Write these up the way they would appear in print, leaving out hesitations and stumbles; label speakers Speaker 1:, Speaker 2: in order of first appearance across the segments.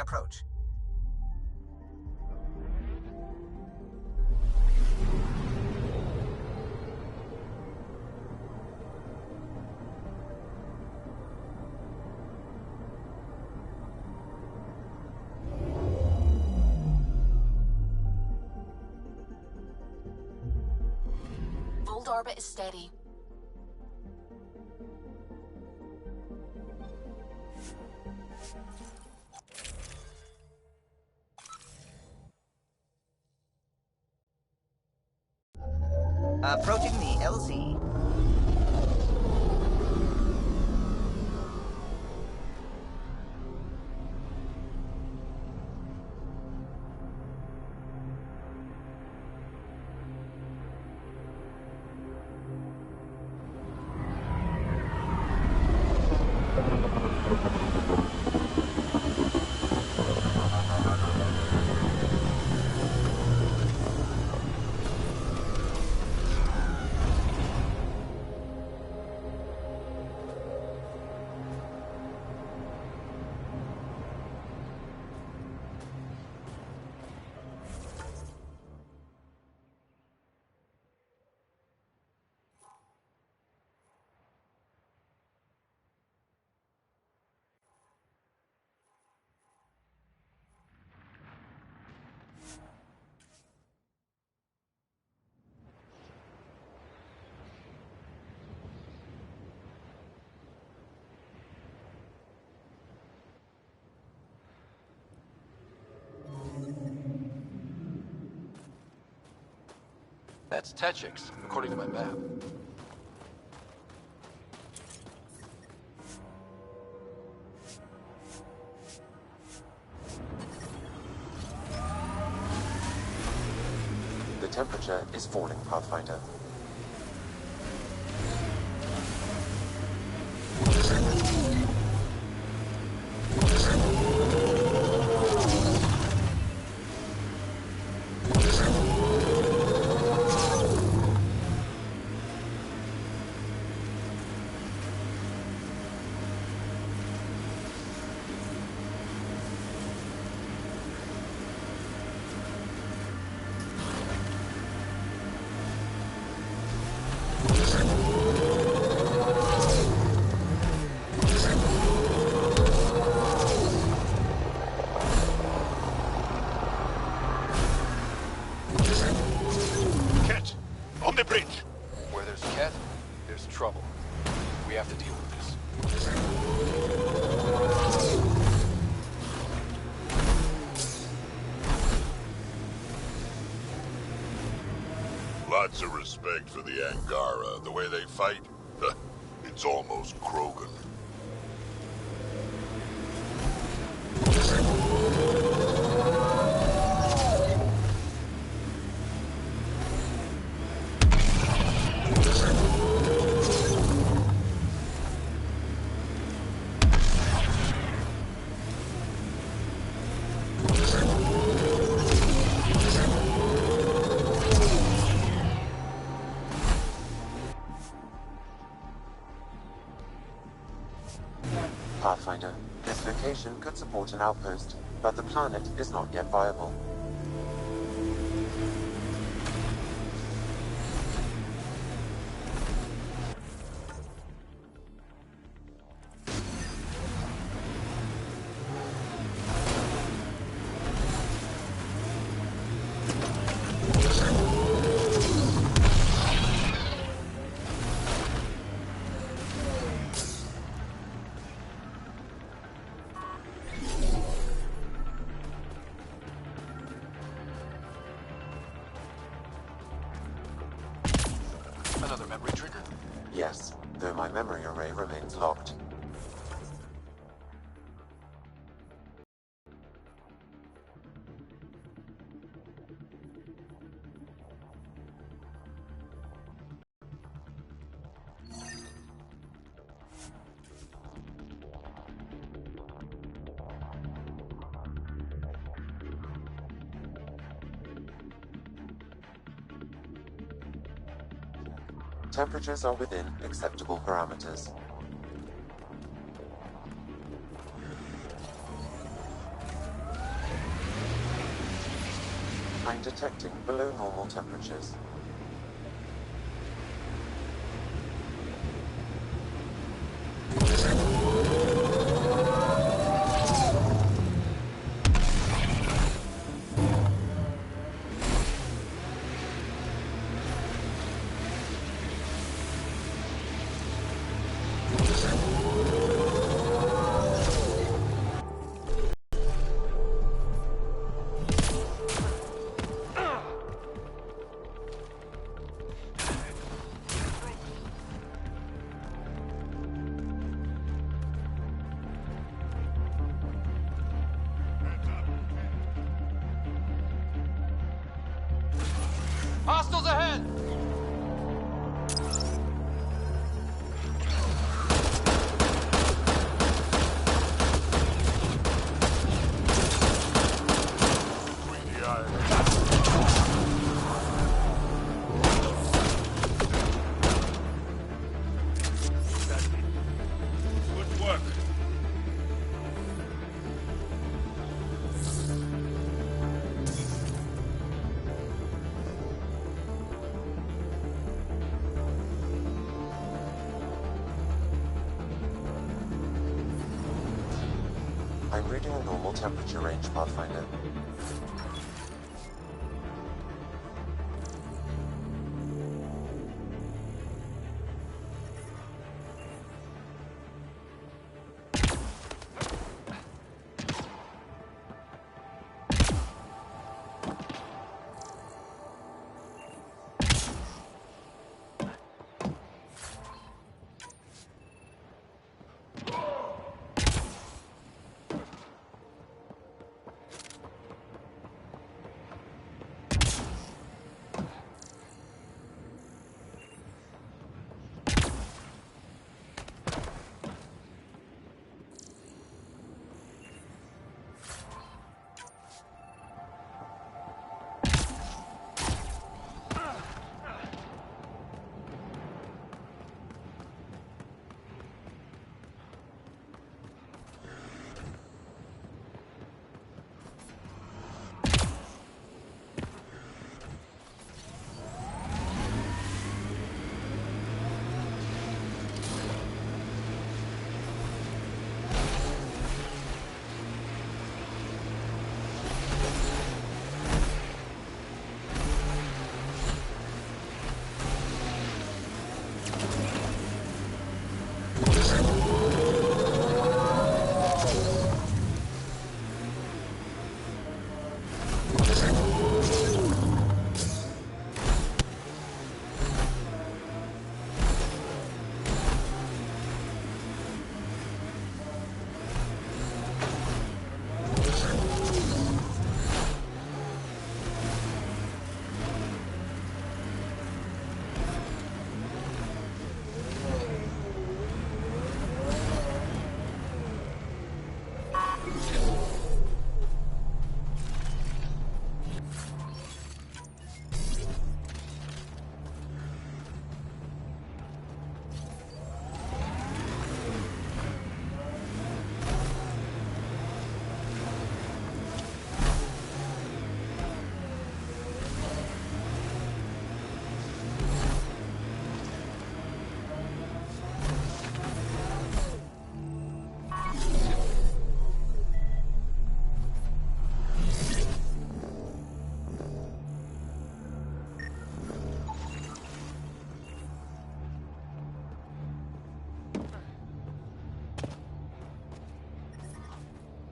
Speaker 1: approach.
Speaker 2: Old orbit is steady.
Speaker 1: Approaching the LZ.
Speaker 3: That's Techix, according to my map.
Speaker 4: The temperature is falling, Pathfinder.
Speaker 3: Trouble. We have to deal with this.
Speaker 5: Lots of respect for the Angara. The way they fight, it's almost Krogan.
Speaker 4: Pathfinder, this location could support an outpost, but the planet is not yet viable.
Speaker 3: Another memory trigger?
Speaker 4: Yes, though my memory array remains locked. Temperatures are within acceptable parameters. I'm detecting below normal temperatures.
Speaker 3: Hostiles ahead!
Speaker 5: Greedy eyes. Good work.
Speaker 4: I'm reading a normal temperature range, Pathfinder.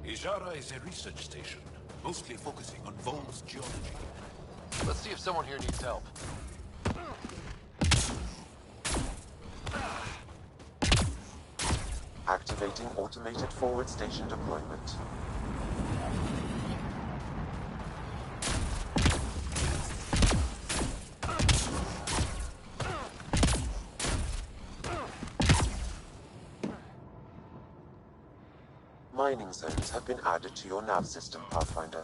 Speaker 6: Ijara is a research station, mostly focusing on Vol's geology.
Speaker 3: Let's see if someone here needs help.
Speaker 4: Activating automated forward station deployment. Mining zones have been added to your nav system, Pathfinder.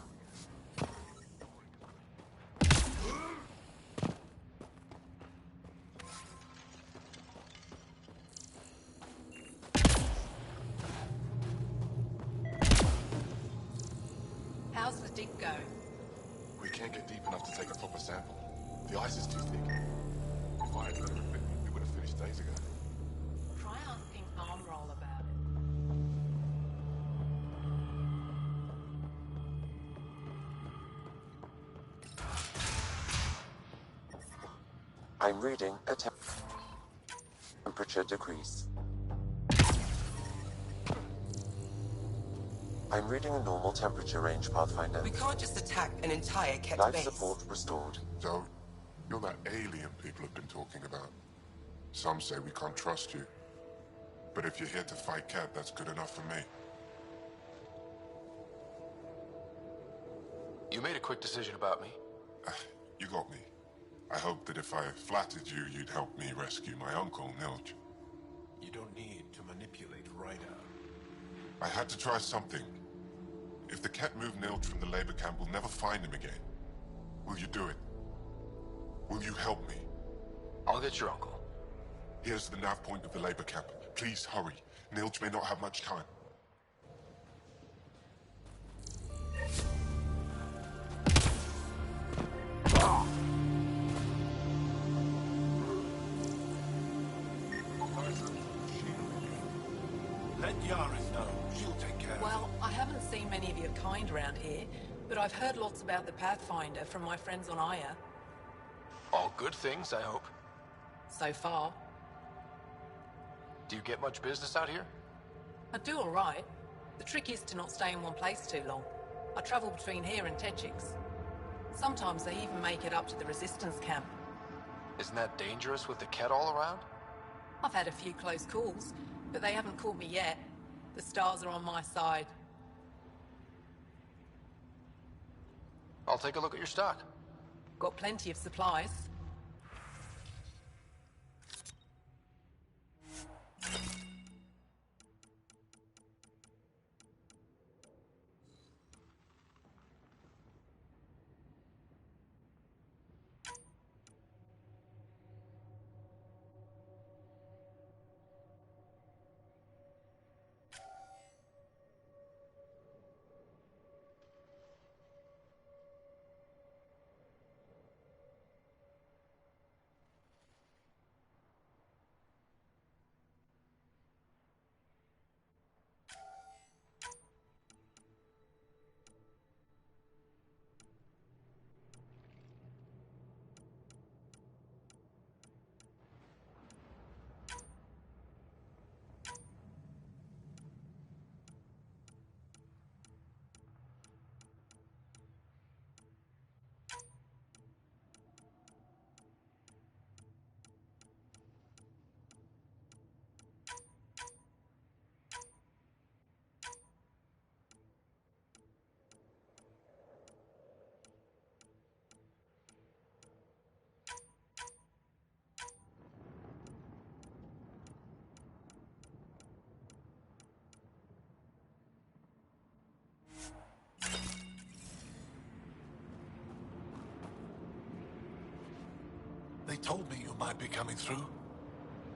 Speaker 2: How's the dig going?
Speaker 3: We can't get deep enough to take a proper sample. The ice is too thick. If I had known everything, we would have finished days ago.
Speaker 2: Try asking Armroll about it.
Speaker 4: I'm reading a temperature decrease. I'm reading a normal temperature range, Pathfinder.
Speaker 7: We can't just attack an entire Ket
Speaker 4: Life
Speaker 7: base.
Speaker 4: support restored.
Speaker 5: So, you're that alien people have been talking about. Some say we can't trust you. But if you're here to fight Cat, that's good enough for me.
Speaker 3: You made a quick decision about me.
Speaker 5: You got me. I hoped that if I flattered you, you'd help me rescue my uncle, Nilch.
Speaker 6: You don't need to manipulate Ryder.
Speaker 5: I had to try something. If the Ket move Nilch from the labor camp, we'll never find him again. Will you do it? Will you help me?
Speaker 3: I'll get your uncle.
Speaker 5: Here's the nav point of the labor camp. Please hurry. Nilch may not have much time.
Speaker 6: Let Yaris know. She'll take care of
Speaker 2: Well, I haven't seen many of your kind around here, but I've heard lots about the Pathfinder from my friends on Aya.
Speaker 3: All good things, I hope.
Speaker 2: So far.
Speaker 3: Do you get much business out here?
Speaker 2: I do all right. The trick is to not stay in one place too long. I travel between here and Techix. Sometimes they even make it up to the Resistance camp.
Speaker 3: Isn't that dangerous with the Ket all around?
Speaker 2: I've had a few close calls, but they haven't caught me yet. The stars are on my side.
Speaker 3: I'll take a look at your stock.
Speaker 2: Got plenty of supplies.
Speaker 6: They told me you might be coming through.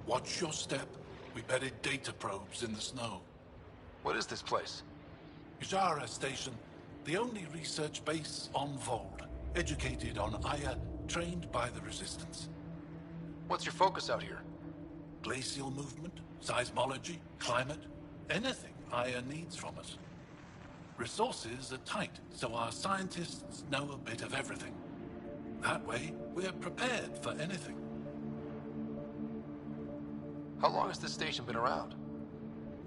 Speaker 6: Watch your step. We buried data probes in the snow.
Speaker 3: What is this place?
Speaker 6: Ijara Station, the only research base on Vold. Educated on Aya, trained by the Resistance.
Speaker 3: What's your focus out here?
Speaker 6: Glacial movement, seismology, climate, anything Aya needs from us. Resources are tight, so our scientists know a bit of everything. That way, we're prepared for anything.
Speaker 3: How long has this station been around?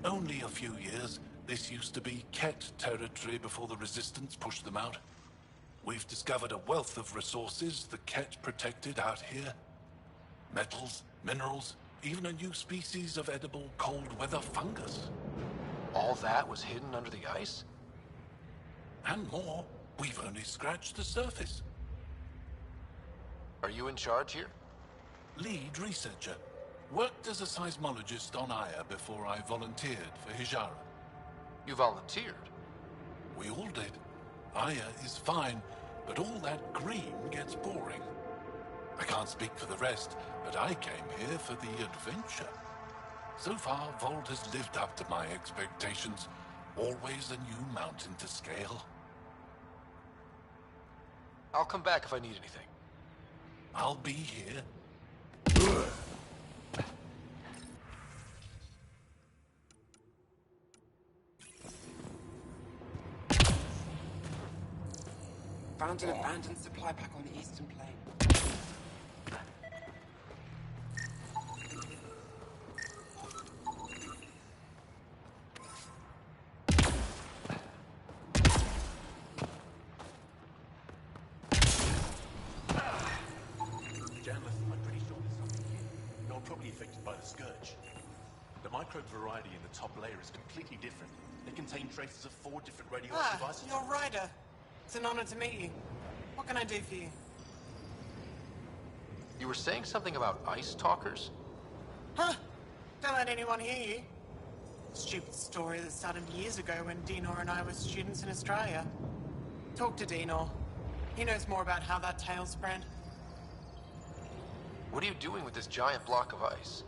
Speaker 6: Only a few years. This used to be Ket territory before the Resistance pushed them out. We've discovered a wealth of resources the Ket protected out here. Metals, minerals, even a new species of edible cold weather fungus.
Speaker 3: All that was hidden under the ice?
Speaker 6: And more. We've only scratched the surface.
Speaker 3: Are you in charge here?
Speaker 6: Lead researcher. Worked as a seismologist on Aya before I volunteered for Hijara.
Speaker 3: You volunteered?
Speaker 6: We all did. Aya is fine, but all that green gets boring. I can't speak for the rest, but I came here for the adventure. So far, Vold has lived up to my expectations. Always a new mountain to scale.
Speaker 8: I'll come back if I need anything.
Speaker 6: I'll be here.
Speaker 7: Found an abandoned supply pack on the eastern plain.
Speaker 6: Janlith, I'm pretty sure there's something here. You're probably affected by the scourge. The microbe variety in the top layer is completely different. They contain traces of 4 different radioactive isotopes.
Speaker 2: You're Ryder. It's an honor to meet you. What can I do for you?
Speaker 8: You were saying something about ice talkers?
Speaker 2: Huh? Don't let anyone hear you. Stupid story that started years ago when Dinor and I were students in Australia. Talk to Dinor. He knows more about how that tale spread.
Speaker 8: What are you doing with this giant block of ice?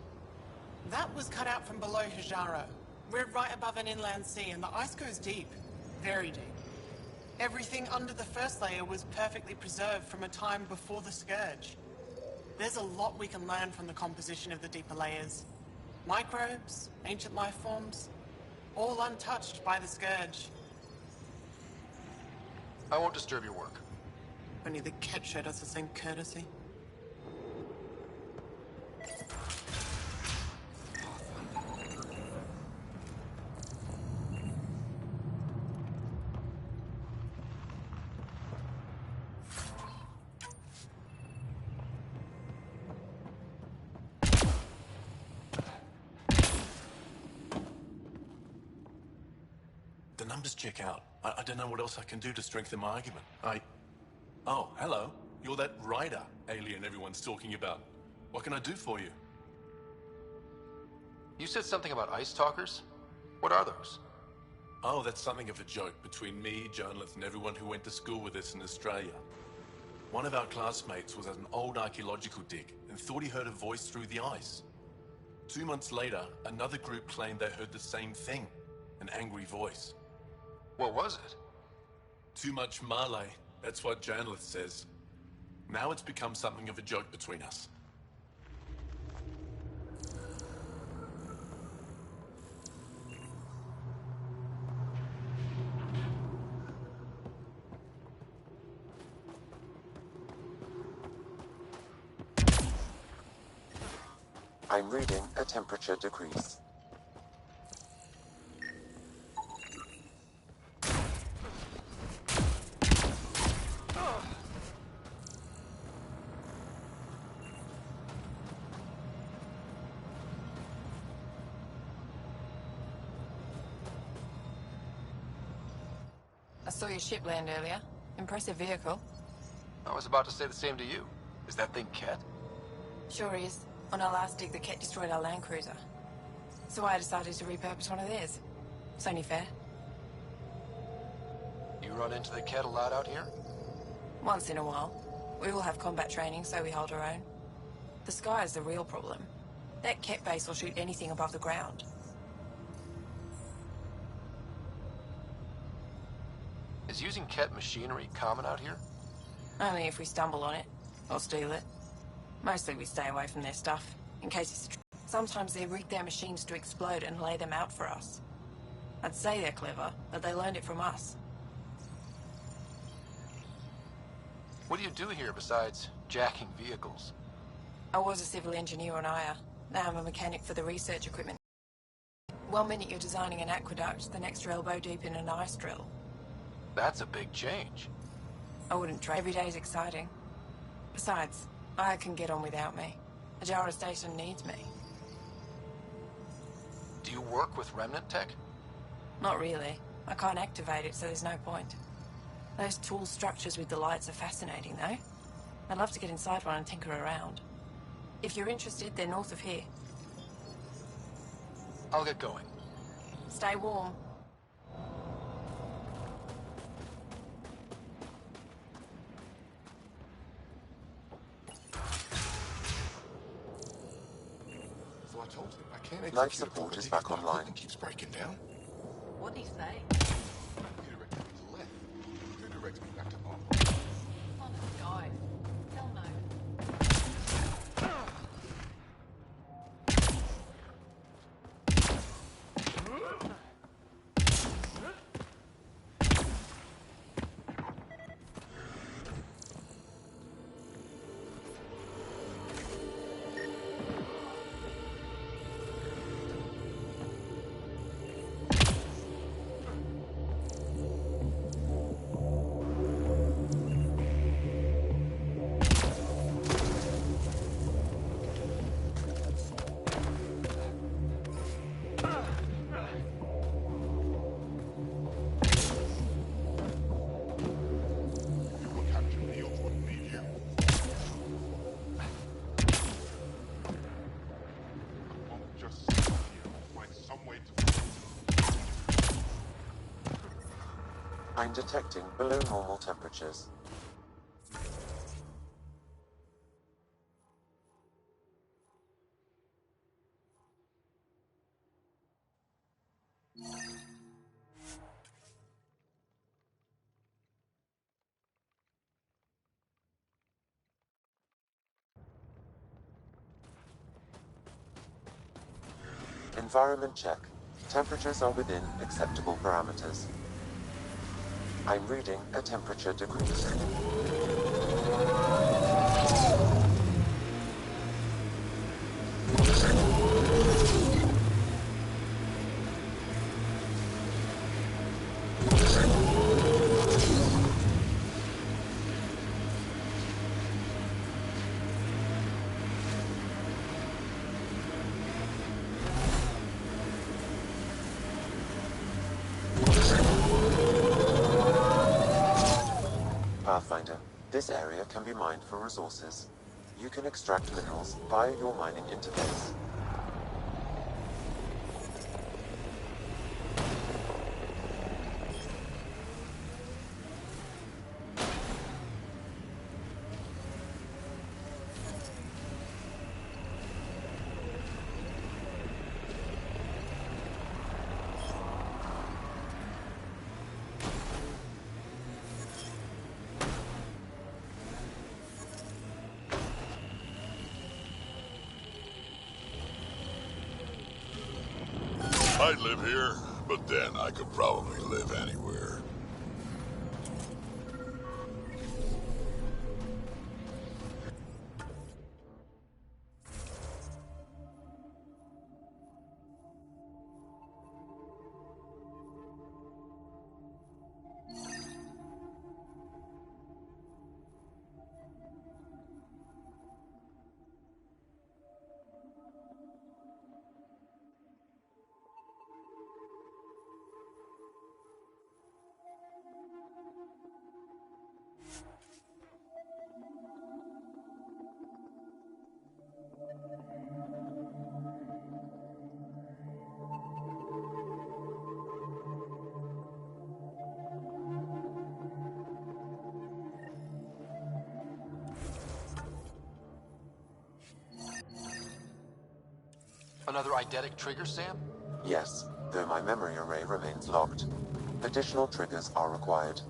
Speaker 2: That was cut out from below Hijaro. We're right above an inland sea and the ice goes deep. Very deep. Everything under the first layer was perfectly preserved from a time before the Scourge. There's a lot we can learn from the composition of the deeper layers. Microbes, ancient life forms, all untouched by the Scourge.
Speaker 8: I won't disturb your work.
Speaker 2: Only the Ket showed us the same courtesy.
Speaker 6: The numbers check out. I don't know what else I can do to strengthen my argument. Oh, hello. You're that Ryder alien everyone's talking about. What can I do for you?
Speaker 8: You said something about ice talkers? What are those?
Speaker 6: Oh, that's something of a joke between me, Janlith, and everyone who went to school with us in Australia. One of our classmates was at an old archaeological dig and thought he heard a voice through the ice. 2 months later, another group claimed they heard the same thing, an angry voice.
Speaker 8: What was it?
Speaker 6: Too much Malay, that's what Janlith says. Now it's become something of a joke between us.
Speaker 4: I'm reading a temperature decrease.
Speaker 9: I saw your ship land earlier. Impressive vehicle.
Speaker 8: I was about to say the same to you. Is that thing Ket?
Speaker 9: Sure is. On our last dig, the Ket destroyed our land cruiser. So I decided to repurpose one of theirs. It's only fair.
Speaker 8: You run into the Ket a lot out here?
Speaker 9: Once in a while. We all have combat training, so we hold our own. The sky is the real problem. That Ket base will shoot anything above the ground.
Speaker 8: Is using Ket machinery common out here?
Speaker 9: Only if we stumble on it, or steal it. Mostly we stay away from their stuff, in case it's true. Sometimes they rig their machines to explode and lay them out for us. I'd say they're clever, but they learned it from us.
Speaker 8: What do you do here besides jacking vehicles?
Speaker 9: I was a civil engineer on Aya. Now I'm a mechanic for the research equipment. 1 minute you're designing an aqueduct, the next you're elbow deep in an ice drill.
Speaker 8: That's a big change.
Speaker 9: I wouldn't trade. Every day's exciting. Besides, Aya can get on without me. Ajara Station needs me.
Speaker 8: Do you work with remnant tech?
Speaker 9: Not really. I can't activate it, so there's no point. Those tool structures with the lights are fascinating, though. I'd love to get inside one and tinker around. If you're interested, they're north of here.
Speaker 8: I'll get going.
Speaker 9: Stay warm.
Speaker 3: So I told him I can't
Speaker 4: Life
Speaker 3: execute
Speaker 4: support
Speaker 3: a
Speaker 4: is
Speaker 3: project
Speaker 4: back
Speaker 3: if my
Speaker 4: online.
Speaker 3: equipment keeps breaking down.
Speaker 2: What did he say?
Speaker 3: He directed me to left. Who directed me back to Armor?
Speaker 4: I'm detecting below normal temperatures. Environment check. Temperatures are within acceptable parameters. I'm reading a temperature decrease. Pathfinder, this area can be mined for resources. You can extract minerals via your mining interface.
Speaker 10: I'd live here, but then I could probably live anywhere.
Speaker 8: Another eidetic trigger, Sam?
Speaker 4: Yes, though my memory array remains locked. Additional triggers are required.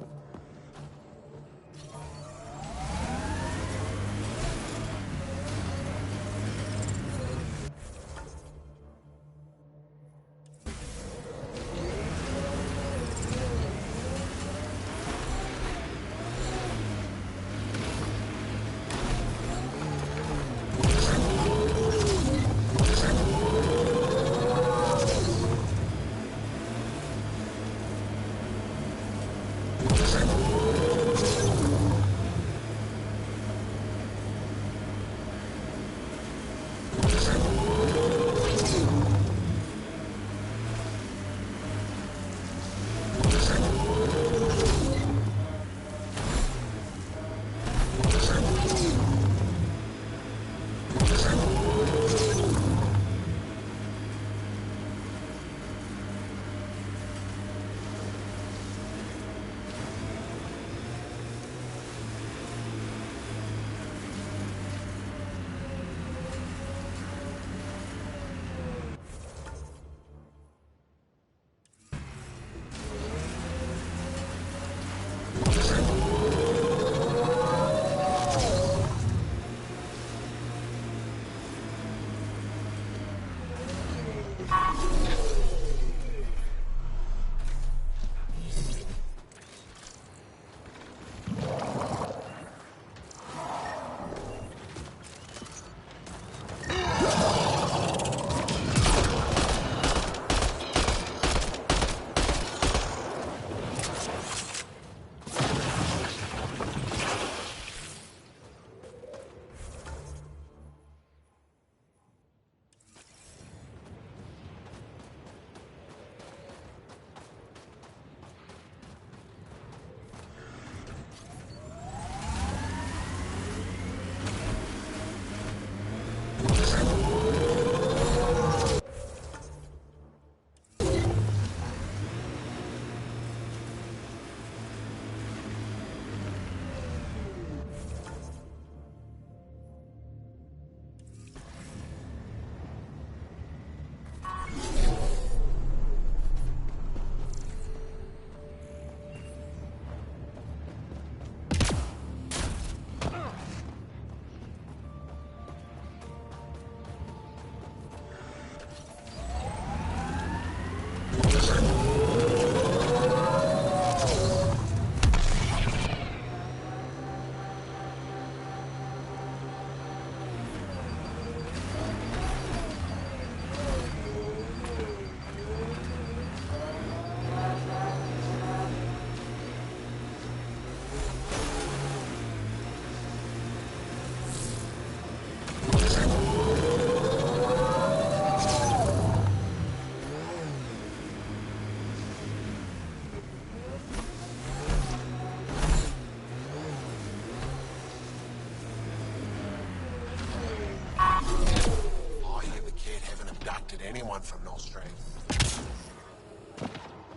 Speaker 3: prevented anyone from Nostrand.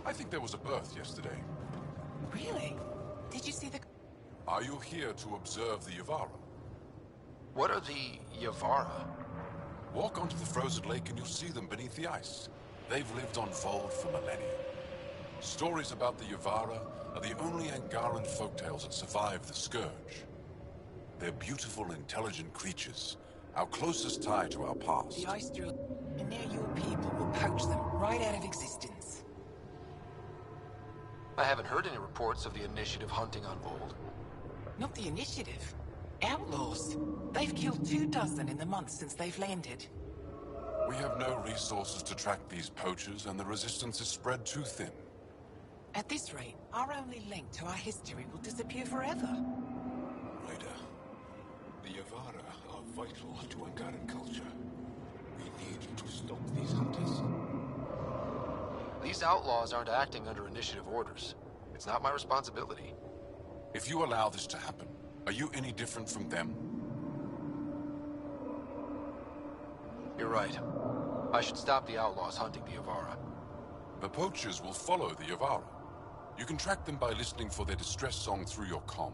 Speaker 5: I think there was a birth yesterday.
Speaker 2: Really? Did you see the...
Speaker 5: Are you here to observe the Yavara?
Speaker 8: What are the Yavara?
Speaker 5: Walk onto the frozen lake and you'll see them beneath the ice. They've lived on Vold for millennia. Stories about the Yavara are the only Angaran folktales that survive the Scourge. They're beautiful, intelligent creatures, our closest tie to our past.
Speaker 7: The ice drill, and now your people will poach them right out of existence.
Speaker 8: I haven't heard any reports of the Initiative hunting on Vold.
Speaker 7: Not the Initiative. Outlaws. They've killed 24 in the months since they've landed.
Speaker 5: We have no resources to track these poachers, and the resistance is spread too thin.
Speaker 7: At this rate, our only link to our history will disappear forever.
Speaker 11: Ryder, the Yavara are vital to Angaran culture. We need to stop these hunters.
Speaker 8: These outlaws aren't acting under Initiative orders. It's not my responsibility.
Speaker 5: If you allow this to happen, are you any different from them?
Speaker 8: You're right. I should stop the outlaws hunting the Yavara.
Speaker 5: The poachers will follow the Yavara. You can track them by listening for their distress song through your comm.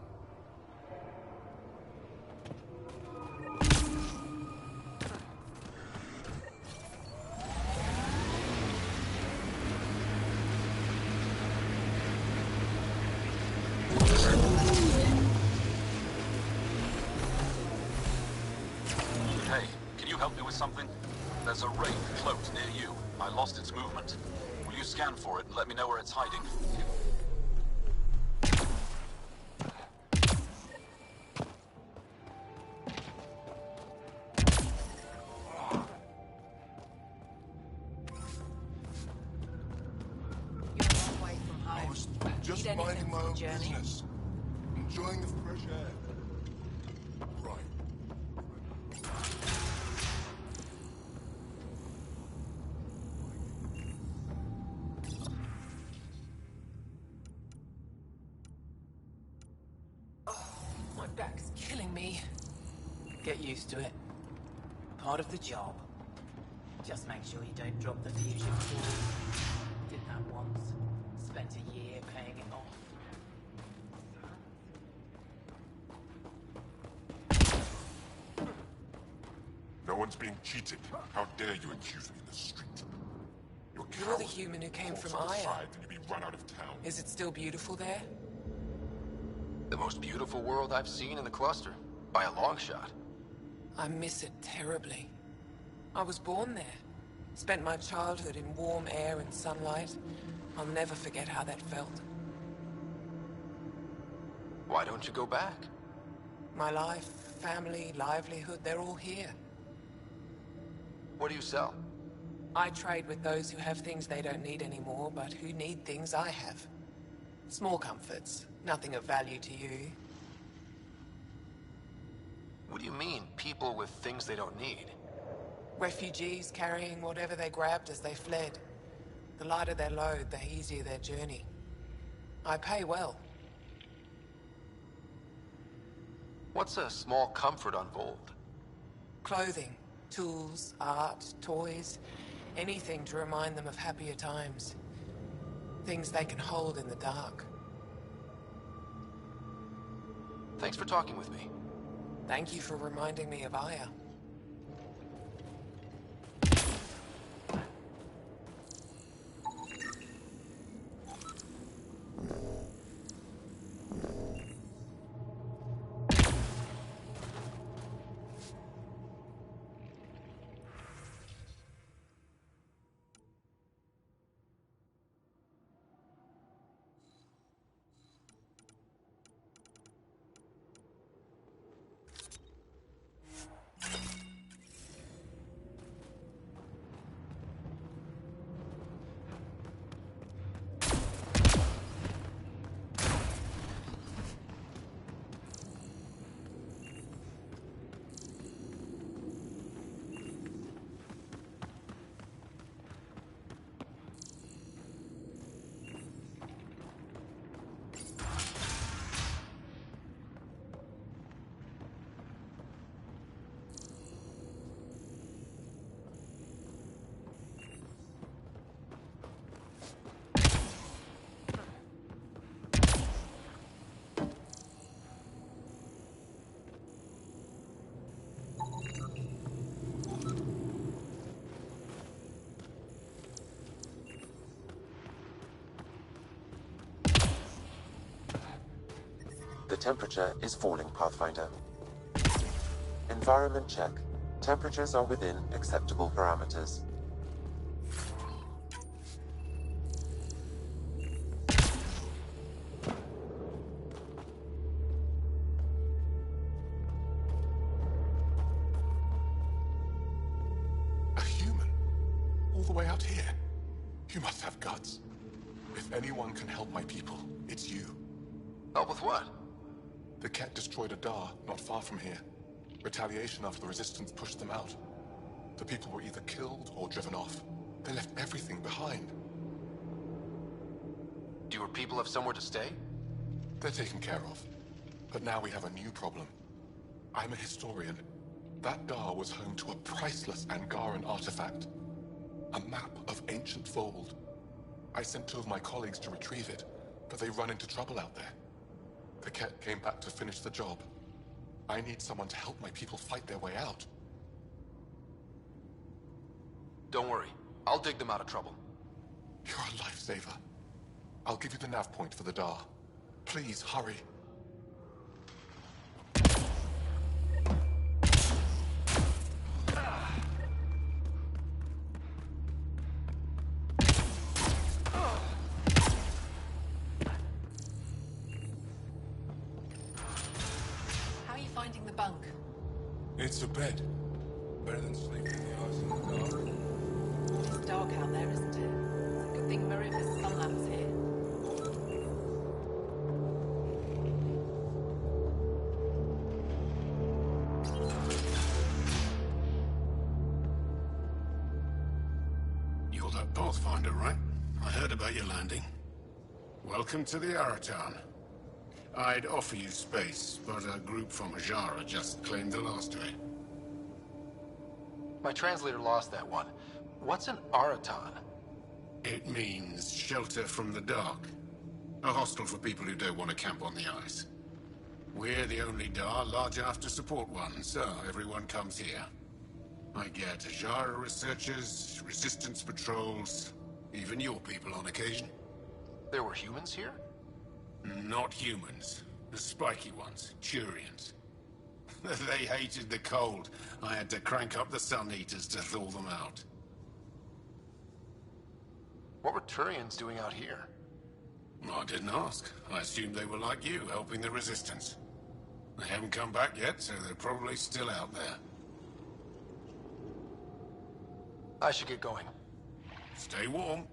Speaker 12: Hey, can you help me with something? There's a wraith cloaked near you. I lost its movement. Will you scan for it and let me know where it's hiding?
Speaker 9: You're a long way from home.
Speaker 3: I was just
Speaker 9: Need anything
Speaker 3: minding my
Speaker 9: for the
Speaker 3: own
Speaker 9: journey?
Speaker 3: business. Enjoying the fresh air. Right.
Speaker 7: My back's killing me. Get used to it. Part of the job.
Speaker 13: Just make sure you don't drop the fusion core. Did that once. Spent a year paying it off.
Speaker 5: No one's being cheated. How dare you accuse me in the street? You're
Speaker 7: You're the
Speaker 5: coward.
Speaker 7: human who came from
Speaker 5: Fall to the
Speaker 7: Aya.
Speaker 5: side, then you'll be run out of town.
Speaker 7: Is it still beautiful there?
Speaker 8: The most beautiful world I've seen in the cluster. By a long shot.
Speaker 7: I miss it terribly. I was born there. Spent my childhood in warm air and sunlight. I'll never forget how that felt.
Speaker 8: Why don't you go back?
Speaker 7: My life, family, livelihood, they're all here.
Speaker 8: What do you sell?
Speaker 7: I trade with those who have things they don't need anymore, but who need things I have. Small comforts, nothing of value to you.
Speaker 8: What do you mean, people with things they don't need?
Speaker 7: Refugees carrying whatever they grabbed as they fled. The lighter their load, the easier their journey. I pay well.
Speaker 8: What's a small comfort on Vold?
Speaker 7: Clothing, tools, art, toys, anything to remind them of happier times. Things they can hold in the dark.
Speaker 8: Thanks for talking with me.
Speaker 7: Thank you for reminding me of Aya.
Speaker 4: The temperature is falling, Pathfinder. Environment check. Temperatures are within acceptable parameters.
Speaker 3: A human? All the way out here? You must have guts. If anyone can help my people, it's you.
Speaker 8: Help with what?
Speaker 3: The Ket destroyed a Dar not far from here. Retaliation after the Resistance pushed them out. The people were either killed or driven off. They left everything behind.
Speaker 8: Do your people have somewhere to stay?
Speaker 3: They're taken care of. But now we have a new problem. I'm a historian. That Dar was home to a priceless Angaran artifact. A map of ancient Fold. I sent 2 of my colleagues to retrieve it, but they run into trouble out there. The Ket came back to finish the job. I need someone to help my people fight their way out.
Speaker 8: Don't worry. I'll dig them out of trouble.
Speaker 3: You're a lifesaver. I'll give you the nav point for the Dar. Please, hurry.
Speaker 9: How are you finding the bunk?
Speaker 11: It's a bed. Better than sleeping in the ice in the dark.
Speaker 9: It's dark out there, isn't it? Good thing Marifa's sun lamps here.
Speaker 6: You're that Pathfinder, right? I heard about your landing. Welcome to the Aratan. I'd offer you space, but a group from Hajara just claimed the last of it.
Speaker 8: My translator lost that one. What's an Aratan?
Speaker 6: It means shelter from the dark. A hostel for people who don't want to camp on the ice. We're the only Dar large enough to support one, so everyone comes here. I get Hajara researchers, resistance patrols, even your people on occasion.
Speaker 8: There were humans here?
Speaker 6: Not humans. The spiky ones. Turians. They hated the cold. I had to crank up the sun heaters to thaw them out.
Speaker 8: What were Turians doing out here?
Speaker 6: I didn't ask. I assumed they were like you, helping the Resistance. They haven't come back yet, so they're probably still out there.
Speaker 8: I should get going.
Speaker 6: Stay warm.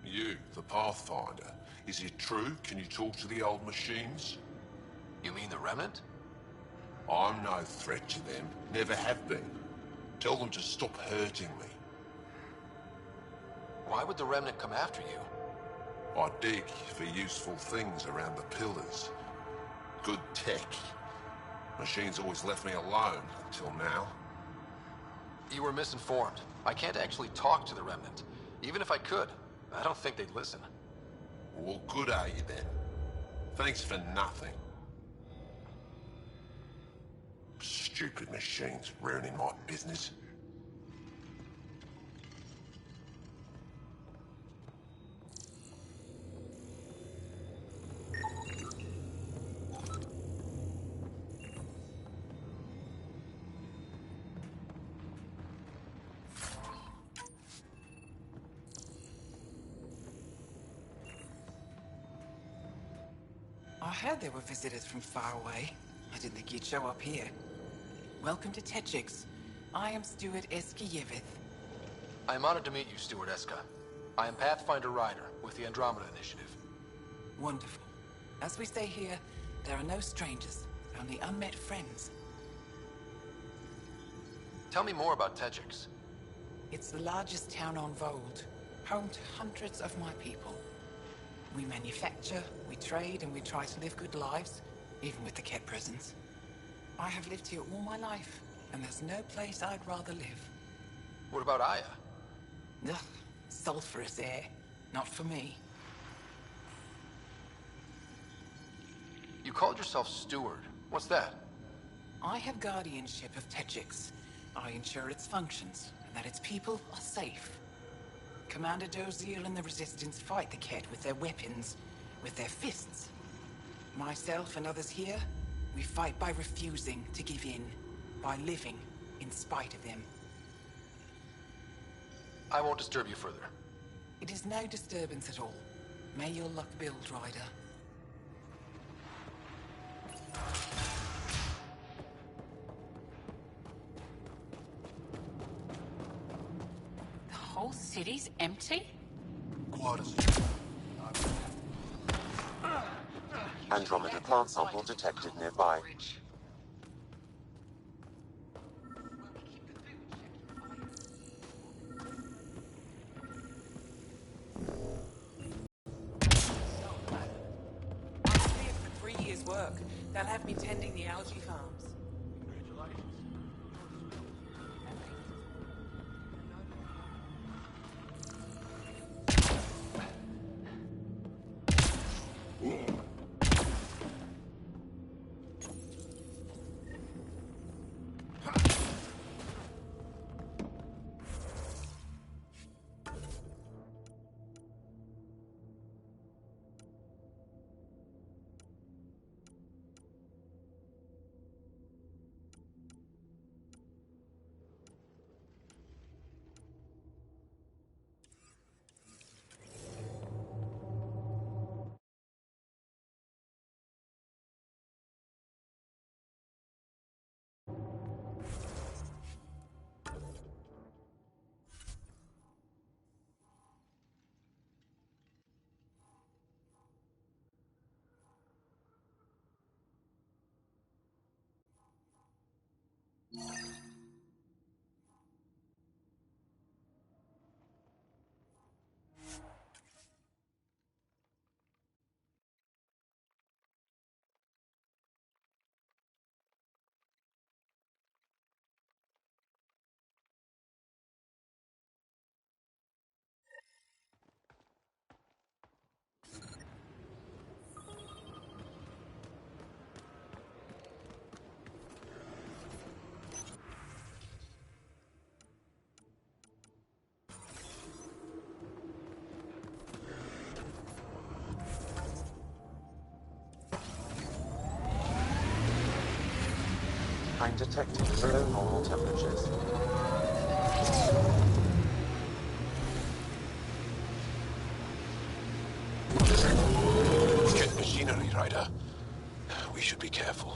Speaker 5: You, the Pathfinder. Is it true? Can you talk to the old machines?
Speaker 8: You mean the Remnant?
Speaker 5: I'm no threat to them. Never have been. Tell them to stop hurting me.
Speaker 8: Why would the Remnant come after you?
Speaker 5: I dig for useful things around the pillars. Good tech. Machines always left me alone until now.
Speaker 8: You were misinformed. I can't actually talk to the Remnant. Even if I could, I don't think they'd listen.
Speaker 5: Well, good are you then? Thanks for nothing. Stupid machines ruining my business.
Speaker 7: I heard there were visitors from far away. I didn't think you'd show up here. Welcome to Techix. I am Steward Eskiyevith.
Speaker 8: I am honored to meet you, Steward Eska. I am Pathfinder Ryder with the Andromeda Initiative.
Speaker 7: Wonderful. As we say here, there are no strangers, only unmet friends.
Speaker 8: Tell me more about Techix.
Speaker 7: It's the largest town on Vold, home to hundreds of my people. We manufacture, we trade, and we try to live good lives, even with the Ket presence. I have lived here all my life, and there's no place I'd rather live.
Speaker 8: What about Aya?
Speaker 7: Ugh, sulfurous air. Not for me.
Speaker 8: You called yourself steward. What's that?
Speaker 7: I have guardianship of Techix. I ensure its functions, and that its people are safe. Commander Dozier and the Resistance fight the Kett with their weapons, with their fists. Myself and others here, we fight by refusing to give in, by living in spite of them.
Speaker 8: I won't disturb you further.
Speaker 7: It is no disturbance at all. May your luck build, Ryder.
Speaker 13: The whole city's empty?
Speaker 6: Quarters.
Speaker 4: Andromeda plant sample detected nearby.
Speaker 7: I'm cleared for 3 years' work. They'll have me tending the algae farms.
Speaker 4: I'm detecting below normal temperatures.
Speaker 6: Get machinery, Ryder. We should be careful.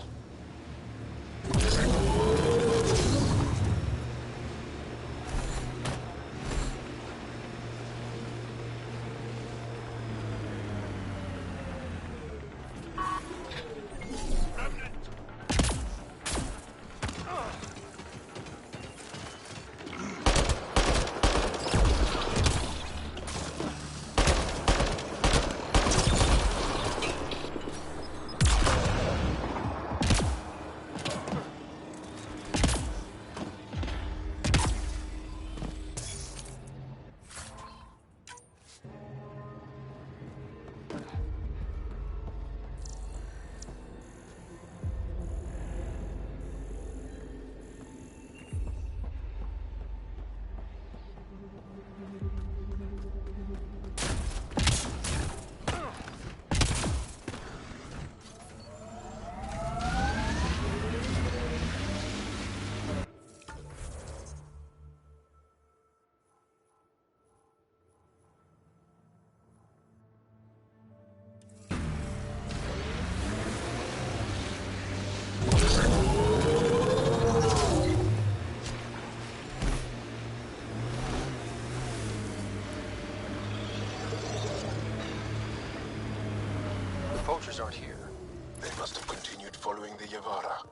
Speaker 8: The poachers aren't here.
Speaker 6: They must have continued following the Yavara.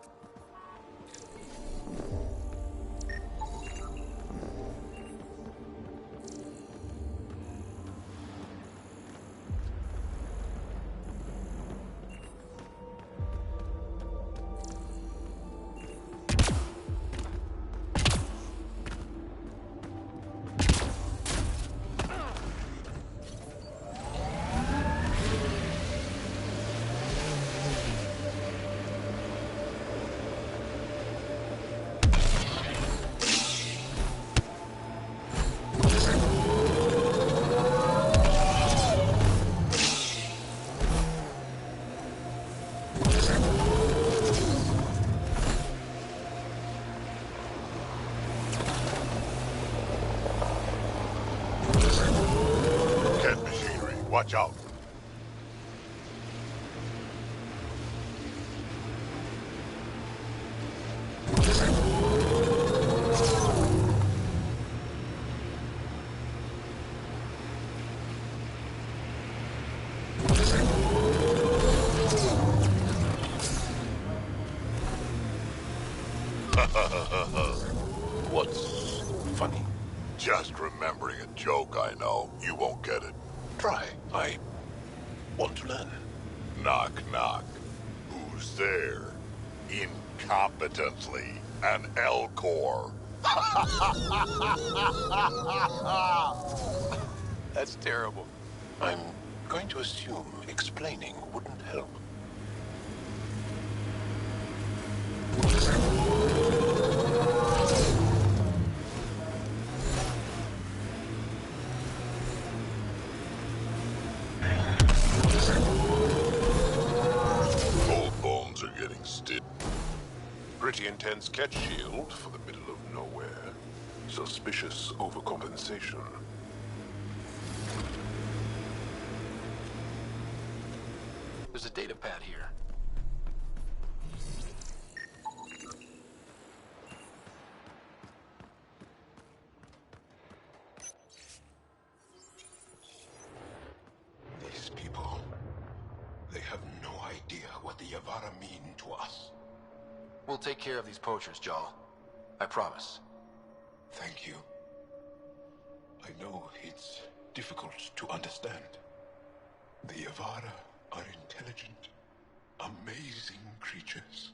Speaker 10: Watch out.
Speaker 6: What's funny?
Speaker 10: Just remembering a joke, I know. You won't get it.
Speaker 6: Try. I want to learn.
Speaker 10: Knock, knock. Who's there? Incompetently, an L-Core.
Speaker 6: That's terrible. I'm going to assume explaining wouldn't help.
Speaker 10: Old bones are getting stiff.
Speaker 6: Pretty intense catch shield for the middle of nowhere. Suspicious overcompensation.
Speaker 8: There's a data pad here.
Speaker 11: These people, they have no idea what the Yavara mean to us.
Speaker 8: We'll take care of these poachers, Jarl. I promise.
Speaker 11: Thank you. I know it's difficult to understand. The Yavara are intelligent, amazing creatures.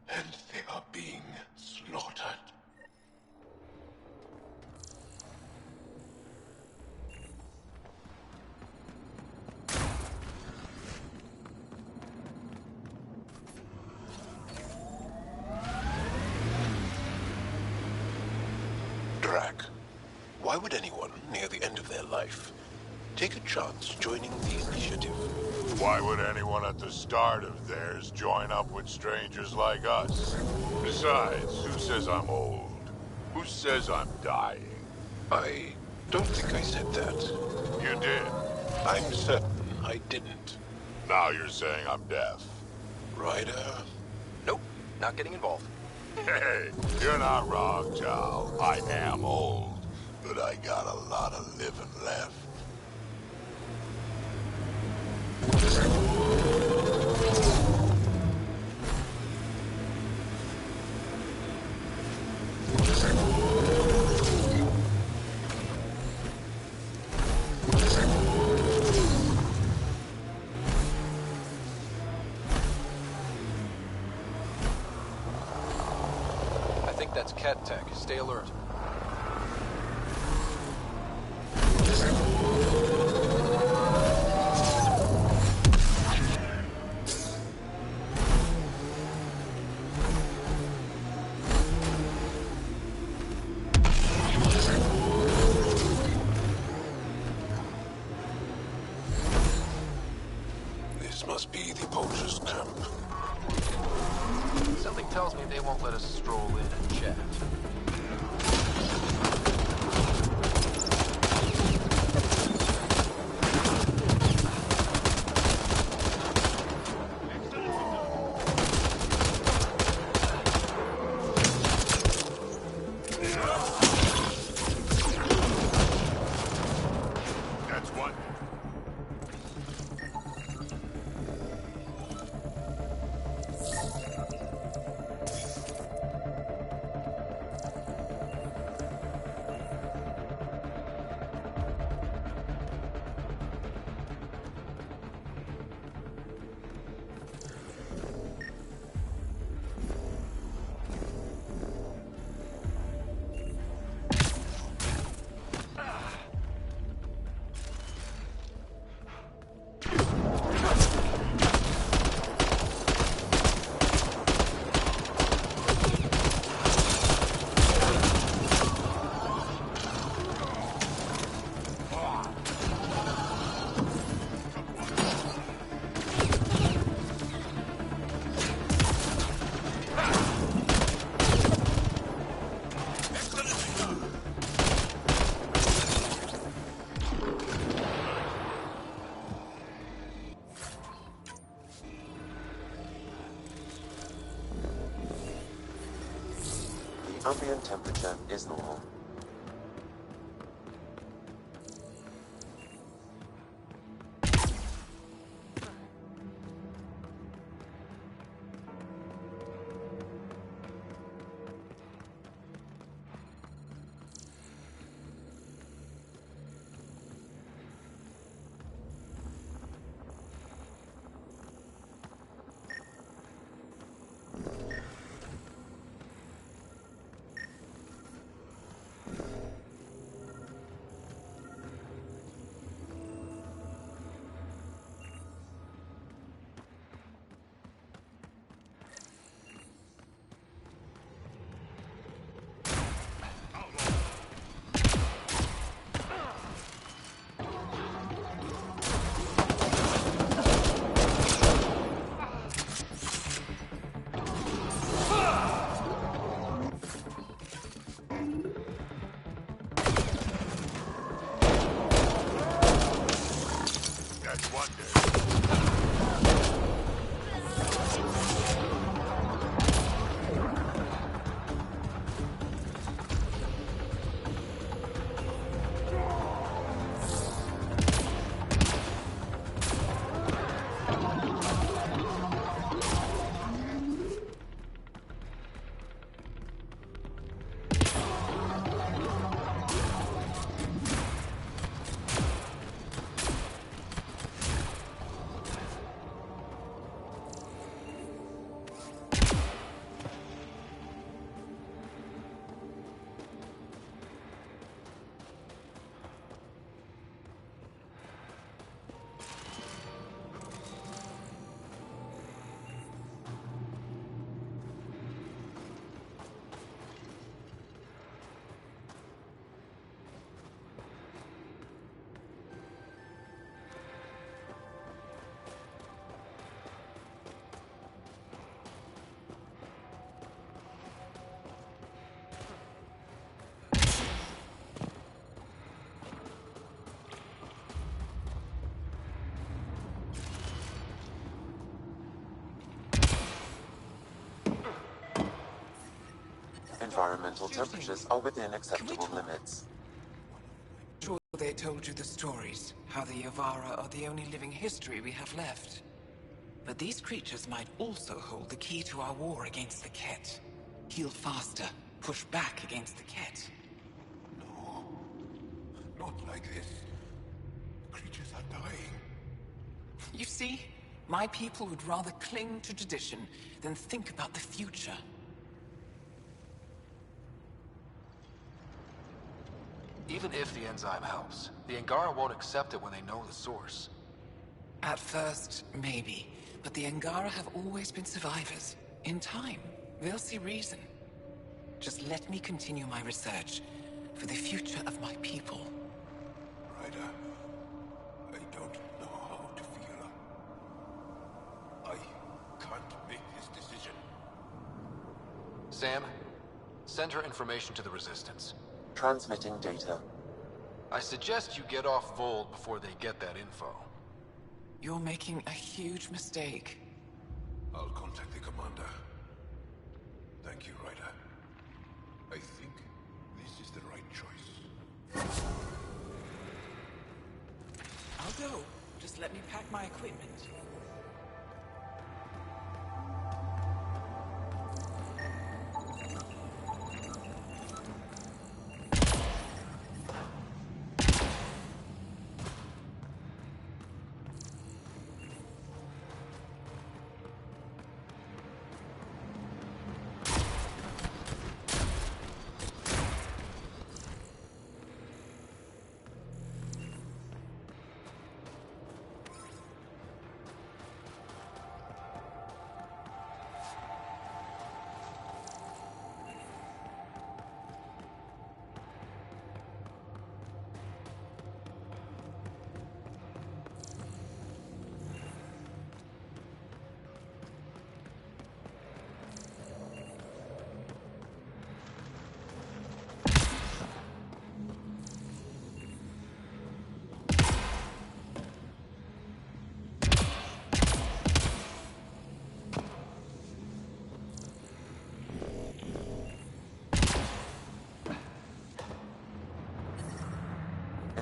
Speaker 11: And they are being slaughtered.
Speaker 6: Drac, why would anyone near the end of their life take a chance joining the initiative?
Speaker 10: Why would anyone at the start of theirs join up with strangers like us? Besides, who says I'm old? Who says I'm dying?
Speaker 6: I don't think I said that.
Speaker 10: You did.
Speaker 6: I'm certain I didn't.
Speaker 10: Now you're saying I'm deaf.
Speaker 6: Ryder?
Speaker 8: Nope, not getting involved.
Speaker 10: Hey, you're not wrong, Chow. I am old, but I got a lot of living left.
Speaker 8: I think that's cat tech. Stay alert.
Speaker 6: This must be the poacher's camp.
Speaker 8: Something tells me they won't let us stroll in and chat.
Speaker 10: That's one.
Speaker 4: Ambient temperature is normal. Environmental temperatures are within acceptable limits.
Speaker 7: Sure they told you the stories, how the Yavara are the only living history we have left. But these creatures might also hold the key to our war against the Ket. Heal faster, push back against the Ket.
Speaker 11: No. Not like this. Creatures are dying.
Speaker 7: You see, my people would rather cling to tradition than think about the future.
Speaker 8: Even if the enzyme helps, the Angara won't accept it when they know the source.
Speaker 7: At first, maybe. But the Angara have always been survivors. In time, they'll see reason. Just let me continue my research for the future of my people.
Speaker 11: Ryder, I don't know how to feel. I can't make this decision.
Speaker 8: Sam, send her information to the Resistance.
Speaker 4: Transmitting data.
Speaker 8: I suggest you get off Vold before they get that info.
Speaker 7: You're making a huge mistake.
Speaker 11: I'll contact the commander. Thank you, Ryder. I think this is the right choice.
Speaker 7: I'll go. Just let me pack my equipment.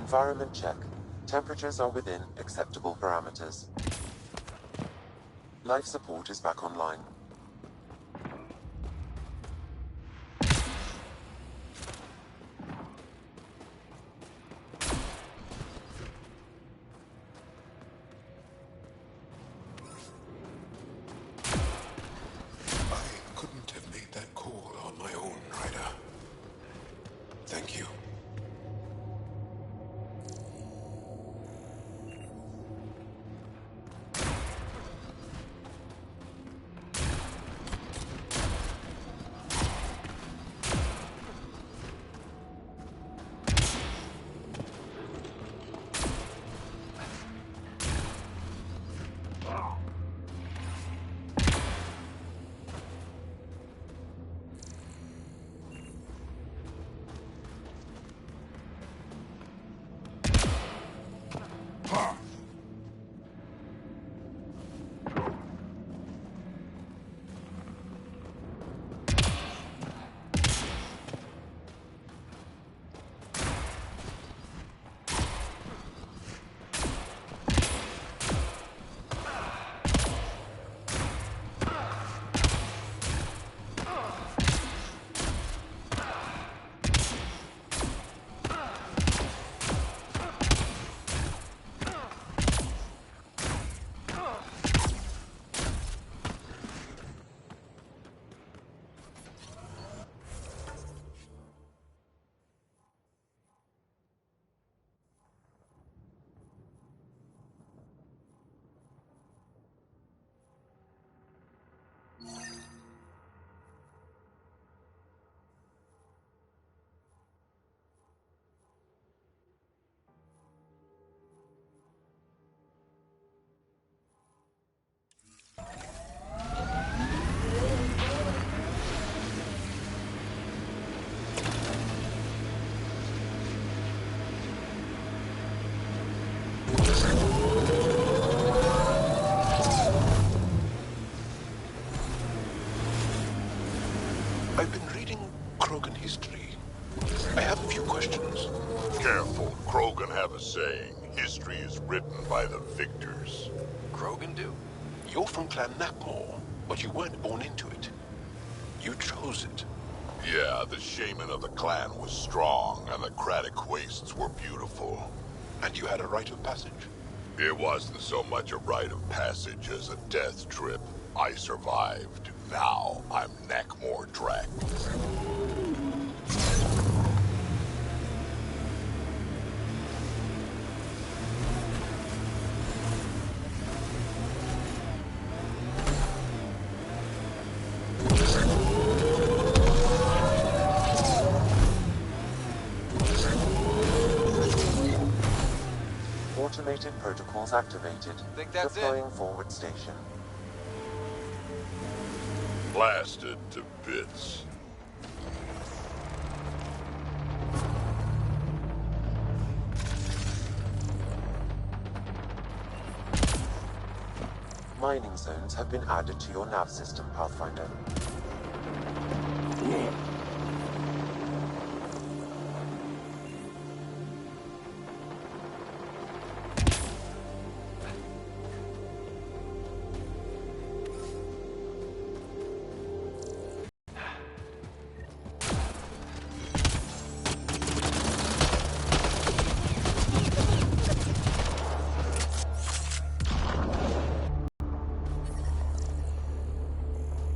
Speaker 4: Environment check. Temperatures are within acceptable parameters. Life support is back online.
Speaker 11: I couldn't have made that call on my own, Ryder. Thank you.
Speaker 6: I've been reading Krogan history. I have a few questions.
Speaker 10: Careful, Krogan have a saying. History is written by the victors.
Speaker 8: Krogan do?
Speaker 6: You're from Clan Nakmor, but you weren't born into it. You chose it.
Speaker 10: Yeah, the shaman of the clan was strong, and the Craddock wastes were beautiful.
Speaker 6: And you had a rite of passage?
Speaker 10: It wasn't so much a rite of passage as a death trip. I survived. Now I'm Nakmor Drac.
Speaker 4: Automated protocols activated.
Speaker 8: Think that's
Speaker 4: Deploying forward station.
Speaker 10: Blasted to bits.
Speaker 4: Mining zones have been added to your nav system, Pathfinder.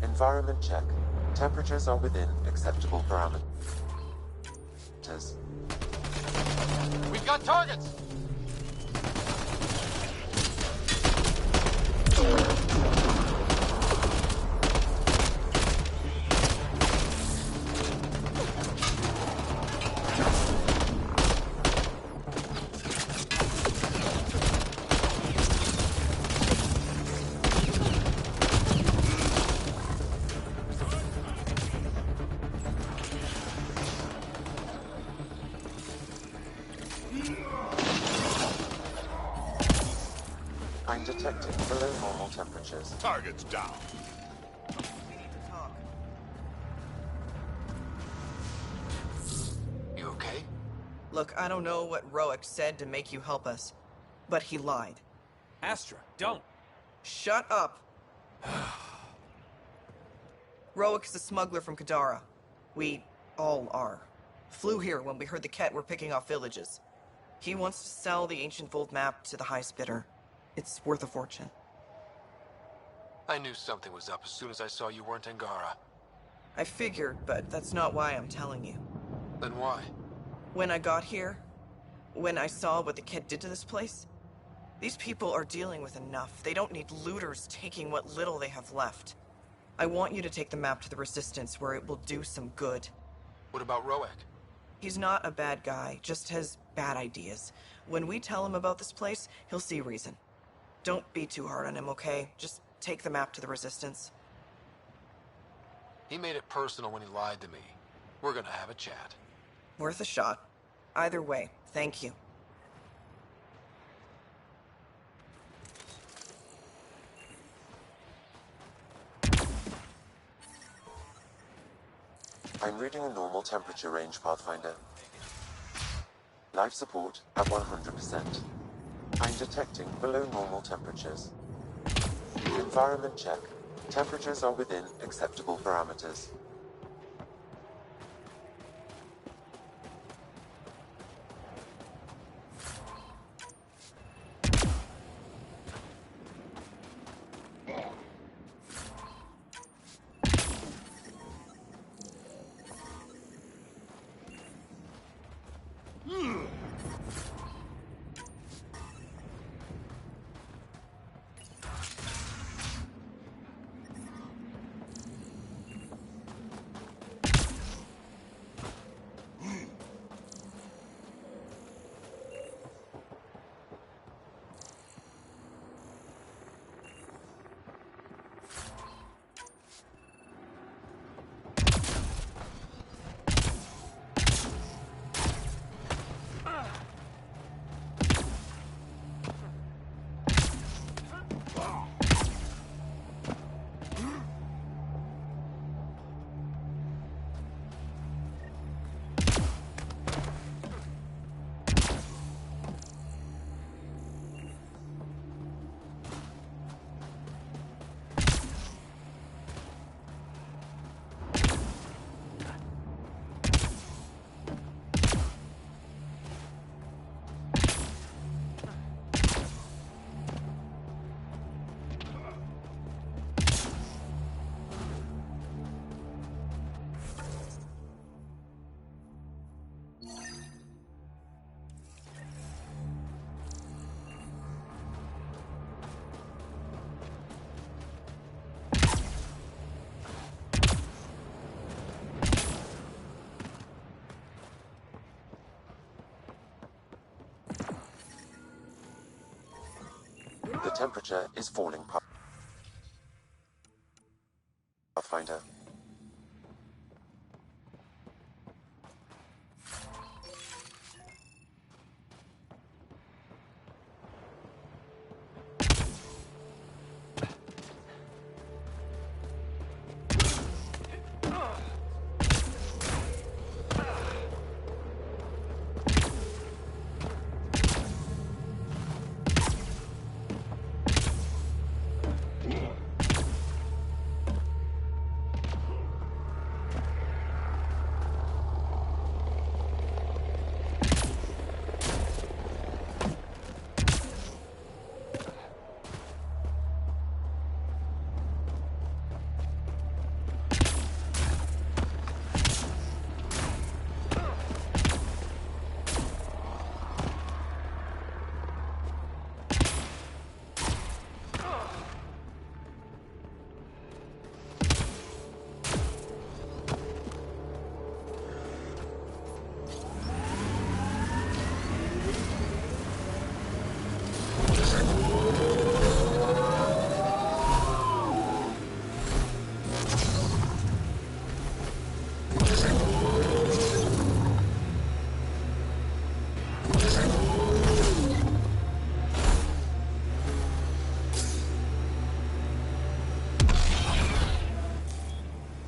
Speaker 4: Environment check. Temperatures are within acceptable parameters.
Speaker 8: We've got targets!
Speaker 4: I'm detecting below normal temperatures.
Speaker 10: Target's down.
Speaker 1: We need to talk.
Speaker 8: You okay?
Speaker 1: Look, I don't know what Roic said to make you help us, but he lied.
Speaker 14: Astra, don't!
Speaker 1: Shut up! Roic's a smuggler from Kadara. We all are. Flew here when we heard the Ket were picking off villages. He wants to sell the ancient Vault map to the highest bidder. It's worth a fortune.
Speaker 8: I knew something was up as soon as I saw you weren't Angara.
Speaker 1: I figured, but that's not why I'm telling you.
Speaker 8: Then why?
Speaker 1: When I got here, when I saw what the Ket did to this place, these people are dealing with enough. They don't need looters taking what little they have left. I want you to take the map to the Resistance where it will do some good.
Speaker 8: What about Roic?
Speaker 1: He's not a bad guy, just has bad ideas. When we tell him about this place, he'll see reason. Don't be too hard on him, okay? Just take the map to the Resistance.
Speaker 8: He made it personal when he lied to me. We're gonna have a chat.
Speaker 1: Worth a shot. Either way, thank you.
Speaker 4: I'm reading a normal temperature range, Pathfinder. Life support at 100%. I'm detecting below normal temperatures. Environment check. Temperatures are within acceptable parameters. The temperature is falling, Pathfinder.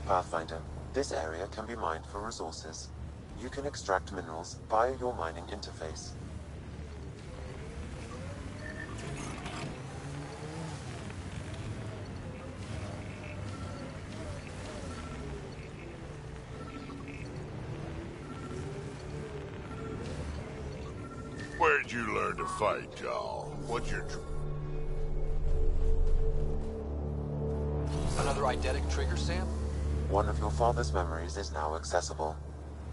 Speaker 4: Pathfinder, this area can be mined for resources. you can extract minerals via your mining interface.
Speaker 10: Where'd you learn to fight, y'all? What's your
Speaker 8: Another eidetic trigger, Sam?
Speaker 4: One of your father's memories is now accessible.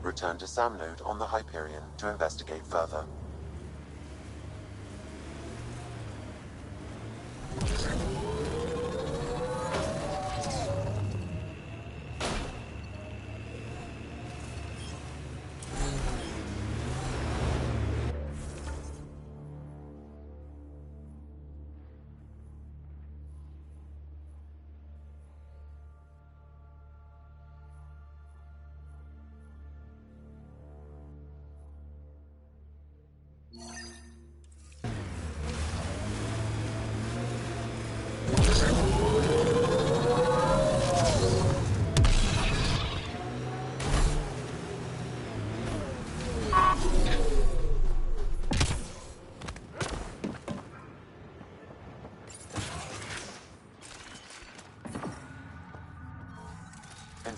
Speaker 4: Return to Sam Node on the Hyperion to investigate further.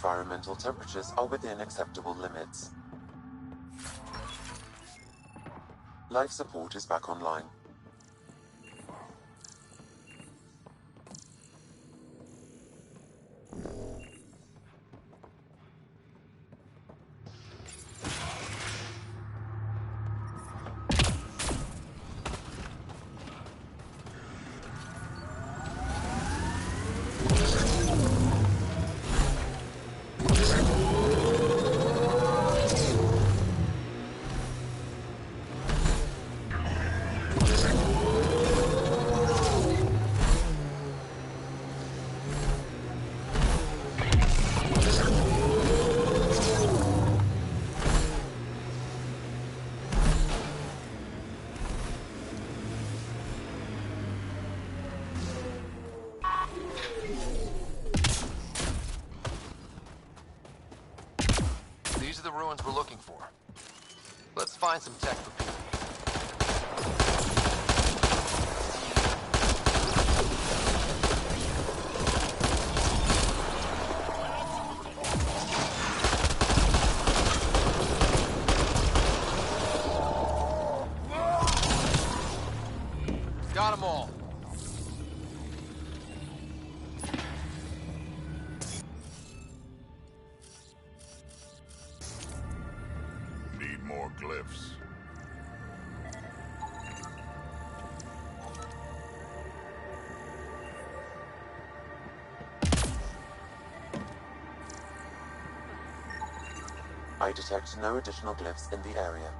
Speaker 4: Environmental temperatures are within acceptable limits. Life support is back online.
Speaker 8: These are the ruins we're looking for. Let's find some tech for people. Got them all.
Speaker 10: need more glyphs?
Speaker 4: I detect no additional glyphs in the area.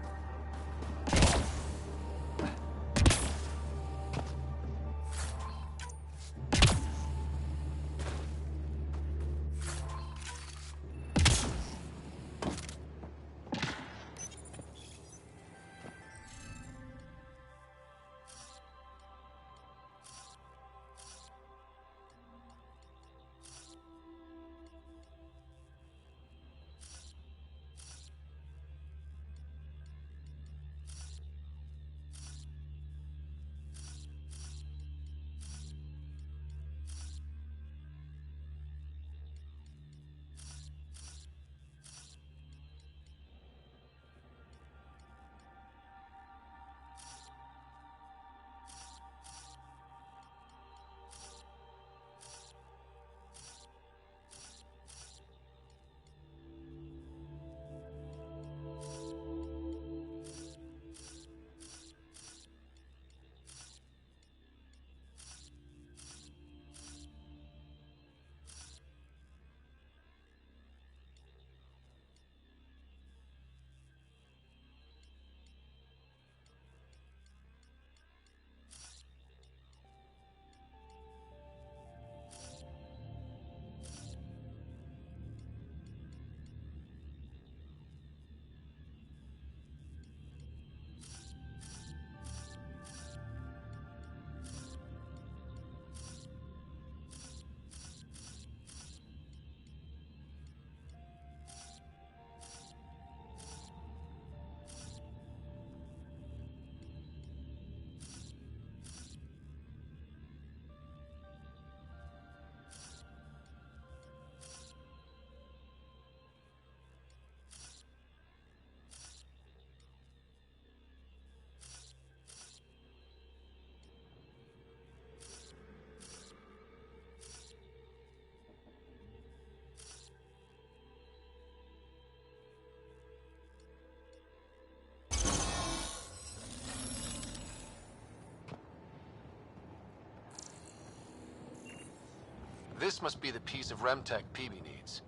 Speaker 8: This must be the piece of Remtech Peavy needs.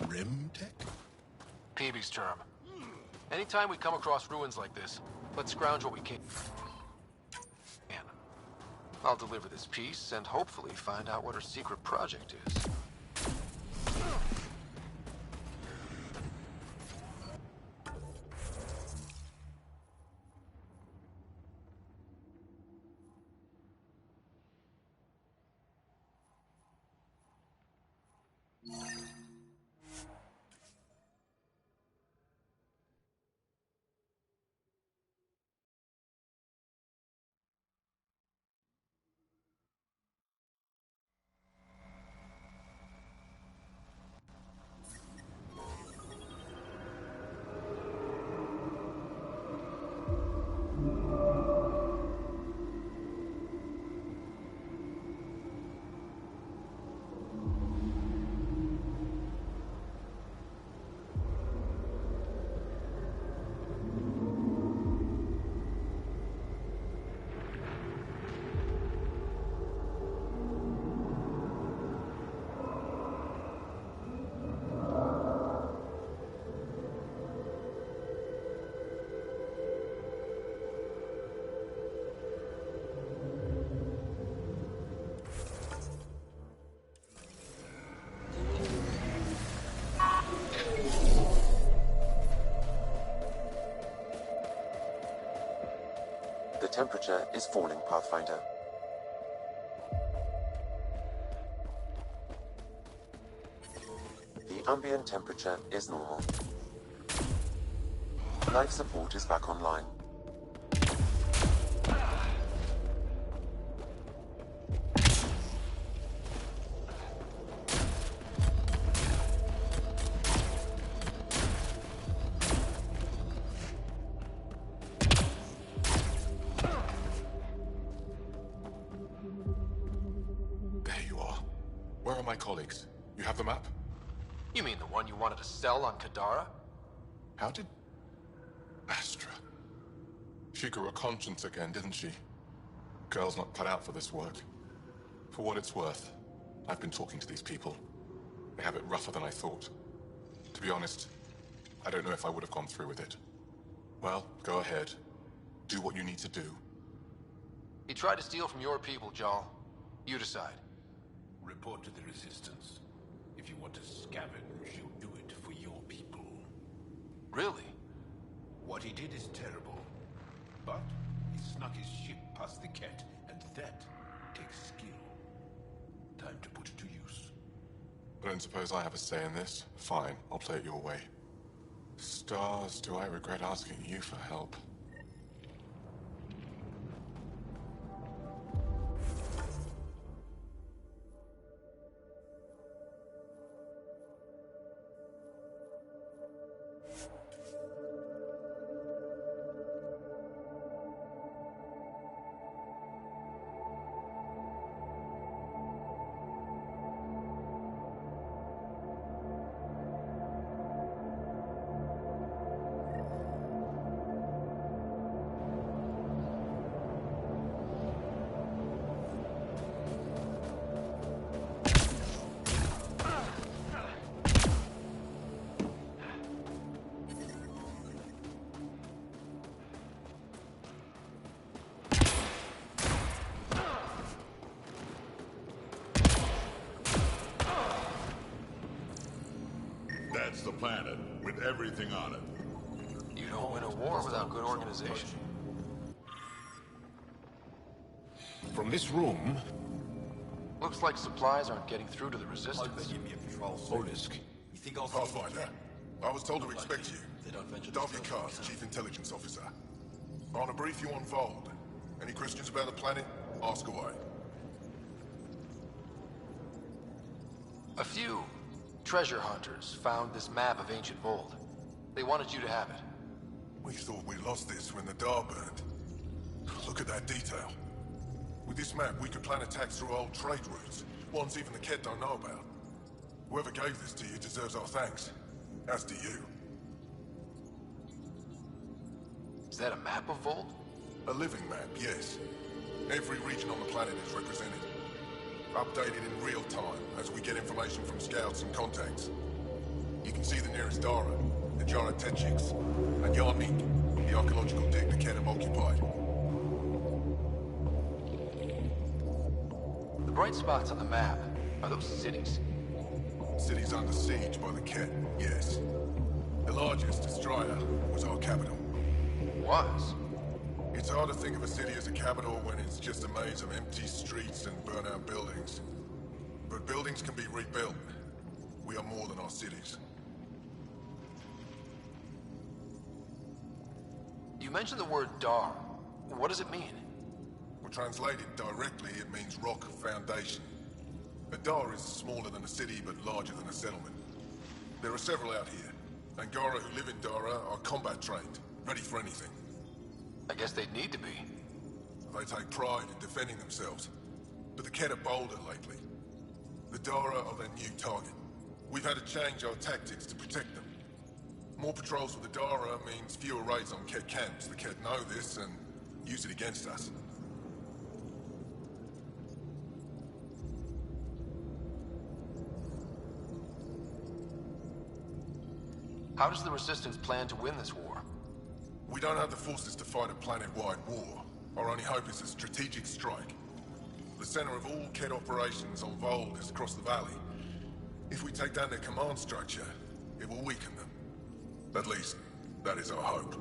Speaker 6: Remtech?
Speaker 8: Peavy's term. Anytime we come across ruins like this, let's scrounge what we can. I'll deliver this piece and hopefully find out what her secret project is.
Speaker 4: The temperature is falling, Pathfinder. The ambient temperature is normal. Life support is back online.
Speaker 3: Colleagues, you have the map?
Speaker 8: You mean the one you wanted to sell on Kadara?
Speaker 3: How did... Astra... She grew a conscience again, didn't she? Girl's not cut out for this work. For what it's worth, I've been talking to these people. They have it rougher than I thought. To be honest, I don't know if I would have gone through with it. Well, go ahead. Do what you need to do.
Speaker 8: He tried to steal from your people, Jarl. You decide.
Speaker 11: Report to the Resistance. If you want to scavenge, you do it for your people.
Speaker 8: Really?
Speaker 11: What he did is terrible. But he snuck his ship past the Ket, and that takes skill. Time to put it to use.
Speaker 3: I don't suppose I have a say in this. Fine, I'll play it your way. Stars, do I regret asking you for help?
Speaker 10: That's the planet, with everything on it.
Speaker 8: You don't win a war without good organization.
Speaker 11: From this room...
Speaker 8: Looks like supplies aren't getting through to the Resistance.
Speaker 11: Olisk.
Speaker 10: Pathfinder, I was told to expect you. Darby Carr's Chief Intelligence Officer. I want to brief you on Vold. Any questions about the planet? Ask away.
Speaker 8: A few treasure hunters found this map of ancient Vold. They wanted you to have it.
Speaker 10: We thought we lost this when the Dar burned. Look at that detail. With this map, we could plan attacks through old trade routes, ones even the Ket don't know about. Whoever gave this to you deserves our thanks. As do you.
Speaker 8: Is that a map of Vold?
Speaker 10: A living map, yes. Every region on the planet is represented. updated in real time as we get information from scouts and contacts. You can see the nearest Dara, the Jara Tetchiks, and Yarnik, the archaeological dig the Ken have occupied.
Speaker 8: The bright spots on the map, are those cities?
Speaker 10: Cities under siege by the Ket, yes. The largest, Astraea, was our capital.
Speaker 8: Was?
Speaker 10: It's hard to think of a city as a capital when it's just a maze of empty streets and burnt-out buildings. But buildings can be rebuilt. We are more than our cities.
Speaker 8: You mentioned the word Dar. What does it mean?
Speaker 10: Well, translated directly, it means rock foundation. A Dar is smaller than a city, but larger than a settlement. There are several out here. Angara who live in Dara are combat trained, ready for anything.
Speaker 8: I guess they'd need to be.
Speaker 10: They take pride in defending themselves. But the Ket are bolder lately. The Dara are their new target. We've had to change our tactics to protect them. More patrols with the Dara means fewer raids on Ket camps. The Ket know this and use it against us.
Speaker 8: How does the Resistance plan to win this war?
Speaker 10: We don't have the forces to fight a planet-wide war. Our only hope is a strategic strike. The center of all Ket operations on Vold is across the valley. If we take down their command structure, it will weaken them. At least, that is our hope.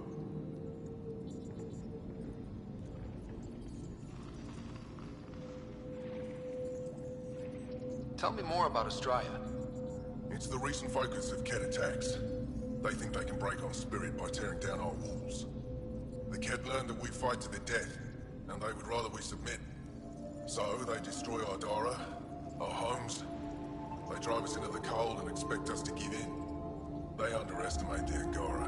Speaker 8: Tell me more about Astraea.
Speaker 10: It's the recent focus of Ket attacks. They think they can break our spirit by tearing down our walls. The Ket learned that we fight to the death, and they would rather we submit. So they destroy our Dara, our homes. They drive us into the cold and expect us to give in. They underestimate the Angara.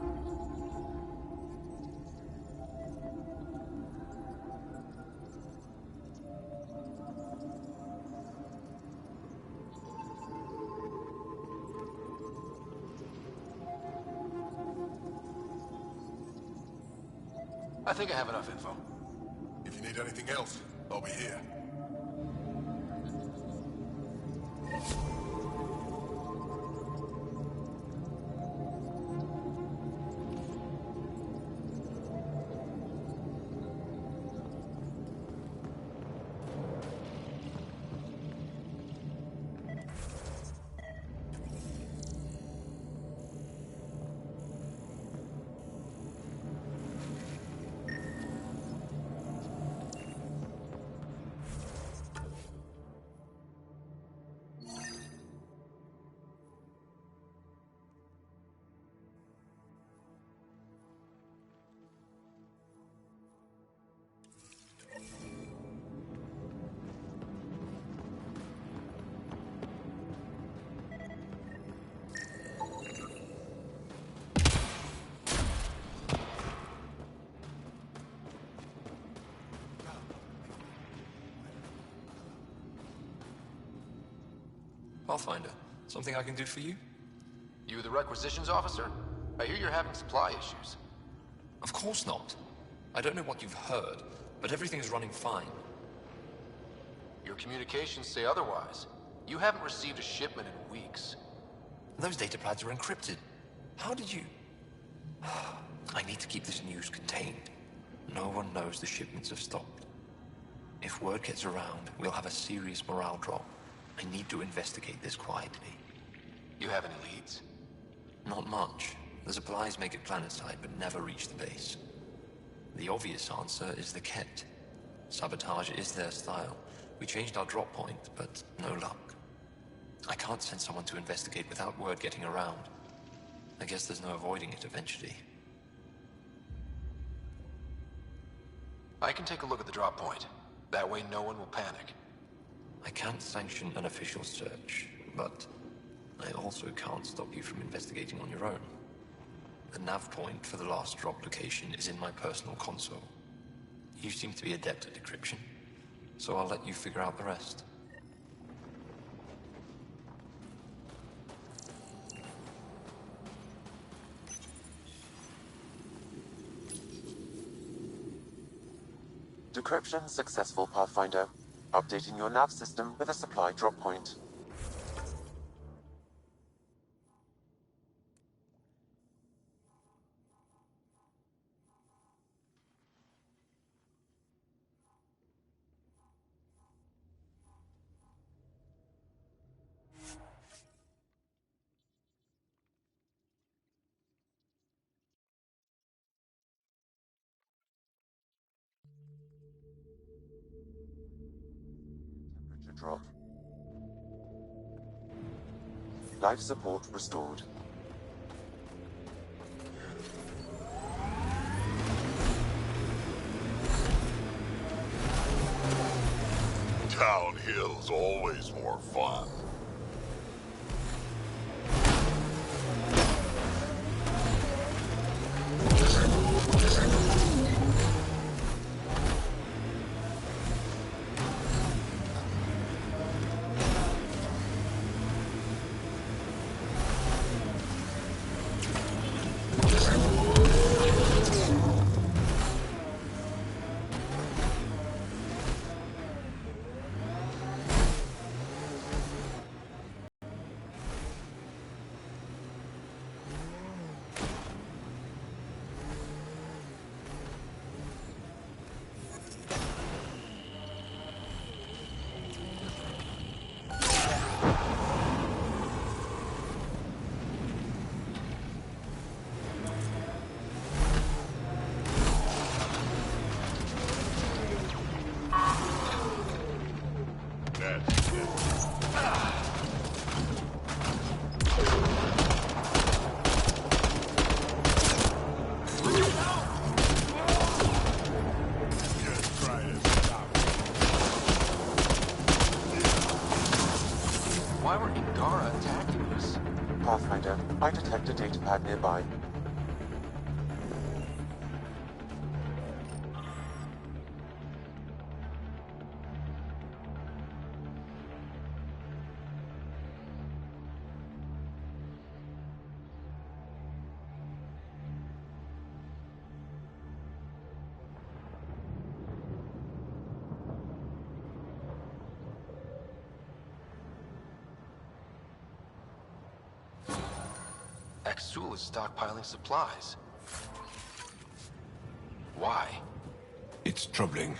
Speaker 8: I think I have enough info.
Speaker 10: If you need anything else, I'll be here.
Speaker 15: Pathfinder, something I can do for you?
Speaker 8: You the requisitions officer? I hear you're having supply issues.
Speaker 15: Of course not. I don't know what you've heard, but everything is running fine.
Speaker 8: Your communications say otherwise. You haven't received a shipment in weeks.
Speaker 15: Those data pads are encrypted. How did you... I need to keep this news contained. No one knows the shipments have stopped. If word gets around, we'll have a serious morale drop. I need to investigate this quietly.
Speaker 8: You have any leads?
Speaker 15: Not much. The supplies make it planetside, but never reach the base. The obvious answer is the Ket. Sabotage is their style. We changed our drop point, but no luck. I can't send someone to investigate without word getting around. I guess there's no avoiding it eventually.
Speaker 8: I can take a look at the drop point. That way no one will panic.
Speaker 15: I can't sanction an official search, but I also can't stop you from investigating on your own. The nav point for the last drop location is in my personal console. You seem to be adept at decryption, so I'll let you figure out the rest.
Speaker 4: Decryption successful, Pathfinder. Updating your nav system with a supply drop point. Temperature drop. Life support restored.
Speaker 16: Downhill's always more fun.
Speaker 8: Why were Ingara attacking us?
Speaker 4: Pathfinder, I detect a datapad nearby.
Speaker 8: Axul is stockpiling supplies. Why?
Speaker 11: It's troubling.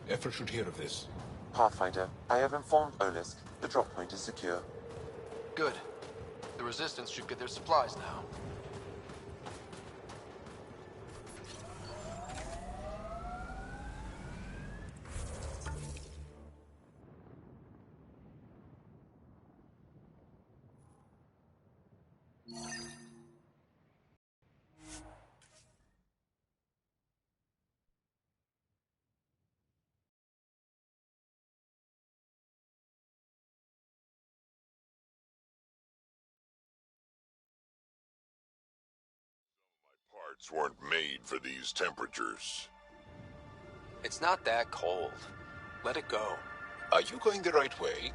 Speaker 11: Efra should hear of this.
Speaker 4: Pathfinder, I have informed Olisk. The drop point is secure.
Speaker 8: Good. The Resistance should get their supplies now.
Speaker 16: Parts weren't made for these temperatures.
Speaker 8: It's not that cold. Let it go.
Speaker 16: Are you going the right way?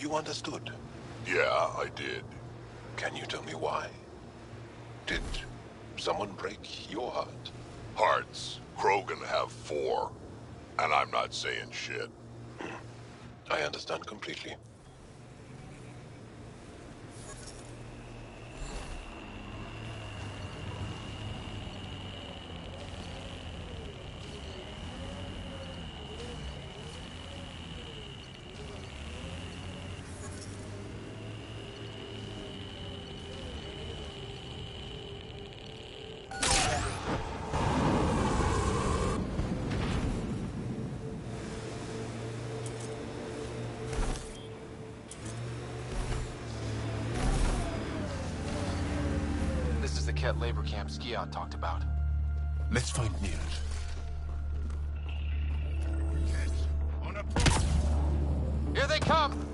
Speaker 6: you understood?
Speaker 16: Yeah, I did.
Speaker 6: Can you tell me why? Did someone break your heart?
Speaker 16: Hearts. Krogan have 4. And I'm not saying shit.
Speaker 6: I understand completely.
Speaker 8: This is the Ket labor camp Skiot talked about.
Speaker 6: Let's find Nils.
Speaker 8: Here they come!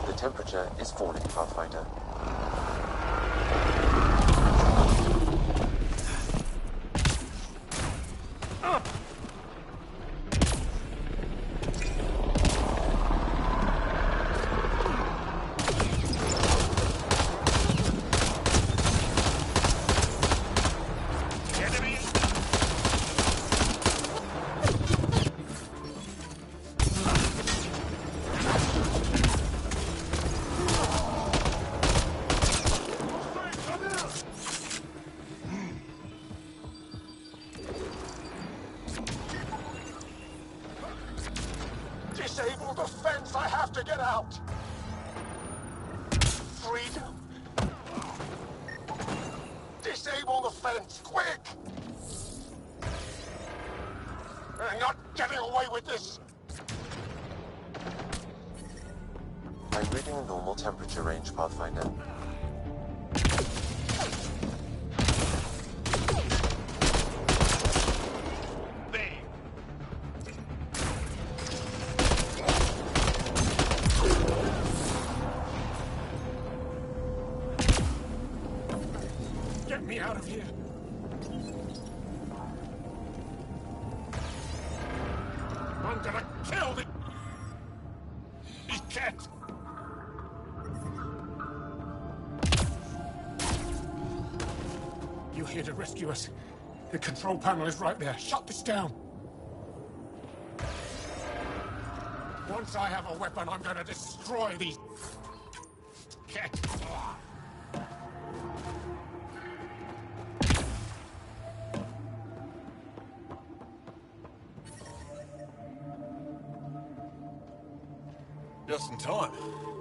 Speaker 4: The temperature is falling, Pathfinder.
Speaker 10: Disable the fence! I have to get out! Freedom! Disable the fence, quick! I'm not getting away with this!
Speaker 4: I'm reading the normal temperature range, Pathfinder.
Speaker 10: Get me out of here! I'm gonna kill the... He can't! You're here to rescue us. The control panel is right there. Shut this down! Once I have a weapon, I'm gonna destroy these... Cat.
Speaker 5: Just in time.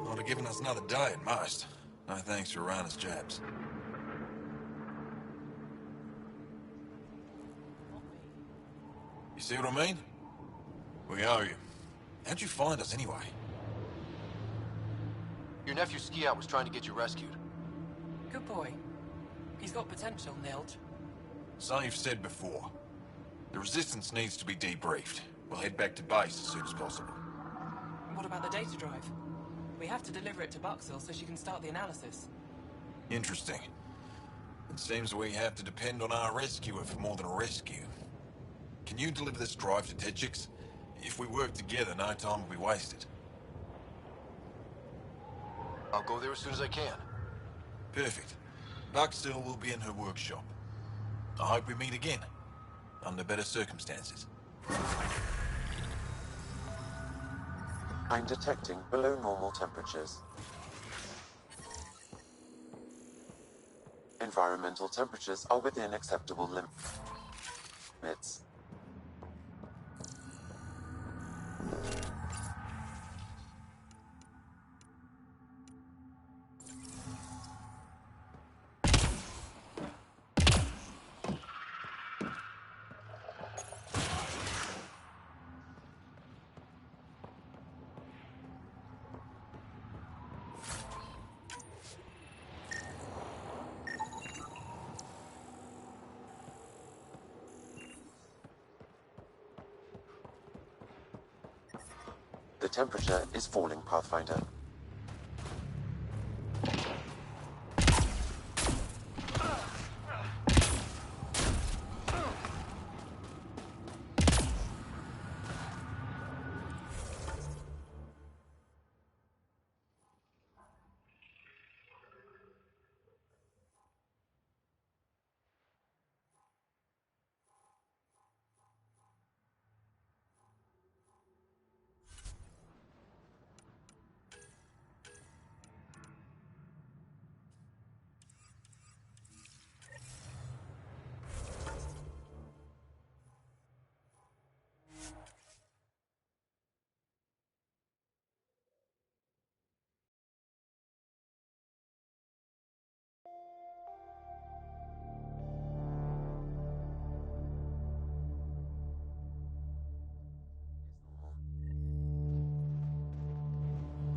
Speaker 5: Would have given us another day at most. No thanks for Rana's jabs. You see what I mean? We owe you. How'd you find us anyway?
Speaker 8: Your nephew Skiot was trying to get you rescued.
Speaker 9: Good boy. He's got potential, Nilge.
Speaker 5: So you've said before. The Resistance needs to be debriefed. We'll head back to base as soon as possible.
Speaker 9: What about the data drive? We have to deliver it to Buxel so she can start the analysis.
Speaker 5: Interesting. It seems we have to depend on our rescuer for more than a rescue. Can you deliver this drive to Tedjix?
Speaker 14: If we work together, no time will be wasted.
Speaker 8: I'll go there as soon as I can.
Speaker 14: Perfect. Buckstill will be in her workshop. I hope we meet again, under better circumstances.
Speaker 4: I'm detecting below normal temperatures. Environmental temperatures are within acceptable limits. The temperature is falling, Pathfinder.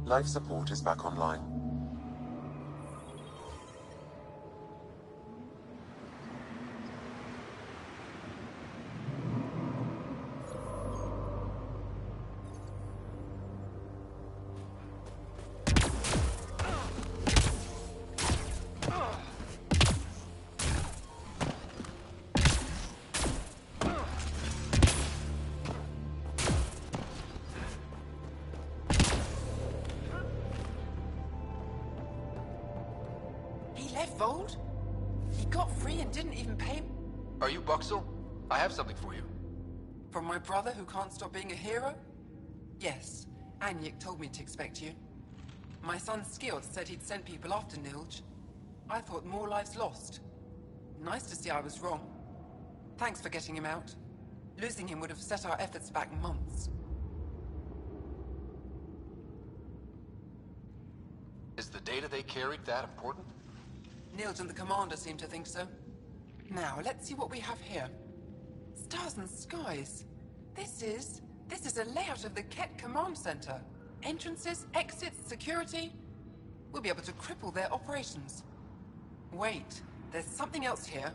Speaker 4: Life support is back online.
Speaker 7: Vold? He got free and didn't even pay...
Speaker 8: Are you Buxel? I have something for you.
Speaker 7: From my brother who can't stop being a hero? Yes, Anyik told me to expect you. My son Skjord said he'd sent people after Nilj. I thought more lives lost. Nice to see I was wrong. Thanks for getting him out. Losing him would have set our efforts back months.
Speaker 8: Is the data they carried that important?
Speaker 7: Nilj and the commander seem to think so. Now, let's see what we have here. Stars and skies. This is a layout of the Ket Command Center. Entrances, exits, security. We'll be able to cripple their operations. Wait, there's something else here.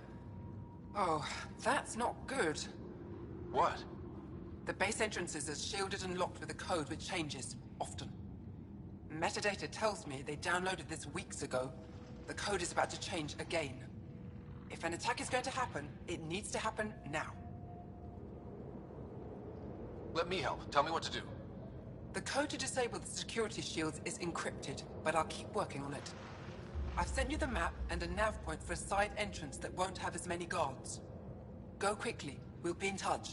Speaker 7: Oh, that's not good.
Speaker 8: What?
Speaker 7: The base entrances are shielded and locked with a code which changes, often. Metadata tells me they downloaded this weeks ago. The code is about to change again. If an attack is going to happen, it needs to happen now.
Speaker 8: Let me help. Tell me what to do.
Speaker 7: The code to disable the security shields is encrypted, but I'll keep working on it. I've sent you the map and a nav point for a side entrance that won't have as many guards. Go quickly. We'll be in touch.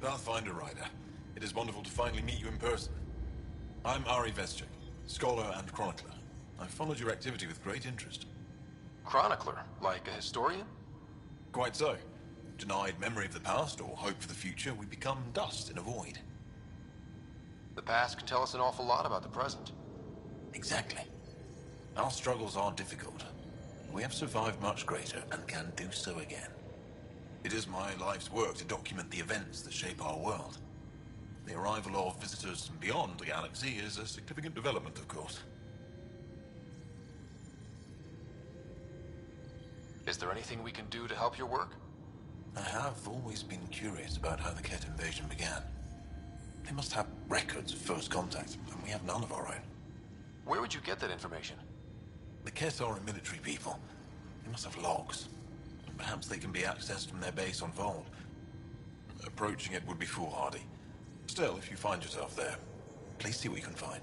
Speaker 14: Pathfinder Rider, it is wonderful to finally meet you in person. I'm Ari Vestchik, scholar and chronicler. I've followed your activity with great interest.
Speaker 8: Chronicler? Like a historian?
Speaker 14: Quite so. Denied memory of the past or hope for the future, we become dust in a void.
Speaker 8: The past can tell us an awful lot about the present.
Speaker 6: Exactly. Our struggles are difficult. We have survived much greater and can do so again. It is my life's work to document the events that shape our world. The arrival of visitors from beyond the galaxy is a significant development, of course.
Speaker 8: Is there anything we can do to help your work?
Speaker 6: I have always been curious about how the Ket invasion began. They must have records of first contact, and we have none of our own.
Speaker 8: Where would you get that information?
Speaker 6: The Ket are a military people. They must have logs. Perhaps they can be accessed from their base on Vold. Approaching it would be foolhardy. Still, if you find yourself there, please see what you can find.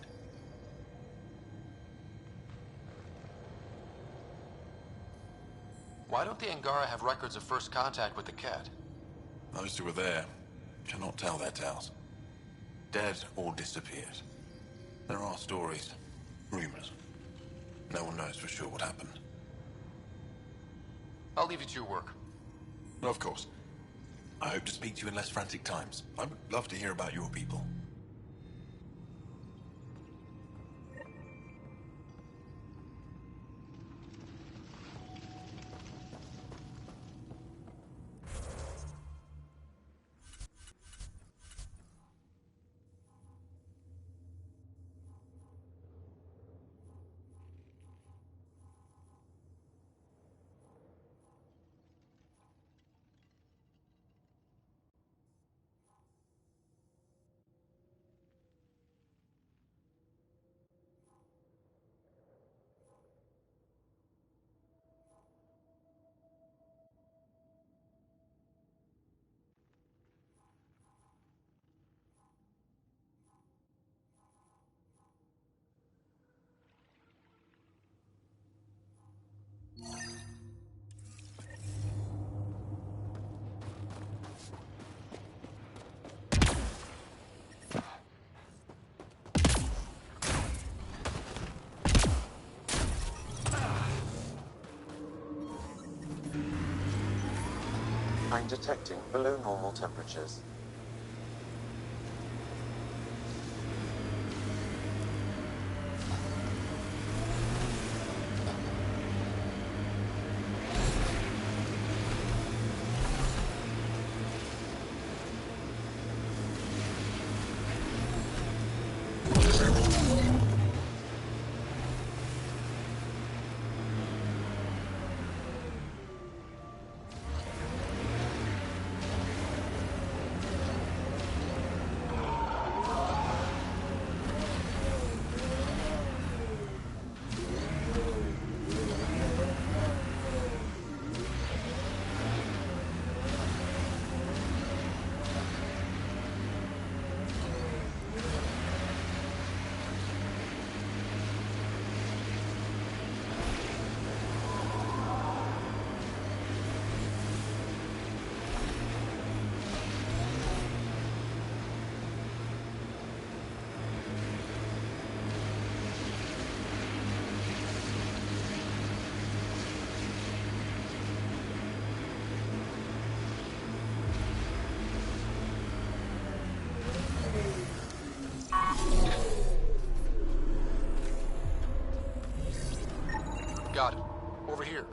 Speaker 8: Why don't the Angara have records of first contact with the Ket?
Speaker 6: Those who were there cannot tell their tales. Dead or disappeared. There are stories, rumors. No one knows for sure what happened.
Speaker 8: I'll leave you to your work.
Speaker 6: Of course. I hope to speak to you in less frantic times. I would love to hear about your people.
Speaker 4: I'm detecting below normal temperatures.
Speaker 8: Got it. Over here.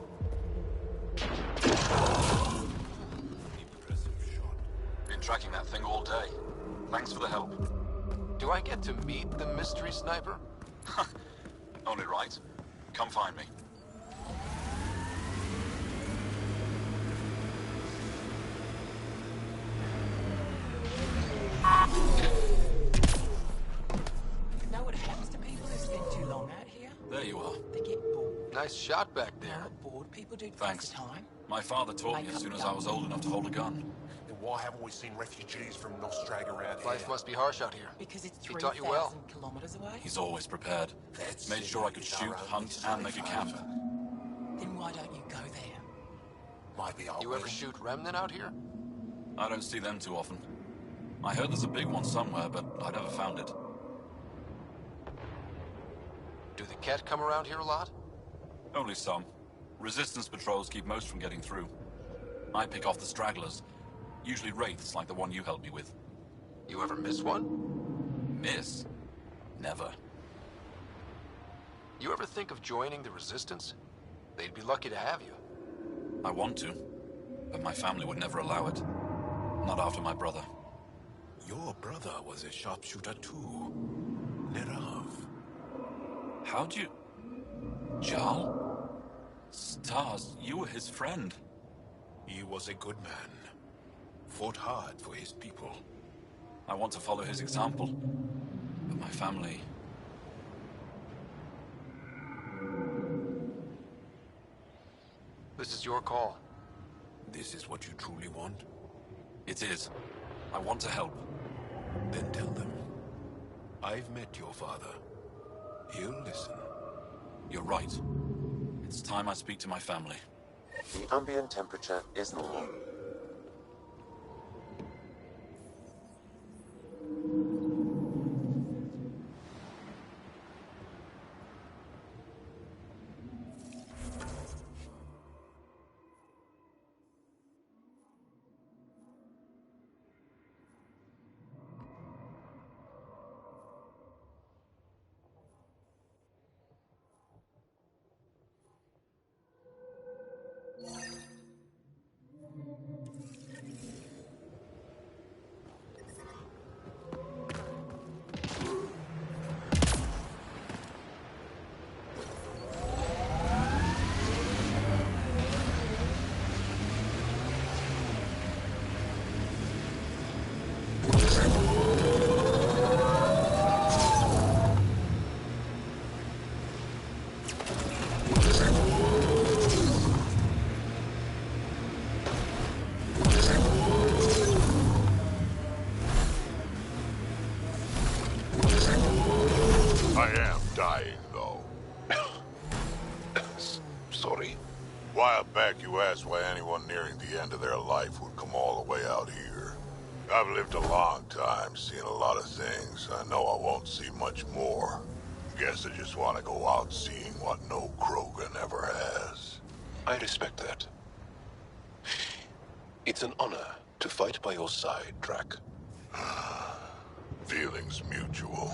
Speaker 12: Been tracking that thing all day. Thanks for the help.
Speaker 8: Do I get to meet the mystery sniper?
Speaker 12: Only right. Come find me.
Speaker 7: You know what happens to people who spend too long out here?
Speaker 12: There you are.
Speaker 7: They get bored.
Speaker 8: Nice shot back there.
Speaker 7: Not bored. People do
Speaker 12: Thanks.
Speaker 7: pass the time.
Speaker 12: My father taught me as soon as I was old enough to hold a gun.
Speaker 10: Then why haven't we seen refugees from Nostrag around here?
Speaker 8: Life must be harsh out here.
Speaker 7: Because it's
Speaker 8: He taught you well.
Speaker 7: 3,000 kilometers away.
Speaker 12: He's always prepared. Made sure I could shoot, hunt, and make a camp.
Speaker 7: Then why don't you go there?
Speaker 10: Might be our
Speaker 8: You ever shoot Remnant out here?
Speaker 12: I don't see them too often. I heard there's a big one somewhere, but I never found it.
Speaker 8: Do the Ket come around here a lot?
Speaker 12: Only some. Resistance patrols keep most from getting through. I pick off the stragglers. Usually wraiths like the one you helped me with.
Speaker 8: You ever miss one?
Speaker 12: Miss? Never.
Speaker 8: You ever think of joining the Resistance? They'd be lucky to have you.
Speaker 12: I want to, but my family would never allow it. Not after my brother.
Speaker 11: Your brother was a sharpshooter too. Nerav.
Speaker 12: How'd you... Jarl? Stars, you were his friend.
Speaker 11: He was a good man. Fought hard for his people.
Speaker 12: I want to follow his example. But my family...
Speaker 8: This is your call.
Speaker 11: This is what you truly want?
Speaker 12: It is. I want to help.
Speaker 11: Then tell them. I've met your father. He'll listen.
Speaker 12: You're right. It's time I speak to my family.
Speaker 4: The ambient temperature is normal.
Speaker 16: You asked why anyone nearing the end of their life would come all the way out here. I've lived a long time, seen a lot of things. I know I won't see much more. Guess I just want to go out seeing what no Krogan ever has.
Speaker 17: I respect that. It's an honor to fight by your side, Drac.
Speaker 16: Feelings mutual.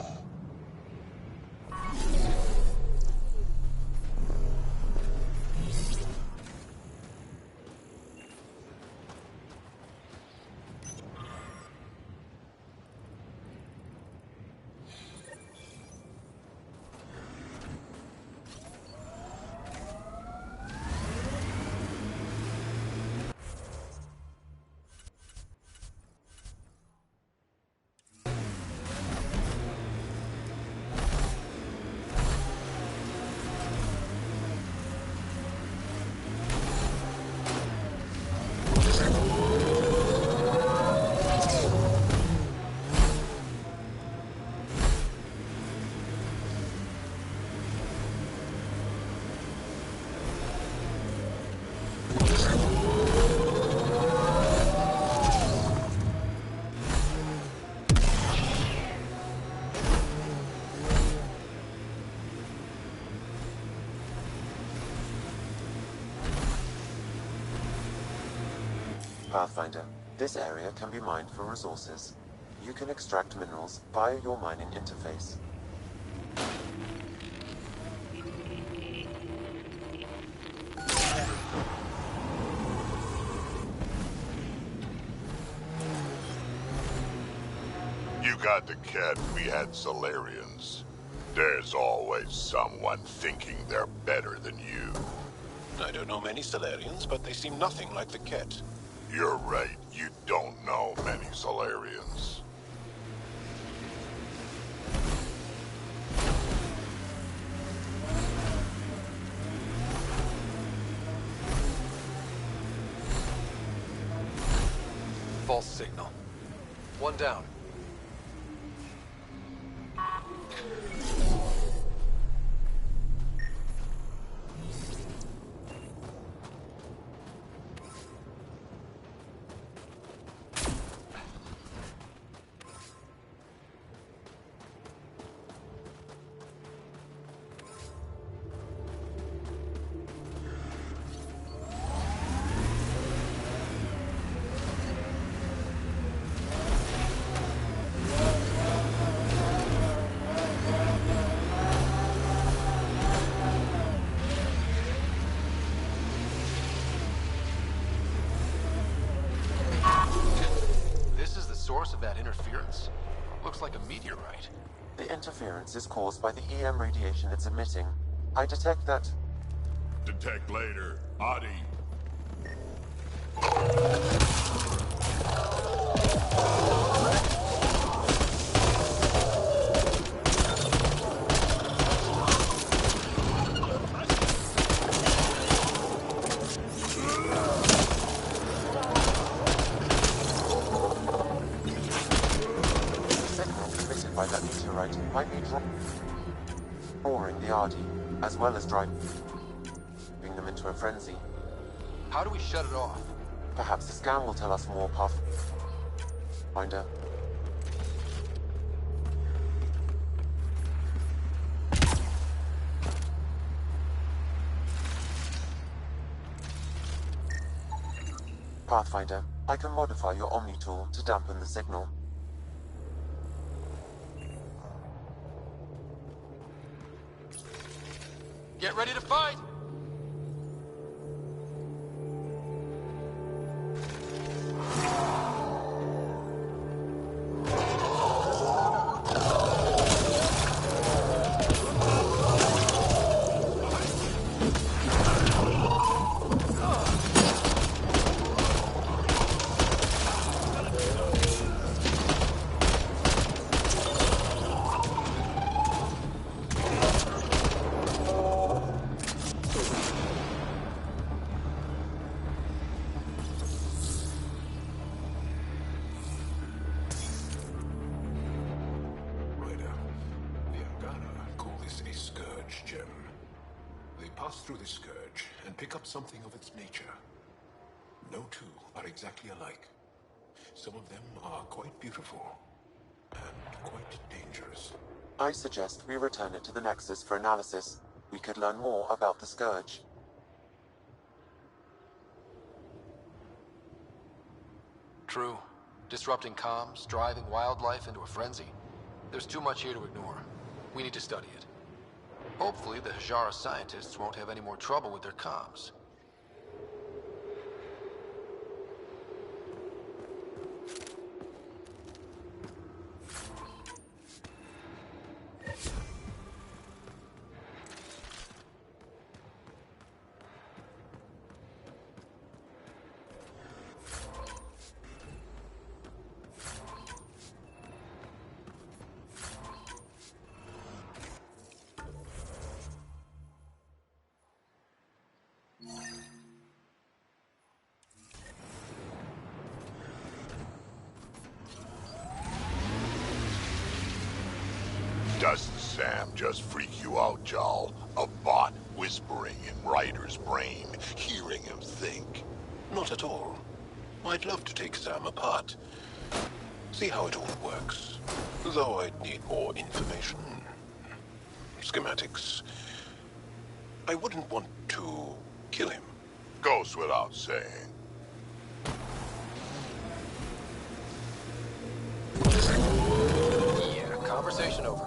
Speaker 16: Pathfinder, this area can be mined for resources. You can extract minerals via your mining interface. You got the cat, we had Solarians. There's always someone thinking they're better than you.
Speaker 17: I don't know many Solarians, but they seem nothing like the Ket.
Speaker 16: You're right, you don't know many Solarians.
Speaker 8: False signal. One down.
Speaker 12: you're right.
Speaker 4: The interference is caused by the EM radiation it's emitting. I detect that...
Speaker 10: Detect later. Adi.
Speaker 4: By that meteorite might be drawing the Ardi, as well as driving them into a frenzy.
Speaker 8: How do we shut it off?
Speaker 4: Perhaps the scan will tell us more, Pathfinder. Pathfinder, I can modify your Omni tool to dampen the signal.
Speaker 8: Get ready to fight!
Speaker 11: Through the scourge and pick up something of its nature. No two are exactly alike. Some of them are quite beautiful and quite dangerous.
Speaker 4: I suggest we return it to the Nexus for analysis. We could learn more about the scourge.
Speaker 8: True. Disrupting comms, driving wildlife into a frenzy. There's too much here to ignore. We need to study it. Hopefully, the Hajara scientists won't have any more trouble with their comms.
Speaker 16: Doesn't Sam just freak you out, Jarl? A bot whispering in Ryder's brain, hearing him think.
Speaker 11: Not at all. I'd love to take Sam apart. See how it all works. Though I'd need more information. Schematics. I wouldn't want to kill him.
Speaker 16: Goes without saying.
Speaker 8: Yeah, conversation over.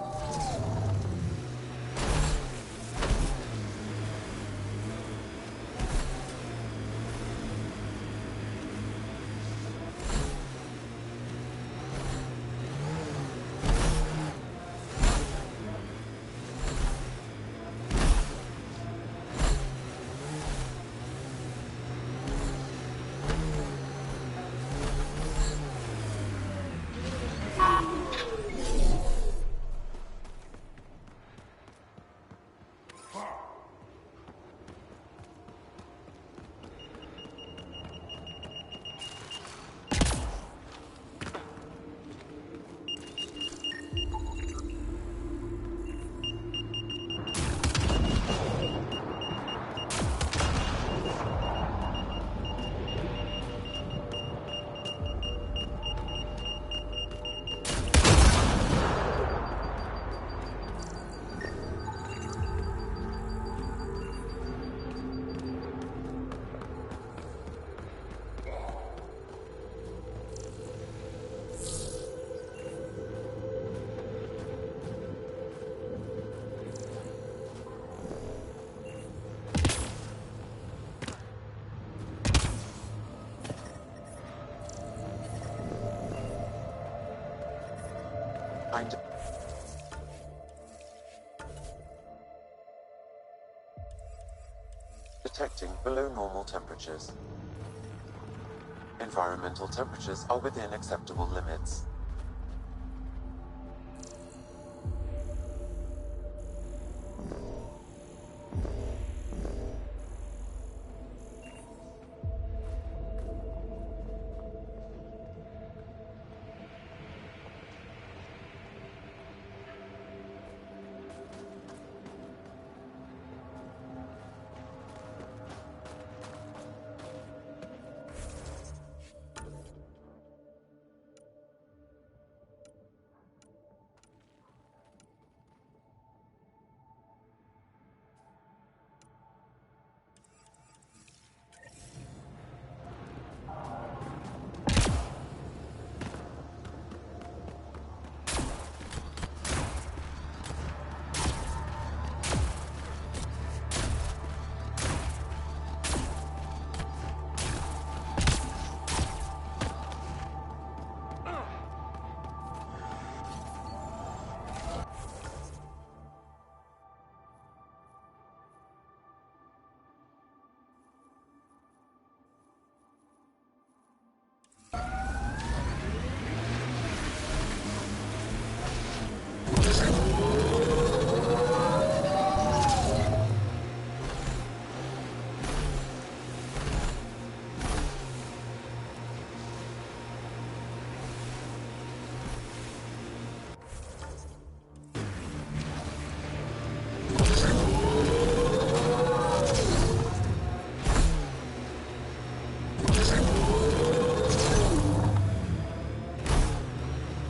Speaker 4: Detecting below normal temperatures. Environmental temperatures are within acceptable limits.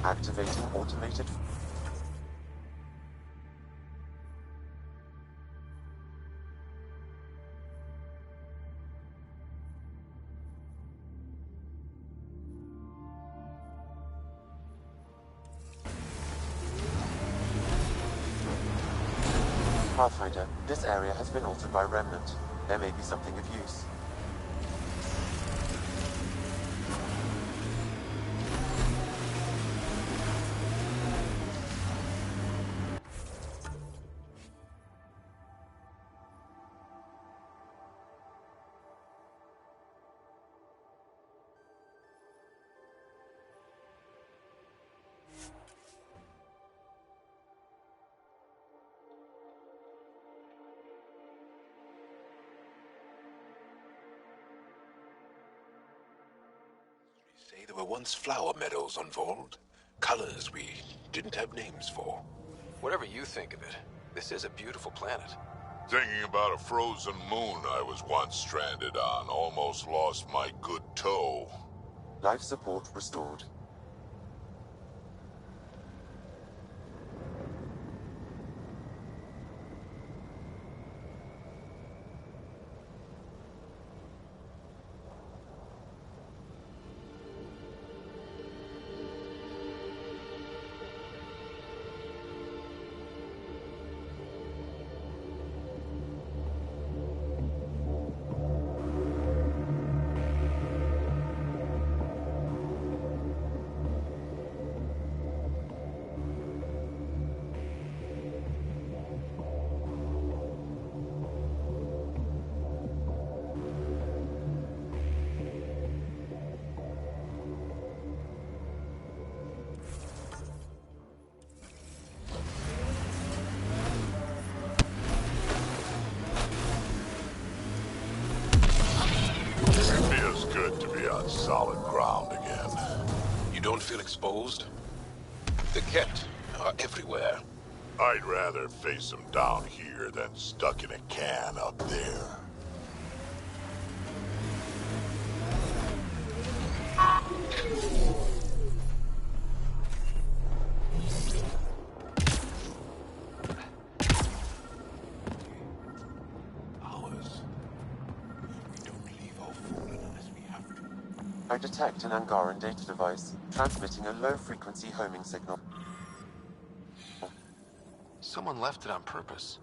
Speaker 4: Activating automated... Pathfinder, this area has been altered by Remnant. There may be something of use.
Speaker 17: Say there were once flower meadows on Vold. Colors we didn't have names for.
Speaker 8: Whatever you think of it, this is a beautiful planet.
Speaker 16: Thinking about a frozen moon I was once stranded on, almost lost my good toe.
Speaker 4: Life support restored.
Speaker 16: Feels good to be on solid ground again.
Speaker 17: You don't feel exposed? The Ket are everywhere.
Speaker 16: I'd rather face them down here than stuck in a can up there.
Speaker 4: I detect an Angaran data device, transmitting a low-frequency homing signal.
Speaker 8: Someone left it on purpose.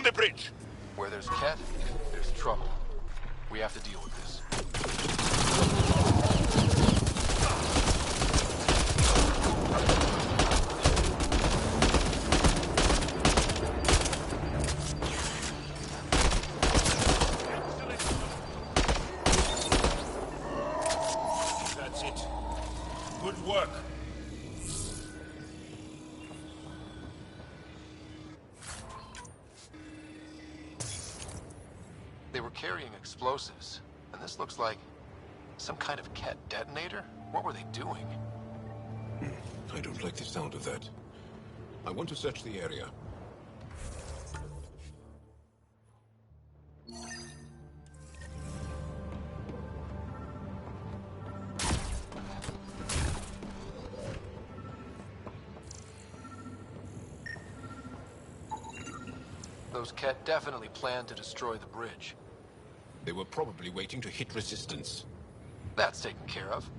Speaker 17: on the bridge!
Speaker 8: Where there's Ket, there's trouble. We have to deal with this.
Speaker 17: That's it. Good work.
Speaker 8: They were carrying explosives, and this looks like some kind of Ket detonator? What were they doing?
Speaker 11: I don't like the sound of that. I want to search the area.
Speaker 8: Those Ket definitely planned to destroy the bridge.
Speaker 11: They were probably waiting to hit resistance.
Speaker 8: That's taken care of.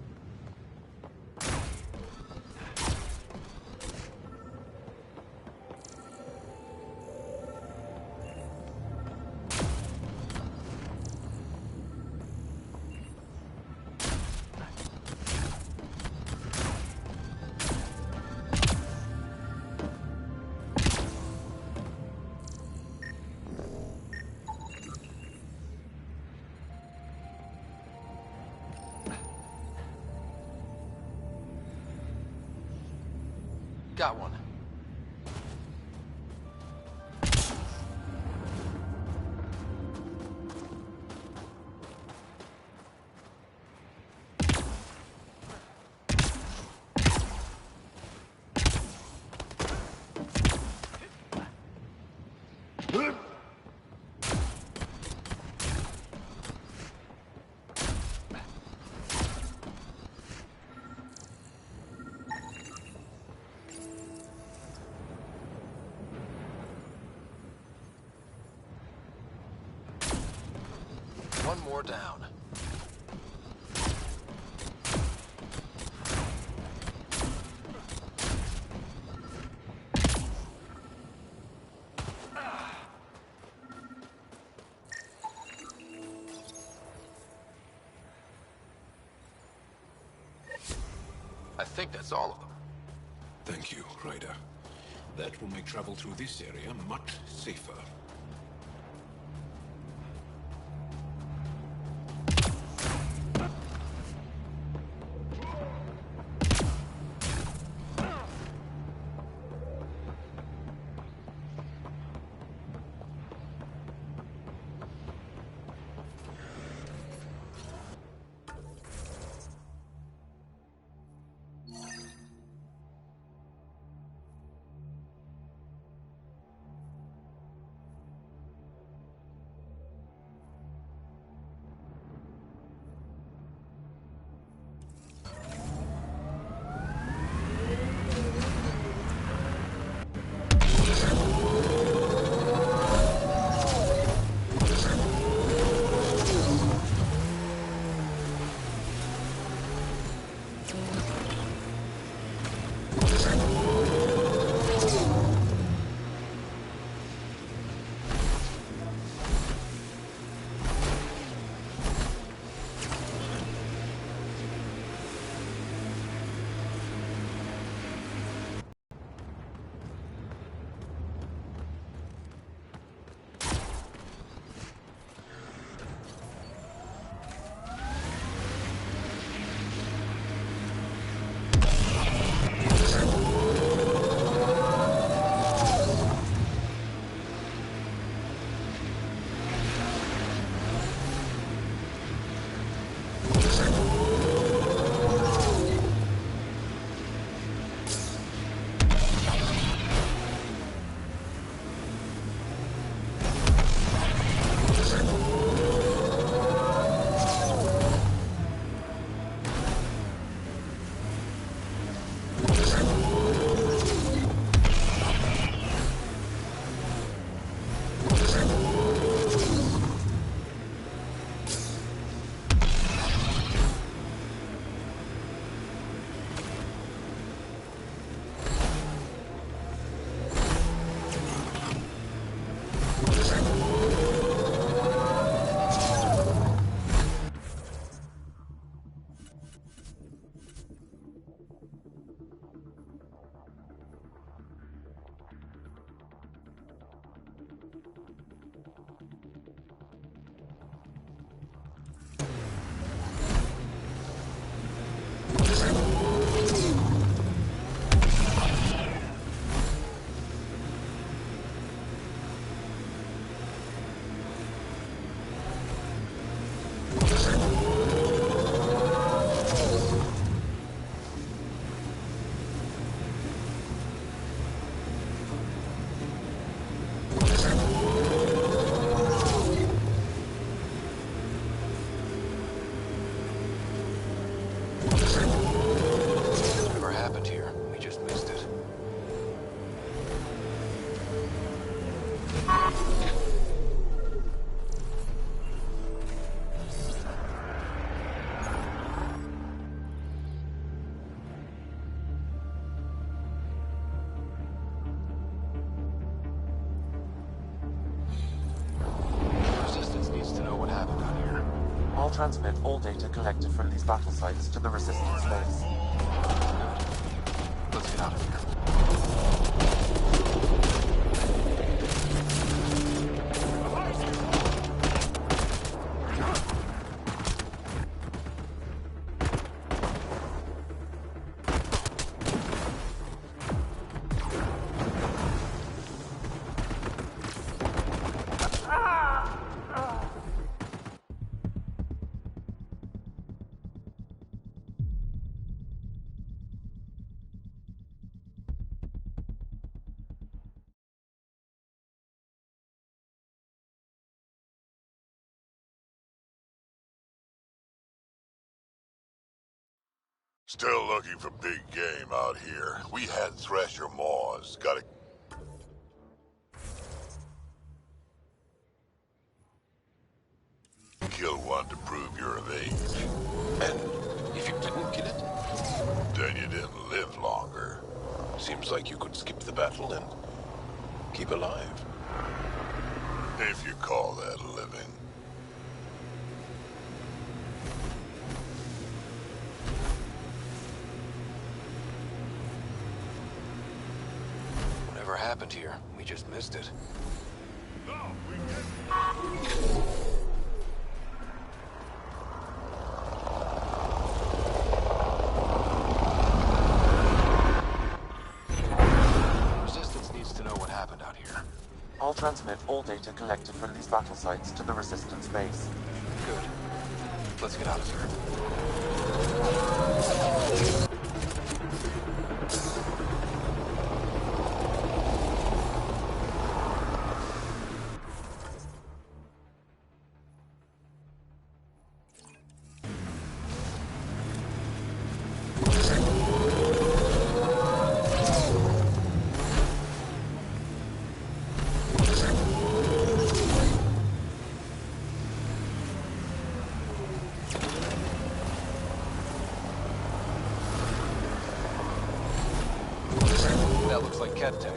Speaker 8: Got one. One more down. I think that's all of them.
Speaker 11: Thank you, Ryder. That will make travel through this area much safer.
Speaker 4: transmit all data collected from these battle sites to the Resistance base.
Speaker 8: Let's get out of here.
Speaker 16: Still looking for big game out here. We had Thresher Maws. Gotta... kill one to prove you're of age.
Speaker 17: And if you didn't kill it?
Speaker 16: Then you didn't live longer.
Speaker 17: Seems like you could skip the battle and keep alive.
Speaker 16: If you call that living.
Speaker 8: Whatever happened here? We just missed it. Resistance needs to know what happened out here.
Speaker 4: I'll transmit all data collected from these battle sites to the Resistance base.
Speaker 8: Good. Let's get out of here. That looks like Ket tech.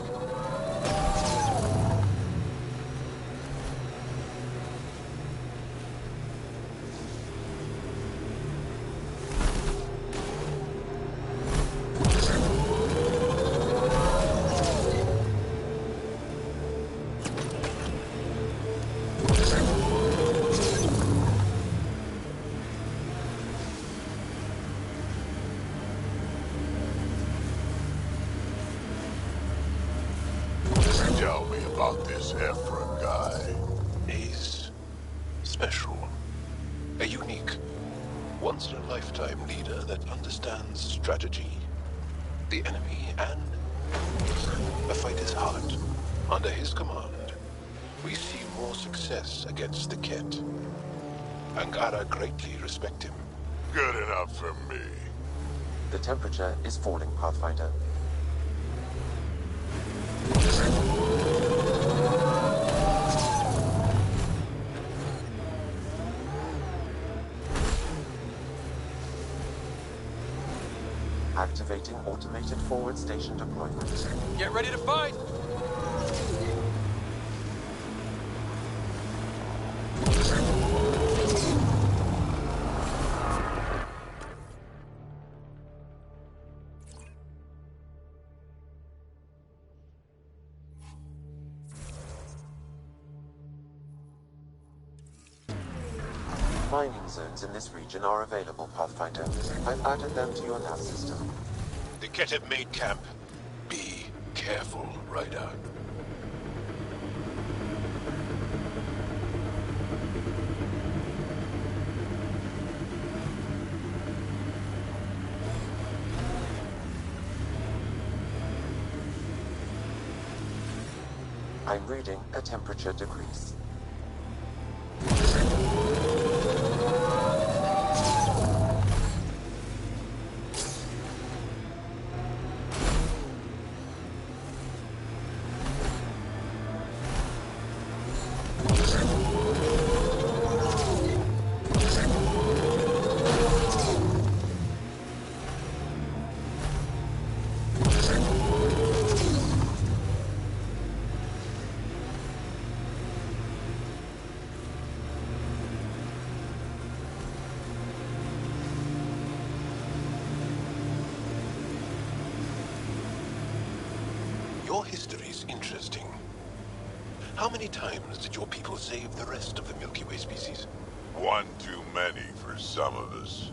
Speaker 16: Tell me about this Ephraim guy.
Speaker 17: He's special. A unique, once-in-a-lifetime leader that understands strategy, the enemy, and the fight is hard. Under his command, we see more success against the Ket. Angara greatly respect him.
Speaker 16: Good enough for me.
Speaker 4: The temperature is falling, Pathfinder. Activating automated forward station deployment.
Speaker 8: Get ready to fight!
Speaker 4: Mining zones in this region are available, Pathfinder. I've added them to your nav system.
Speaker 17: The Ket have made camp. Be careful, Ryder.
Speaker 4: I'm reading a temperature decrease.
Speaker 17: Your history's interesting. How many times did your people save the rest of the Milky Way species?
Speaker 16: One too many for some of us.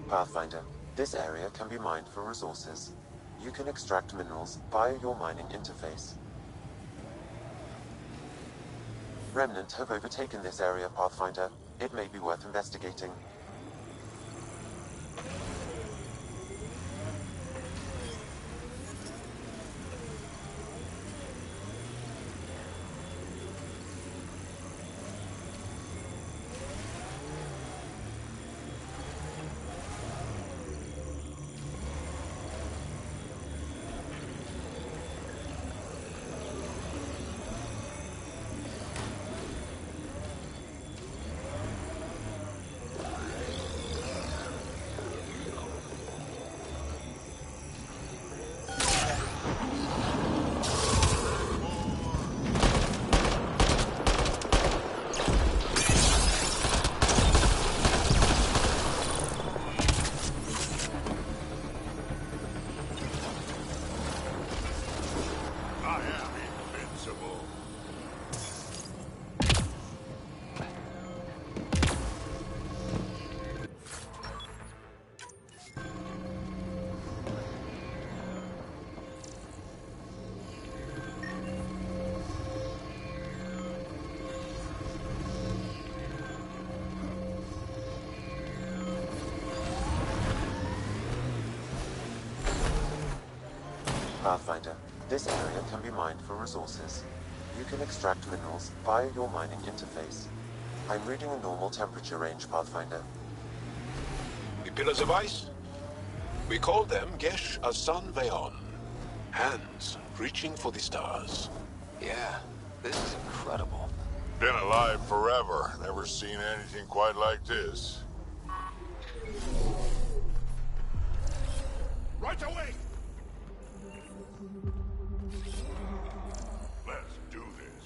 Speaker 4: Pathfinder, this area can be mined for resources. You can extract minerals via your mining interface. Remnant have overtaken this area, Pathfinder. It may be worth investigating. Pathfinder, this area can be mined for resources. You can extract minerals via your mining interface. I'm reading a normal temperature range, Pathfinder.
Speaker 17: The pillars of ice? We call them Gesh Asan Veon. Hands reaching for the stars.
Speaker 8: Yeah, this is incredible.
Speaker 16: Been alive forever. Never seen anything quite like this.
Speaker 10: Right away!
Speaker 16: Let's do this.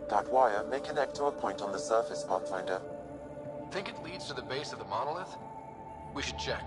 Speaker 4: That wire may connect to a point on the surface, Pathfinder.
Speaker 8: Think it leads to the base of the monolith? We should check.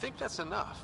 Speaker 8: think that's enough.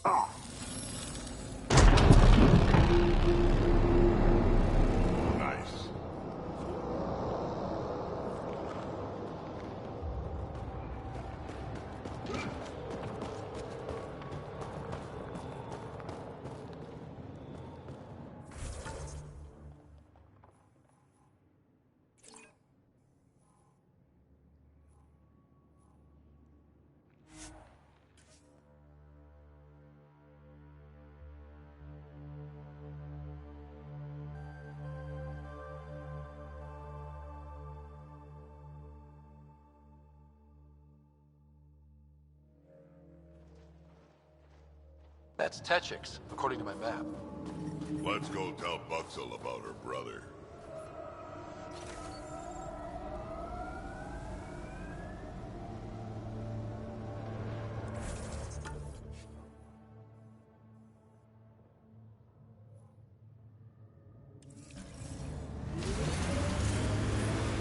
Speaker 16: Nice.
Speaker 8: That's Techix, according to my map.
Speaker 16: Let's go tell Buxel about her brother.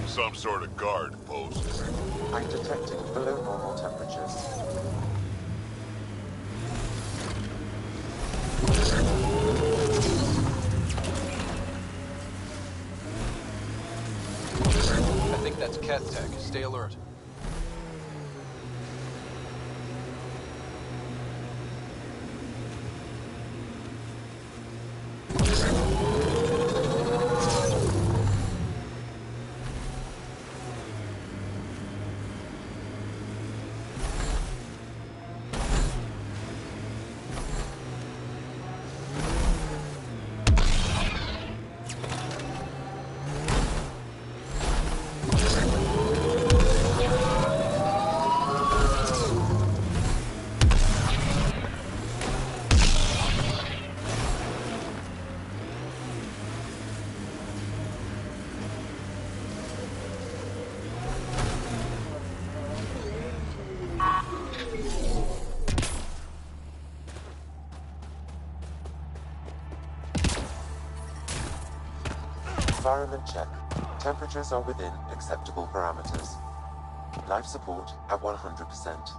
Speaker 16: Some sort of guard post.
Speaker 4: I'm detecting below normal temperatures.
Speaker 8: I think that's Keth Tech. Stay alert.
Speaker 4: Environment check. Temperatures are within acceptable parameters. Life support at 100%.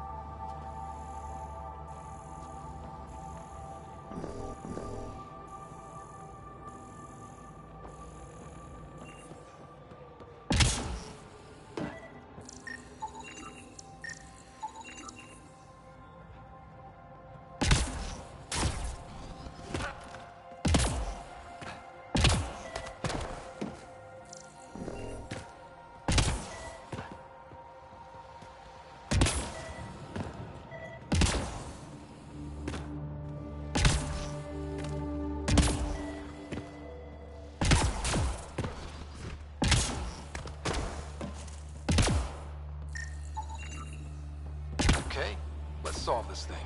Speaker 8: Okay, let's solve this thing.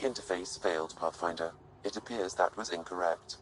Speaker 4: Interface failed, Pathfinder. It appears that was incorrect.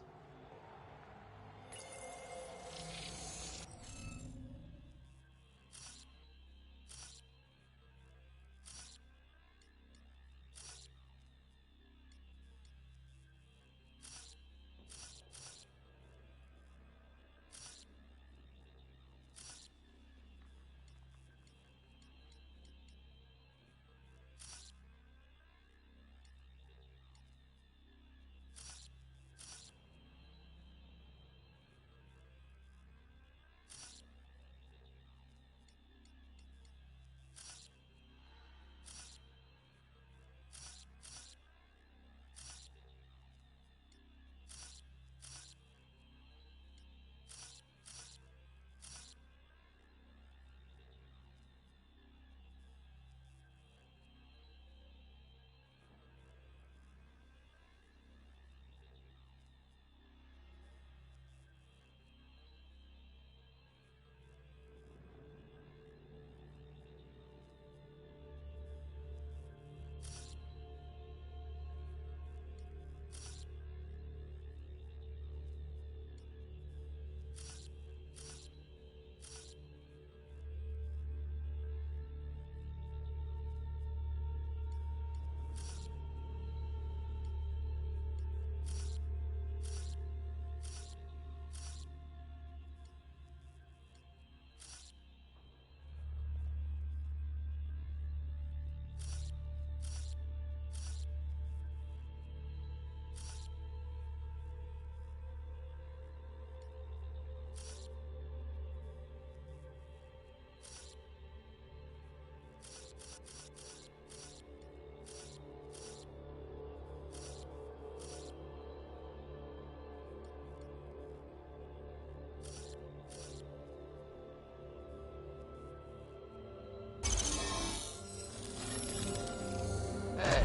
Speaker 8: Hey,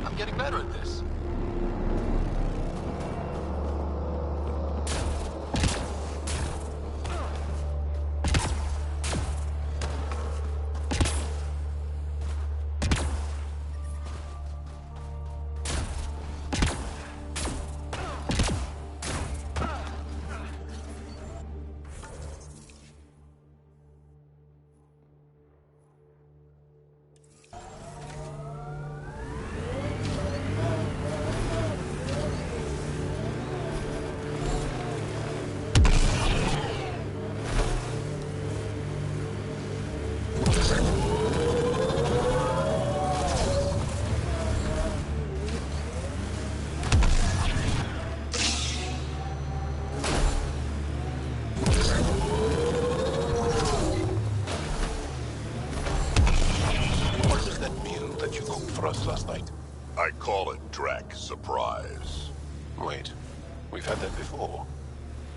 Speaker 8: I'm getting better at this.
Speaker 17: What is that meal that you cooked for us last night?
Speaker 16: I call it Drek Surprise.
Speaker 17: Wait, we've had that before.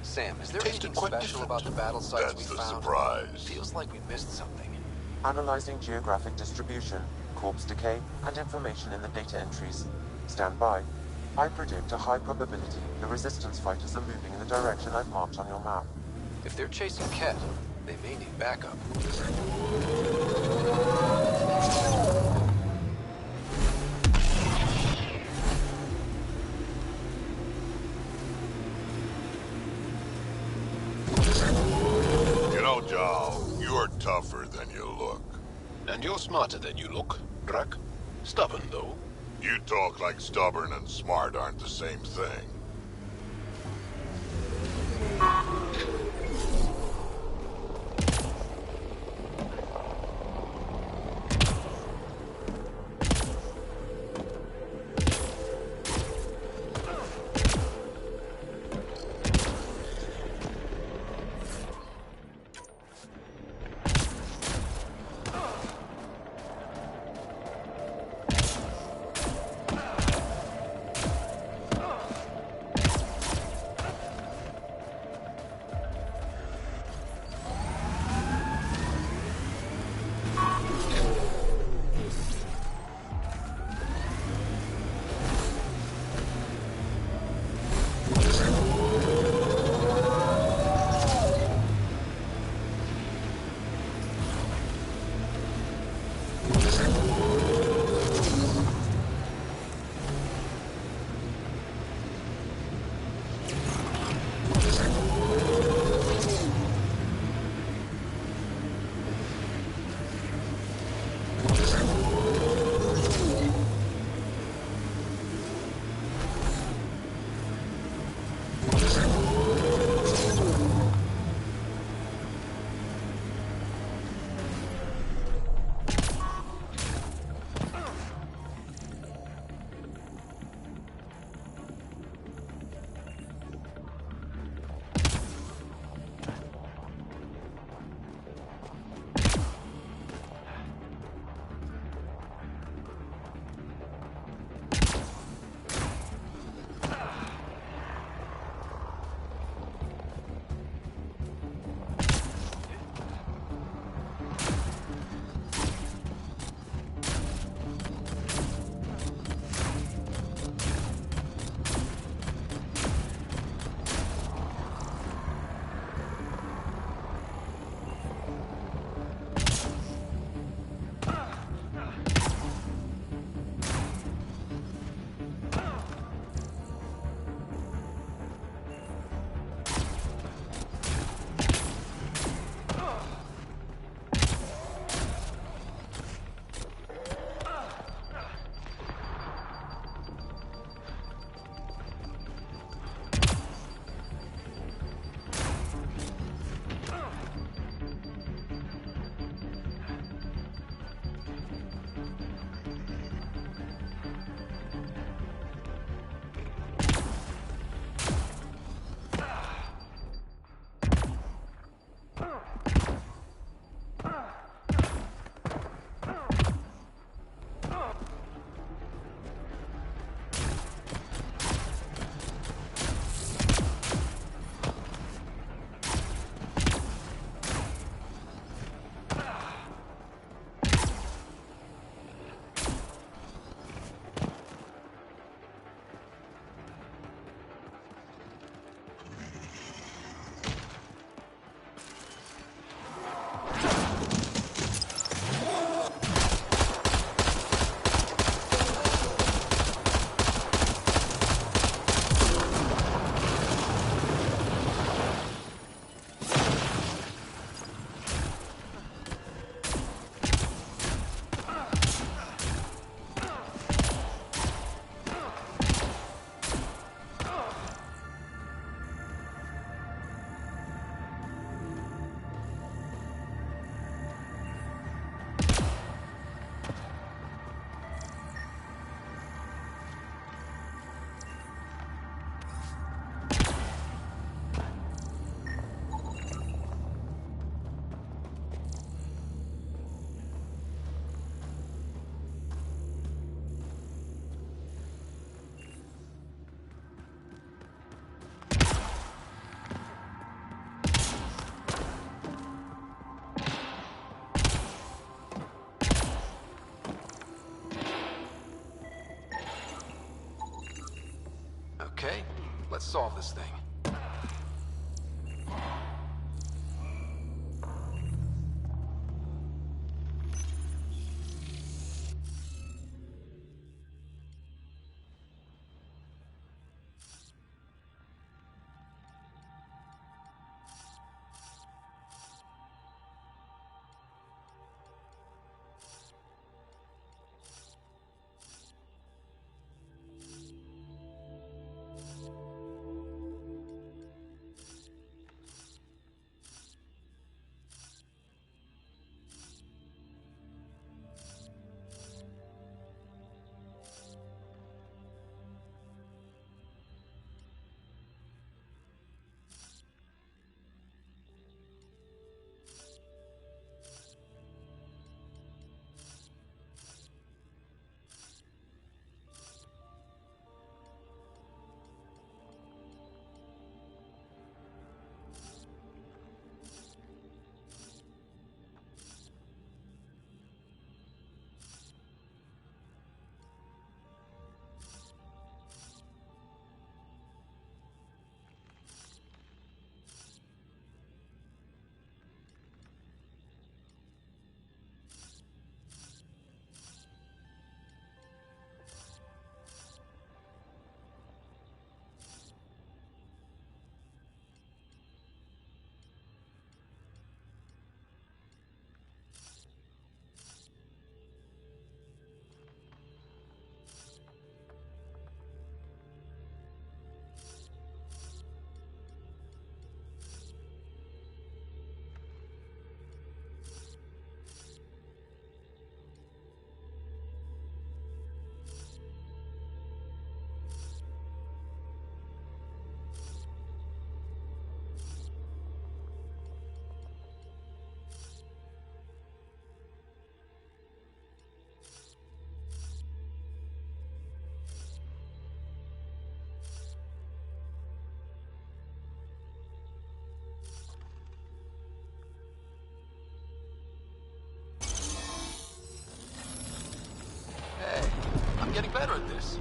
Speaker 8: Sam, is there
Speaker 17: Tasted
Speaker 8: anything
Speaker 17: quite
Speaker 8: special
Speaker 17: different.
Speaker 8: about the battle sites
Speaker 16: That's
Speaker 8: we
Speaker 16: the
Speaker 8: found?
Speaker 16: surprise.
Speaker 8: Feels like we missed something.
Speaker 4: Analyzing geographic distribution, corpse decay, and information in the data entries. Stand by. I predict a high probability the Resistance fighters are moving in the direction I've marked on your map.
Speaker 8: If they're chasing Ket, they may need backup.
Speaker 16: You know, Jal, you're tougher than you look.
Speaker 17: And you're smarter than you look, Drak. Stubborn, though.
Speaker 16: You talk like stubborn and smart aren't the same thing.
Speaker 8: Let's solve this thing. Hey, I'm getting better at this.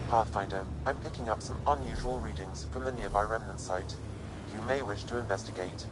Speaker 4: Pathfinder, I'm picking up some unusual readings from the nearby remnant site. You may wish to investigate.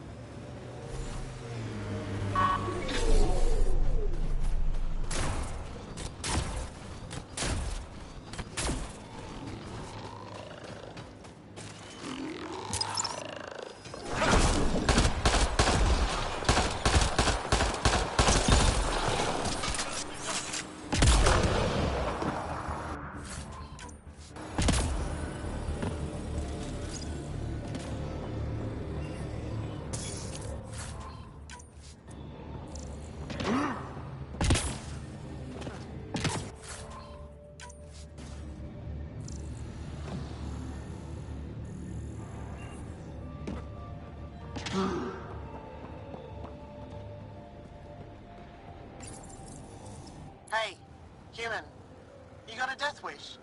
Speaker 2: Hey, human. You got a death wish?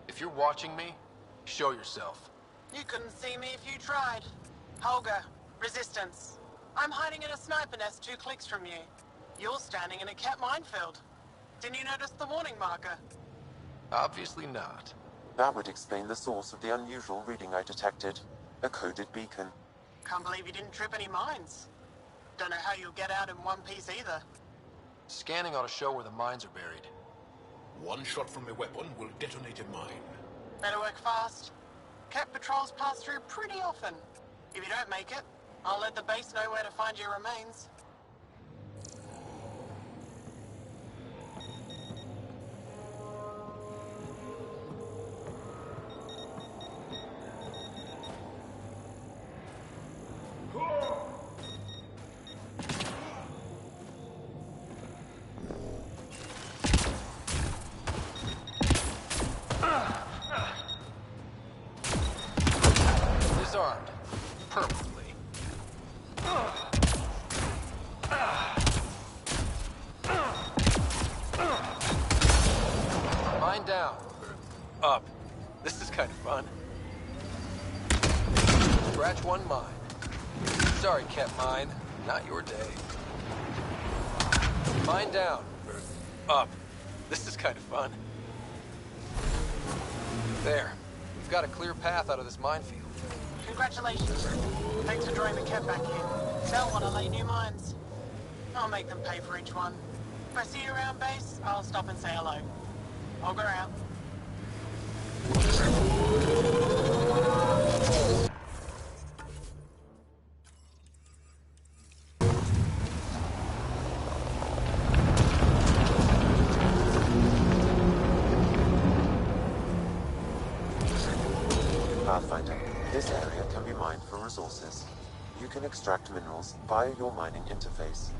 Speaker 8: If you're watching me, show yourself.
Speaker 2: You couldn't see me if you tried. Holger, Resistance. I'm hiding in a sniper nest 2 clicks from you. You're standing in a cat minefield. Didn't you notice the warning marker?
Speaker 8: Obviously not.
Speaker 4: That would explain the source of the unusual reading I detected. A coded beacon.
Speaker 2: Can't believe you didn't trip any mines. Don't know how you'll get out in one piece either.
Speaker 8: Scanning ought to show where the mines are buried.
Speaker 11: One shot from a weapon will detonate a mine.
Speaker 2: Better work fast. Cat patrols pass through pretty often. If you don't make it, I'll let the base know where to find your remains.
Speaker 8: Disarmed. Permanently. Mine down. Up. This is kind of fun. Scratch one mine. Sorry, Cat Mine. Not your day. Mine down. Up. This is kind of fun. There. We've got a clear path out of this minefield.
Speaker 2: Congratulations. Thanks for drawing the cat back in. They'll want to lay new mines. I'll make them pay for each one. If I see you around base, I'll stop and say hello. Auger out.
Speaker 4: Pathfinder, this area can be mined for resources. You can extract minerals via your mining interface.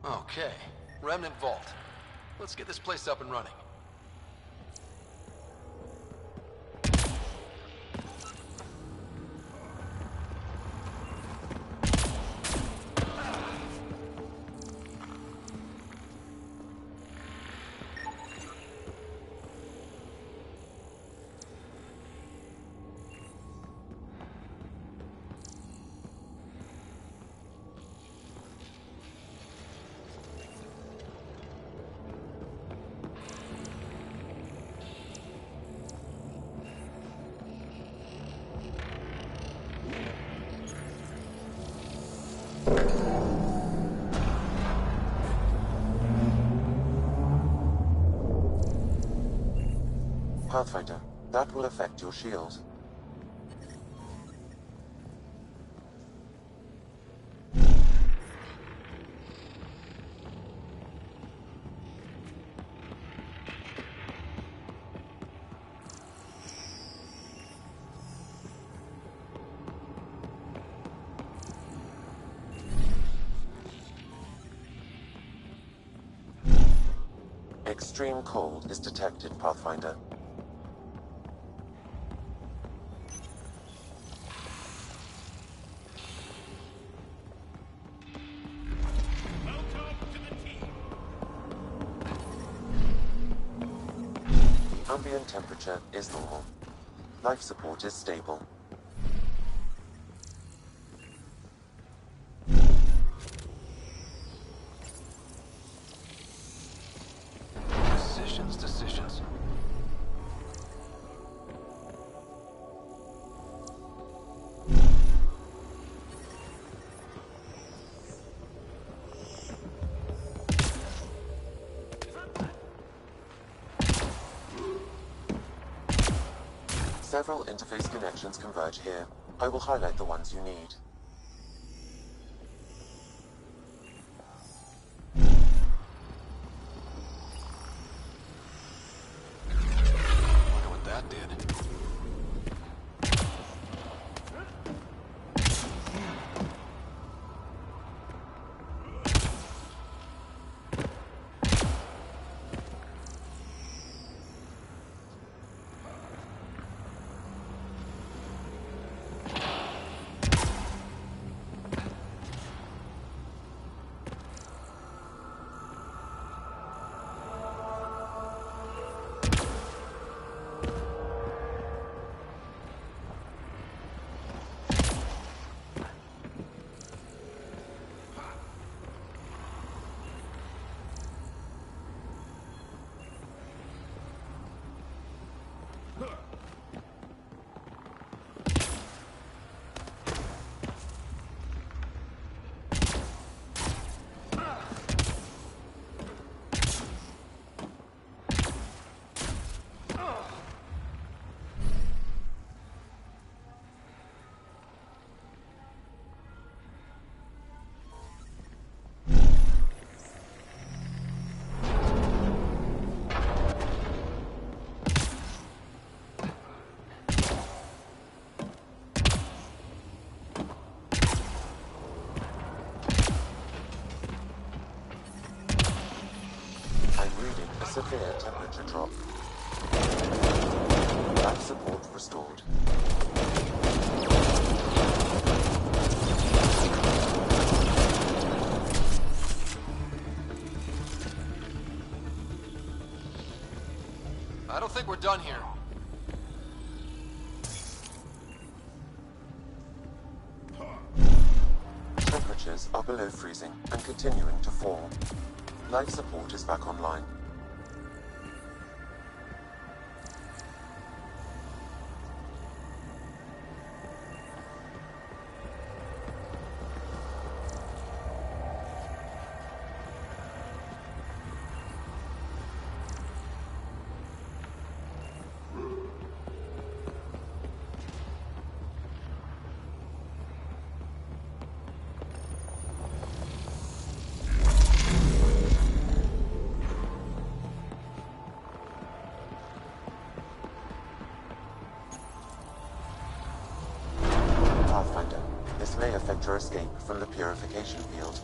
Speaker 8: Okay. Remnant Vault. Let's get this place up and running.
Speaker 4: Pathfinder, that will affect your shield. Extreme cold is detected, Pathfinder. Ambient temperature is normal. Life support is stable.
Speaker 8: Decisions.
Speaker 4: Several interface connections converge here. I will highlight the ones you need.
Speaker 8: Wonder what that did.
Speaker 4: Severe temperature drop. Life support restored.
Speaker 8: I don't think we're done here.
Speaker 4: Temperatures are below freezing and continuing to fall. Life support is back online. This may affect your escape from the purification field.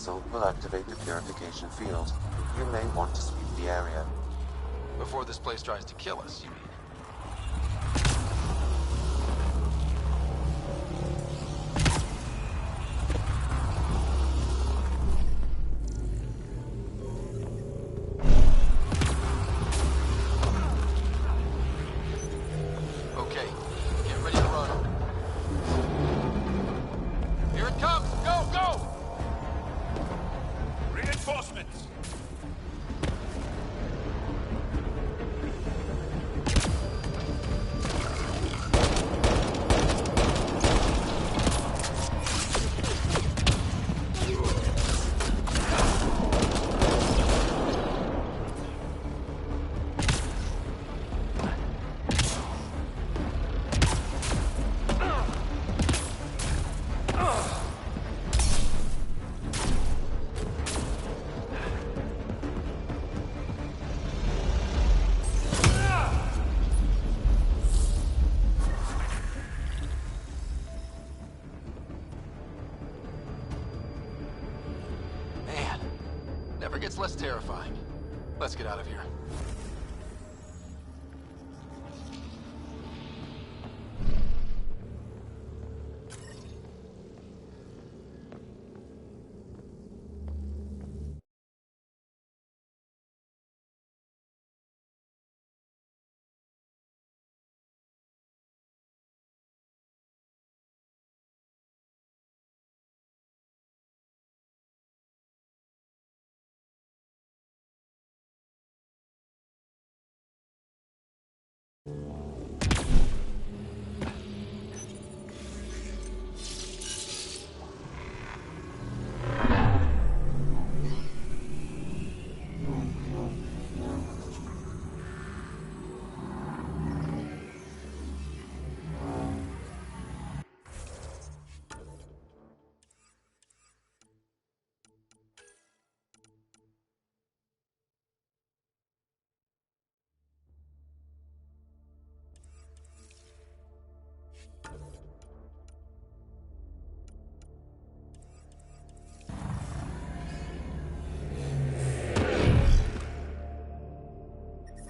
Speaker 4: capsule will activate the purification field. You may want to sweep the area.
Speaker 8: Before this place tries to kill us, you mean? Okay, get ready to run. Here it comes! Go, go!
Speaker 6: Reinforcements!
Speaker 8: Man, never gets less terrifying. Let's get out of here.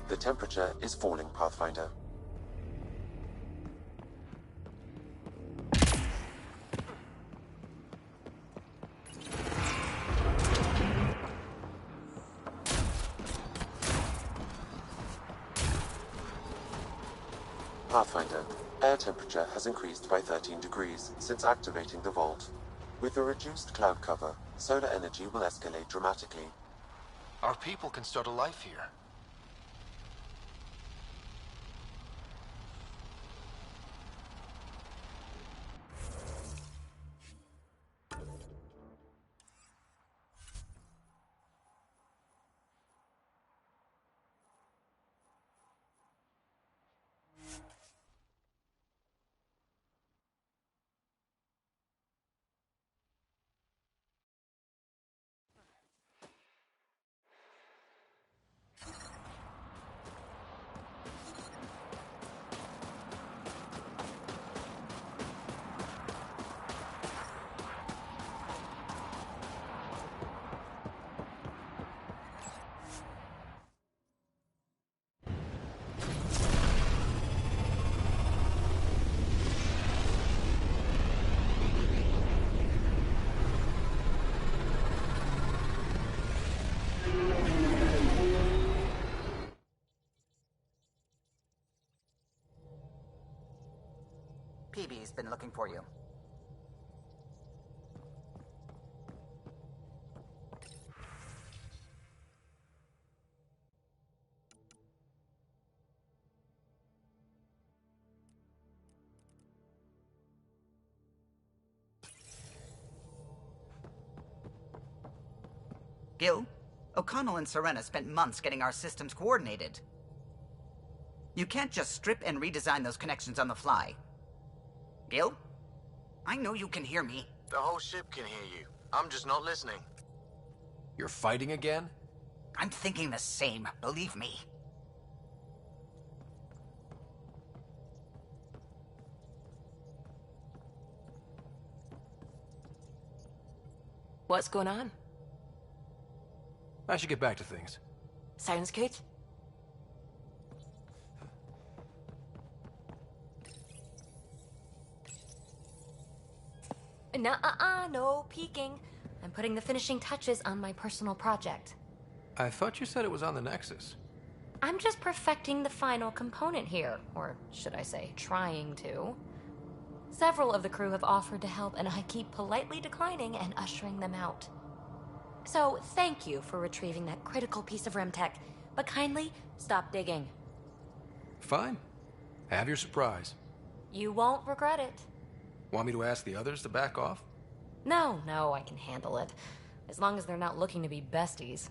Speaker 4: The temperature is falling, Pathfinder. Pathfinder, air temperature has increased by 13 degrees since activating the vault. With the reduced cloud cover, solar energy will escalate dramatically.
Speaker 8: Our people can start a life here.
Speaker 18: PB's been looking for you. Gil, O'Connell and Serena spent months getting our systems coordinated. You can't just strip and redesign those connections on the fly. Gil? I know you can hear me.
Speaker 19: The whole ship can hear you. I'm just not listening.
Speaker 8: You're fighting again?
Speaker 18: I'm thinking the same, believe me.
Speaker 9: What's going on?
Speaker 20: I should get back to things.
Speaker 9: Sounds good.
Speaker 21: Nuh-uh, no peeking. I'm putting the finishing touches on my personal project.
Speaker 20: I thought you said it was on the Nexus.
Speaker 21: I'm just perfecting the final component here, or should I say, trying to. Several of the crew have offered to help, and I keep politely declining and ushering them out. So, thank you for retrieving that critical piece of Remtech, but kindly stop digging.
Speaker 20: Fine. Have your surprise.
Speaker 21: You won't regret it.
Speaker 20: Want me to ask the others to back off?
Speaker 21: No, I can handle it. As long as they're not looking to be besties.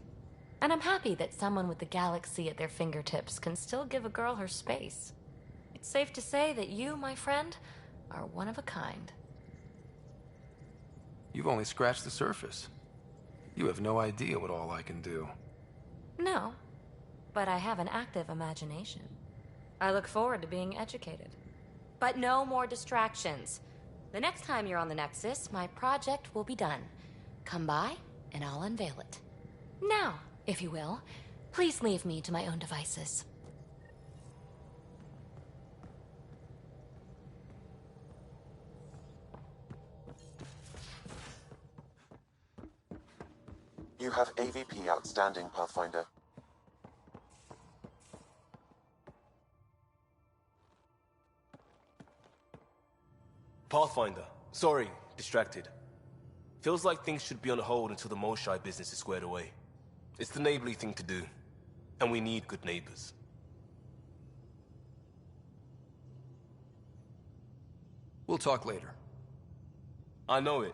Speaker 21: And I'm happy that someone with the galaxy at their fingertips can still give a girl her space. It's safe to say that you, my friend, are one of a kind.
Speaker 20: You've only scratched the surface. You have no idea what all I can do.
Speaker 21: No, but I have an active imagination. I look forward to being educated. But no more distractions. The next time you're on the Nexus, my project will be done. Come by, and I'll unveil it. Now, if you will, please leave me to my own devices.
Speaker 4: You have AVP outstanding, Pathfinder.
Speaker 22: Pathfinder. Sorry, distracted. Feels like things should be on hold until the Molshai business is squared away. It's the neighborly thing to do, and we need good neighbors.
Speaker 20: We'll talk later.
Speaker 22: I know it.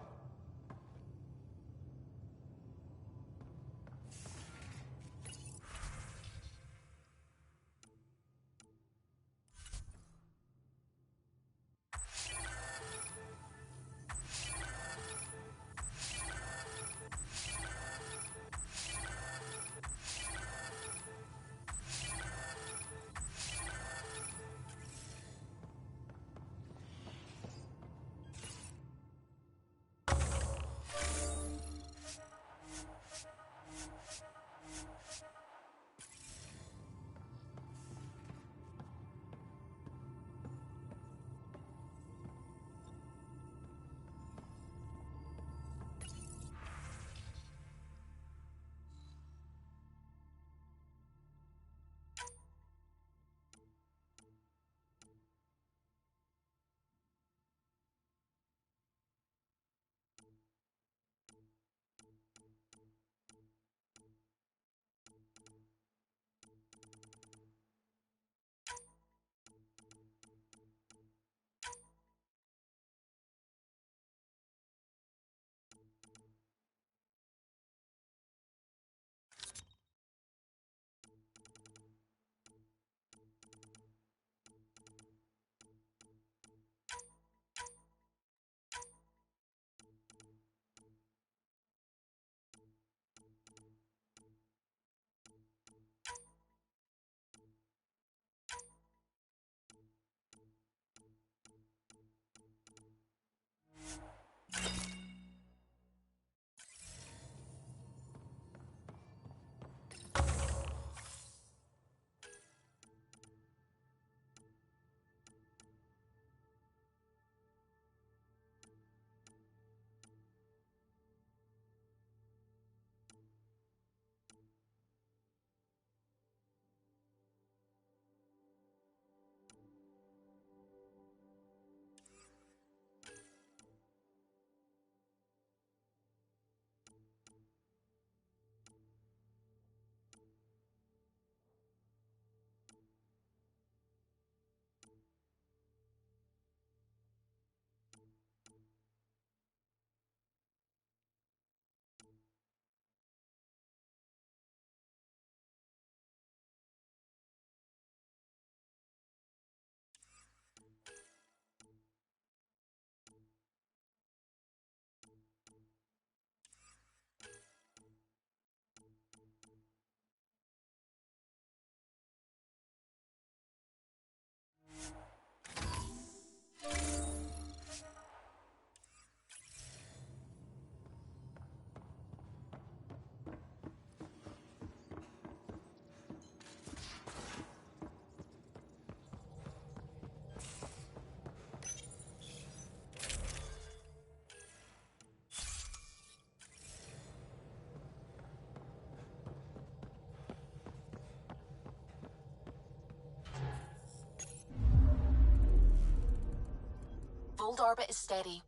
Speaker 1: Old orbit is steady.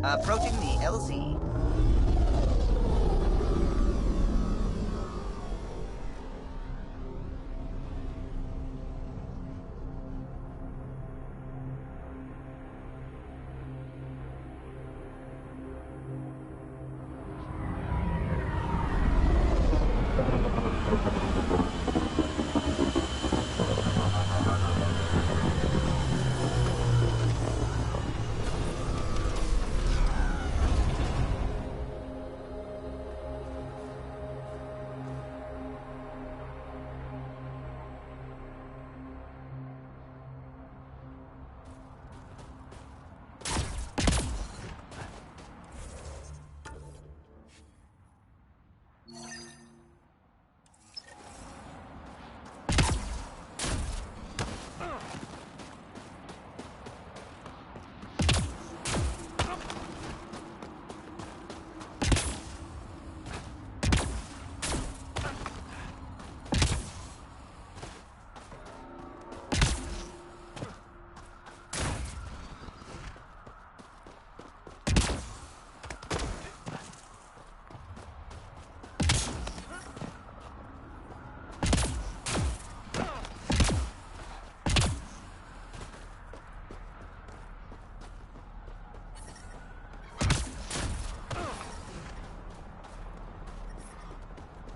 Speaker 18: Approaching the LZ.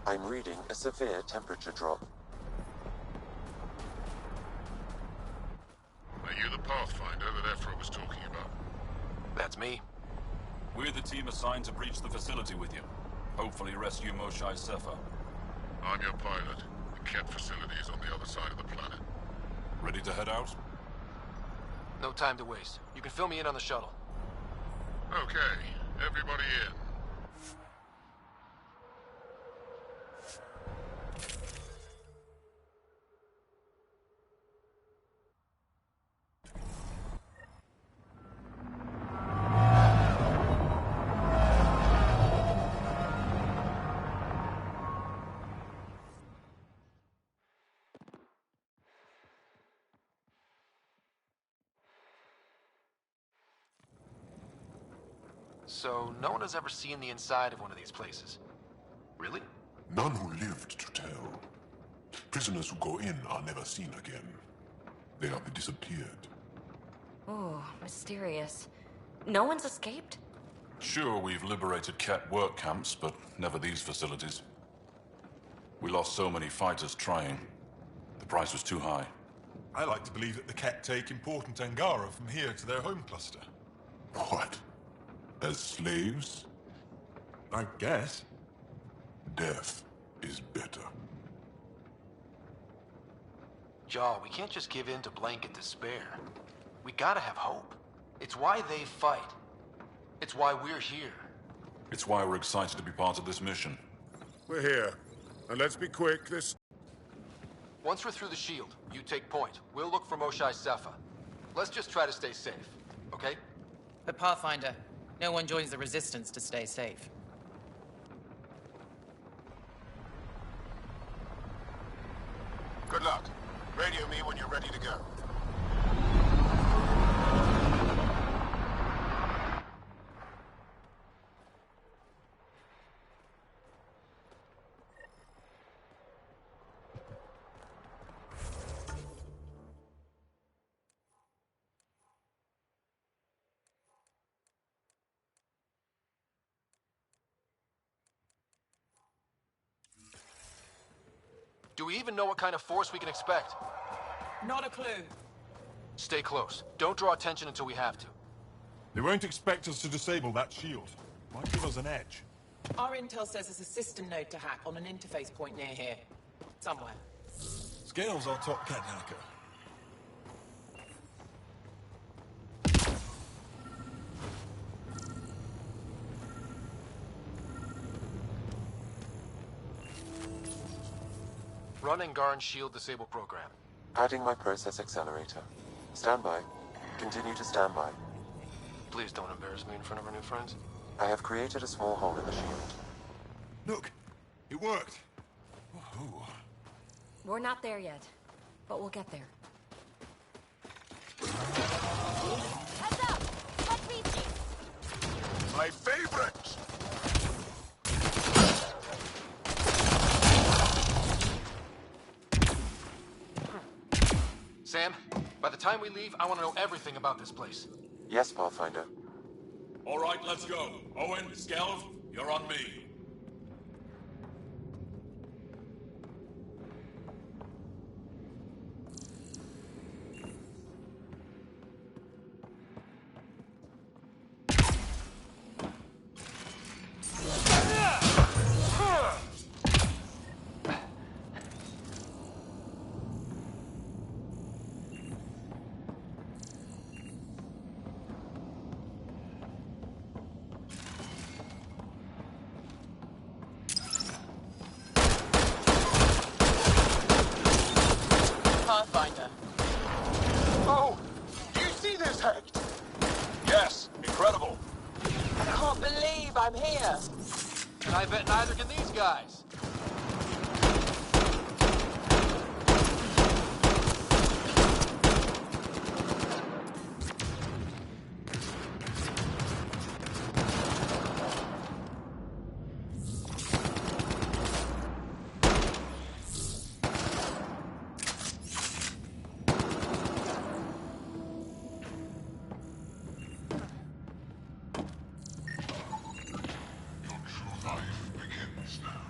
Speaker 4: I'm reading a severe temperature drop.
Speaker 10: Are you the Pathfinder that Ephra was talking about?
Speaker 8: That's me.
Speaker 12: We're the team assigned to breach the facility with you. Hopefully rescue Moshae Sefa.
Speaker 10: I'm your pilot. The Ket facility is on the other side of the planet.
Speaker 12: Ready to head out?
Speaker 8: No time to waste. You can fill me in on the shuttle.
Speaker 10: Okay, everybody in.
Speaker 8: So, no one has ever seen the inside of one of these places. Really?
Speaker 10: None who lived to tell. Prisoners who go in are never seen again. They have disappeared.
Speaker 21: Oh, mysterious. No one's escaped?
Speaker 12: Sure, we've liberated Ket work camps, but never these facilities. We lost so many fighters trying. The price was too high.
Speaker 10: I like to believe that the Ket take important Angara from here to their home cluster. What? As slaves? I guess. Death is better.
Speaker 8: Jaw, we can't just give in to blanket despair. We gotta have hope. It's why they fight. It's why we're here.
Speaker 12: It's why we're excited to be part of this mission.
Speaker 10: We're here. And let's be quick, this...
Speaker 8: Once we're through the shield, you take point. We'll look for Moshae Sefa. Let's just try to stay safe, okay?
Speaker 7: But Pathfinder, no one joins the Resistance to stay safe.
Speaker 10: Good luck. Radio me when you're ready to go.
Speaker 8: Do we even know what kind of force we can expect?
Speaker 7: Not a clue.
Speaker 8: Stay close. Don't draw attention until we have to.
Speaker 10: They won't expect us to disable that shield. Might give us an edge.
Speaker 7: Our intel says there's a system node to hack on an interface point near here. Somewhere.
Speaker 10: Scales our top cat hacker.
Speaker 8: Run Angaran shield disable program.
Speaker 4: Adding my process accelerator. Stand by. Continue to stand by.
Speaker 8: Please don't embarrass me in front of our new friends.
Speaker 4: I have created a small hole in the shield.
Speaker 10: Look, it worked. Woohoo.
Speaker 21: We're not there yet, but we'll get there.
Speaker 1: Heads up! What species?
Speaker 10: My favorite!
Speaker 8: Sam, by the time we leave, I want to know everything about this place.
Speaker 4: Yes, Pathfinder.
Speaker 5: All right, let's go. Owen, Skelv, you're on me.
Speaker 2: Pathfinder.
Speaker 12: Oh! Do you see this, Hecht? Yes, incredible.
Speaker 2: I can't believe I'm here.
Speaker 8: And I bet neither can these guys.
Speaker 10: Your true life begins now.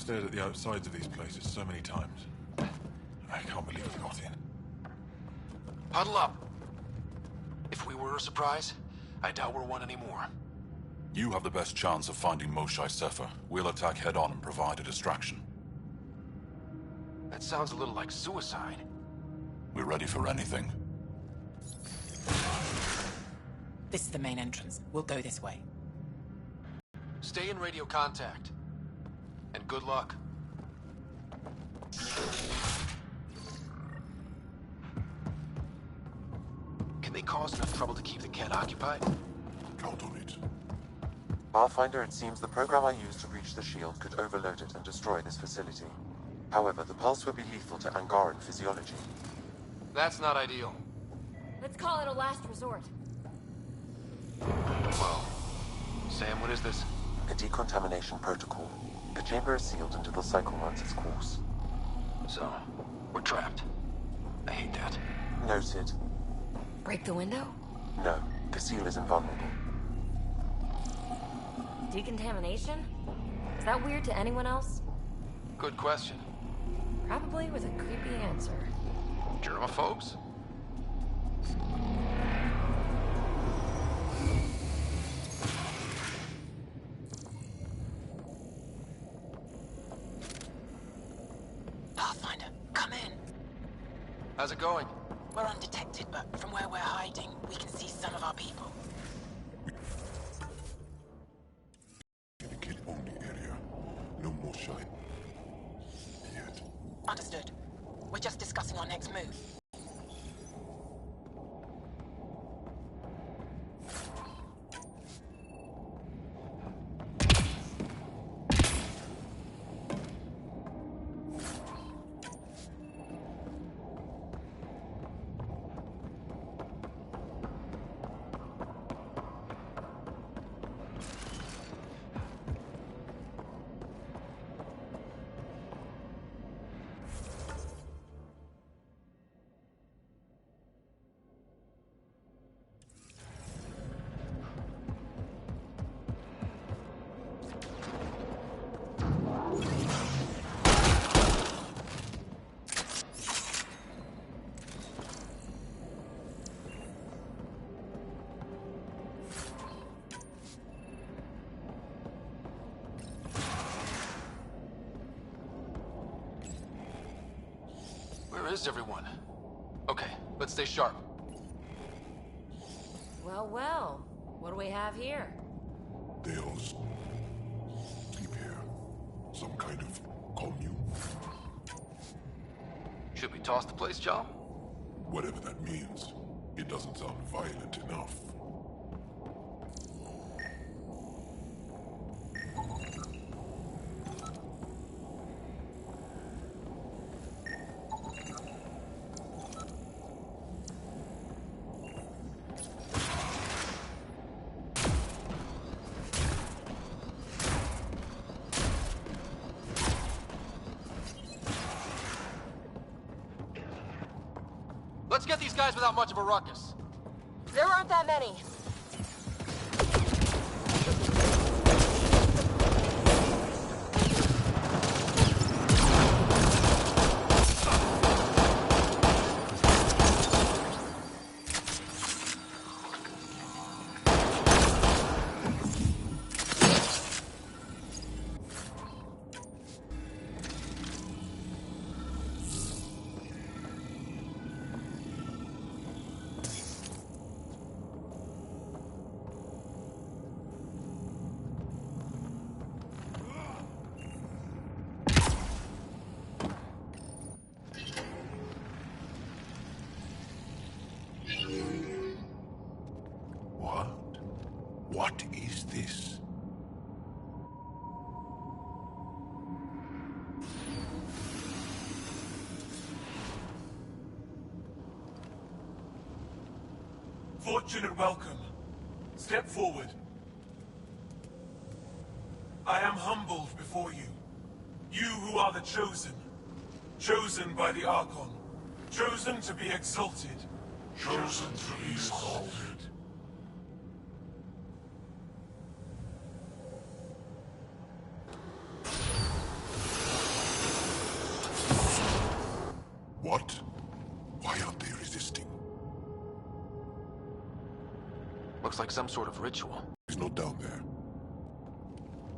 Speaker 14: stared at the outsides of these places so many times. I can't believe we got in.
Speaker 8: Huddle up. If we were a surprise, I doubt we're one anymore.
Speaker 5: You have the best chance of finding Moshae Sefer. We'll attack head-on and provide a distraction.
Speaker 8: That sounds a little like suicide.
Speaker 5: We're ready for anything.
Speaker 7: This is the main entrance. We'll go this way.
Speaker 8: Stay in radio contact. And good luck. Can they cause enough trouble to keep the Kett occupied?
Speaker 10: Count on it.
Speaker 4: Pathfinder, it seems the program I used to reach the shield could overload it and destroy this facility. However, the pulse would be lethal to Angaran physiology.
Speaker 8: That's not ideal.
Speaker 21: Let's call it a last resort.
Speaker 8: Well, Sam, what is this?
Speaker 4: A decontamination protocol. The chamber is sealed until the cycle runs its course.
Speaker 8: So, we're trapped. I hate that.
Speaker 4: Noted.
Speaker 21: Break the window?
Speaker 4: No, the seal is invulnerable.
Speaker 21: Decontamination? Is that weird to anyone else?
Speaker 8: Good question.
Speaker 21: Probably with a creepy answer.
Speaker 8: Germaphobes?
Speaker 7: Pathfinder, come in.
Speaker 8: How's it going?
Speaker 7: We're undetected, but from where we're hiding, we can see some of our people.
Speaker 10: Indicate only area. No more shine. Yet.
Speaker 7: Understood. We're just discussing our next move.
Speaker 8: Where is everyone? Okay, let's stay sharp.
Speaker 21: Well, well. What do we have here?
Speaker 10: They'll keep here. Some kind of commune.
Speaker 8: Should we toss the place, John?
Speaker 10: Whatever that means. It doesn't sound violent enough.
Speaker 8: Let's get these guys without much of a ruckus.
Speaker 21: There aren't that many.
Speaker 10: What is this?
Speaker 3: Fortunate welcome. Step forward. I am humbled before you. You who are the chosen. Chosen by the Archon. Chosen to be exalted.
Speaker 10: Chosen to be exalted. What? Why aren't they resisting?
Speaker 8: Looks like some sort of ritual.
Speaker 10: He's not down there.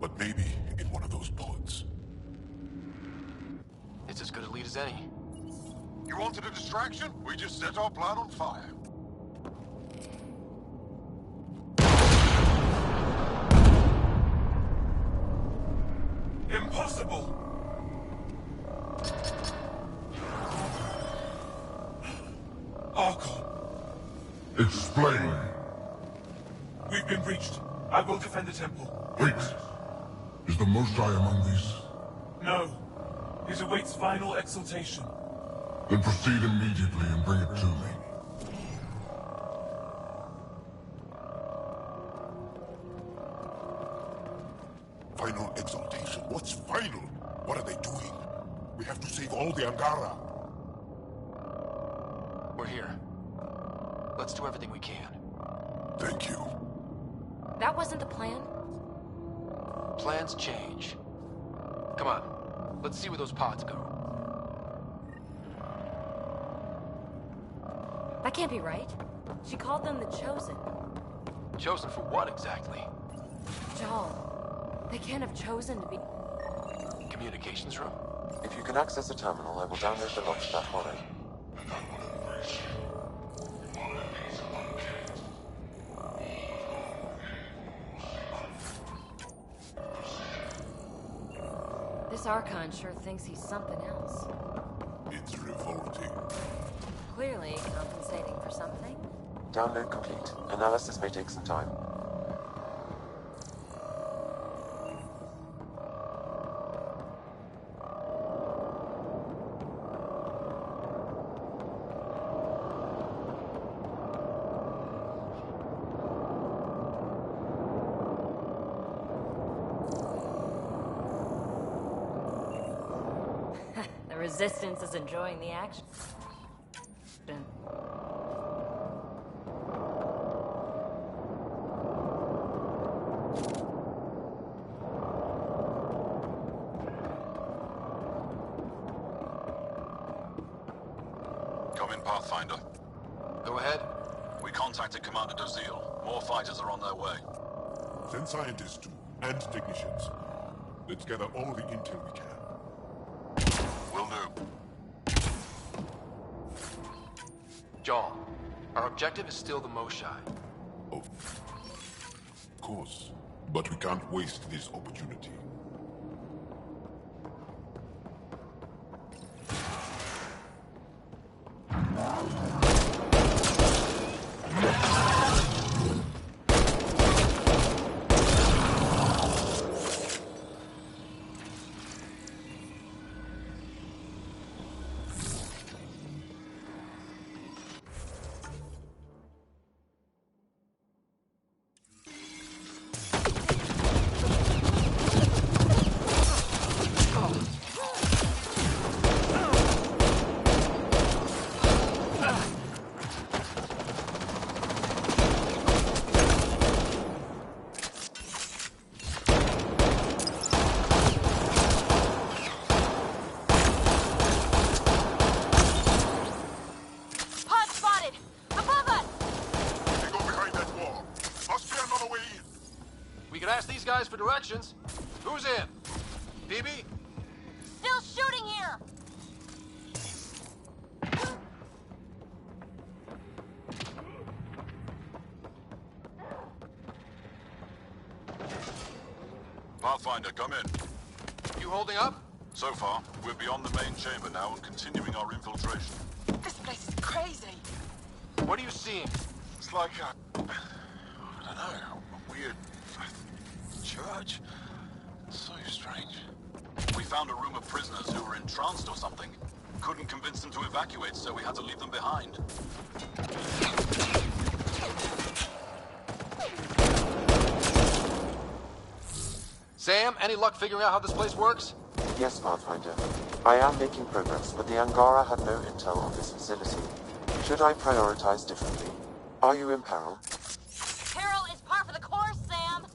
Speaker 10: But maybe in one of those pods.
Speaker 8: It's as good a lead as any.
Speaker 16: You wanted a distraction? We just set our plan on fire.
Speaker 3: Impossible! Archon,
Speaker 10: Explain.
Speaker 3: we've been breached. I will defend the temple.
Speaker 10: Wait. Is the Mosai among these?
Speaker 3: No. It awaits final exaltation.
Speaker 10: Then proceed immediately and bring it to me. Final exaltation? What's final? What are they doing? We have to save all the Angara.
Speaker 8: We're here. Let's do everything we can.
Speaker 10: Thank you.
Speaker 21: That wasn't the plan.
Speaker 8: Plans change. Come on. Let's see where those pods go.
Speaker 21: That can't be right. She called them the Chosen.
Speaker 8: Chosen for what exactly?
Speaker 21: Joel, they can't have chosen to be...
Speaker 8: Communications room?
Speaker 4: If you can access the terminal, I will download the log to that hollow.
Speaker 21: This Archon sure thinks he's something else.
Speaker 10: It's revolting.
Speaker 21: Clearly compensating for something.
Speaker 4: Download complete. Analysis may take some time.
Speaker 21: The Resistance is enjoying the action.
Speaker 12: Come in, Pathfinder.
Speaker 8: Go ahead.
Speaker 12: We contacted Commander Dozil. More fighters are on their way.
Speaker 10: Send scientists too, and technicians. Let's gather all the intel we can.
Speaker 12: Will do.
Speaker 8: John, our objective is still the Moshai.
Speaker 10: Of course. But we can't waste this opportunity.
Speaker 8: guys for directions. Who's in? PB?
Speaker 1: Still shooting here!
Speaker 12: Pathfinder, come in.
Speaker 8: You holding up?
Speaker 12: So far, we're beyond the main chamber now and continuing our infiltration.
Speaker 7: This place is crazy.
Speaker 8: What are you seeing?
Speaker 16: It's like I don't know, a weird church. So strange.
Speaker 12: We found a room of prisoners who were entranced or something. Couldn't convince them to evacuate, so we had to leave them behind.
Speaker 8: Sam, any luck figuring out how this place works?
Speaker 4: Yes, Pathfinder. I am making progress, but the Angara had no intel on this facility. Should I prioritize differently? Are you in peril?
Speaker 1: Peril is par for the course, Sam!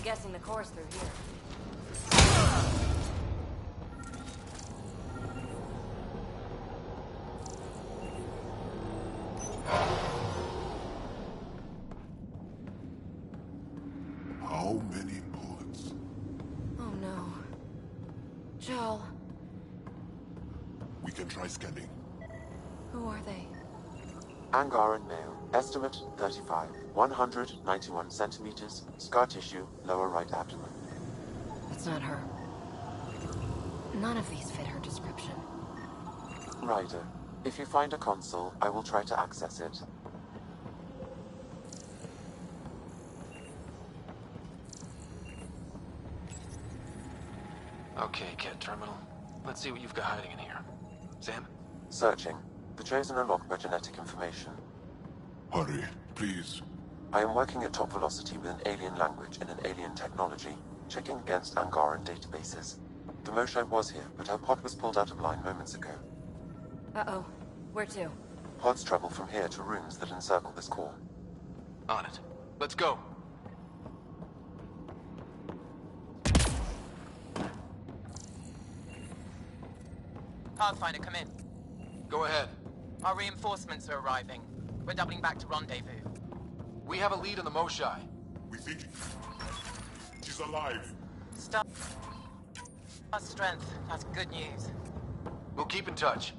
Speaker 21: guessing the course through here.
Speaker 10: How many bullets?
Speaker 21: Oh no. Joel,
Speaker 10: We can try scanning.
Speaker 21: who are they?
Speaker 4: Angaran male. Estimate 35. 191 centimeters. Scar tissue, lower right abdomen.
Speaker 21: That's not her. None of these fit her description.
Speaker 4: Ryder, if you find a console, I will try to access it.
Speaker 8: Okay, Cat Terminal. Let's see what you've got hiding in here. Sam?
Speaker 4: Searching. The Chosen are locked by genetic information.
Speaker 10: Hurry, please.
Speaker 4: I am working at top velocity with an alien language and an alien technology, checking against Angaran databases. The Moshae was here, but her pod was pulled out of line moments ago.
Speaker 21: Uh-oh. Where to?
Speaker 4: Pods travel from here to rooms that encircle this core.
Speaker 8: On it. Let's go.
Speaker 7: Pathfinder, come in.
Speaker 8: Go ahead.
Speaker 7: Our reinforcements are arriving. We're doubling back to rendezvous.
Speaker 8: We have a lead on the Moshae.
Speaker 10: We think she's alive.
Speaker 7: Star strength. That's good news.
Speaker 8: We'll keep in touch.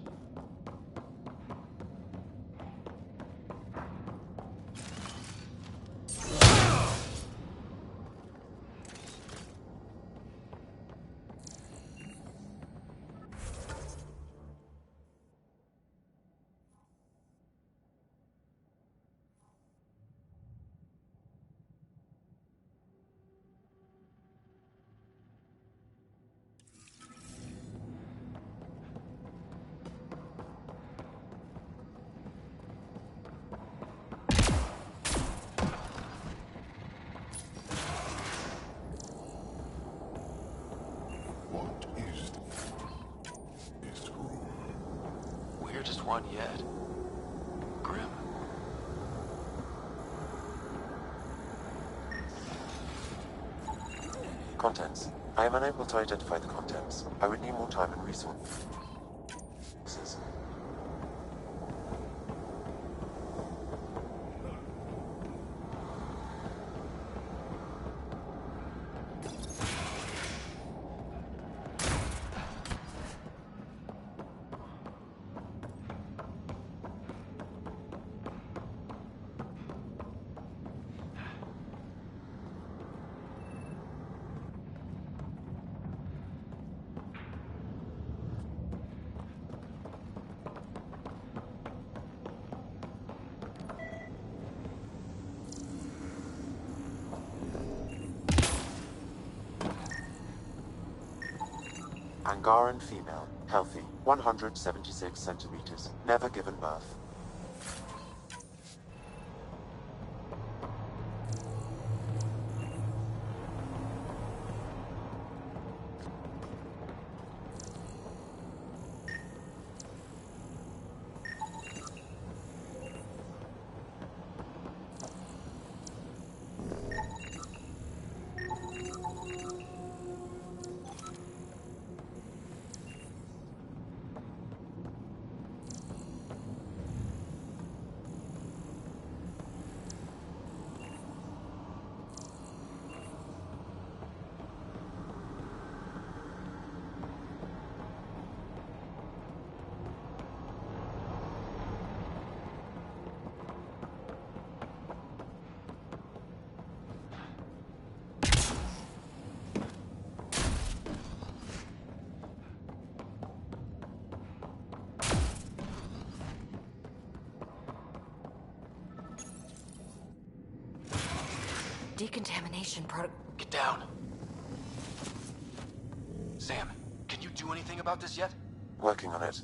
Speaker 10: What is this room?
Speaker 8: Weirdest one yet. Grim.
Speaker 4: Contents. I am unable to identify the contents. I would need more time and resources. Angaran female, healthy, 176 centimeters, never given birth.
Speaker 21: Decontamination
Speaker 8: Get down. Sam, can you do anything about this yet?
Speaker 4: Working on it.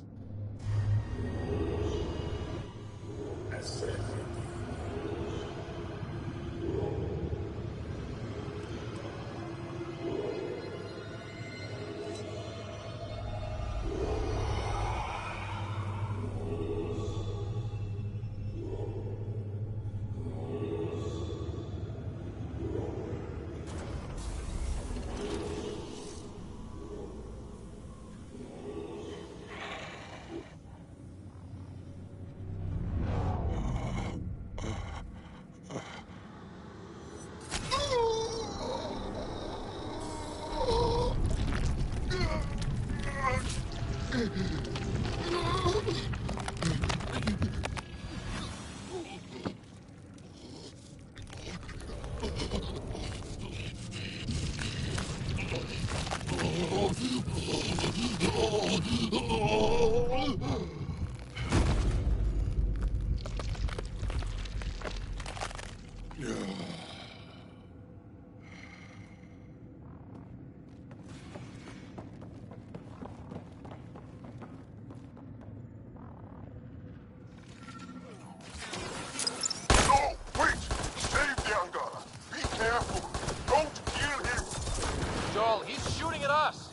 Speaker 8: Joel, he's shooting at us!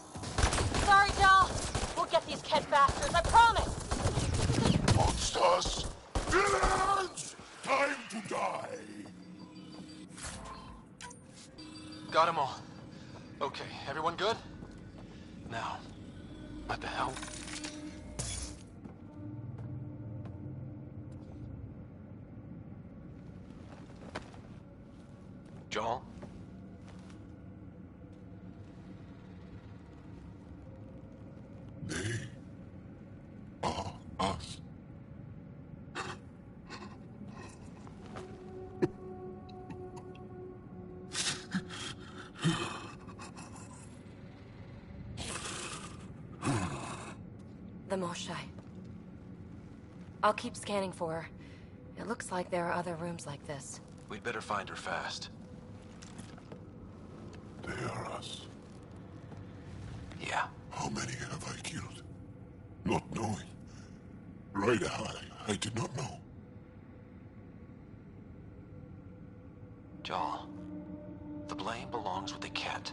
Speaker 1: Sorry, Joel. We'll get these Kett bastards, I promise!
Speaker 10: Monsters! Villains! Time to die!
Speaker 8: Got them all. Okay, everyone good? Now, what the hell? Joel?
Speaker 10: They are us.
Speaker 21: The Moshai. I'll keep scanning for her. It looks like there are other rooms like this.
Speaker 8: We'd better find her fast.
Speaker 10: They are us.
Speaker 8: Yeah.
Speaker 10: How many have I killed? Not knowing. Ryder, I did not know.
Speaker 8: Joel, the blame belongs with the Kett.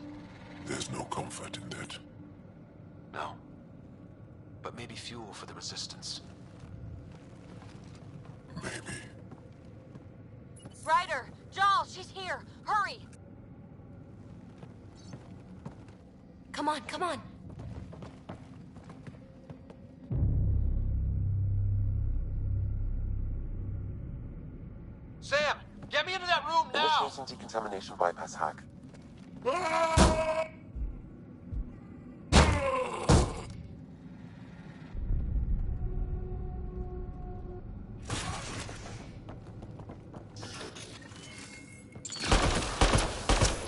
Speaker 10: There's no comfort in that.
Speaker 8: No. But maybe fuel for the Resistance.
Speaker 10: Maybe.
Speaker 1: Ryder! Joel, she's here! Hurry!
Speaker 21: Come on, come on!
Speaker 8: Sam! Get me into that room now!
Speaker 4: Initiating decontamination bypass hack.
Speaker 10: You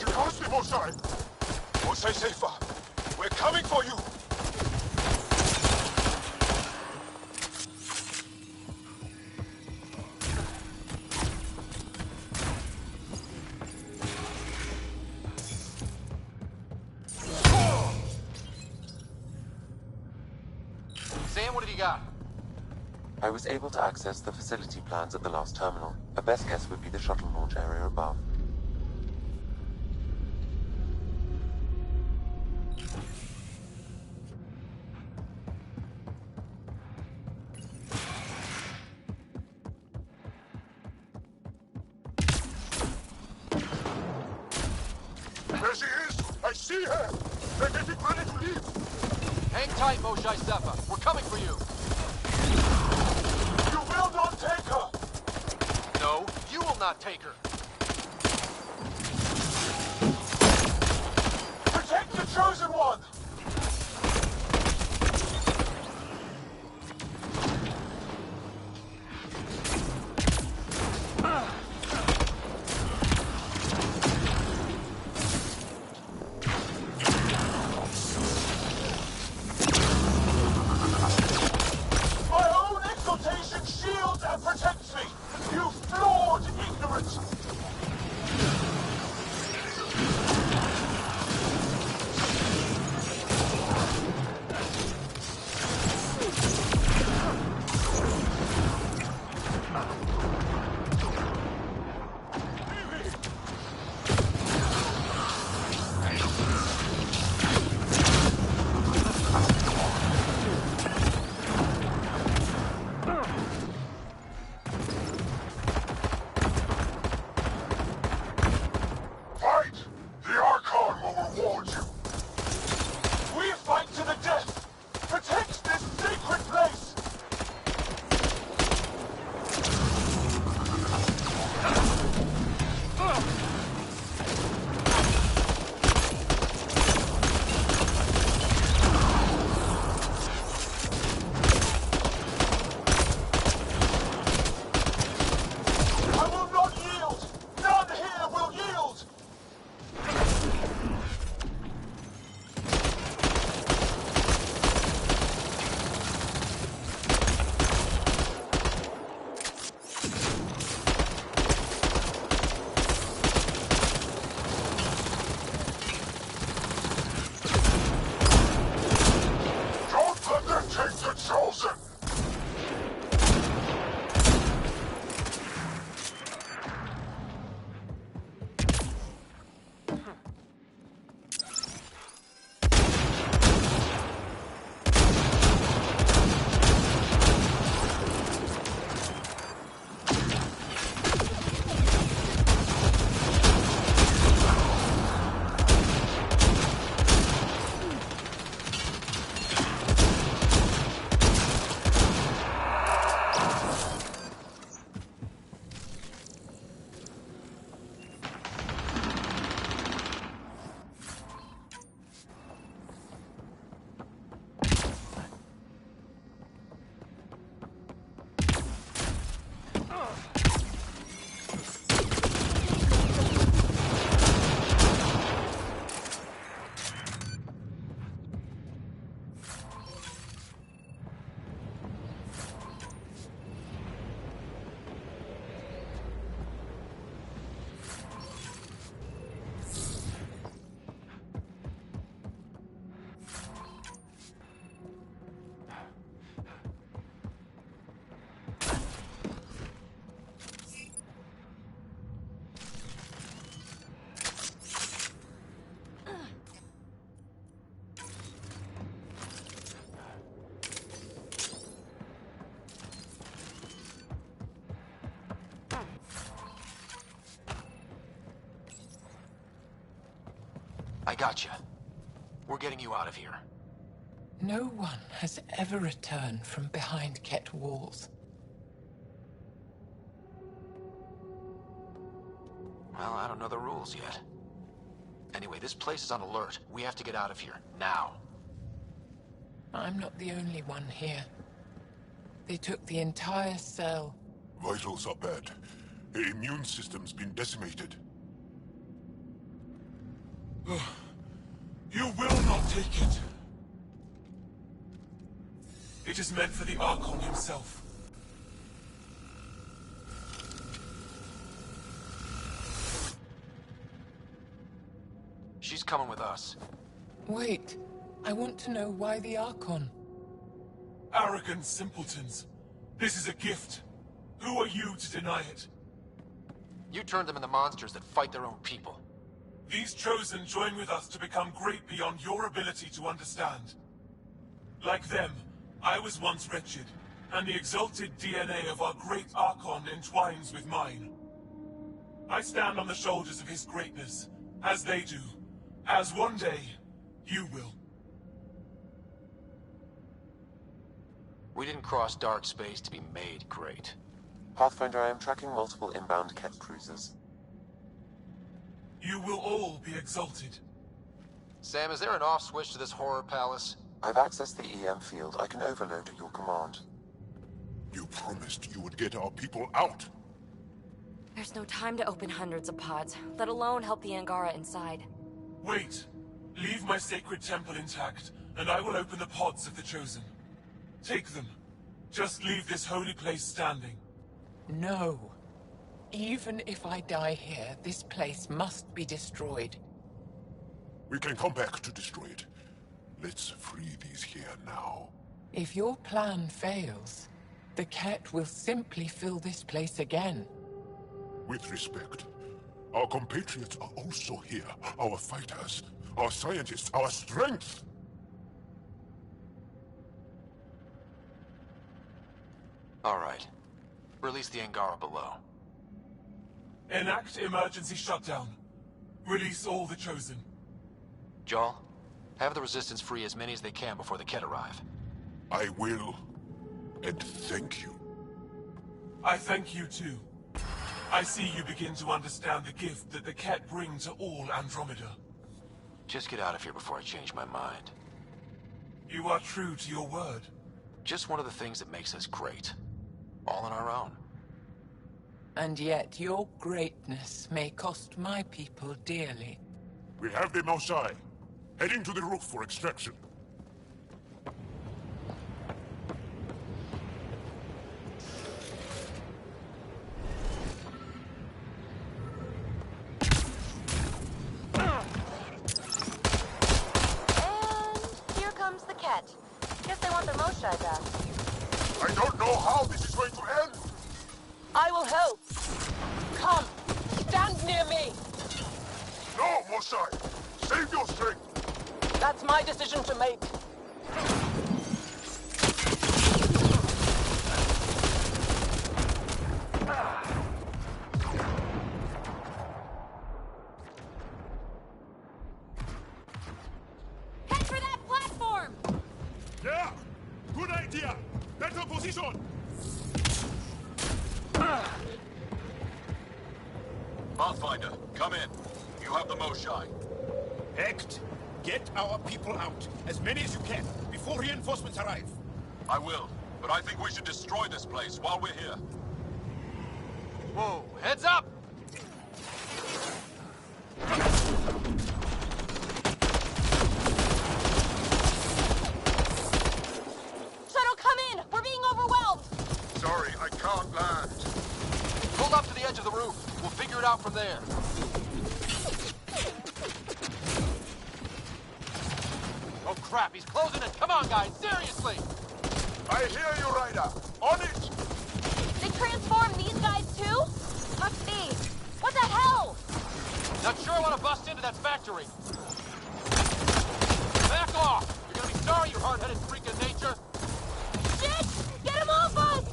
Speaker 10: caused me, Mosai! Mosai Safer! We're coming for you!
Speaker 8: Sam, what have you got?
Speaker 4: I was able to access the facility plans at the last terminal. A best guess would be the shuttle launch area above.
Speaker 10: There she is! I see her! They're getting ready to leave!
Speaker 8: Hang tight, Moshai Sefa. We're coming for you.
Speaker 10: You will not take her!
Speaker 8: No, you will not take her.
Speaker 10: Protect the Chosen One! My own exaltation shields and protects me! You flawed ignorance!
Speaker 8: I got you. We're getting you out of here.
Speaker 7: No one has ever returned from behind Ket walls.
Speaker 8: Well, I don't know the rules yet. Anyway, this place is on alert. We have to get out of here, now.
Speaker 7: I'm not the only one here. They took the entire cell.
Speaker 10: Vitals are bad. The immune system's been decimated.
Speaker 3: You will not take it. It is meant for the Archon himself.
Speaker 8: She's coming with us.
Speaker 7: Wait, I want to know why the Archon.
Speaker 3: Arrogant simpletons. This is a gift. Who are you to deny it?
Speaker 8: You turned them into monsters that fight their own people.
Speaker 3: These Chosen join with us to become great beyond your ability to understand. Like them, I was once wretched, and the exalted DNA of our great Archon entwines with mine. I stand on the shoulders of his greatness, as they do, as one day, you will.
Speaker 8: We didn't cross dark space to be made great.
Speaker 4: Pathfinder, I am tracking multiple inbound Ket cruisers.
Speaker 3: You will all be exalted.
Speaker 8: Sam, is there an off switch to this horror palace?
Speaker 4: I've accessed the EM field. I can overload at your command.
Speaker 10: You promised you would get our people out.
Speaker 21: There's no time to open hundreds of pods, let alone help the Angara inside.
Speaker 3: Wait. Leave my sacred temple intact, and I will open the pods of the Chosen. Take them. Just leave this holy place standing.
Speaker 7: No. Even if I die here, this place must be destroyed.
Speaker 10: We can come back to destroy it. Let's free these here now.
Speaker 7: If your plan fails, the Ket will simply fill this place again.
Speaker 10: With respect, our compatriots are also here. Our fighters, our scientists, our strength.
Speaker 8: All right. Release the Angara below.
Speaker 3: Enact emergency shutdown. Release all the Chosen.
Speaker 8: Jarl, have the Resistance free as many as they can before the Ket arrive.
Speaker 10: I will. And thank you.
Speaker 3: I thank you too. I see you begin to understand the gift that the Ket bring to all Andromeda.
Speaker 8: Just get out of here before I change my mind.
Speaker 3: You are true to your word.
Speaker 8: Just one of the things that makes us great. All on our own.
Speaker 7: And yet your greatness may cost my people dearly.
Speaker 10: We have the Mosai. Heading to the roof for extraction.
Speaker 21: And here comes the Ket. Guess they want their Moshai back.
Speaker 10: I don't know how this is going to end!
Speaker 1: I will help. Come, stand near me.
Speaker 10: No, Mosai! Save your strength!
Speaker 1: That's my decision to make.
Speaker 21: Head for that platform!
Speaker 10: Yeah! Good idea! Better position!
Speaker 12: Pathfinder, come in. You have the Moshai.
Speaker 13: Hecht, get our people out. As many as you can, before reinforcements arrive.
Speaker 12: I will, but I think we should destroy this place while we're here.
Speaker 8: Whoa, heads up!
Speaker 1: Shuttle, come in! We're being overwhelmed!
Speaker 10: Sorry, I can't land.
Speaker 8: Pull up to the edge of the roof. We'll figure it out from there. Oh crap, he's closing in. Come on, guys, seriously!
Speaker 10: I hear you, Ryder. On it!
Speaker 1: They transformed these guys too? Must be. What the hell?
Speaker 8: Not sure I want to bust into that factory. Back off! You're gonna be sorry, you hard-headed freak of nature.
Speaker 1: Shit! Get him off us!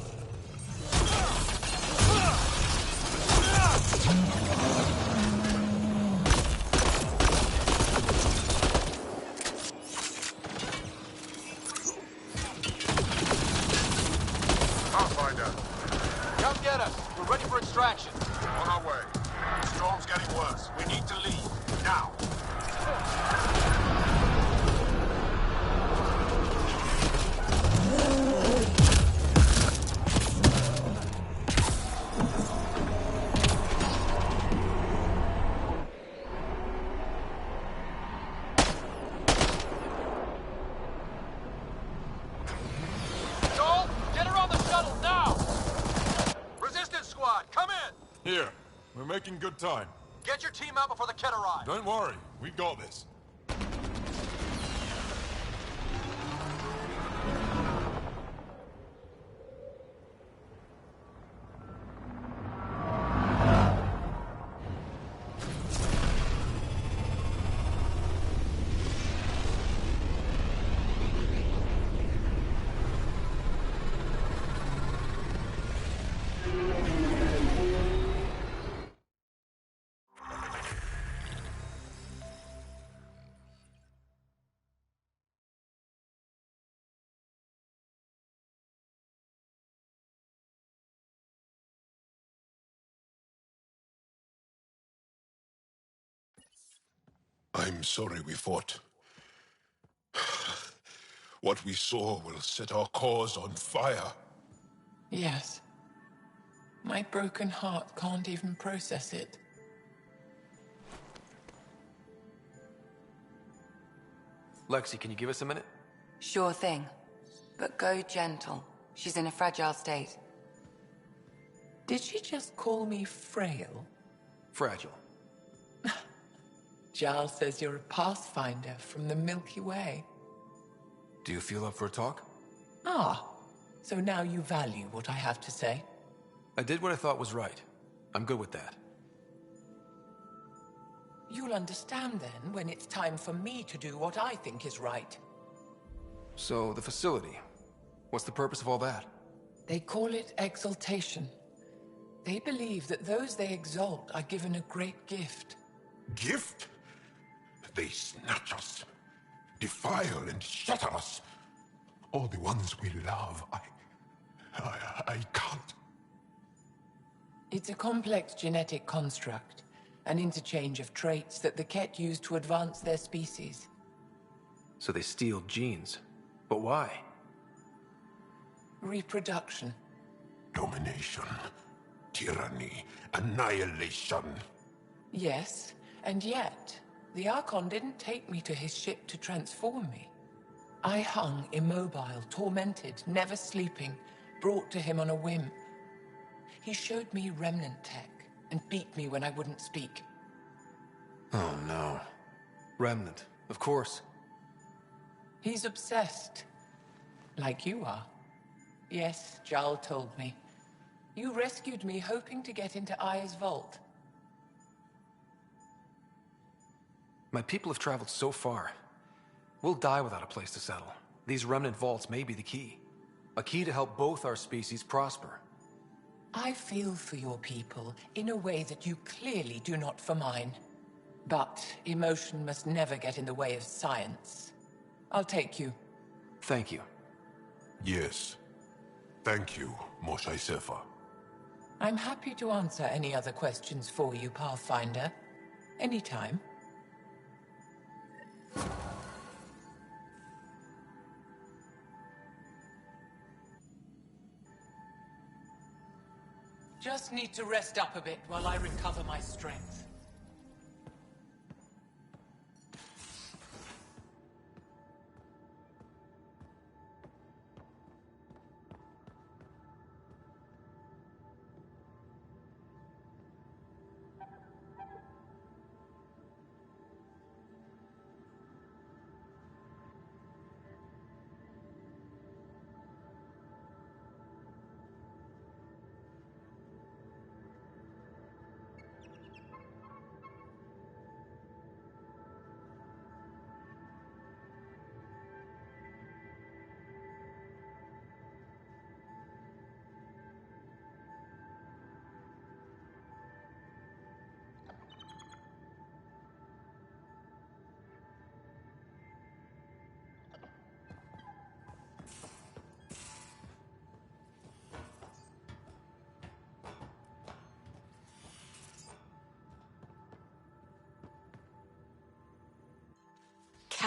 Speaker 12: need to leave. Now.
Speaker 8: Joel, get her on the shuttle now! Resistance squad, come in!
Speaker 10: Here. We're making good time.
Speaker 8: Get your team out before the kid arrives.
Speaker 10: Don't worry. We got this.
Speaker 11: I'm sorry we fought. What we saw will set our cause on fire.
Speaker 7: Yes. My broken heart can't even process it.
Speaker 20: Lexi, can you give us a minute?
Speaker 15: Sure thing. But go gentle. She's in a fragile state.
Speaker 7: Did she just call me frail?
Speaker 20: Fragile.
Speaker 7: Giles says you're a pathfinder from the Milky Way.
Speaker 20: Do you feel up for a talk?
Speaker 7: Ah, so now you value what I have to say.
Speaker 20: I did what I thought was right. I'm good with that.
Speaker 7: You'll understand then when it's time for me to do what I think is right.
Speaker 20: So, the facility. What's the purpose of all that?
Speaker 7: They call it exaltation. They believe that those they exalt are given a great gift.
Speaker 11: Gift? They snatch us, defile and shatter us. All the ones we love. I can't.
Speaker 7: It's a complex genetic construct, an interchange of traits that the Ket use to advance their species.
Speaker 20: So they steal genes. But why?
Speaker 7: Reproduction.
Speaker 11: Domination, tyranny, annihilation.
Speaker 7: Yes, and yet, the Archon didn't take me to his ship to transform me. I hung immobile, tormented, never sleeping, brought to him on a whim. He showed me remnant tech and beat me when I wouldn't speak.
Speaker 20: Oh no. Remnant, of course.
Speaker 7: He's obsessed. Like you are. Yes, Jarl told me. You rescued me hoping to get into Aya's vault.
Speaker 20: My people have traveled so far. We'll die without a place to settle. These remnant vaults may be the key. A key to help both our species prosper.
Speaker 7: I feel for your people in a way that you clearly do not for mine. But emotion must never get in the way of science. I'll take you.
Speaker 20: Thank you.
Speaker 11: Yes. Thank you, Moshe Sefa.
Speaker 7: I'm happy to answer any other questions for you, Pathfinder. Anytime. Just need to rest up a bit while I recover my strength.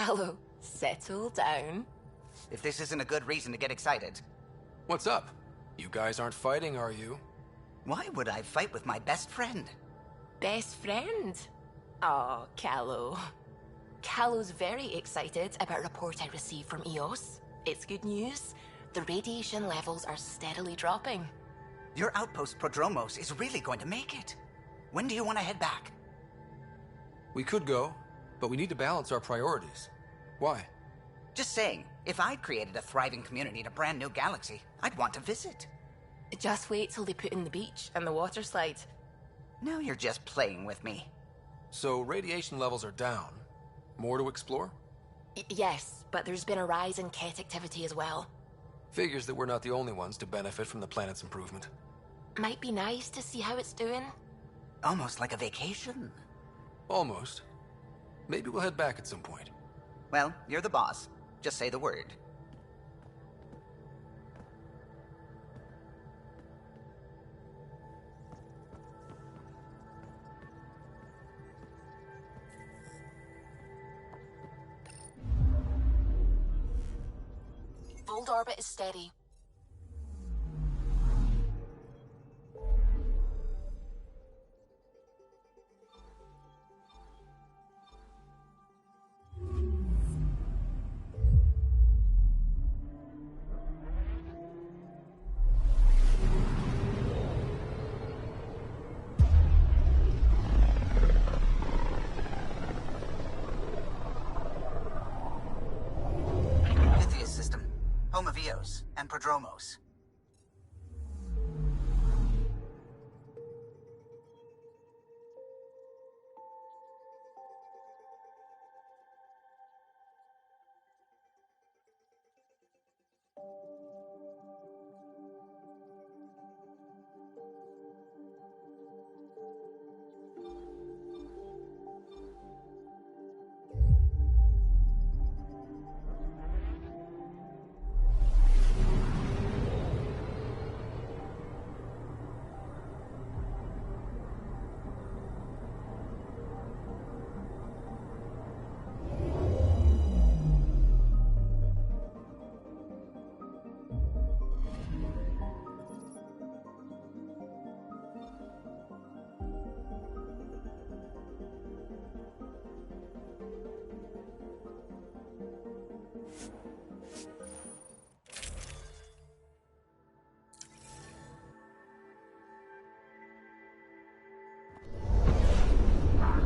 Speaker 9: Callow, settle down.
Speaker 18: If this isn't a good reason to get excited.
Speaker 20: What's up? You guys aren't fighting, are you?
Speaker 18: Why would I fight with my best friend?
Speaker 9: Best friend? Oh, Callow. Callow's very excited about a report I received from EOS. It's good news. The radiation levels are steadily dropping.
Speaker 18: Your outpost Prodromos is really going to make it. When do you want to head back?
Speaker 20: We could go, but we need to balance our priorities. Why?
Speaker 18: Just saying, if I'd created a thriving community in a brand new galaxy, I'd want to visit.
Speaker 9: Just wait till they put in the beach and the water slide.
Speaker 18: Now you're just playing with me.
Speaker 20: So radiation levels are down. More to explore?
Speaker 9: Yes, but there's been a rise in Ket activity as well.
Speaker 20: Figures that we're not the only ones to benefit from the planet's improvement.
Speaker 9: Might be nice to see how it's doing.
Speaker 18: Almost like a vacation.
Speaker 20: Almost. Maybe we'll head back at some point.
Speaker 18: Well, you're the boss. Just say the word.
Speaker 9: Fold orbit is steady.
Speaker 18: Home of Eos and Prodromos.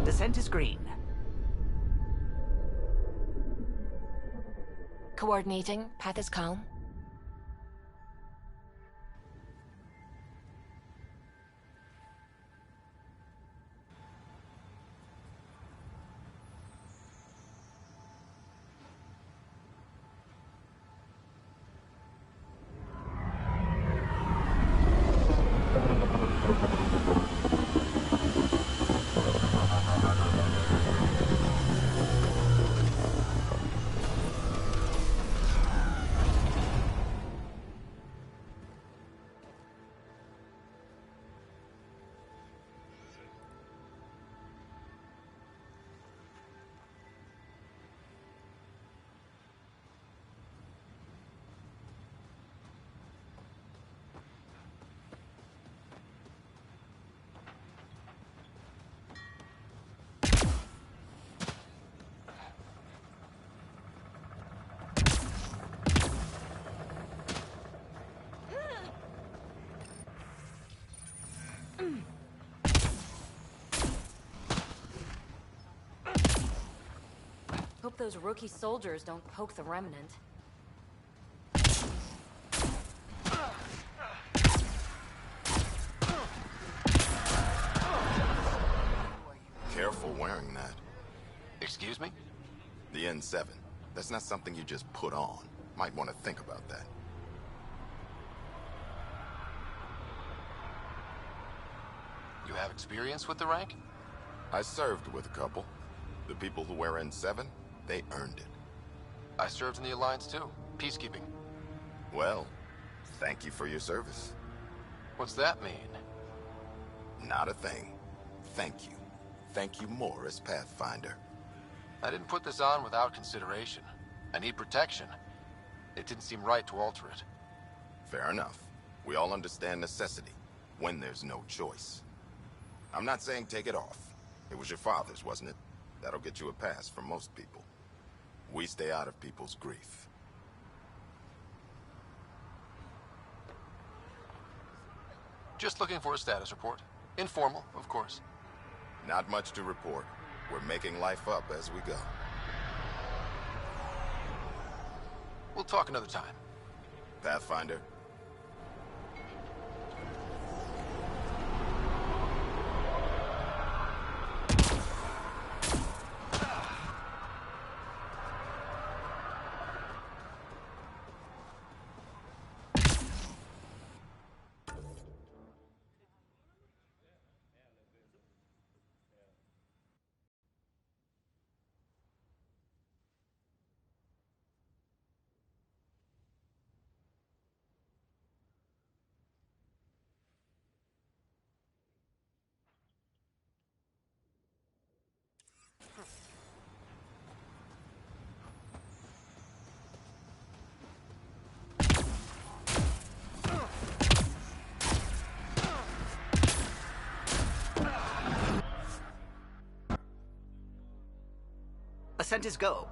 Speaker 18: Descent is green.
Speaker 9: Coordinating. Path is calm.
Speaker 21: Hope those rookie soldiers don't poke the remnant.
Speaker 6: Careful wearing that.
Speaker 12: Excuse me?
Speaker 6: The N7. That's not something you just put on. Might want to think about that.
Speaker 12: You have experience with the rank?
Speaker 6: I served with a couple. The people who wear N7, they earned it.
Speaker 12: I served in the Alliance too. Peacekeeping.
Speaker 6: Well, thank you for your service.
Speaker 12: What's that mean?
Speaker 6: Not a thing. Thank you. Thank you more as Pathfinder.
Speaker 8: I didn't put this on without consideration. I need protection. It didn't seem right to alter it.
Speaker 6: Fair enough. We all understand necessity, when there's no choice. I'm not saying take it off. It was your father's, wasn't it? That'll get you a pass from most people. We stay out of people's grief.
Speaker 8: Just looking for a status report. Informal, of course.
Speaker 6: Not much to report. We're making life up as we go.
Speaker 8: We'll talk another time.
Speaker 6: Pathfinder.
Speaker 18: Ascent is go.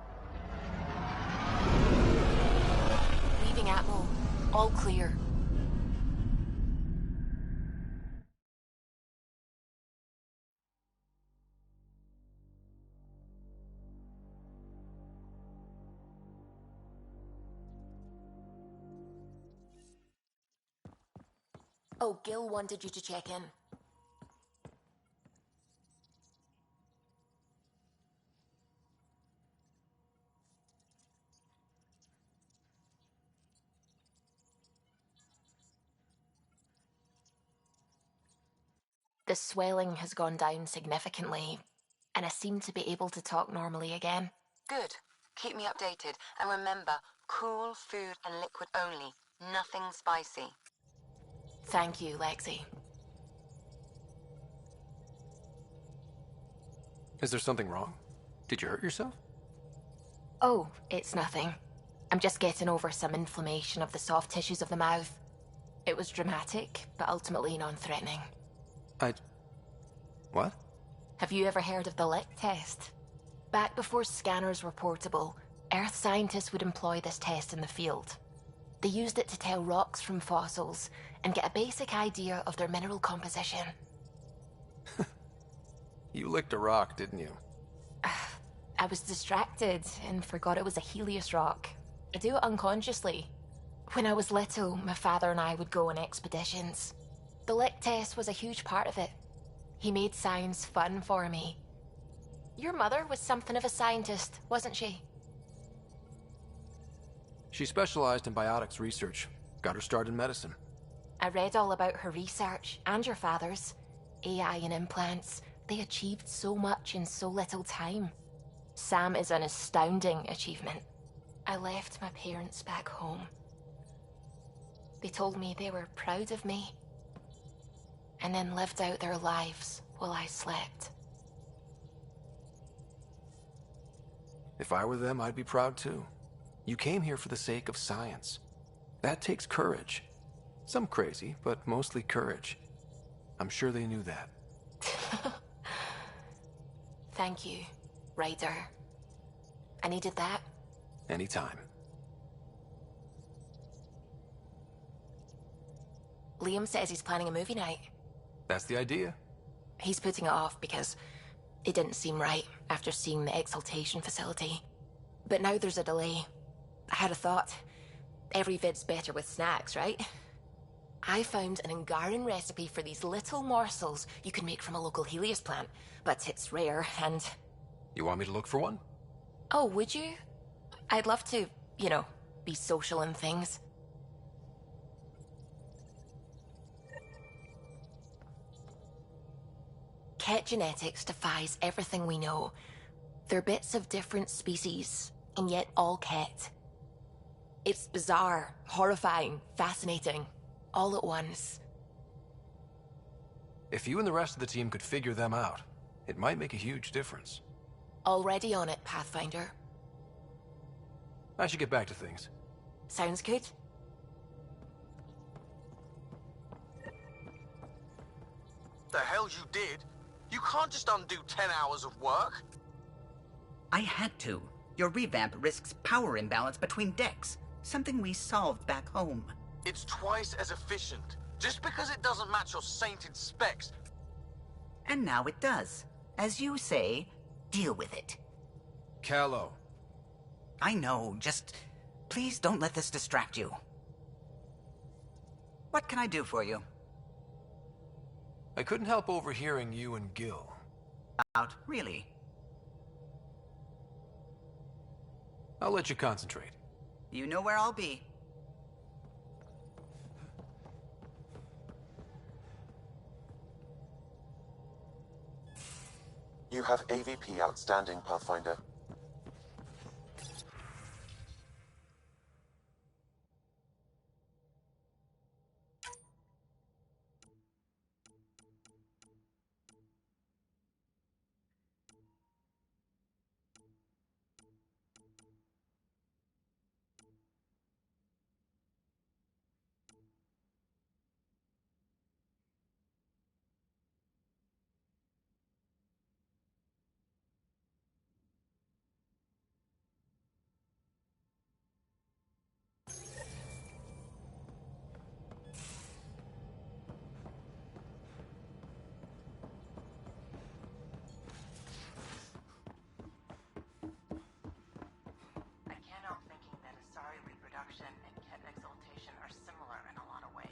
Speaker 9: Leaving Atmo. All clear. Oh, Gil wanted you to check in. The swelling has gone down significantly, and I seem to be able to talk normally again.
Speaker 15: Good. Keep me updated. And remember, cool food and liquid only. Nothing spicy.
Speaker 9: Thank you, Lexi.
Speaker 20: Is there something wrong? Did you hurt yourself?
Speaker 9: Oh, it's nothing. I'm just getting over some inflammation of the soft tissues of the mouth. It was dramatic, but ultimately non-threatening.
Speaker 20: What?
Speaker 9: Have you ever heard of the lick test? Back before scanners were portable, Earth scientists would employ this test in the field. They used it to tell rocks from fossils and get a basic idea of their mineral composition.
Speaker 20: You licked a rock, didn't you?
Speaker 9: I was distracted and forgot it was a Helios rock. I do it unconsciously. When I was little, my father and I would go on expeditions. The lick test was a huge part of it. He made science fun for me. Your mother was something of a scientist, wasn't she?
Speaker 20: She specialized in biotics research. Got her start in medicine.
Speaker 9: I read all about her research, and your father's. AI and implants. They achieved so much in so little time. Sam is an astounding achievement. I left my parents back home. They told me they were proud of me, and then lived out their lives while I slept.
Speaker 20: If I were them, I'd be proud too. You came here for the sake of science. That takes courage. Some crazy, but mostly courage. I'm sure they knew that.
Speaker 9: Thank you, Ryder. I needed that.
Speaker 20: Anytime.
Speaker 9: Liam says he's planning a movie night.
Speaker 20: That's the idea.
Speaker 9: He's putting it off because it didn't seem right after seeing the exaltation facility. But now there's a delay. I had a thought. Every vid's better with snacks, right? I found an Angaran recipe for these little morsels you can make from a local Helios plant, but it's rare and...
Speaker 20: You want me to look for one?
Speaker 9: Oh, would you? I'd love to, you know, be social and things. Ket genetics defies everything we know. They're bits of different species, and yet all Ket. It's bizarre, horrifying, fascinating, all at once.
Speaker 20: If you and the rest of the team could figure them out, it might make a huge difference.
Speaker 9: Already on it, Pathfinder.
Speaker 20: I should get back to things.
Speaker 9: Sounds good.
Speaker 17: The hell you did? You can't just undo 10 hours of work.
Speaker 18: I had to. Your revamp risks power imbalance between decks, something we solved back home.
Speaker 17: It's twice as efficient. Just because it doesn't match your sainted specs.
Speaker 18: And now it does. As you say, deal with it.
Speaker 20: Callow.
Speaker 18: I know, just please don't let this distract you. What can I do for you?
Speaker 20: I couldn't help overhearing you and Gil.
Speaker 18: Really?
Speaker 20: I'll let you concentrate.
Speaker 18: You know where I'll be.
Speaker 4: You have AVP outstanding, Pathfinder.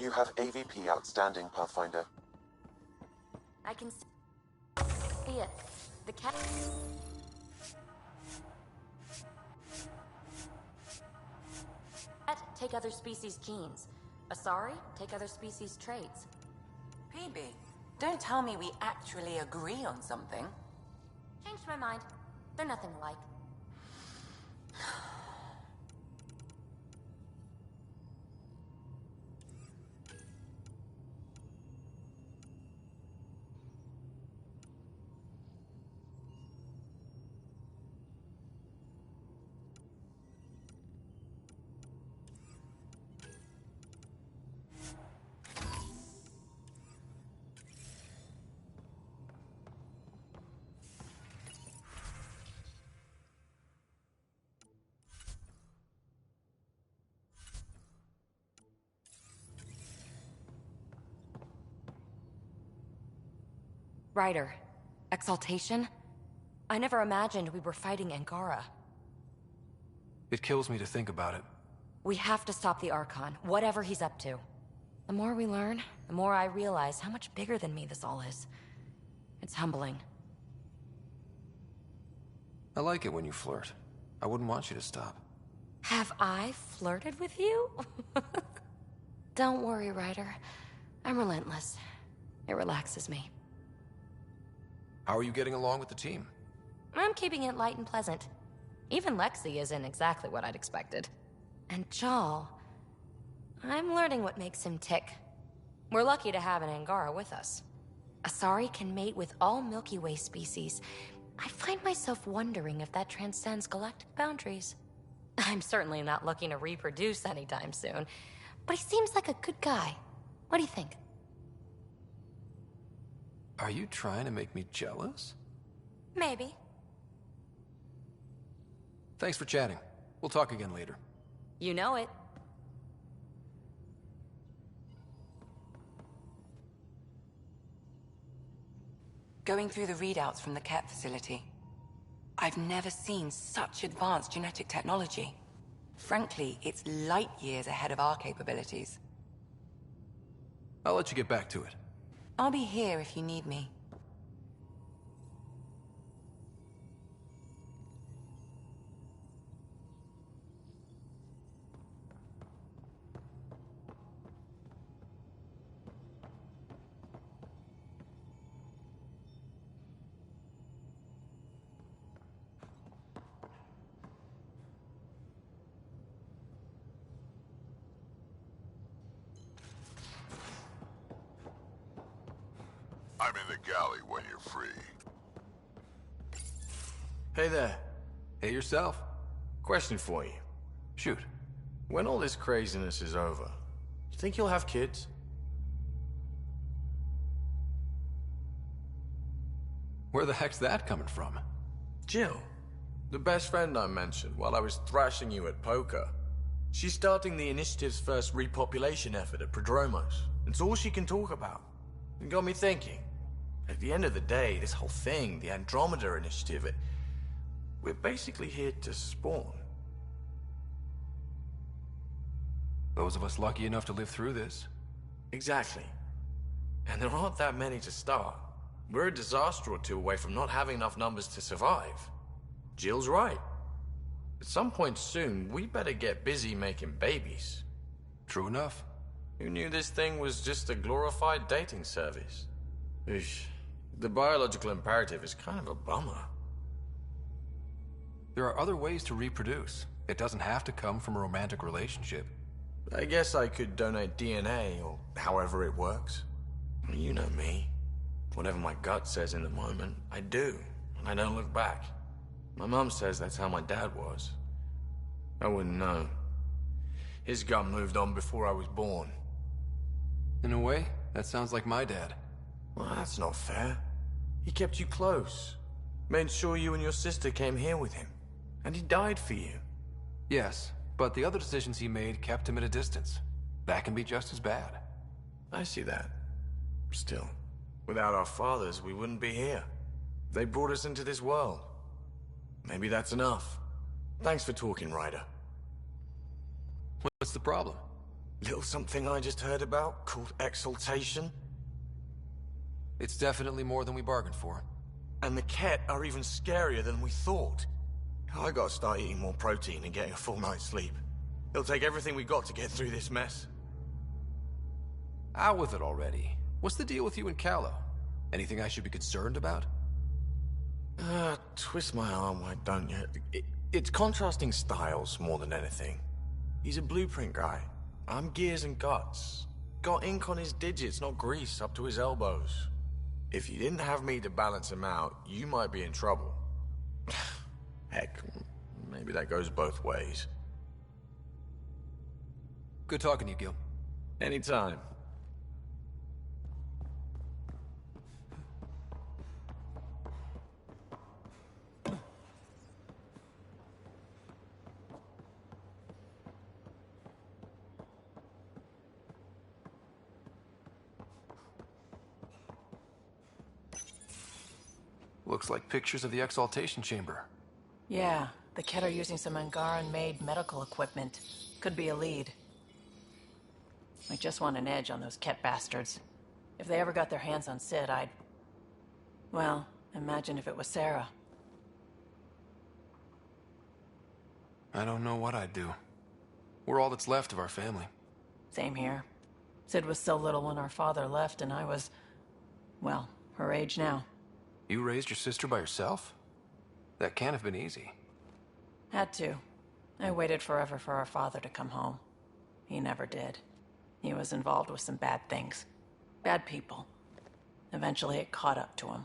Speaker 4: You have AVP outstanding, Pathfinder.
Speaker 21: I can see it. The cat. Take other species' genes. Asari, take other species' traits.
Speaker 7: PB, don't tell me we actually agree on something.
Speaker 21: Changed my mind. They're nothing alike. Ryder, exaltation? I never imagined we were fighting Angara.
Speaker 20: It kills me to think about it.
Speaker 21: We have to stop the Archon, whatever he's up to. The more we learn, the more I realize how much bigger than me this all is. It's humbling.
Speaker 20: I like it when you flirt. I wouldn't want you to stop.
Speaker 21: Have I flirted with you? Don't worry, Ryder. I'm relentless. It relaxes me.
Speaker 20: How are you getting along with the team?
Speaker 21: I'm keeping it light and pleasant. Even Lexi isn't exactly what I'd expected. And Jal... I'm learning what makes him tick. We're lucky to have an Angara with us. Asari can mate with all Milky Way species. I find myself wondering if that transcends galactic boundaries. I'm certainly not looking to reproduce anytime soon, but he seems like a good guy. What do you think?
Speaker 20: Are you trying to make me jealous?
Speaker 21: Maybe.
Speaker 20: Thanks for chatting. We'll talk again later.
Speaker 21: You know it.
Speaker 7: Going through the readouts from the Ket facility. I've never seen such advanced genetic technology. Frankly, it's light years ahead of our capabilities.
Speaker 20: I'll let you get back to it.
Speaker 7: I'll be here if you need me.
Speaker 16: I'm in the galley when you're free.
Speaker 19: Hey there.
Speaker 20: Hey yourself.
Speaker 19: Question for you.
Speaker 20: Shoot.
Speaker 19: When all this craziness is over, you think you'll have kids?
Speaker 20: Where the heck's that coming from?
Speaker 19: Jill, the best friend I mentioned while I was thrashing you at poker. She's starting the initiative's first repopulation effort at Prodromos. It's all she can talk about. It got me thinking. At the end of the day, this whole thing, the Andromeda initiative, we're basically here to spawn.
Speaker 20: Those of us lucky enough to live through this.
Speaker 19: Exactly. And there aren't that many to start. We're a disaster or two away from not having enough numbers to survive. Jill's right. At some point soon, we better get busy making babies.
Speaker 20: True enough.
Speaker 19: Who knew this thing was just a glorified dating service? Eesh. The biological imperative is kind of a bummer.
Speaker 20: There are other ways to reproduce. It doesn't have to come from a romantic relationship.
Speaker 19: I guess I could donate DNA, or however it works. You know me. Whatever my gut says in the moment, I do, and I don't look back. My mum says that's how my dad was. I wouldn't know. His gut moved on before I was born.
Speaker 20: In a way, that sounds like my dad.
Speaker 19: Well, that's not fair. He kept you close. Made sure you and your sister came here with him. And he died for you.
Speaker 20: Yes, but the other decisions he made kept him at a distance. That can be just as bad.
Speaker 19: I see that. Still, without our fathers, we wouldn't be here. They brought us into this world. Maybe that's enough. Thanks for talking, Ryder.
Speaker 20: What's the problem?
Speaker 19: Little something I just heard about called exaltation.
Speaker 20: It's definitely more than we bargained for.
Speaker 19: And the Ket are even scarier than we thought. I gotta start eating more protein and getting a full night's sleep. It'll take everything we got to get through this mess.
Speaker 20: Out with it already. What's the deal with you and Callow? Anything I should be concerned about?
Speaker 19: Twist my arm, why don't you? It's contrasting styles more than anything. He's a blueprint guy. I'm gears and guts. Got ink on his digits, not grease, up to his elbows. If you didn't have me to balance him out, you might be in trouble. Heck, maybe that goes both ways.
Speaker 20: Good talking to you, Gil.
Speaker 19: Anytime.
Speaker 20: Looks like pictures of the exaltation chamber.
Speaker 9: Yeah, the Ket are using some Angaran-made medical equipment. Could be a lead. I just want an edge on those Ket bastards. If they ever got their hands on Sid, I'd... Well, imagine if it was Sarah.
Speaker 20: I don't know what I'd do. We're all that's left of our family.
Speaker 9: Same here. Sid was so little when our father left, and I was... well, her age now.
Speaker 20: You raised your sister by yourself? That can't have been easy.
Speaker 9: Had to. I waited forever for our father to come home. He never did. He was involved with some bad things. Bad people. Eventually it caught up to him.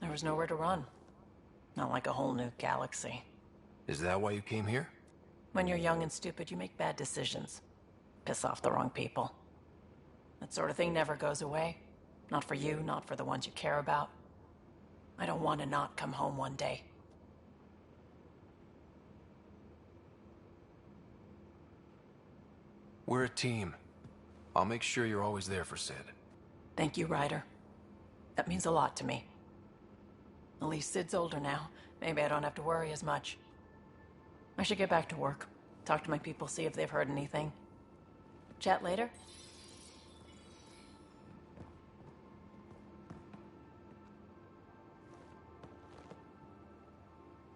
Speaker 9: There was nowhere to run. Not like a whole new galaxy.
Speaker 20: Is that why you came here?
Speaker 9: When you're young and stupid, you make bad decisions. Piss off the wrong people. That sort of thing never goes away. Not for you, not for the ones you care about. I don't want to not come home one day.
Speaker 20: We're a team. I'll make sure you're always there for Sid.
Speaker 9: Thank you, Ryder. That means a lot to me. At least Sid's older now. Maybe I don't have to worry as much. I should get back to work. Talk to my people, see if they've heard anything. Chat later?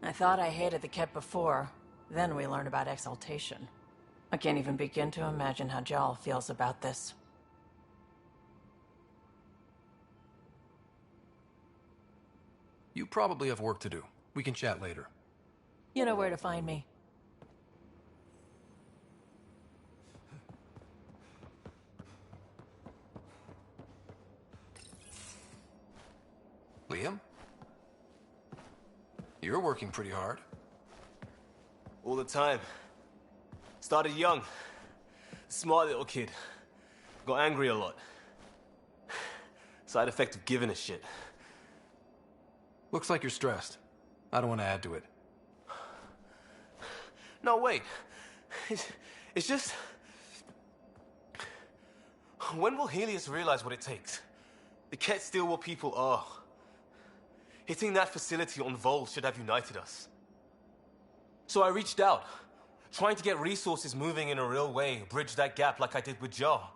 Speaker 9: I thought I hated the Ket before. Then we learned about exaltation. I can't even begin to imagine how Jal feels about this.
Speaker 20: You probably have work to do. We can chat later.
Speaker 9: You know where to find me.
Speaker 20: Liam? You're working pretty hard.
Speaker 2: All the time. Started young. Smart little kid. Got angry a lot. Side effect of giving a shit.
Speaker 20: Looks like you're stressed. I don't want to add to it.
Speaker 2: No, wait. It's just... When will Helios realize what it takes? The Ket still what people are. Hitting that facility on Vol should have united us. So I reached out, trying to get resources moving in a real way, bridge that gap like I did with Jar.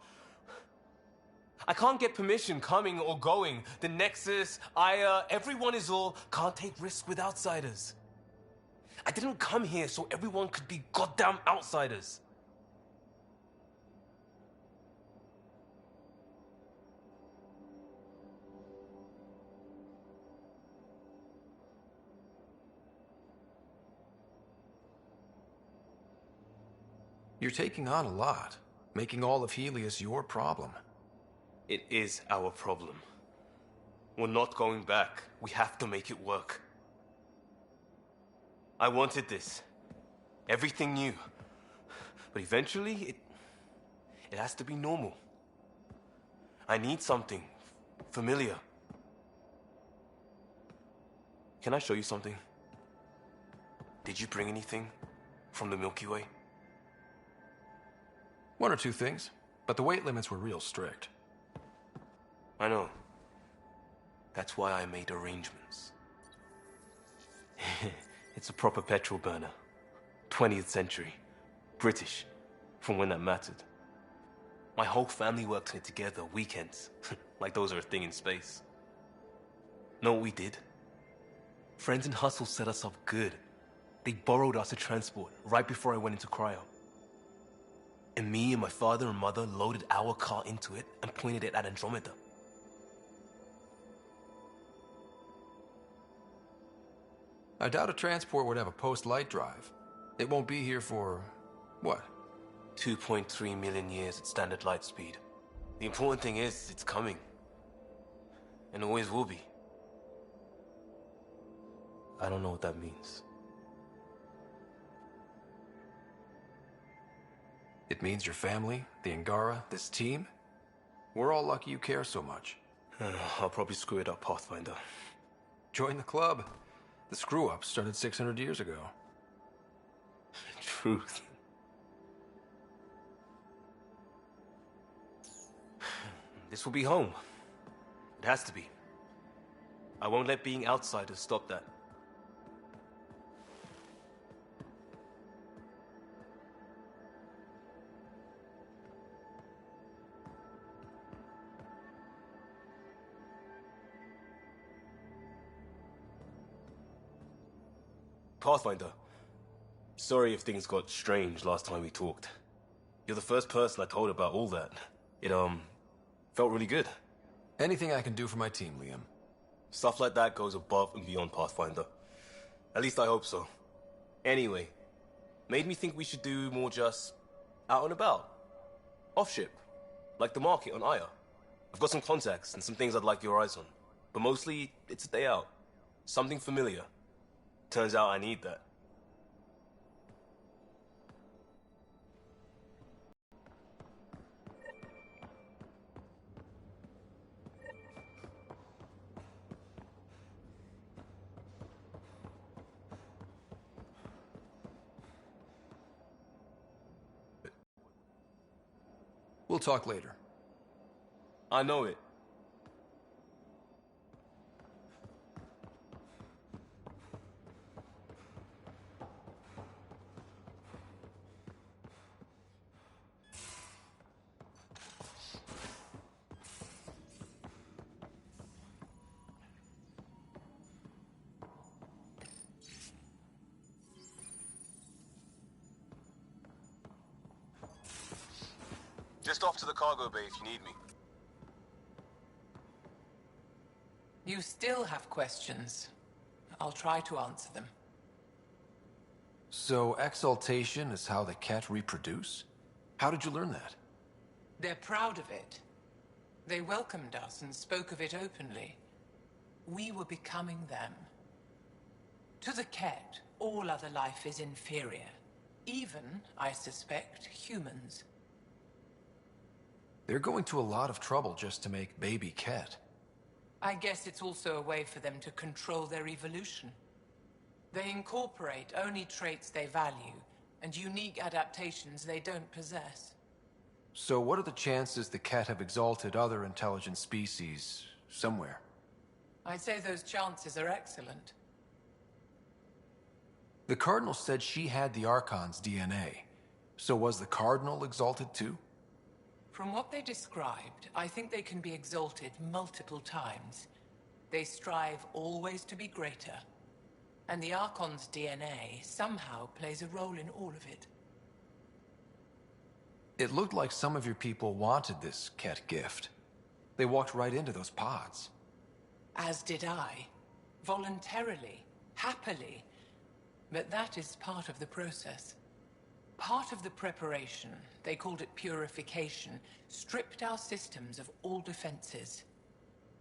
Speaker 2: I can't get permission coming or going. The Nexus, Aya, everyone is all can't take risks with outsiders. I didn't come here so everyone could be goddamn outsiders.
Speaker 20: You're taking on a lot, making all of Helios your problem.
Speaker 2: It is our problem. We're not going back. We have to make it work. I wanted this. Everything new. But eventually, it has to be normal. I need something familiar. Can I show you something? Did you bring anything from the Milky Way?
Speaker 20: One or two things, but the weight limits were real strict.
Speaker 2: I know. That's why I made arrangements. It's a proper petrol burner. 20th century. British. From when that mattered. My whole family worked on it together, weekends. Like those are a thing in space. Know what we did? Friends in Hustle set us up good. They borrowed us a transport right before I went into cryo. And me and my father and mother loaded our car into it and pointed it at Andromeda.
Speaker 20: I doubt a transport would have a post-light drive. It won't be here for... what?
Speaker 2: 2.3 million years at standard light speed. The important thing is, it's coming. And always will be. I don't know what that means.
Speaker 20: It means your family, the Angara, this team. We're all lucky you care so much.
Speaker 2: I'll probably screw it up, Pathfinder.
Speaker 20: Join the club. The screw-up started 600 years ago.
Speaker 2: Truth. This will be home. It has to be. I won't let being outsiders stop that. Pathfinder, sorry if things got strange last time we talked. You're the first person I told about all that. It, felt really good.
Speaker 20: Anything I can do for my team, Liam.
Speaker 2: Stuff like that goes above and beyond Pathfinder. At least I hope so. Anyway, made me think we should do more just out and about. Off ship. Like the market on Aya. I've got some contacts and some things I'd like your eyes on. But mostly, it's a day out. Something familiar. Turns out I need that.
Speaker 20: We'll talk later.
Speaker 2: I know it. Just off to the cargo bay if you need me.
Speaker 7: You still have questions. I'll try to answer them.
Speaker 20: So, exaltation is how the Ket reproduce? How did you learn that?
Speaker 7: They're proud of it. They welcomed us and spoke of it openly. We were becoming them. To the Ket, all other life is inferior. Even, I suspect, humans.
Speaker 20: They're going to a lot of trouble just to make baby Ket.
Speaker 7: I guess it's also a way for them to control their evolution. They incorporate only traits they value, and unique adaptations they don't possess.
Speaker 20: So what are the chances the Ket have exalted other intelligent species somewhere?
Speaker 7: I'd say those chances are excellent.
Speaker 20: The Cardinal said she had the Archon's DNA. So was the Cardinal exalted too?
Speaker 7: From what they described, I think they can be exalted multiple times. They strive always to be greater. And the Archon's DNA somehow plays a role in all of it.
Speaker 20: It looked like some of your people wanted this Ket gift. They walked right into those pods.
Speaker 7: As did I. Voluntarily. Happily. But that is part of the process. Part of the preparation, they called it purification, stripped our systems of all defenses.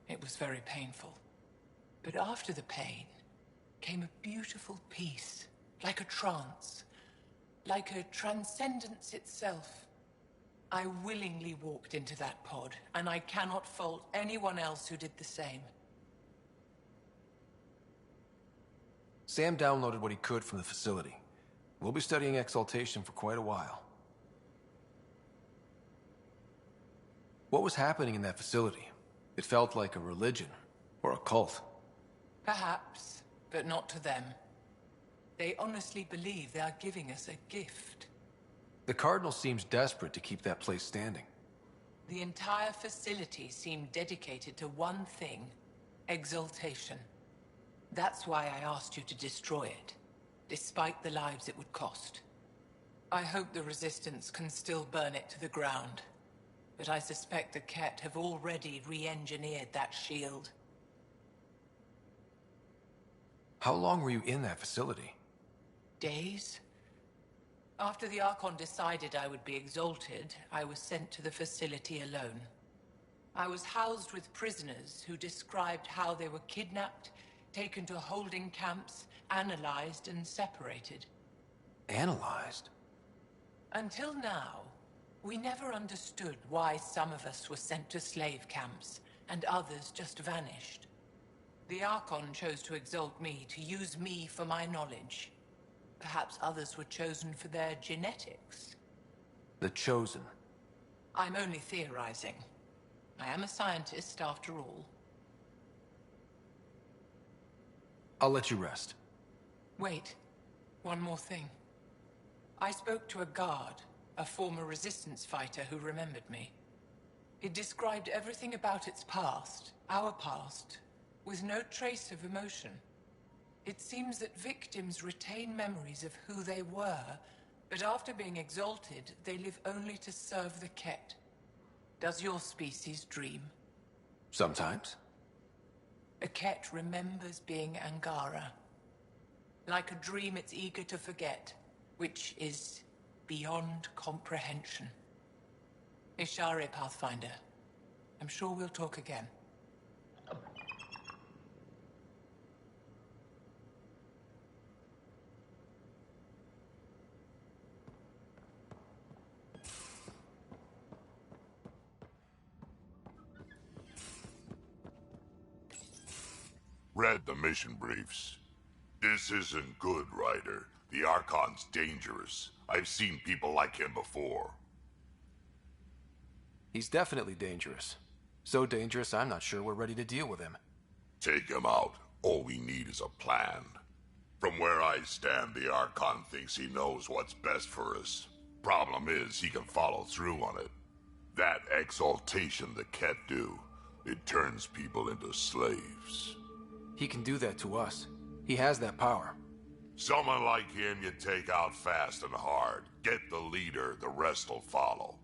Speaker 7: It was very painful. But after the pain came a beautiful peace, like a trance, like a transcendence itself. I willingly walked into that pod, and I cannot fault anyone else who did the same.
Speaker 20: Sam downloaded what he could from the facility. We'll be studying exaltation for quite a while. What was happening in that facility? It felt like a religion, or a cult.
Speaker 7: Perhaps, but not to them. They honestly believe they are giving us a gift.
Speaker 20: The Cardinal seems desperate to keep that place standing.
Speaker 7: The entire facility seemed dedicated to one thing, exaltation. That's why I asked you to destroy it, despite the lives it would cost. I hope the Resistance can still burn it to the ground, but I suspect the Ket have already re-engineered that shield.
Speaker 20: How long were you in that facility?
Speaker 7: Days? After the Archon decided I would be exalted, I was sent to the facility alone. I was housed with prisoners who described how they were kidnapped, taken to holding camps, analyzed and separated.
Speaker 20: Analyzed?
Speaker 7: Until now, we never understood why some of us were sent to slave camps and others just vanished. The Archon chose to exalt me, to use me for my knowledge. Perhaps others were chosen for their genetics.
Speaker 20: The Chosen.
Speaker 7: I'm only theorizing. I am a scientist, after all.
Speaker 20: I'll let you rest.
Speaker 7: Wait. One more thing. I spoke to a guard, a former Resistance fighter who remembered me. It described everything about its past, our past, with no trace of emotion. It seems that victims retain memories of who they were, but after being exalted, they live only to serve the Ket. Does your species dream?
Speaker 20: Sometimes.
Speaker 7: A Ket remembers being Angara. Like a dream it's eager to forget, which is beyond comprehension. Ishare, Pathfinder. I'm sure we'll talk again.
Speaker 16: Read the mission briefs. This isn't good, Ryder. The Archon's dangerous. I've seen people like him before.
Speaker 20: He's definitely dangerous. So dangerous, I'm not sure we're ready to deal with him.
Speaker 16: Take him out. All we need is a plan. From where I stand, the Archon thinks he knows what's best for us. Problem is, he can follow through on it. That exaltation the Ket do, it turns people into slaves.
Speaker 20: He can do that to us. He has that power.
Speaker 16: Someone like him you take out fast and hard. Get the leader, the rest will follow.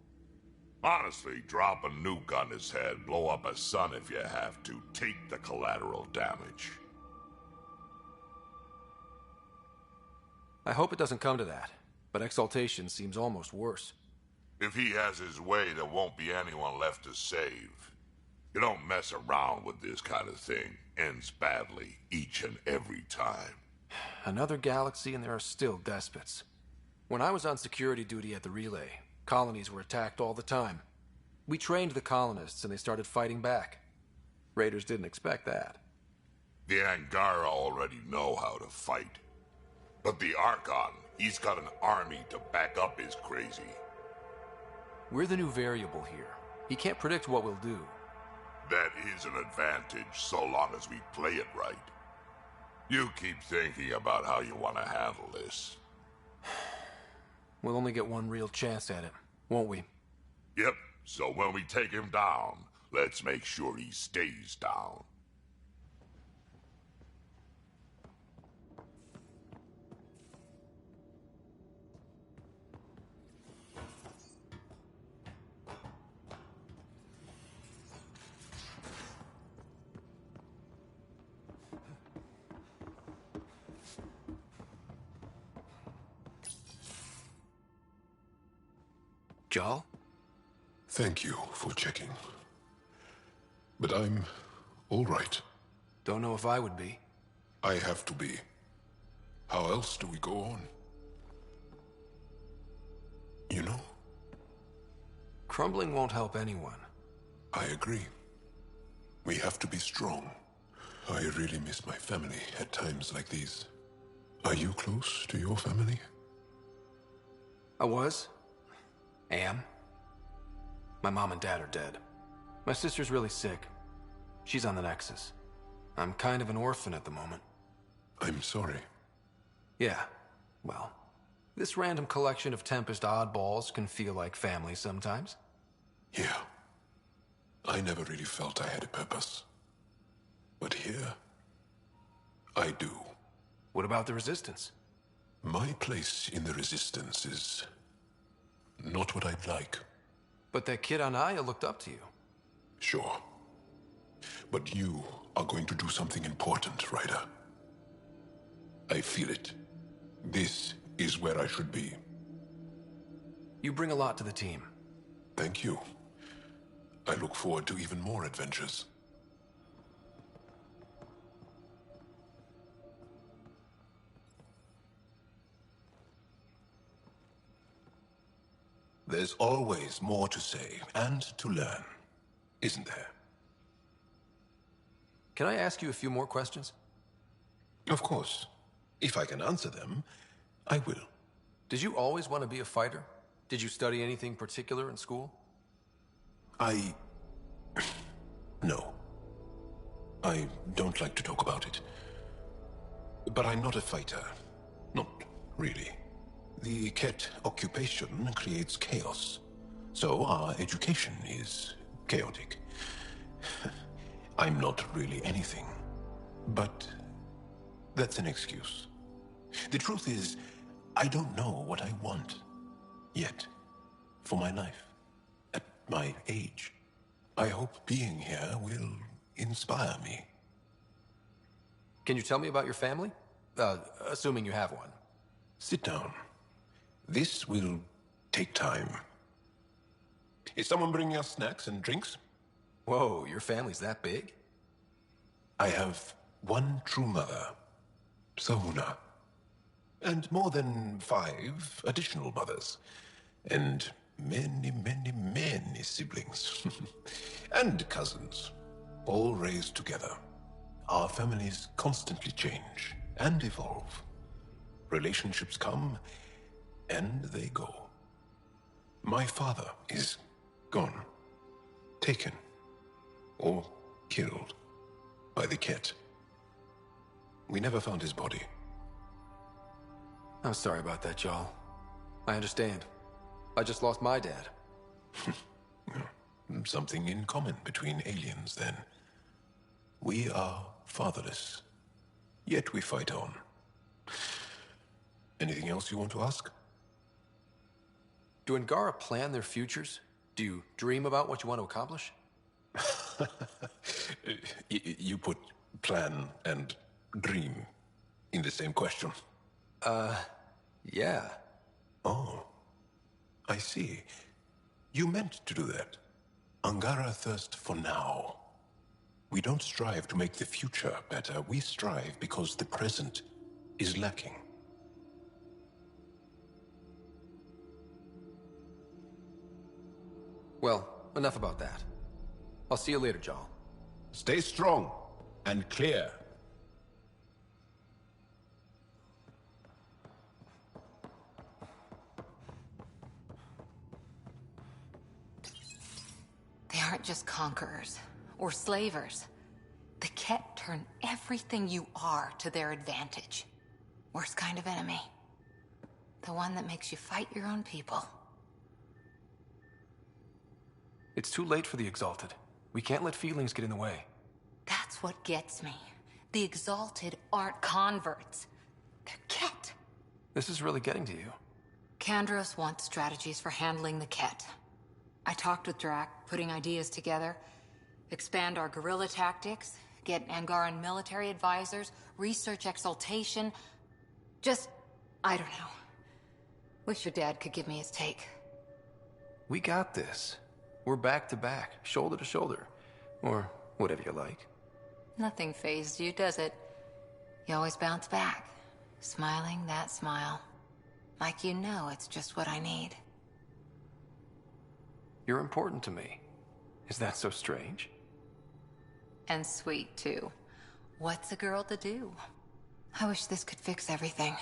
Speaker 16: Honestly, drop a nuke on his head, blow up a sun if you have to. Take the collateral damage.
Speaker 20: I hope it doesn't come to that, but exaltation seems almost worse.
Speaker 16: If he has his way, there won't be anyone left to save. You don't mess around with this kind of thing. Ends badly, each and every time.
Speaker 20: another galaxy and there are still despots. When I was on security duty at the relay, colonies were attacked all the time. We trained the colonists and they started fighting back. Raiders didn't expect that.
Speaker 16: The Angara already know how to fight. But the Archon, he's got an army to back up his crazy.
Speaker 20: We're the new variable here. He can't predict what we'll do.
Speaker 16: That is an advantage so long as we play it right. You keep thinking about how you want to handle this.
Speaker 20: We'll only get one real chance at it, won't we?
Speaker 16: Yep, so when we take him down, let's make sure he stays down.
Speaker 20: Jarl?
Speaker 10: Thank you for checking. But I'm all right.
Speaker 20: Don't know if I would be.
Speaker 10: I have to be. How else do we go on? You know?
Speaker 20: Crumbling won't help anyone.
Speaker 10: I agree. We have to be strong. I really miss my family at times like these. Are you close to your family?
Speaker 20: I was. Am. My mom and dad are dead. My sister's really sick. She's on the Nexus. I'm kind of an orphan at the moment.
Speaker 10: I'm sorry.
Speaker 20: Yeah, well, this random collection of Tempest oddballs can feel like family sometimes.
Speaker 10: Yeah. I never really felt I had a purpose. But here, I do.
Speaker 20: What about the Resistance?
Speaker 10: My place in the Resistance is not what I'd like.
Speaker 20: But that kid on Aya looked up to you.
Speaker 10: Sure. But you are going to do something important, Ryder. I feel it. This is where I should be.
Speaker 20: You bring a lot to the team.
Speaker 10: Thank you. I look forward to even more adventures.
Speaker 11: There's always more to say and to learn, isn't there?
Speaker 20: Can I ask you a few more questions?
Speaker 11: Of course. If I can answer them, I will.
Speaker 20: Did you always want to be a fighter? Did you study anything particular in school?
Speaker 11: No. I don't like to talk about it. But I'm not a fighter. Not really. The Ket occupation creates chaos. So our education is chaotic. I'm not really anything. But that's an excuse. The truth is, I don't know what I want. Yet. For my life. At my age. I hope being here will inspire me.
Speaker 20: Can you tell me about your family? Assuming you have one.
Speaker 11: Sit down. This will take time. Is someone bringing us snacks and drinks?
Speaker 20: Whoa, your family's that big?
Speaker 11: I have one true mother, Sahuna. And more than 5 additional mothers. And many, many, many siblings. And cousins. All raised together. Our families constantly change and evolve. Relationships come and they go. My father is gone. Taken. Or killed. By the Ket. We never found his body.
Speaker 20: I'm sorry about that, Jarl. I understand. I just lost my dad.
Speaker 11: Something in common between aliens, then. We are fatherless. Yet we fight on. Anything else you want to ask?
Speaker 20: Do Angara plan their futures? Do you dream about what you want to accomplish?
Speaker 11: You put plan and dream in the same question.
Speaker 20: Yeah.
Speaker 11: Oh, I see. You meant to do that. Angara thirst for now. We don't strive to make the future better. We strive because the present is lacking.
Speaker 20: Well, enough about that. I'll see you later, Jarl.
Speaker 13: Stay strong and clear.
Speaker 15: They aren't just conquerors or slavers. The Ket turn everything you are to their advantage. Worst kind of enemy. The one that makes you fight your own people.
Speaker 20: It's too late for the Exalted. We can't let feelings get in the way.
Speaker 15: That's what gets me. The Exalted aren't converts. They're Ket.
Speaker 20: This is really getting to you.
Speaker 15: Kandros wants strategies for handling the Ket. I talked with Drac, putting ideas together. Expand our guerrilla tactics, get Angaran military advisors, research exaltation. Just, I don't know. Wish your dad could give me his take.
Speaker 20: We got this. We're back to back, shoulder to shoulder. Or whatever you like.
Speaker 15: Nothing fazed you, does it? You always bounce back, smiling that smile. Like you know it's just what I need.
Speaker 20: You're important to me. Is that so strange?
Speaker 15: And sweet, too. What's a girl to do? I wish this could fix everything.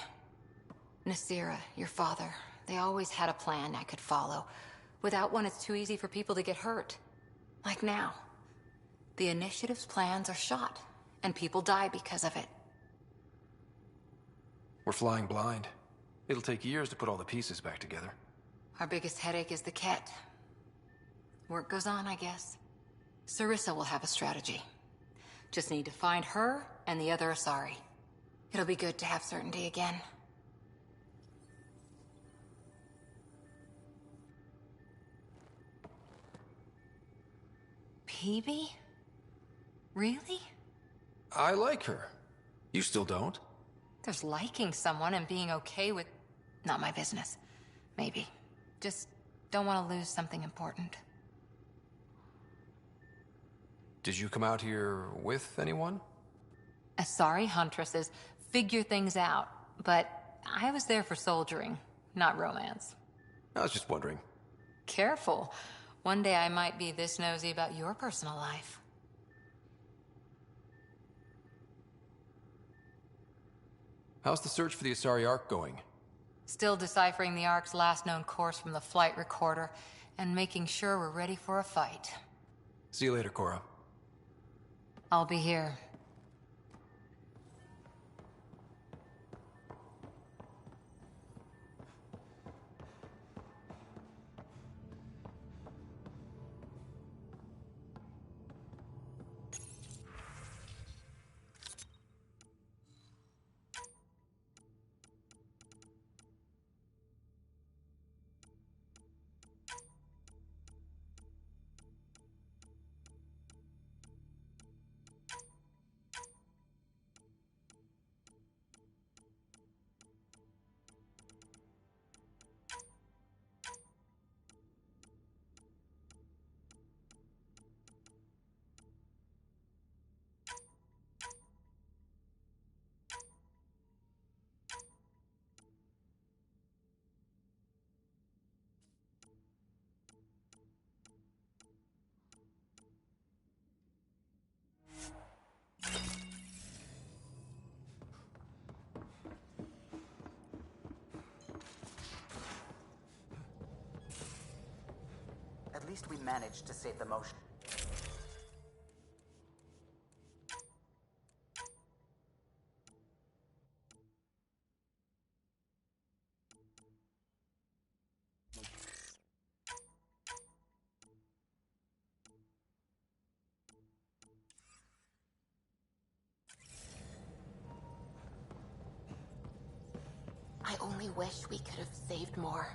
Speaker 15: Nasira, your father, they always had a plan I could follow. Without one, it's too easy for people to get hurt. Like now. The Initiative's plans are shot, and people die because of it.
Speaker 20: We're flying blind. It'll take years to put all the pieces back together.
Speaker 15: Our biggest headache is the Ket. Work goes on, I guess. Sarissa will have a strategy. Just need to find her and the other Asari. It'll be good to have certainty again. Peebee? Really?
Speaker 20: I like her. You still don't?
Speaker 15: There's liking someone and being okay with... Not my business. Maybe. Just don't want to lose something important.
Speaker 20: Did you come out here with anyone?
Speaker 15: Asari huntresses figure things out, but I was there for soldiering, not romance.
Speaker 20: I was just wondering.
Speaker 15: Careful. One day I might be this nosy about your personal life.
Speaker 20: How's the search for the Asari Ark going?
Speaker 15: Still deciphering the Ark's last known course from the flight recorder, and making sure we're ready for a fight.
Speaker 20: See you later, Cora.
Speaker 15: I'll be here.
Speaker 18: At least we managed to save the motion.
Speaker 14: I only wish we could have saved more.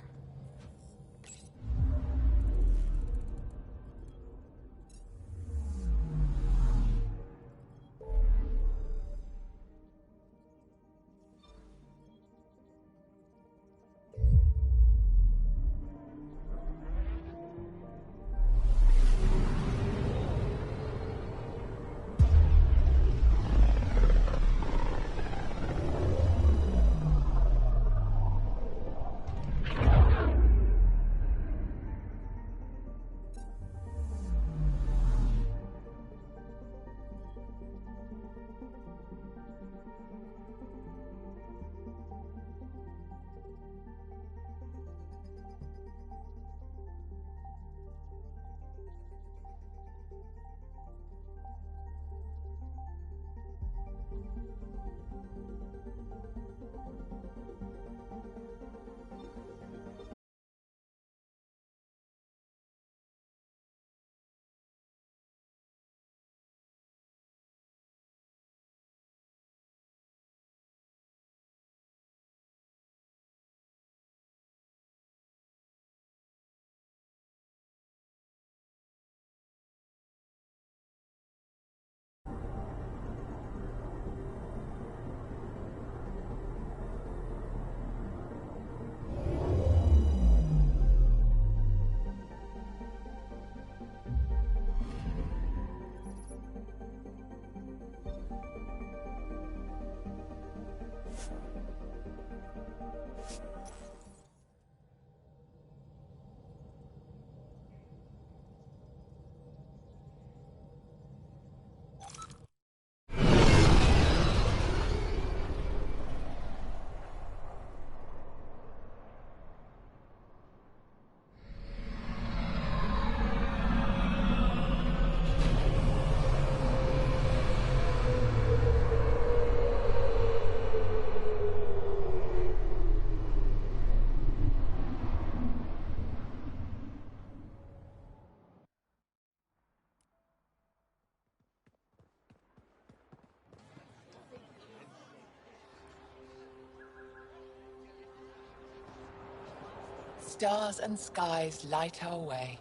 Speaker 7: Stars and skies light our way.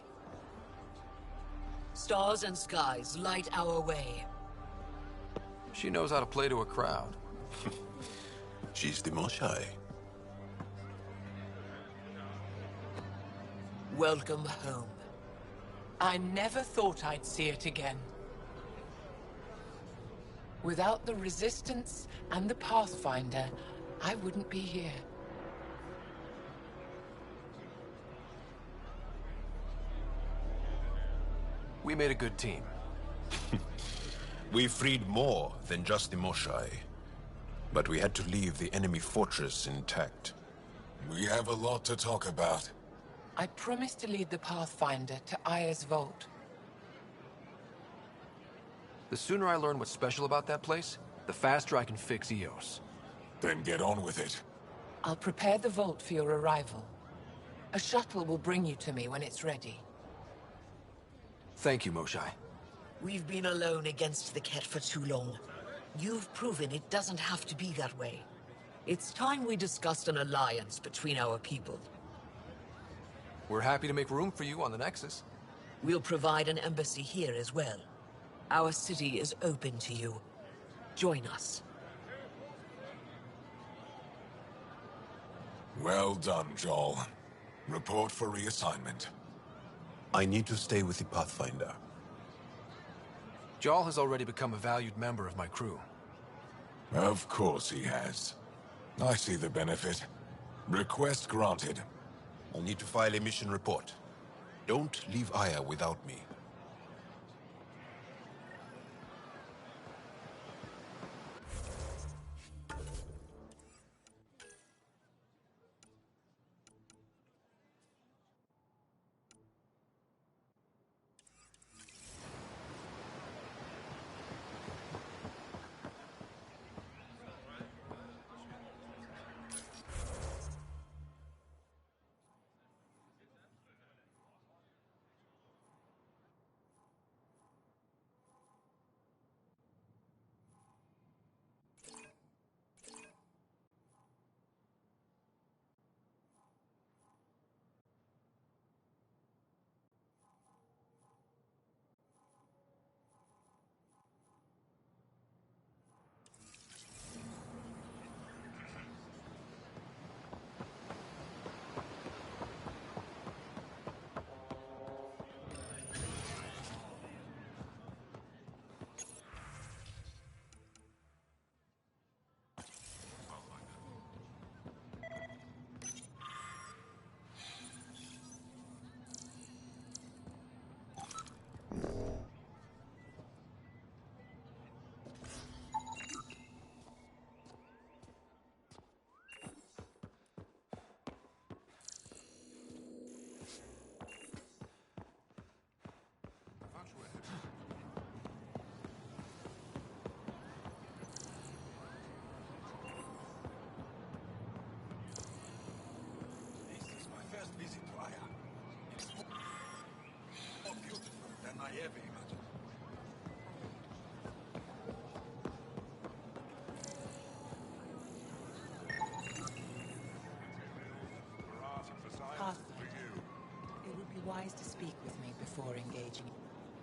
Speaker 5: Stars and skies light our way.
Speaker 20: She knows how to play to a crowd.
Speaker 11: She's the Moshai.
Speaker 5: Welcome home.
Speaker 7: I never thought I'd see it again. Without the Resistance and the Pathfinder, I wouldn't be here.
Speaker 20: We made a good team.
Speaker 11: We freed more than just the Moshai. But we had to leave the enemy fortress intact.
Speaker 10: We have a lot to talk about.
Speaker 7: I promised to lead the Pathfinder to Aya's vault.
Speaker 20: The sooner I learn what's special about that place, the faster I can fix EOS.
Speaker 10: Then get on with it.
Speaker 7: I'll prepare the vault for your arrival. A shuttle will bring you to me when it's ready.
Speaker 20: Thank you, Moshai.
Speaker 5: We've been alone against the Ket for too long. You've proven it doesn't have to be that way. It's time we discussed an alliance between our people.
Speaker 20: We're happy to make room for you on the Nexus.
Speaker 5: We'll provide an embassy here as well. Our city is open to you. Join us.
Speaker 10: Well done, Joel. Report for reassignment.
Speaker 11: I need to stay with the Pathfinder.
Speaker 20: Jarl has already become a valued member of my crew.
Speaker 10: Of course he has. I see the benefit. Request granted.
Speaker 11: I'll need to file a mission report. Don't leave Aya without me.
Speaker 7: It would be wise to speak with me before engaging.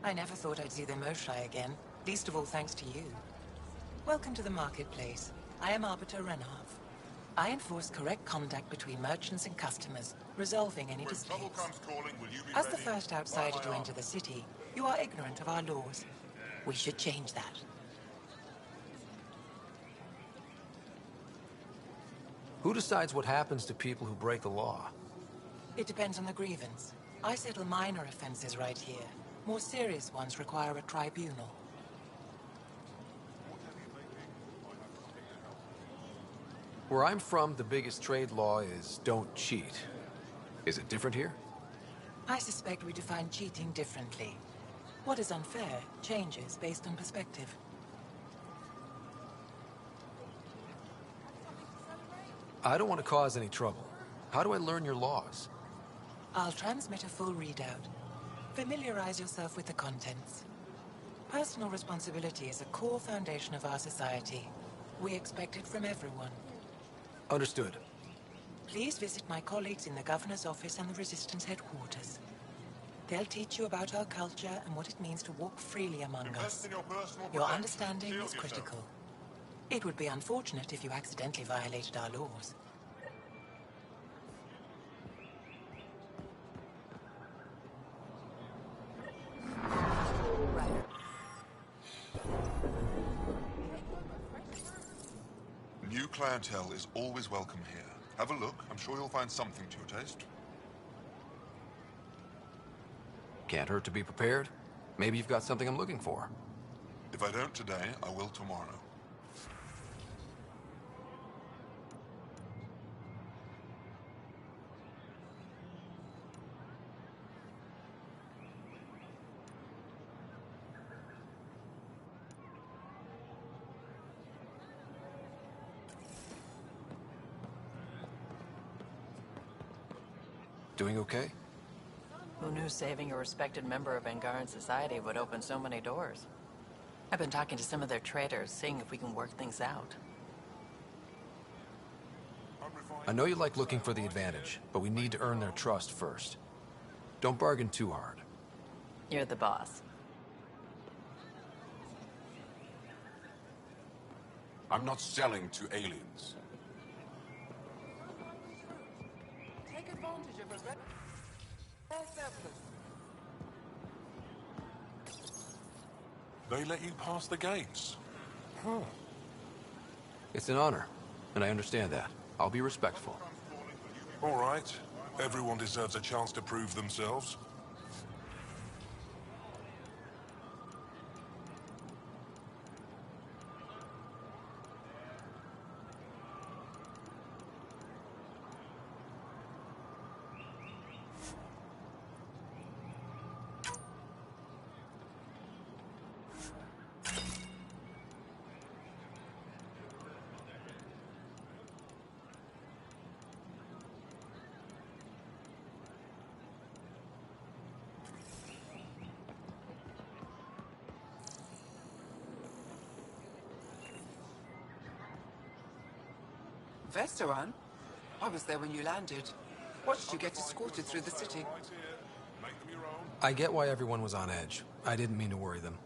Speaker 7: I never thought I'd see the Moshai again, least of all thanks to you. Welcome to the marketplace. I am Arbiter Renharv. I enforce correct conduct between merchants and customers, resolving any disputes. As the first outsider to enter the city, you are ignorant of our laws. We should change that.
Speaker 20: Who decides what happens to people who break the law?
Speaker 7: It depends on the grievance. I settle minor offenses right here. More serious ones require a tribunal.
Speaker 20: Where I'm from, the biggest trade law is don't cheat. Is it different here?
Speaker 7: I suspect we define cheating differently. What is unfair changes based on perspective.
Speaker 20: I don't want to cause any trouble. How do I learn your laws?
Speaker 7: I'll transmit a full readout. Familiarize yourself with the contents. Personal responsibility is a core foundation of our society. We expect it from everyone.
Speaker 20: Understood.
Speaker 7: please visit my colleagues in the Governor's office and the Resistance headquarters. They'll teach you about our culture and what it means to walk freely among us. Your understanding is critical. It would be unfortunate if you accidentally violated our laws.
Speaker 10: New clientele is always welcome here. Have a look. I'm sure you'll find something to your taste.
Speaker 20: Can't hurt to be prepared. Maybe you've got something I'm looking for.
Speaker 10: If I don't today, I will tomorrow.
Speaker 20: Doing okay?
Speaker 3: Who knew saving a respected member of Angaran society would open so many doors? I've been talking to some of their traders, seeing if we can work things out.
Speaker 20: I know you like looking for the advantage, but we need to earn their trust first. Don't bargain too hard.
Speaker 3: You're the boss.
Speaker 13: I'm not selling to aliens.
Speaker 7: Take advantage of a surplus.
Speaker 13: They let you pass the gates. Huh.
Speaker 20: It's an honor, and I understand that. I'll be respectful.
Speaker 10: All right. Everyone deserves a chance to prove themselves.
Speaker 7: Vestaran? I was there when you landed. Watched you get escorted through the city.
Speaker 20: I get why everyone was on edge. I didn't mean to worry them.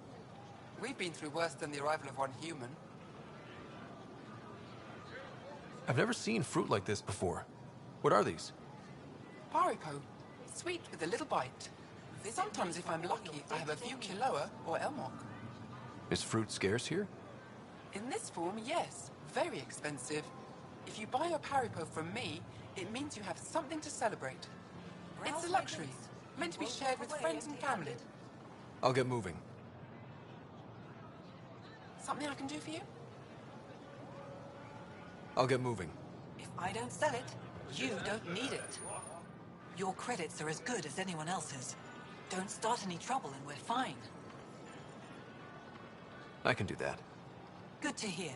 Speaker 7: We've been through worse than the arrival of one human.
Speaker 20: I've never seen fruit like this before. What are these?
Speaker 7: Paripo. Sweet with a little bite. Sometimes, if I'm lucky, I have a few kiloa or elmok.
Speaker 20: Is fruit scarce here?
Speaker 7: In this form, yes. Very expensive. If you buy a paripo from me, it means you have something to celebrate. It's a luxury, meant to be shared with friends and family.
Speaker 20: I'll get moving.
Speaker 7: Something I can do for you?
Speaker 20: I'll get moving.
Speaker 5: If I don't sell it, you don't need it. Your credits are as good as anyone else's. Don't start any trouble and we're fine.
Speaker 20: I can do that.
Speaker 5: Good to hear.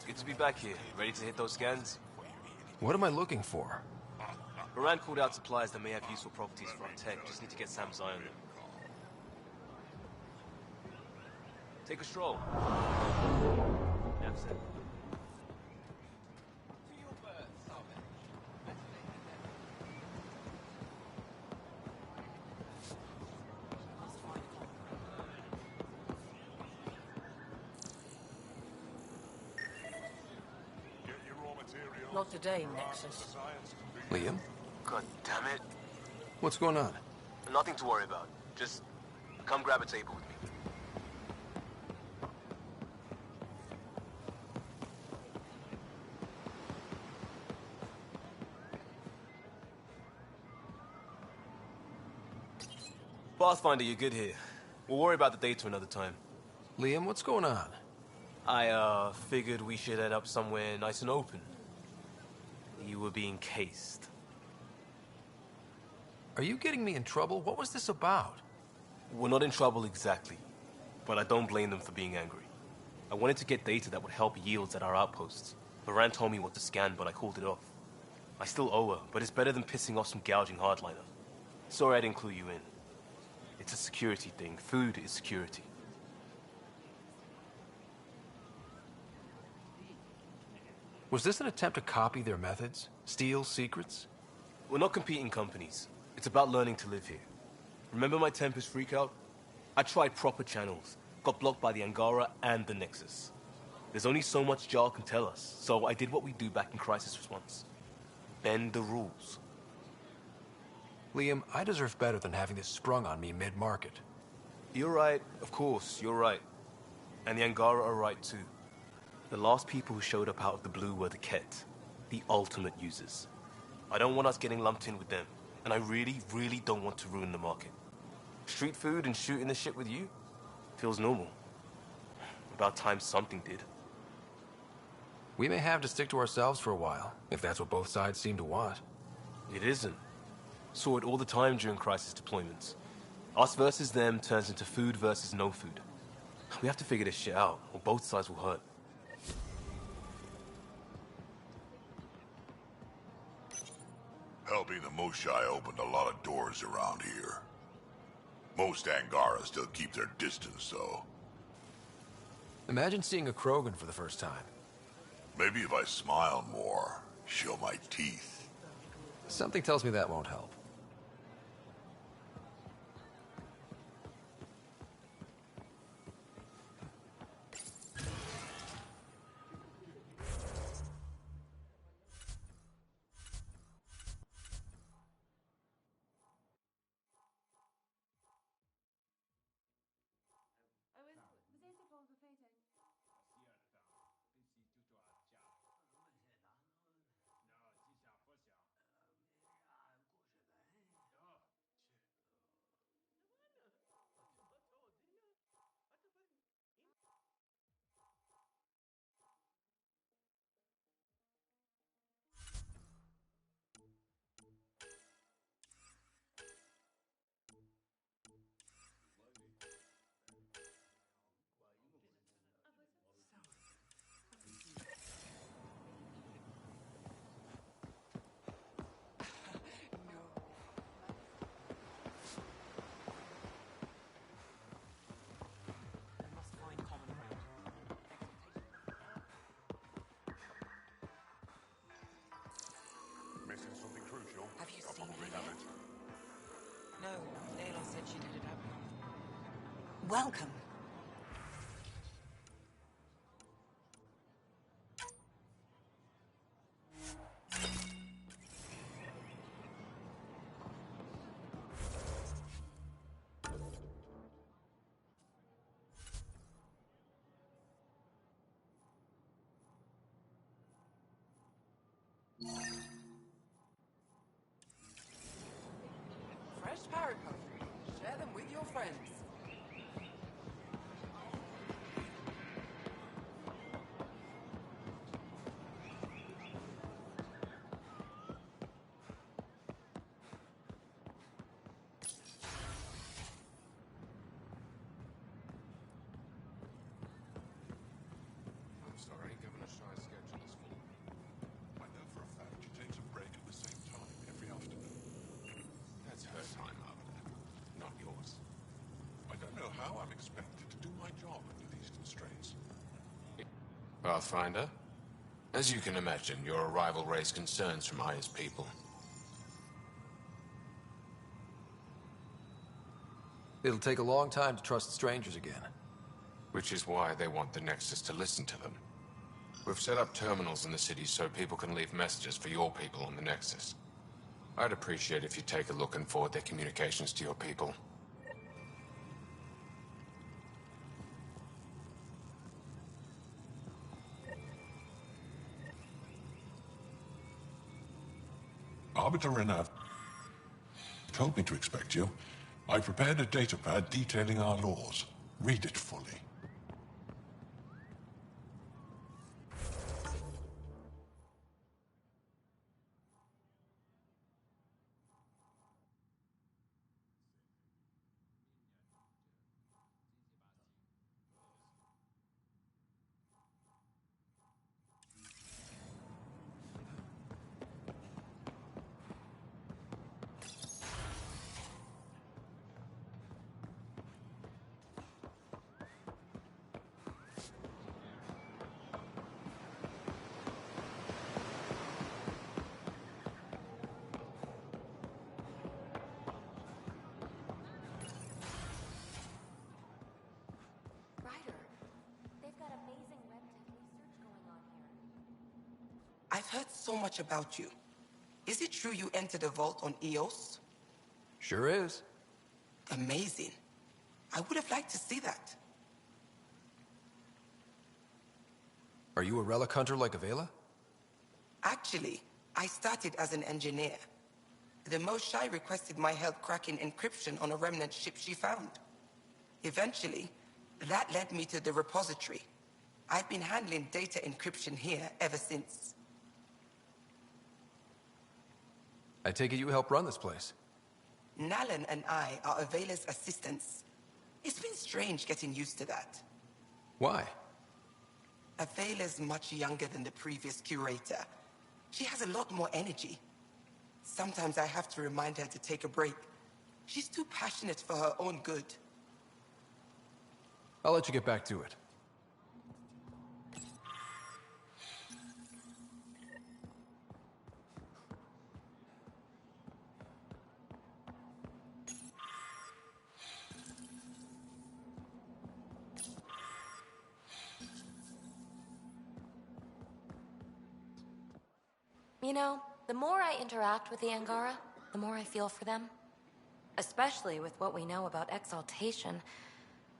Speaker 2: Good to be back here. Ready to hit those scans?
Speaker 20: What am I looking for?
Speaker 2: Moran called out supplies that may have useful properties for our tech. Just need to get Sam's eye on them. Take a stroll. That's it.
Speaker 3: Not today, Nexus.
Speaker 20: Liam?
Speaker 2: God damn it.
Speaker 20: What's going on?
Speaker 2: Nothing to worry about. Just come grab a table with me. Pathfinder, you're good here. We'll worry about the data another time.
Speaker 20: Liam, what's going on?
Speaker 2: I, figured we should head up somewhere nice and open. You were being cased.
Speaker 20: Are you getting me in trouble? What was this about?
Speaker 2: We're not in trouble exactly, but I don't blame them for being angry. I wanted to get data that would help yields at our outposts. Moran told me what to scan, but I called it off. I still owe her, but it's better than pissing off some gouging hardliner. Sorry I didn't clue you in. It's a security thing. Food is security.
Speaker 20: Was this an attempt to copy their methods? Steal secrets?
Speaker 2: We're not competing companies. It's about learning to live here. Remember my Tempest freakout? I tried proper channels, got blocked by the Angara and the Nexus. There's only so much Jarl can tell us, so I did what we do back in crisis response. Bend the rules.
Speaker 20: Liam, I deserve better than having this sprung on me mid-market.
Speaker 2: You're right, of course, you're right. And the Angara are right too. The last people who showed up out of the blue were the Ket, the ultimate users. I don't want us getting lumped in with them, and I really, really don't want to ruin the market. Street food and shooting the shit with you? Feels normal. About time something did.
Speaker 20: We may have to stick to ourselves for a while, if that's what both sides seem to want.
Speaker 2: It isn't. Saw it all the time during crisis deployments. Us versus them turns into food versus no food. We have to figure this shit out, or both sides will hurt.
Speaker 16: Helping the Moshai opened a lot of doors around here. Most Angara still keep their distance, though.
Speaker 20: Imagine seeing a Krogan for the first time.
Speaker 16: Maybe if I smile more, show my teeth.
Speaker 20: Something tells me that won't help.
Speaker 11: Missing something crucial?
Speaker 9: Have you
Speaker 11: I'll
Speaker 9: seen
Speaker 11: probably
Speaker 9: her
Speaker 11: have
Speaker 9: yet?
Speaker 11: it.
Speaker 9: No, Layla said she'd headed up.
Speaker 5: Welcome.
Speaker 7: Fresh paragraph. Share them with your friends.
Speaker 11: I'm sorry, Governor Shy's schedule is full. I know for a fact she takes a break at the same time every afternoon. That's her time out there, not yours. I don't know how I'm expected to do my job under these constraints.
Speaker 1: Pathfinder, as you can imagine, your arrival raised concerns from Aya's people.
Speaker 20: It'll take a long time to trust strangers again.
Speaker 1: Which is why they want the Nexus to listen to them. We've set up terminals in the city so people can leave messages for your people on the Nexus. I'd appreciate if you take a look and forward their communications to your people.
Speaker 10: Arbiter Renav told me to expect you. I prepared a datapad detailing our laws. Read it fully.
Speaker 12: I've heard so much about you. Is it true you entered a vault on Eos?
Speaker 20: Sure is.
Speaker 12: Amazing. I would have liked to see that.
Speaker 20: Are you a relic hunter like Avela?
Speaker 12: Actually, I started as an engineer. The Moshae requested my help cracking encryption on a remnant ship she found. Eventually, that led me to the repository. I've been handling data encryption here ever since.
Speaker 20: I take it you help run this place.
Speaker 12: Nalan and I are Avela's assistants. It's been strange getting used to that.
Speaker 20: Why?
Speaker 12: Avela's much younger than the previous curator. She has a lot more energy. Sometimes I have to remind her to take a break. She's too passionate for her own good.
Speaker 20: I'll let you get back to it.
Speaker 21: You know, the more I interact with the Angara, the more I feel for them. Especially with what we know about exaltation.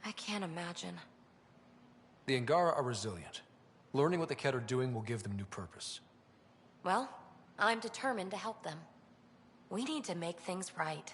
Speaker 21: I can't imagine.
Speaker 20: The Angara are resilient. Learning what the Ket are doing will give them new purpose.
Speaker 21: Well, I'm determined to help them. We need to make things right.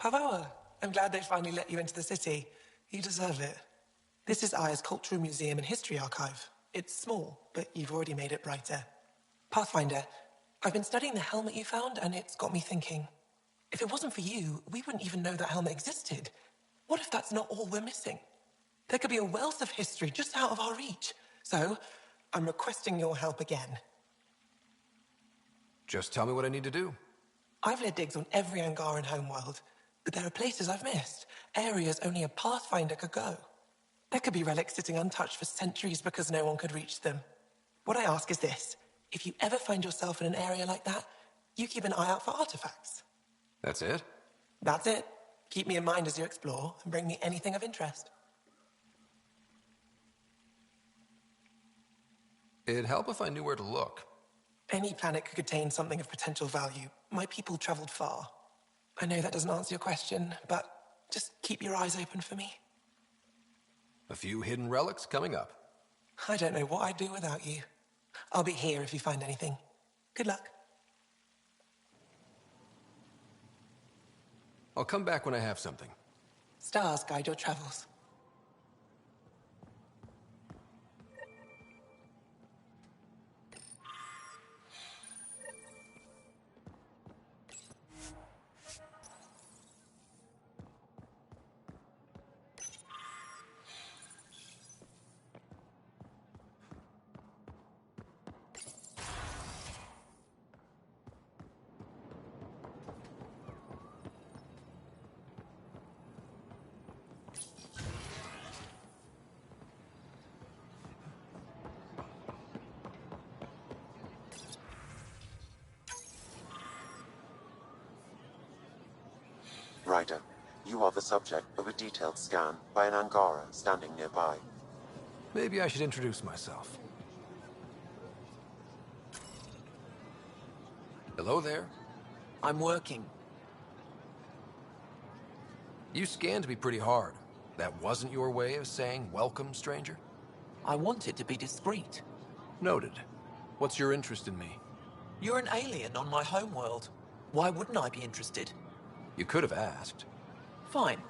Speaker 22: Pavawa, I'm glad they finally let you into the city. You deserve it. This is Aya's Cultural Museum and History Archive. It's small, but you've already made it brighter. Pathfinder, I've been studying the helmet you found, and it's got me thinking. If it wasn't for you, we wouldn't even know that helmet existed. What if that's not all we're missing? There could be a wealth of history just out of our reach. So, I'm requesting your help again.
Speaker 20: Just tell me what I need to do.
Speaker 22: I've led digs on every Angaran homeworld, but there are places I've missed, areas only a Pathfinder could go. There could be relics sitting untouched for centuries because no one could reach them. What I ask is this: if you ever find yourself in an area like that, you keep an eye out for artifacts.
Speaker 20: That's it?
Speaker 22: That's it. Keep me in mind as you explore, and bring me anything of interest.
Speaker 20: It'd help if I knew where to look.
Speaker 22: Any planet could contain something of potential value. My people traveled far. I know that doesn't answer your question, but just keep your eyes open for me.
Speaker 20: A few hidden relics coming up.
Speaker 22: I don't know what I'd do without you. I'll be here if you find anything. Good luck.
Speaker 20: I'll come back when I have something.
Speaker 22: Stars guide your travels.
Speaker 4: Ryder, You are the subject of a detailed scan by an Angara standing nearby.
Speaker 20: Maybe I should introduce myself. Hello there.
Speaker 22: I'm working.
Speaker 20: You scanned me pretty hard. That wasn't your way of saying welcome, stranger?
Speaker 22: I wanted to be discreet.
Speaker 20: Noted. What's your interest in me?
Speaker 22: You're an alien on my homeworld. Why wouldn't I be interested?
Speaker 20: You could have asked.
Speaker 22: Fine.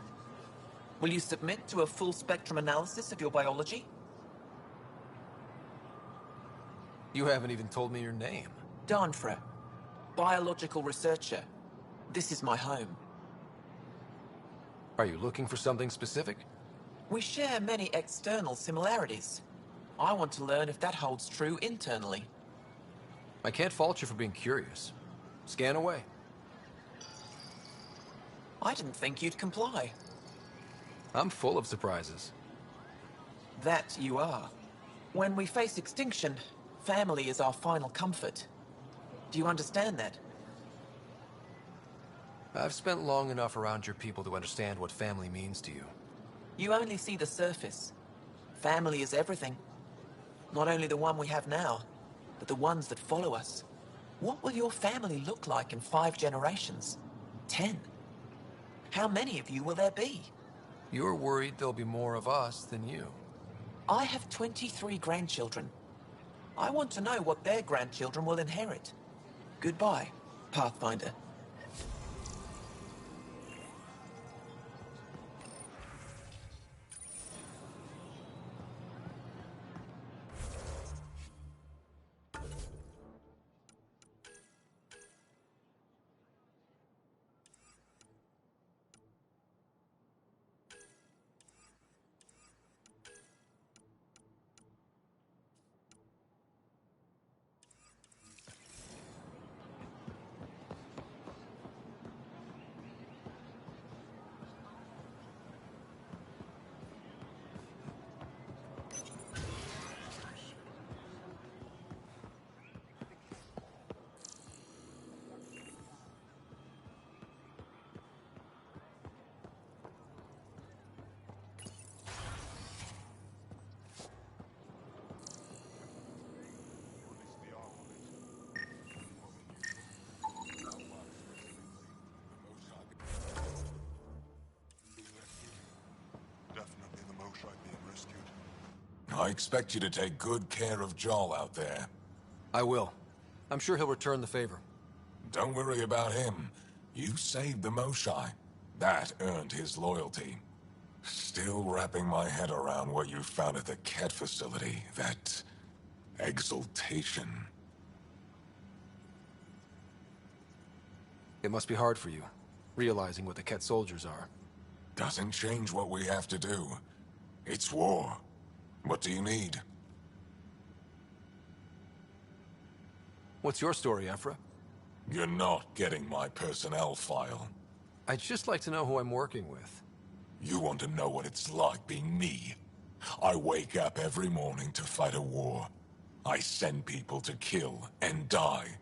Speaker 22: Will you submit to a full spectrum analysis of your biology?
Speaker 20: You haven't even told me your name.
Speaker 22: Darnfra. Biological researcher. This is my home.
Speaker 20: Are you looking for something specific?
Speaker 22: We share many external similarities. I want to learn if that holds true internally.
Speaker 20: I can't fault you for being curious. Scan away.
Speaker 22: I didn't think you'd comply.
Speaker 20: I'm full of surprises.
Speaker 22: That you are. When we face extinction, family is our final comfort. Do you understand that?
Speaker 20: I've spent long enough around your people to understand what family means to you.
Speaker 22: You only see the surface. Family is everything. Not only the one we have now, but the ones that follow us. What will your family look like in 5 generations? 10? How many of you will there be?
Speaker 20: You're worried there'll be more of us than you.
Speaker 22: I have 23 grandchildren. I want to know what their grandchildren will inherit. Goodbye, Pathfinder.
Speaker 10: I expect you to take good care of Joel out there.
Speaker 20: I will. I'm sure he'll return the favor.
Speaker 10: Don't worry about him. You saved the Moshai. That earned his loyalty. Still wrapping my head around what you found at the Ket facility. That exultation.
Speaker 20: It must be hard for you, realizing what the Ket soldiers are.
Speaker 10: Doesn't change what we have to do. It's war. What do you need?
Speaker 20: What's your story, Ephra?
Speaker 10: You're not getting my personnel file.
Speaker 20: I'd just like to know who I'm working with.
Speaker 10: You want to know what it's like being me? I wake up every morning to fight a war. I send people to kill and die.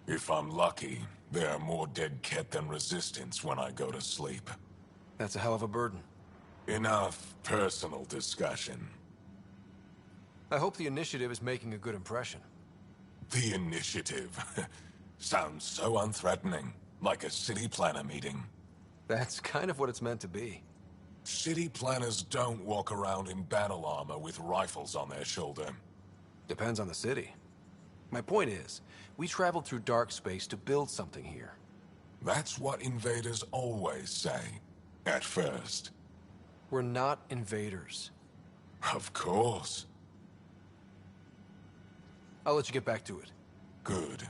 Speaker 10: If I'm lucky, there are more dead Ket than resistance when I go to sleep.
Speaker 20: That's a hell of a burden.
Speaker 10: Enough personal discussion.
Speaker 20: I hope the initiative is making a good impression.
Speaker 10: The initiative? Sounds so unthreatening, like a city planner meeting.
Speaker 20: That's kind of what it's meant to be.
Speaker 10: City planners don't walk around in battle armor with rifles on their shoulder.
Speaker 20: Depends on the city. My point is, we traveled through dark space to build something here.
Speaker 10: That's what invaders always say. At first.
Speaker 20: We're not invaders.
Speaker 10: Of course.
Speaker 20: I'll let you get back to it.
Speaker 10: Good.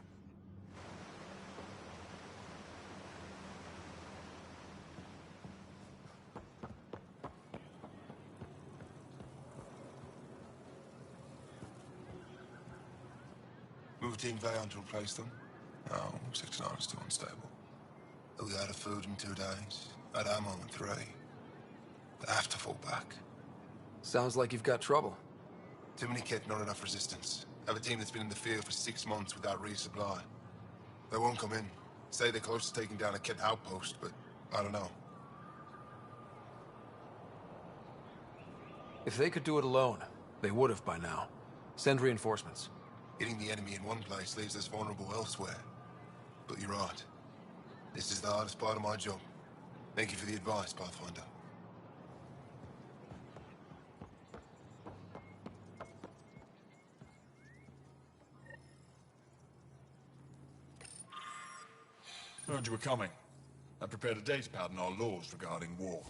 Speaker 6: Move Team Vayon to replace them? No, 69 is too unstable. They'll be out of food in 2 days. Out of ammo in 3. They have to fall back.
Speaker 20: Sounds like you've got trouble.
Speaker 6: Too many Ket, not enough resistance. I have a team that's been in the field for 6 months without resupply. They won't come in. Say they're close to taking down a Ket outpost, but I don't know.
Speaker 20: If they could do it alone, they would have by now. Send reinforcements.
Speaker 6: Hitting the enemy in one place leaves us vulnerable elsewhere. But you're right. This is the hardest part of my job. Thank you for the advice, Pathfinder.
Speaker 8: Heard you were coming. I prepared a datapad on our laws regarding war.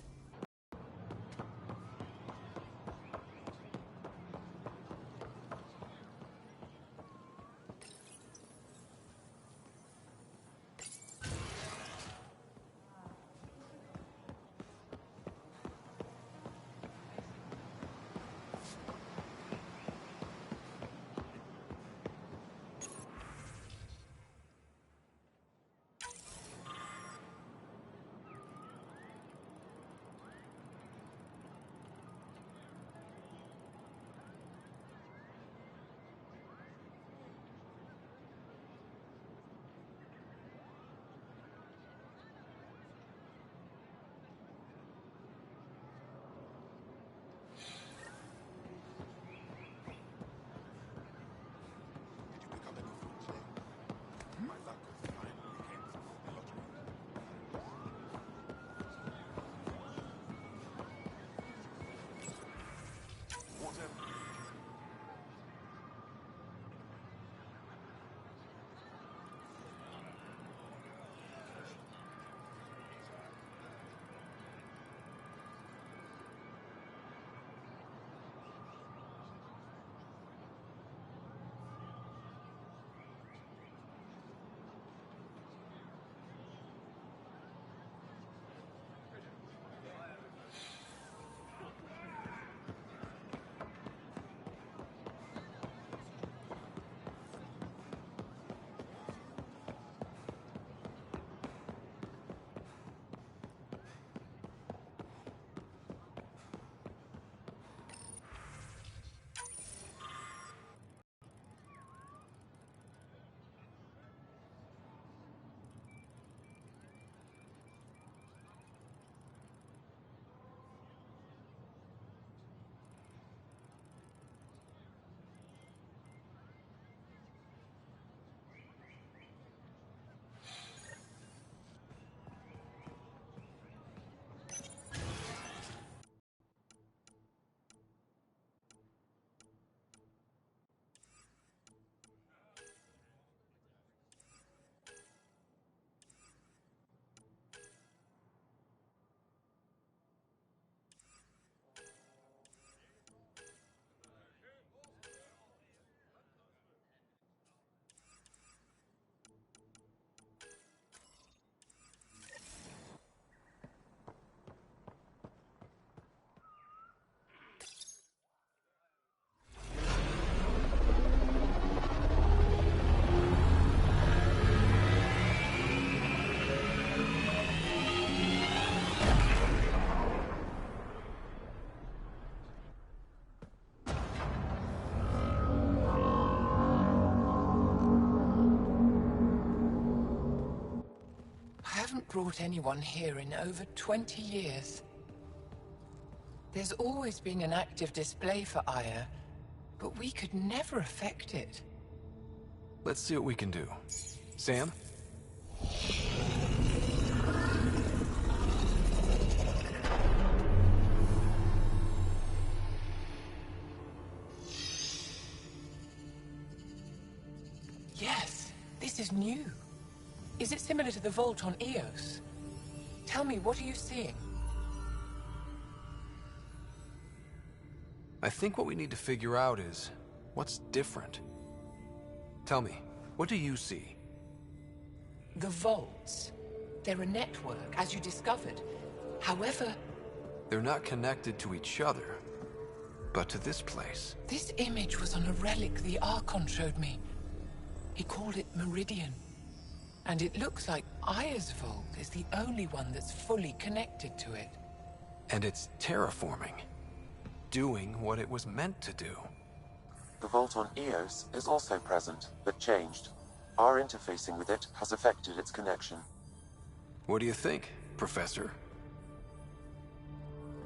Speaker 7: I haven't brought anyone here in over 20 years. There's always been an active display for Aya, but we could never affect it.
Speaker 20: Let's see what we can do. Sam?
Speaker 7: Yes, this is new. Is it similar to the vault on Eos? Tell me, what are you seeing?
Speaker 20: I think what we need to figure out is what's different. Tell me, what do you see?
Speaker 7: The vaults. They're a network, as you discovered. However,
Speaker 20: They're not connected to each other, but to this place.
Speaker 7: this image was on a relic the Archon showed me. He called it Meridian. And it looks like Aya's vault is the only one that's fully connected to it.
Speaker 20: And it's terraforming. Doing what it was meant to do.
Speaker 4: The vault on Eos is also present, but changed. Our interfacing with it has affected its connection.
Speaker 20: What do you think, Professor?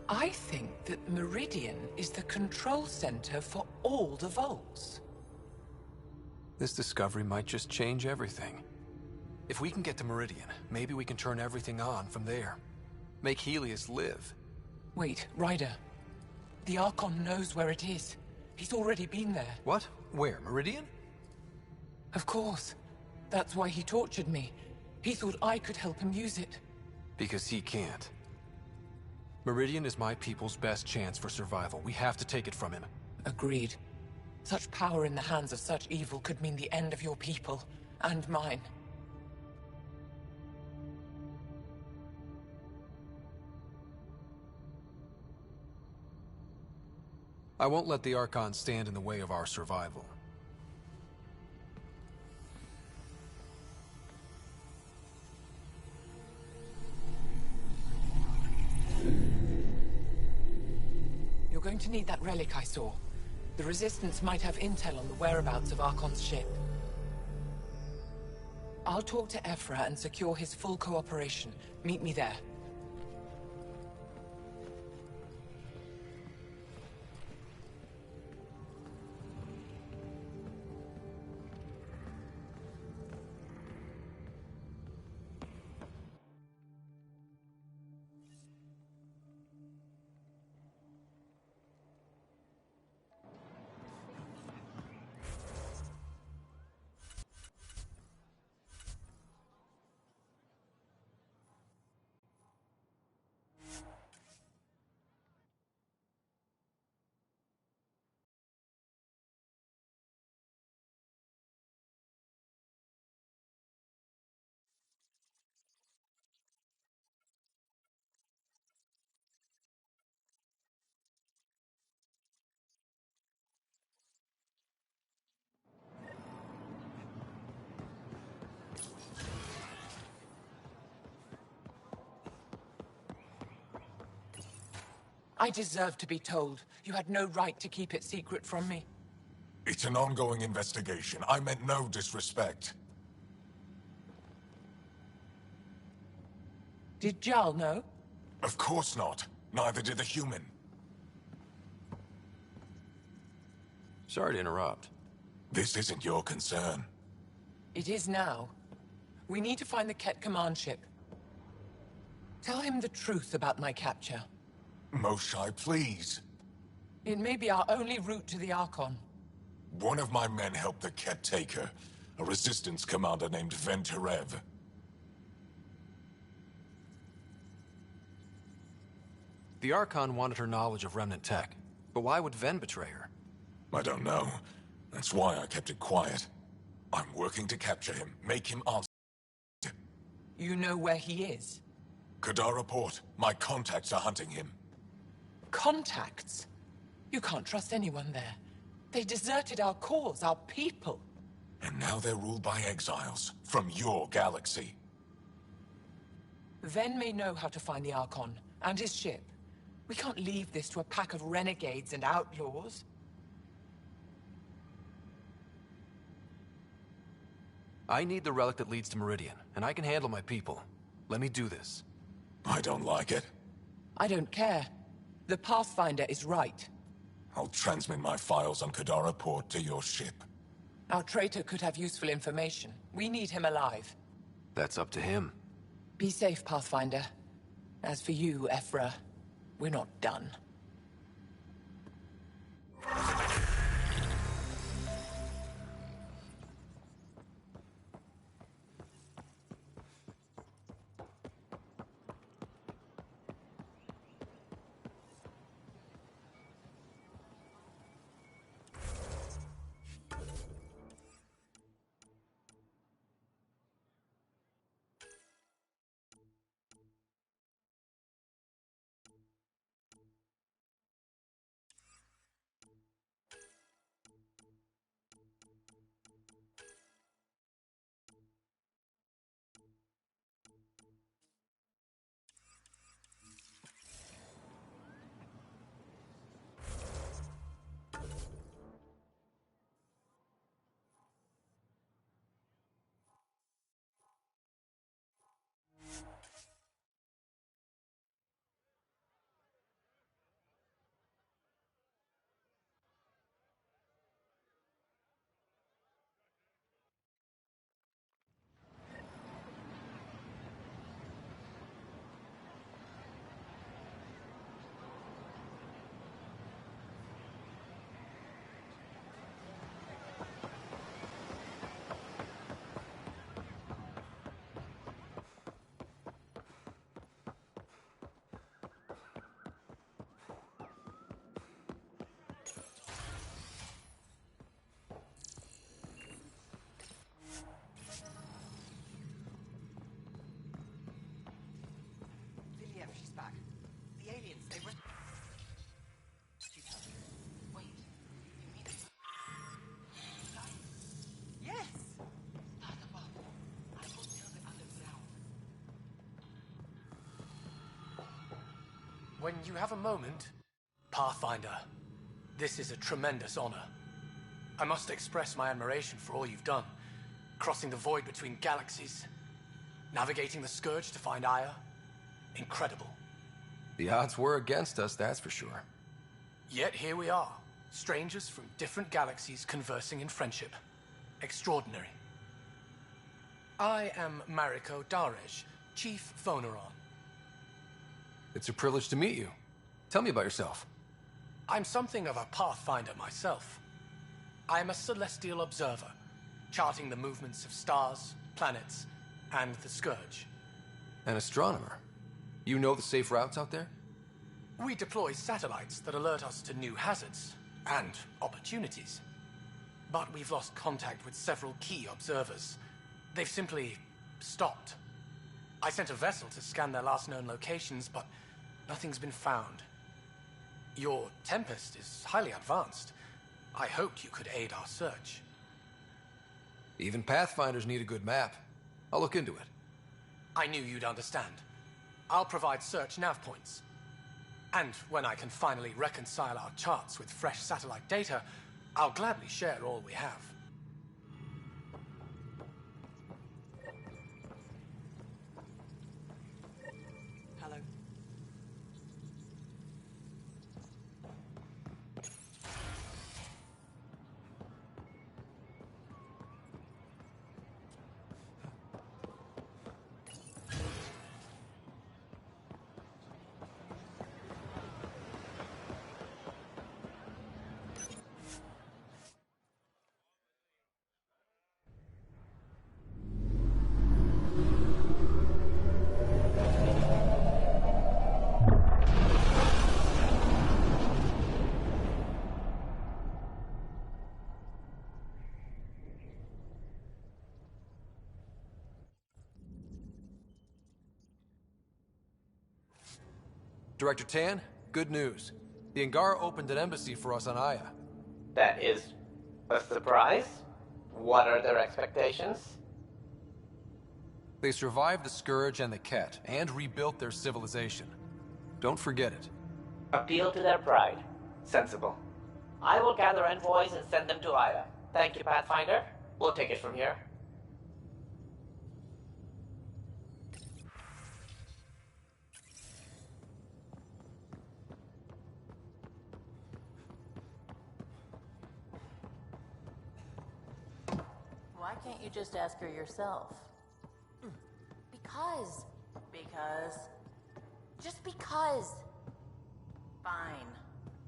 Speaker 7: I think that Meridian is the control center for all the vaults.
Speaker 20: This discovery might just change everything. If we can get to Meridian, maybe we can turn everything on from there. Make Helios live.
Speaker 7: Wait, Ryder. The Archon knows where it is. He's already been there.
Speaker 20: What? Where? Meridian?
Speaker 7: Of course. That's why he tortured me. He thought I could help him use it.
Speaker 20: Because he can't. Meridian is my people's best chance for survival. We have to take it from him.
Speaker 7: Agreed. Such power in the hands of such evil could mean the end of your people, and mine.
Speaker 20: I won't let the Archon stand in the way of our survival.
Speaker 7: You're going to need that relic I saw. The Resistance might have intel on the whereabouts of Archon's ship. I'll talk to Ephra and secure his full cooperation. Meet me there. I deserve to be told. You had no right to keep it secret from me.
Speaker 10: It's an ongoing investigation. I meant no disrespect.
Speaker 7: Did Jarl know?
Speaker 10: Of course not. Neither did the human.
Speaker 20: Sorry to interrupt.
Speaker 10: This isn't your concern.
Speaker 7: It is now. We need to find the Ket command ship. Tell him the truth about my capture.
Speaker 10: Moshai, please.
Speaker 7: It may be our only route to the Archon.
Speaker 10: One of my men helped the Ket take her. A Resistance commander named Venterev.
Speaker 20: The Archon wanted her knowledge of Remnant tech. But why would Ven betray her?
Speaker 10: I don't know. That's why I kept it quiet. I'm working to capture him, make him answer.
Speaker 7: You know where he is?
Speaker 10: Kadara Port. My contacts are hunting him.
Speaker 7: Contacts? You can't trust anyone there. They deserted our cause, our people.
Speaker 10: And now they're ruled by exiles from your galaxy.
Speaker 7: Ven may know how to find the Archon and his ship. We can't leave this to a pack of renegades and outlaws.
Speaker 20: I need the relic that leads to Meridian, and I can handle my people. Let me do this.
Speaker 10: I don't like it.
Speaker 7: I don't care. The Pathfinder is right.
Speaker 10: I'll transmit my files on Kadara Port to your ship.
Speaker 7: Our traitor could have useful information. We need him alive.
Speaker 20: That's up to him.
Speaker 7: Be safe, Pathfinder. As for you, Ephra, we're not done.
Speaker 17: when you have a moment... Pathfinder, this is a tremendous honor. I must express my admiration for all you've done. Crossing the void between galaxies, navigating the Scourge to find Aya. Incredible.
Speaker 20: The odds were against us, that's for sure.
Speaker 17: Yet here we are, strangers from different galaxies conversing in friendship. Extraordinary. I am Mariko Darej, Chief Phoneron.
Speaker 20: It's a privilege to meet you. Tell me about yourself.
Speaker 17: I'm something of a pathfinder myself. I am a celestial observer, charting the movements of stars, planets, and the Scourge.
Speaker 20: An astronomer. You know the safe routes out there?
Speaker 17: We deploy satellites that alert us to new hazards and opportunities. But we've lost contact with several key observers. They've simply stopped. I sent a vessel to scan their last known locations, but nothing's been found. Your Tempest is highly advanced. I hoped you could aid our search.
Speaker 20: Even Pathfinders need a good map. I'll look into it.
Speaker 17: I knew you'd understand. I'll provide search nav points. And when I can finally reconcile our charts with fresh satellite data, I'll gladly share all we have.
Speaker 22: Hello.
Speaker 20: Director Tan, good news. The Angara opened an embassy for us on Aya.
Speaker 19: That is a surprise? What are their expectations?
Speaker 20: They survived the Scourge and the Ket, and rebuilt their civilization. Don't forget it.
Speaker 19: Appeal to their pride. Sensible. I will gather envoys and send them to Aya. Thank you, Pathfinder. We'll take it from here.
Speaker 3: Why can't you just ask her yourself?
Speaker 21: Because.
Speaker 3: Because?
Speaker 21: Just because.
Speaker 3: Fine.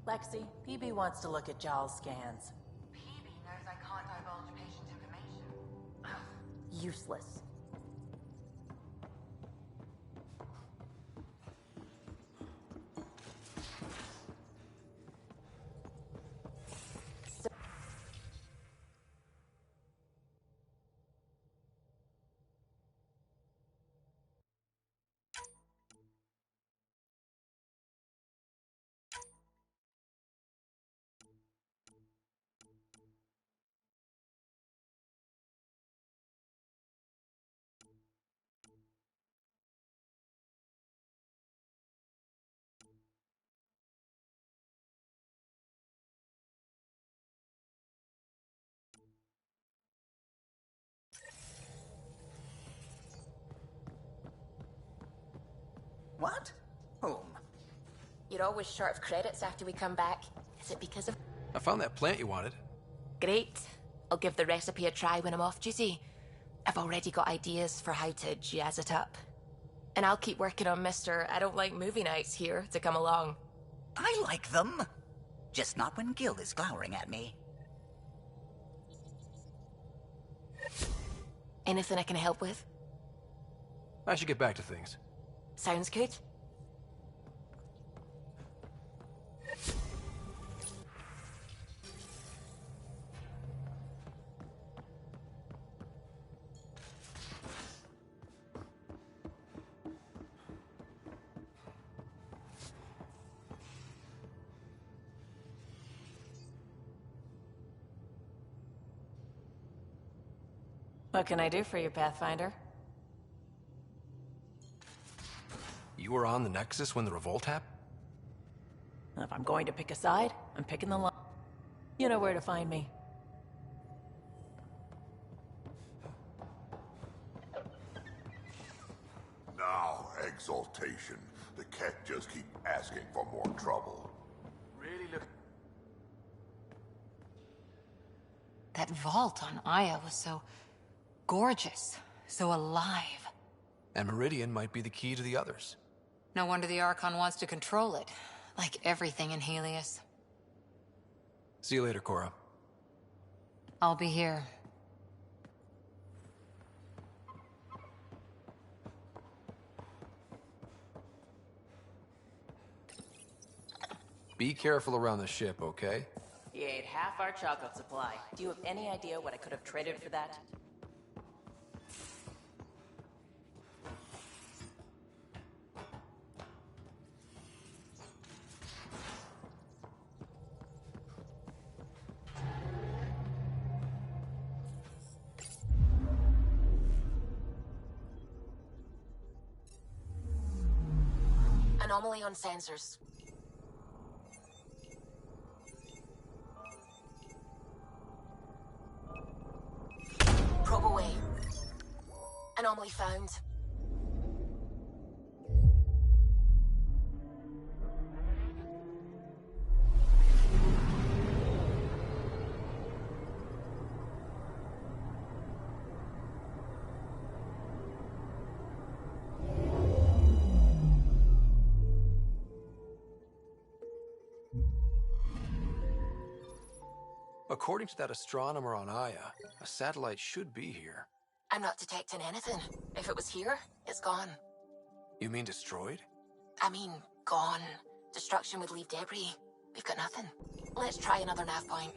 Speaker 3: Lexi, PB wants to look at Jaal's scans.
Speaker 15: PB knows I can't divulge patient information.
Speaker 21: Useless.
Speaker 18: What? Whom?
Speaker 21: You're always short of credits after we come back. Is it because of...
Speaker 20: I found that plant you wanted.
Speaker 21: Great. I'll give the recipe a try when I'm off duty. I've already got ideas for how to jazz it up. And I'll keep working on Mr. I don't like movie nights here to come along.
Speaker 18: I like them. Just not when Gil is glowering at me.
Speaker 21: Anything I can help with?
Speaker 20: I should get back to things.
Speaker 21: Sounds good.
Speaker 3: What can I do for you, Pathfinder?
Speaker 20: You were on the Nexus when the revolt happened?
Speaker 3: If I'm going to pick a side, I'm picking the line. You know where to find me.
Speaker 16: Now, exaltation. The Ket just keep asking for more trouble.
Speaker 2: Really look...
Speaker 15: That vault on Aya was so gorgeous, so alive.
Speaker 20: And Meridian might be the key to the others.
Speaker 15: No wonder the Archon wants to control it, like everything in Helios.
Speaker 20: See you later, Cora.
Speaker 15: I'll be here.
Speaker 20: Be careful around the ship, okay?
Speaker 3: You ate half our chocolate supply. Do you have any idea what I could have traded for that?
Speaker 9: Anomaly on sensors. Probe away. Anomaly found.
Speaker 20: According to that astronomer on Aya, a satellite should be here.
Speaker 9: I'm not detecting anything. If it was here, it's gone.
Speaker 20: You mean destroyed?
Speaker 9: I mean, gone. Destruction would leave debris. We've got nothing. Let's try another nav point.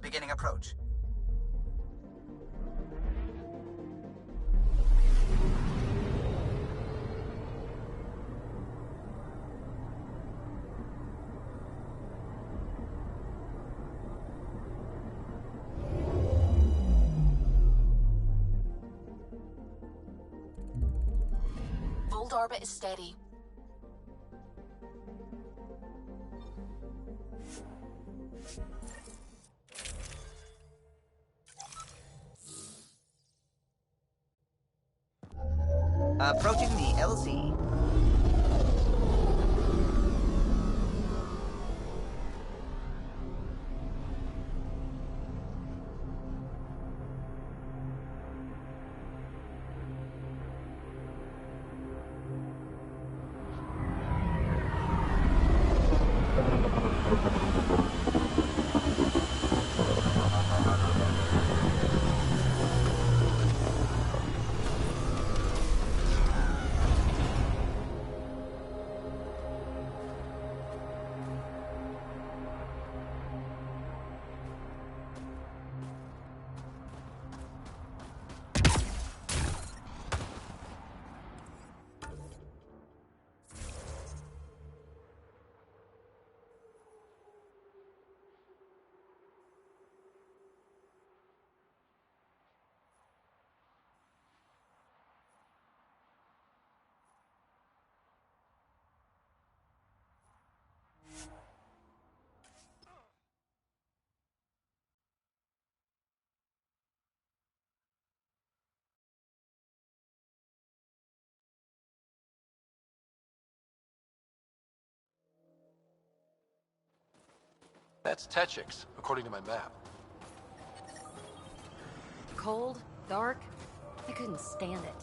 Speaker 18: Beginning approach.
Speaker 9: Fold orbit is steady.
Speaker 18: Approaching the LZ.
Speaker 20: That's Techix, according to my map.
Speaker 21: Cold, dark, I couldn't stand it.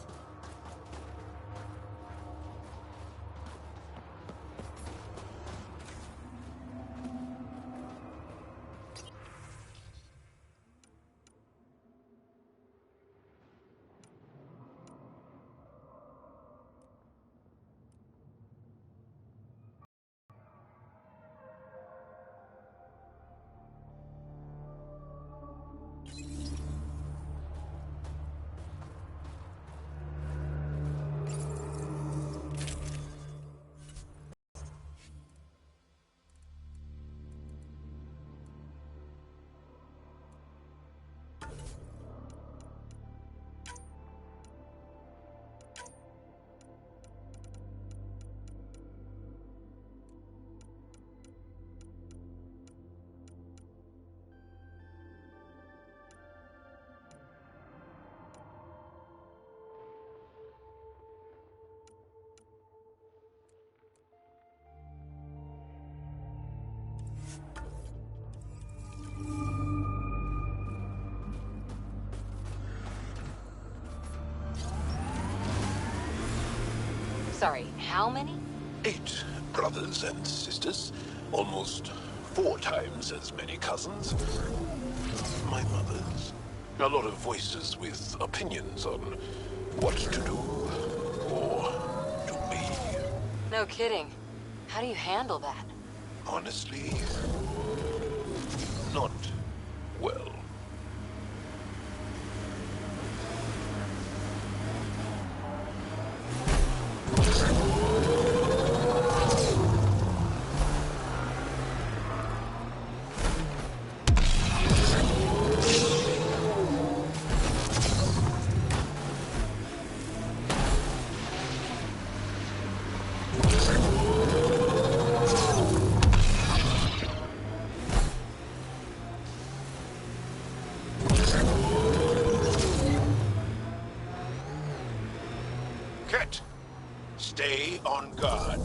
Speaker 21: Sorry, how many?
Speaker 11: 8 brothers and sisters. Almost 4 times as many cousins. My mother's. A lot of voices with opinions on what to do or to be.
Speaker 21: No kidding. How do you handle that?
Speaker 11: Honestly, not well. Ket, stay on guard.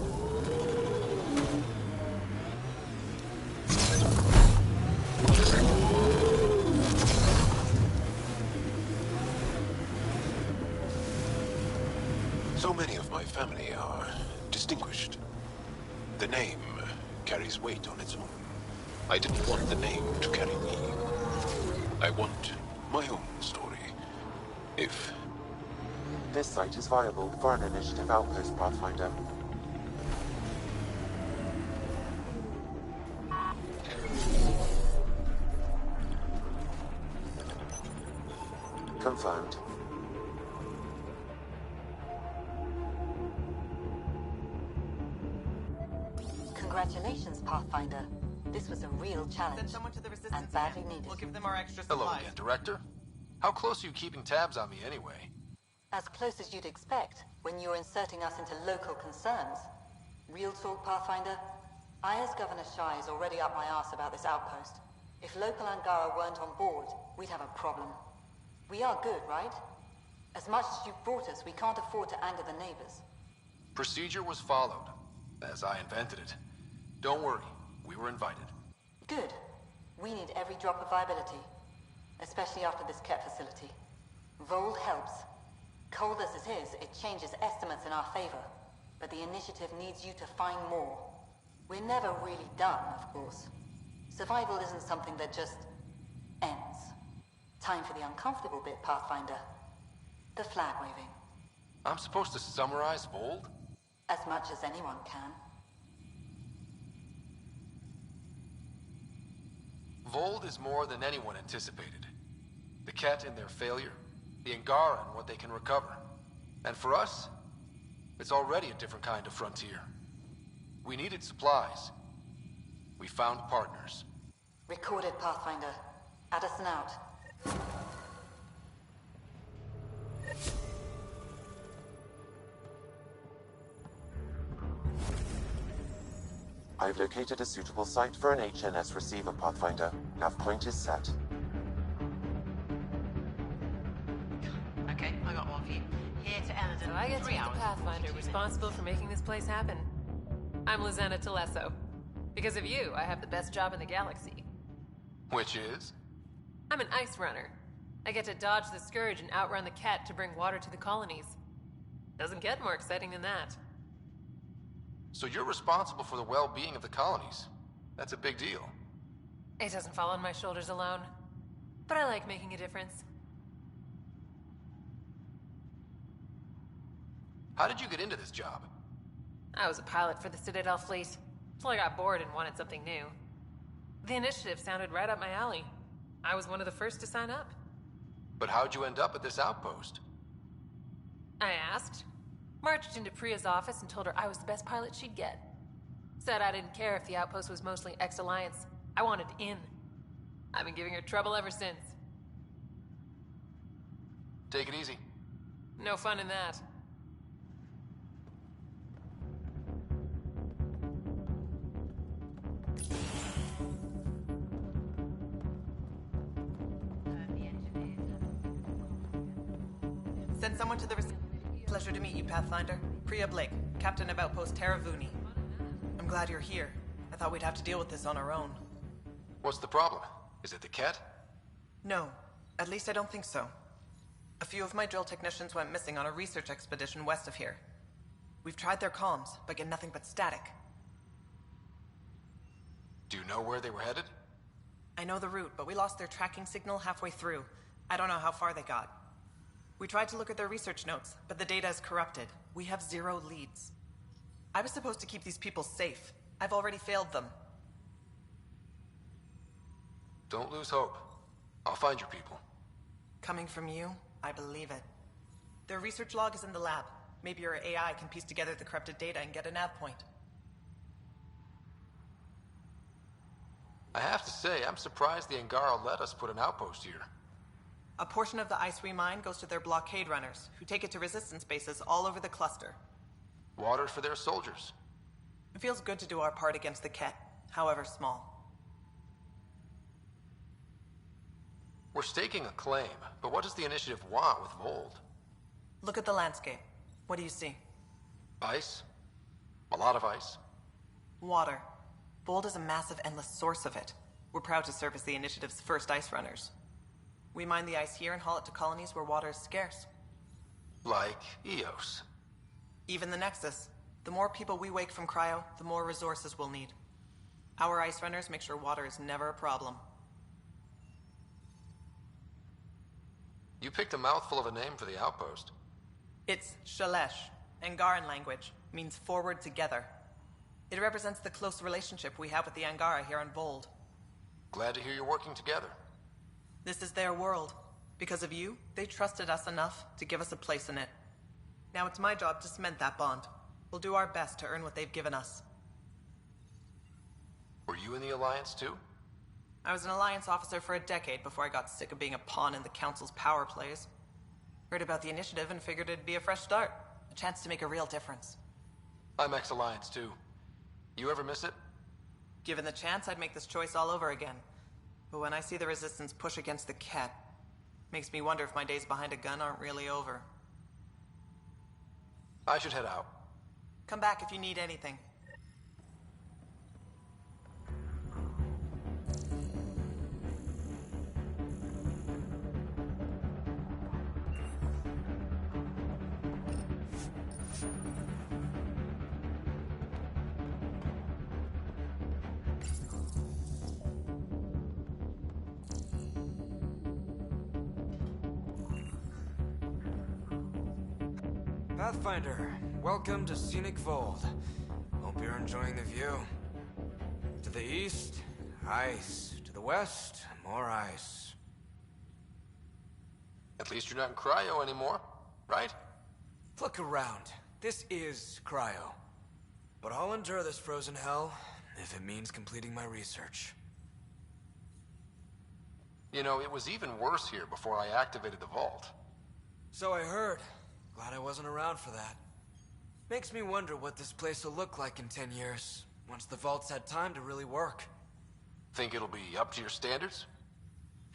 Speaker 11: So many of my family are distinguished. The name carries weight on its own. I didn't want the name to carry me. I want my own story. If
Speaker 4: This site is viable for an initiative outpost, Pathfinder. Confirmed.
Speaker 21: Congratulations, Pathfinder. This was a real challenge.
Speaker 13: Send someone to the resistance
Speaker 21: and badly
Speaker 13: again.
Speaker 21: needed.
Speaker 13: We'll give them our extra supplies.
Speaker 20: Hello again, Director. How close are you keeping tabs on me anyway?
Speaker 21: As close as you'd expect when you're inserting us into local concerns. Real talk, Pathfinder? I, as Governor Shai, is already up my arse about this outpost. If local Angara weren't on board, we'd have a problem. We are good, right? As much as you've brought us, we can't afford to anger the neighbors.
Speaker 20: Procedure was followed, as I invented it. Don't worry, we were invited.
Speaker 21: Good. We need every drop of viability. Especially after this Ket facility. Vold helps. Cold as it is, it changes estimates in our favor. But the initiative needs you to find more. We're never really done, of course. Survival isn't something that just ends. Time for the uncomfortable bit, Pathfinder. The flag waving.
Speaker 20: I'm supposed to summarize Vold?
Speaker 21: As much as anyone can.
Speaker 20: Vold is more than anyone anticipated. The Ket and their failure, the Angara and what they can recover. And for us, it's already a different kind of frontier. We needed supplies. We found partners.
Speaker 21: Recorded, Pathfinder. Addison out.
Speaker 4: I've located a suitable site for an HNS receiver, Pathfinder. Nav point is set.
Speaker 13: Okay, I got one for you. Here to Eldon.
Speaker 14: So I get to
Speaker 13: 3
Speaker 14: be the
Speaker 13: hours.
Speaker 14: Pathfinder responsible for making this place happen. I'm Lizanna Telesso.
Speaker 5: Because of you, I have the best job in the galaxy.
Speaker 20: Which is?
Speaker 5: I'm an ice runner. I get to dodge the Scourge and outrun the Ket to bring water to the colonies. Doesn't get more exciting than that.
Speaker 20: So you're responsible for the well-being of the colonies. That's a big deal.
Speaker 5: It doesn't fall on my shoulders alone. But I like making a difference.
Speaker 20: How did you get into this job?
Speaker 5: I was a pilot for the Citadel fleet, till I got bored and wanted something new. The initiative sounded right up my alley. I was one of the first to sign up.
Speaker 20: But how'd you end up at this outpost?
Speaker 5: I asked. Marched into Priya's office and told her I was the best pilot she'd get. Said I didn't care if the outpost was mostly ex-Alliance. I wanted in. I've been giving her trouble ever since.
Speaker 20: Take it easy.
Speaker 5: No fun in that.
Speaker 3: Send someone to the Pleasure to meet you, Pathfinder. Priya Blake, Captain of Outpost Taravuni. I'm glad you're here. I thought we'd have to deal with this on our own.
Speaker 20: What's the problem? Is it the Ket?
Speaker 3: No. At least I don't think so. A few of my drill technicians went missing on a research expedition west of here. We've tried their comms, but get nothing but static.
Speaker 20: Do you know where they were headed?
Speaker 3: I know the route, but we lost their tracking signal halfway through. I don't know how far they got. We tried to look at their research notes, but the data is corrupted. We have 0 leads. I was supposed to keep these people safe. I've already failed them.
Speaker 20: Don't lose hope. I'll find your people.
Speaker 3: Coming from you, I believe it. Their research log is in the lab. Maybe your AI can piece together the corrupted data and get a nav point.
Speaker 20: I have to say, I'm surprised the Angara let us put an outpost here.
Speaker 3: A portion of the ice we mine goes to their blockade runners, who take it to resistance bases all over the cluster.
Speaker 20: Water for their soldiers.
Speaker 3: It feels good to do our part against the Ket, however small.
Speaker 20: We're staking a claim, but what does the initiative want with Vold?
Speaker 3: Look at the landscape. What do you see?
Speaker 20: Ice. A lot of ice.
Speaker 3: Water. Vold is a massive, endless source of it. We're proud to serve as the initiative's first ice runners. We mine the ice here and haul it to colonies where water is scarce.
Speaker 20: Like Eos.
Speaker 3: Even the Nexus. The more people we wake from cryo, the more resources we'll need. Our ice runners make sure water is never a problem.
Speaker 20: You picked a mouthful of a name for the outpost.
Speaker 3: It's Shalesh. Angaran language. Means forward together. It represents the close relationship we have with the Angara here on Vold.
Speaker 20: Glad to hear you're working together.
Speaker 3: This is their world. Because of you, they trusted us enough to give us a place in it. Now it's my job to cement that bond. We'll do our best to earn what they've given us.
Speaker 20: Were you in the Alliance too?
Speaker 3: I was an Alliance officer for a decade before I got sick of being a pawn in the Council's power plays. Heard about the initiative and figured it'd be a fresh start. A chance to make a real difference.
Speaker 20: I'm ex-Alliance too. You ever miss it?
Speaker 3: Given the chance, I'd make this choice all over again. But when I see the Resistance push against the Ket, makes me wonder if my days behind a gun aren't really over.
Speaker 20: I should head out.
Speaker 3: Come back if you need anything.
Speaker 14: Pathfinder, welcome to Scenic Vold. Hope you're enjoying the view. To the east, ice. To the west, more ice.
Speaker 20: At least you're not in cryo anymore, right?
Speaker 14: Look around. This is cryo. But I'll endure this frozen hell if it means completing my research.
Speaker 20: You know, it was even worse here before I activated the vault.
Speaker 14: So I heard. Glad I wasn't around for that. Makes me wonder what this place will look like in 10 years, once the vault's had time to really work.
Speaker 20: Think it'll be up to your standards?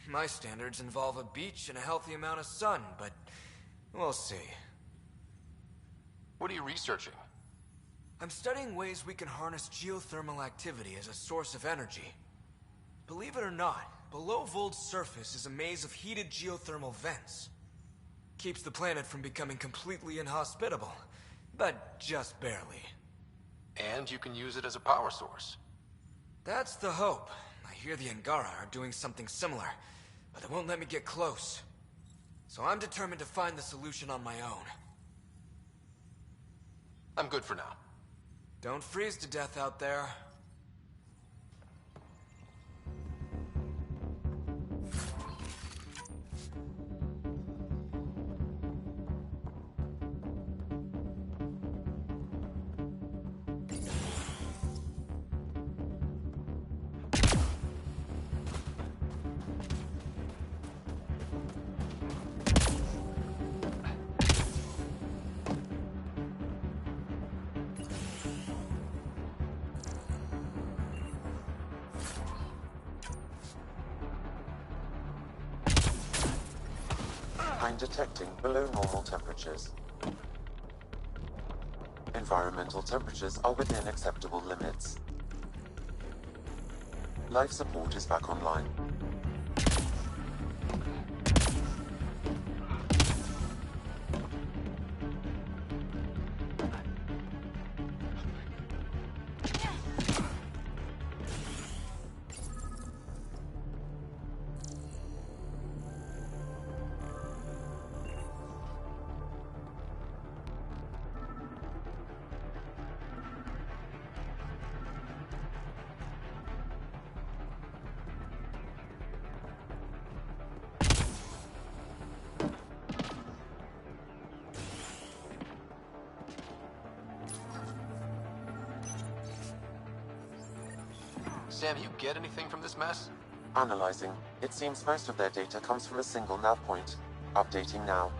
Speaker 14: My standards involve a beach and a healthy amount of sun, but we'll see.
Speaker 20: What are you researching?
Speaker 14: I'm studying ways we can harness geothermal activity as a source of energy. Believe it or not, below Vold's surface is a maze of heated geothermal vents. Keeps the planet from becoming completely inhospitable, but just barely.
Speaker 20: And you can use it as a power source.
Speaker 14: That's the hope. I hear the Angara are doing something similar, but they won't let me get close. So I'm determined to find the solution on my own.
Speaker 20: I'm good for now.
Speaker 14: Don't freeze to death out there.
Speaker 4: I'm detecting below normal temperatures. Environmental temperatures are within acceptable limits. Life support is back online.
Speaker 20: Sam, you get anything from this mess?
Speaker 4: Analyzing. It seems most of their data comes from a single nav point. Updating now.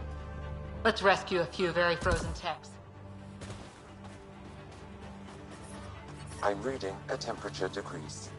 Speaker 1: Let's rescue a few very frozen techs.
Speaker 4: I'm reading a temperature decrease.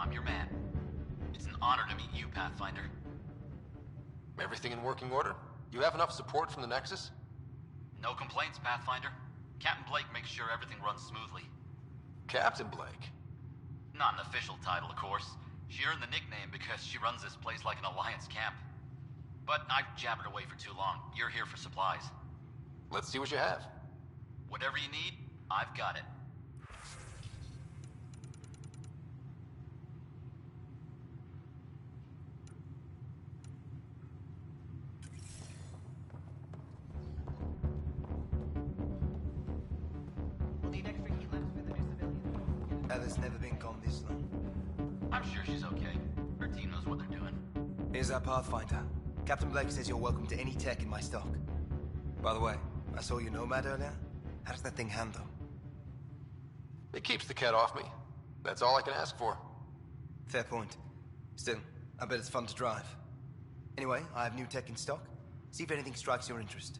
Speaker 12: I'm your man. It's an honor to meet you, Pathfinder.
Speaker 20: Everything in working order? You have enough support from the Nexus?
Speaker 12: No complaints, Pathfinder. Captain Blake makes sure everything runs smoothly.
Speaker 20: Captain Blake?
Speaker 12: Not an official title, of course. She earned the nickname because she runs this place like an Alliance camp. But I've jabbered away for too long. You're here for supplies.
Speaker 20: Let's see what you have.
Speaker 12: Whatever you need, I've got it.
Speaker 23: Heather's never been gone this long.
Speaker 12: I'm sure she's okay. Her team knows what they're doing.
Speaker 23: Here's our Pathfinder. Captain Blake says you're welcome to any tech in my stock. By the way, I saw your Nomad earlier. How does that thing handle?
Speaker 20: It keeps the cat off me. That's all I can ask for.
Speaker 23: Fair point. Still, I bet it's fun to drive. Anyway, I have new tech in stock. See if anything strikes your interest.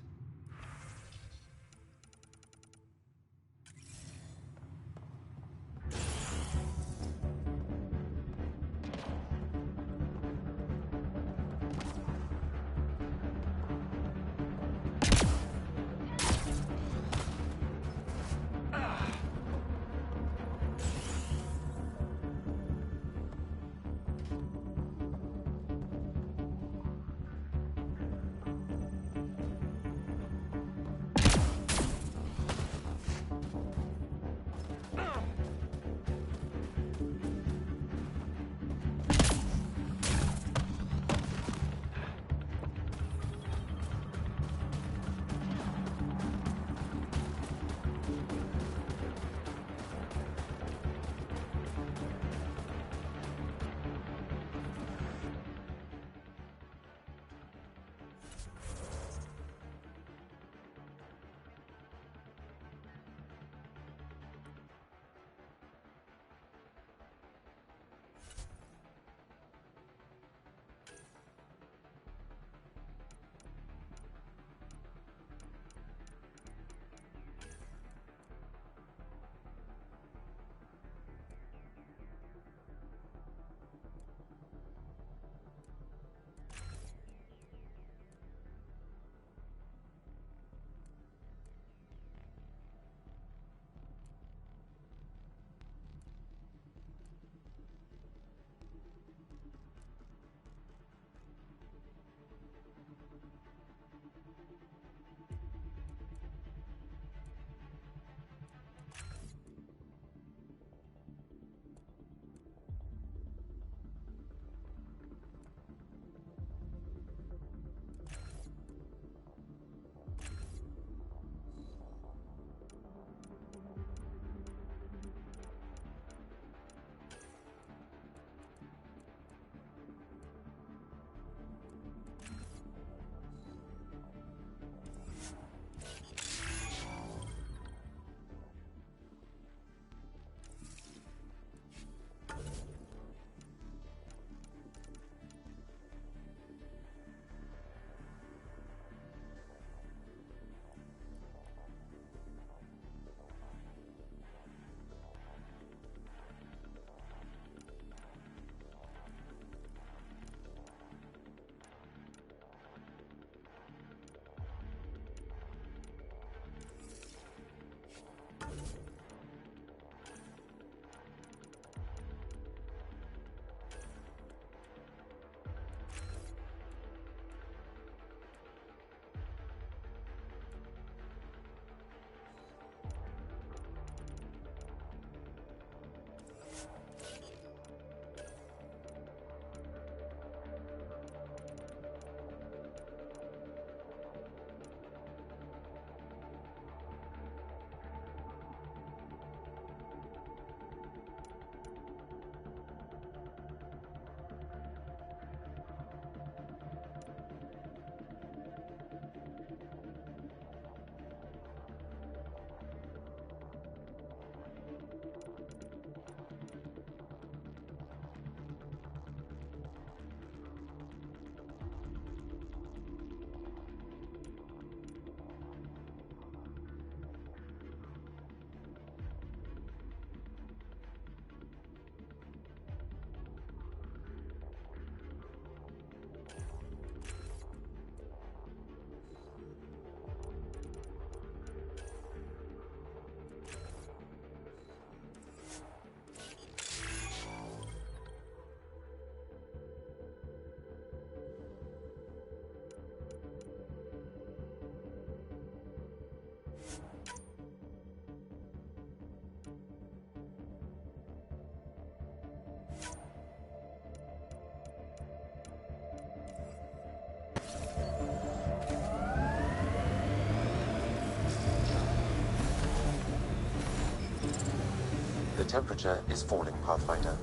Speaker 4: The temperature is falling, Pathfinder.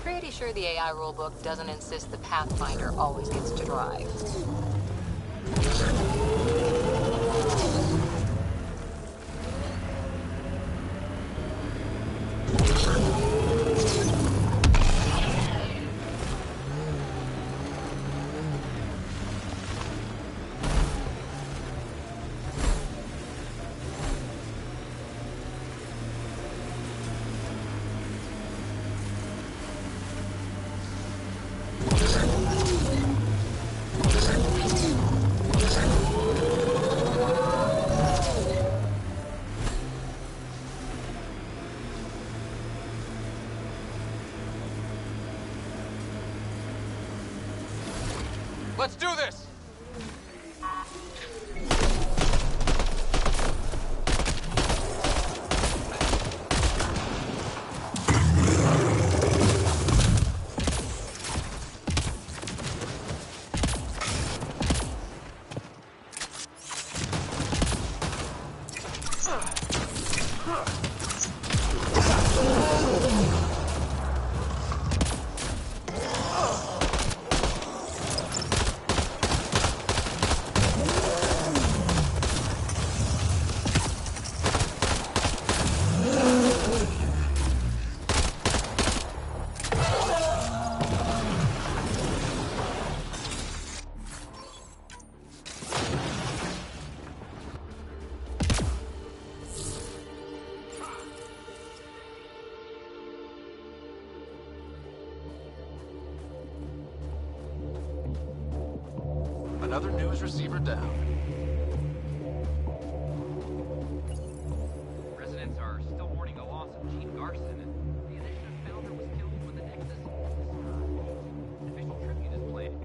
Speaker 15: Pretty sure the AI rulebook doesn't insist the Pathfinder always gets to drive.
Speaker 20: Let's do this! Another news receiver down.
Speaker 6: Residents are still mourning the loss of Gene Garson, and the initiative founder was killed when the Nexus an official tribute is planned.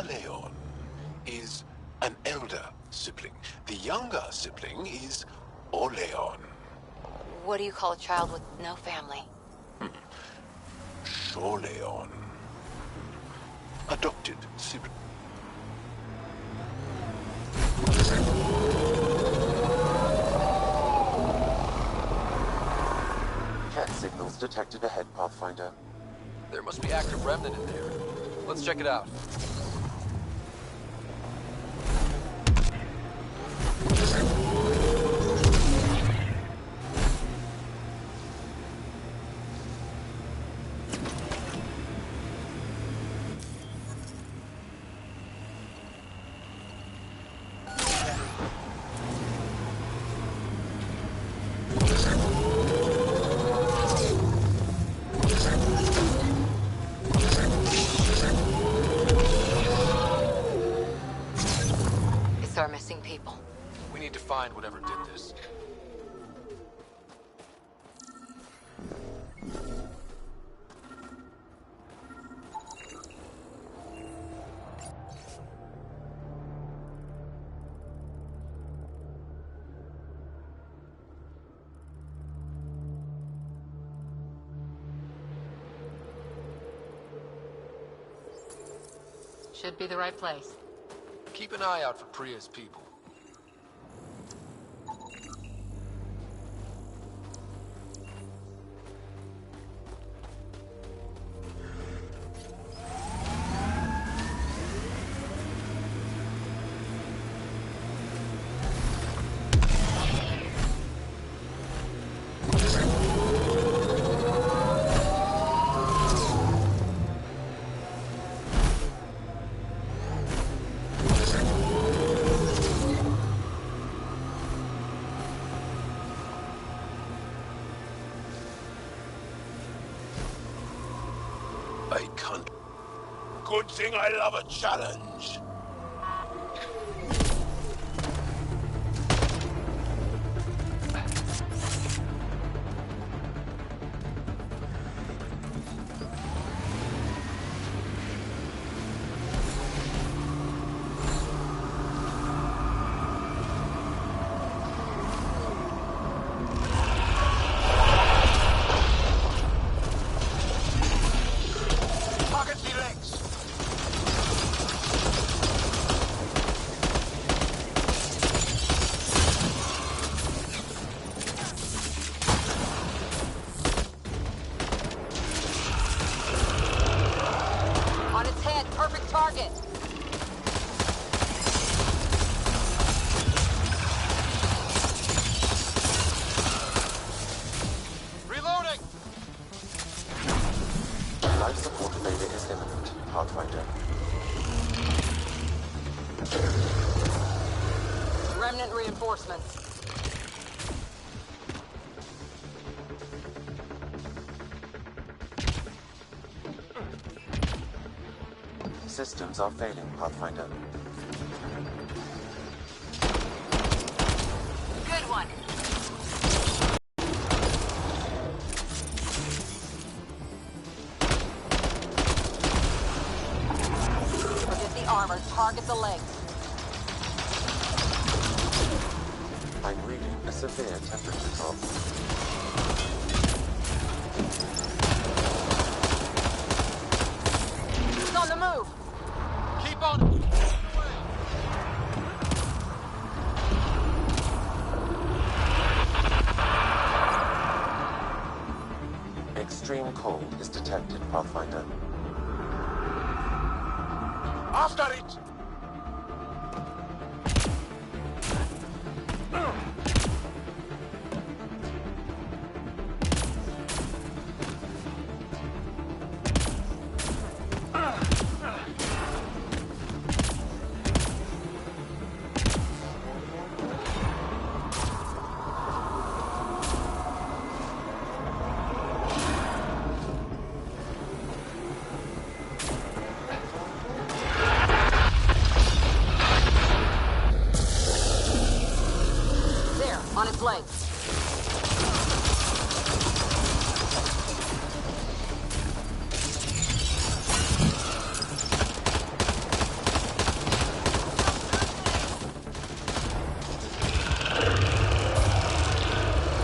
Speaker 11: Leon is an elder sibling. The younger sibling is Oleon.
Speaker 15: What do you call a child with no family?
Speaker 11: Sholeon. Adopted sibling.
Speaker 4: Cat signals detected ahead, Pathfinder.
Speaker 20: There must be active remnant in there. Let's check it out.
Speaker 15: missing people.
Speaker 20: We need to find whatever did this.
Speaker 1: Should be the right place.
Speaker 20: Keep an eye out for Priya's people.
Speaker 16: I can't. Good thing I love a challenge.
Speaker 1: On its head, perfect target.
Speaker 2: Reloading!
Speaker 4: Life support failure is imminent, Pathfinder.
Speaker 1: Remnant reinforcements.
Speaker 4: Systems are failing, Pathfinder.
Speaker 1: Good one. Forget the armor. Target the legs.
Speaker 4: I'm reading a severe temperature drop.
Speaker 1: It's on the move.
Speaker 2: Keep on!
Speaker 4: Extreme cold is detected, Pathfinder.
Speaker 16: After it!
Speaker 1: There, on its legs.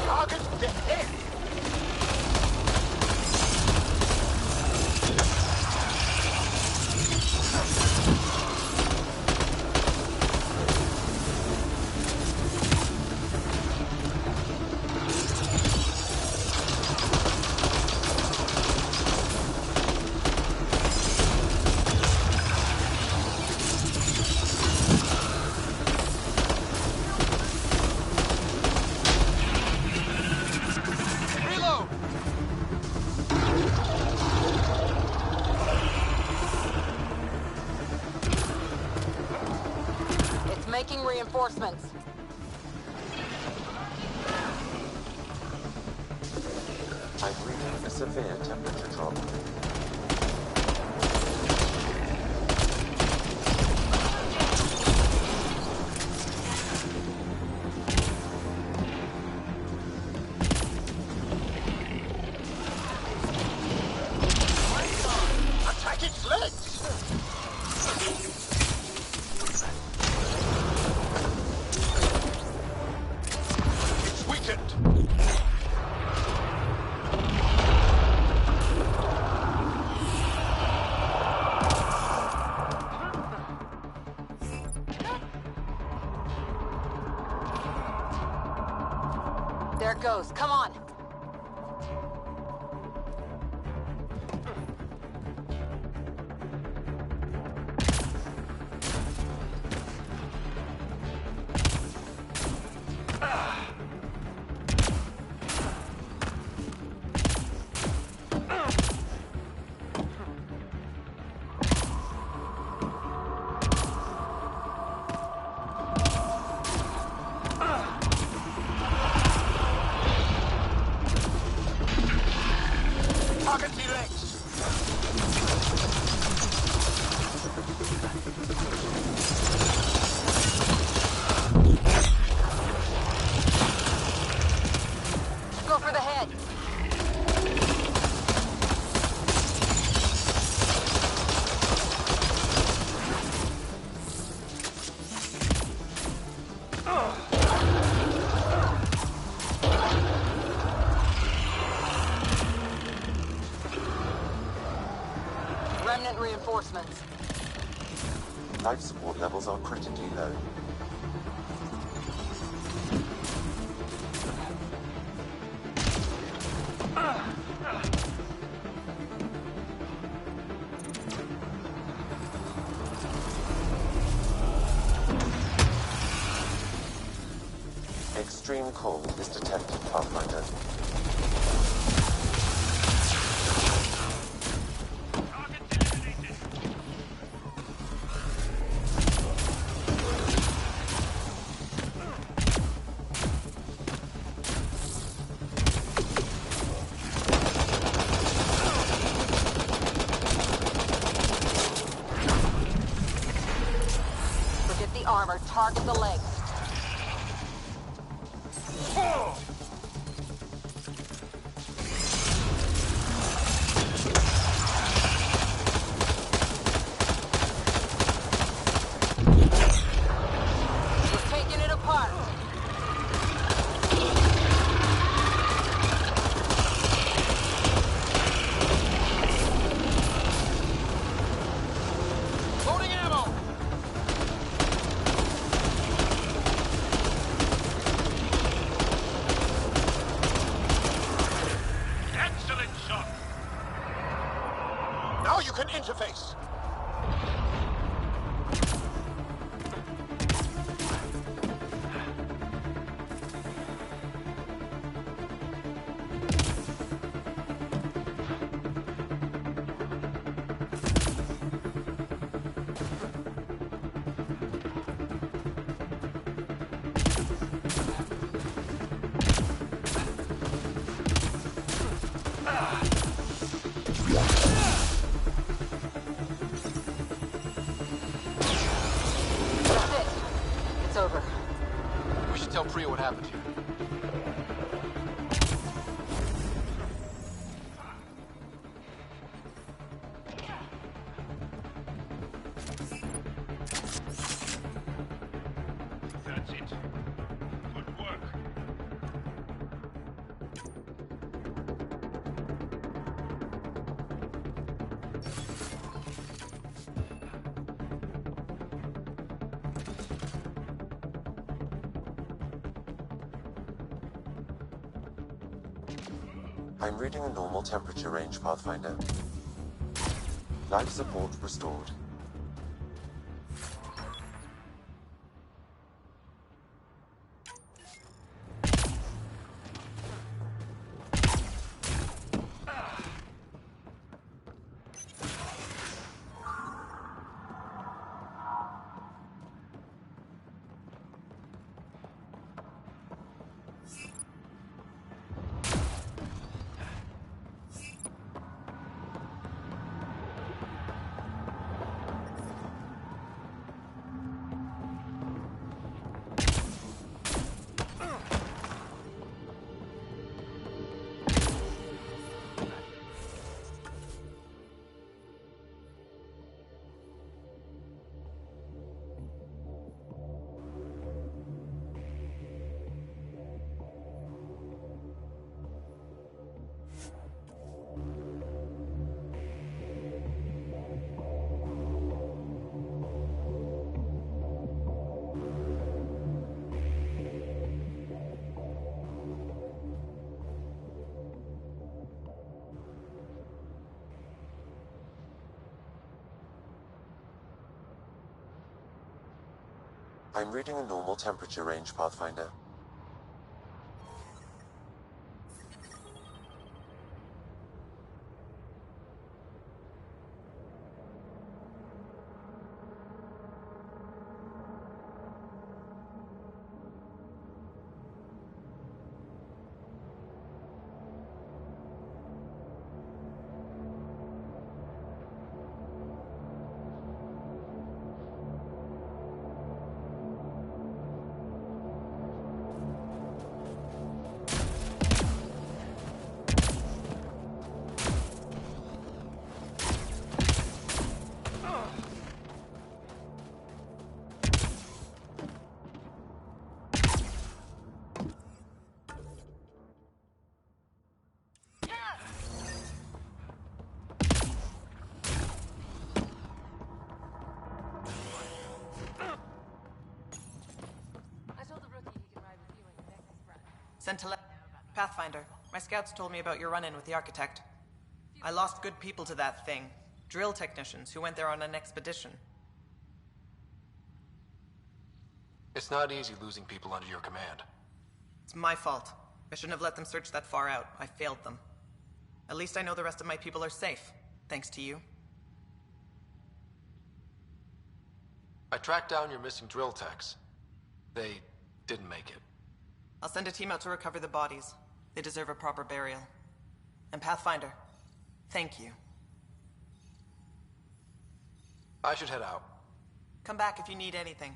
Speaker 16: Target the head!
Speaker 2: Reload!
Speaker 1: It's making reinforcements.
Speaker 4: I'm reading a severe temperature drop.
Speaker 1: it goes. Come on.
Speaker 16: Target the legs!
Speaker 1: Go for the head. Remnant reinforcements.
Speaker 4: Life support levels are critically low. Extreme cold is detected, Pathfinder.
Speaker 1: Forget the armor. Target the legs. We're taking it apart.
Speaker 16: Loading ammo! Excellent shot! Now you can interface!
Speaker 1: That's it. It's over.
Speaker 20: We should tell Priya what happened here.
Speaker 16: That's it. Good work.
Speaker 4: I'm reading a normal temperature range, Pathfinder. Life support restored. I'm reading a normal temperature range, Pathfinder.
Speaker 3: Pathfinder, my scouts told me about your run-in with the Architect. I lost good people to that thing. Drill technicians who went there on an expedition.
Speaker 20: It's not easy losing people under your command.
Speaker 3: It's my fault. I shouldn't have let them search that far out. I failed them. At least I know the rest of my people are safe, thanks to you.
Speaker 20: I tracked down your missing drill techs. They didn't make it.
Speaker 3: I'll send a team out to recover the bodies. They deserve a proper burial. And Pathfinder, thank you.
Speaker 20: I should head out.
Speaker 3: Come back if you need anything.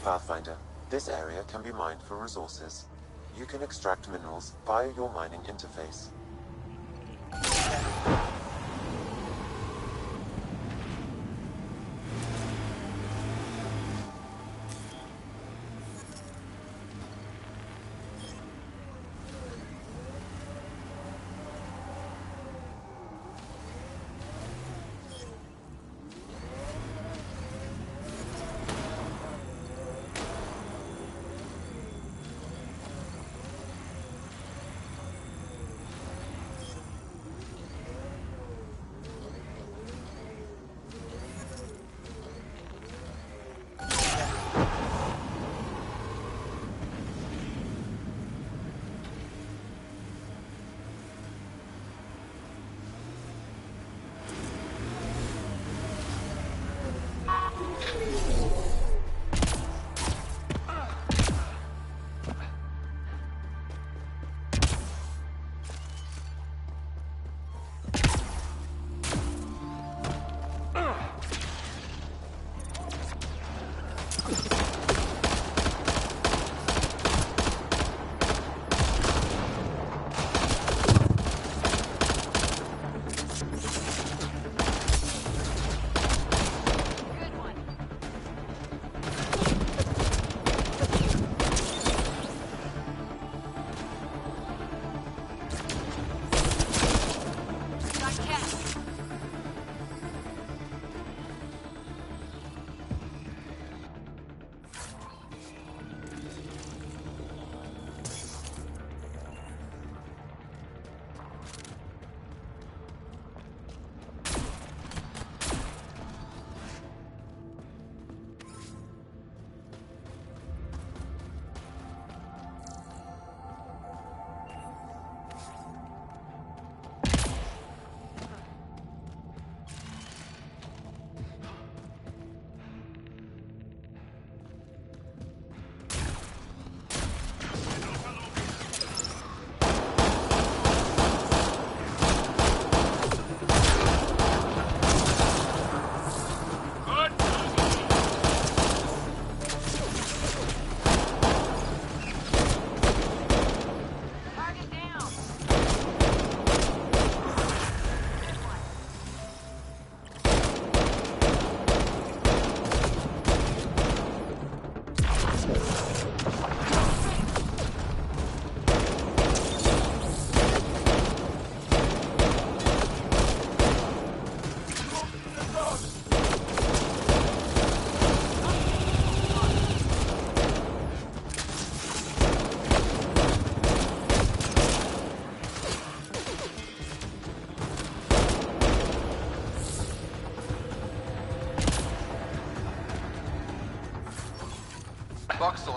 Speaker 4: Pathfinder, this area can be mined for resources. You can extract minerals via your mining interface.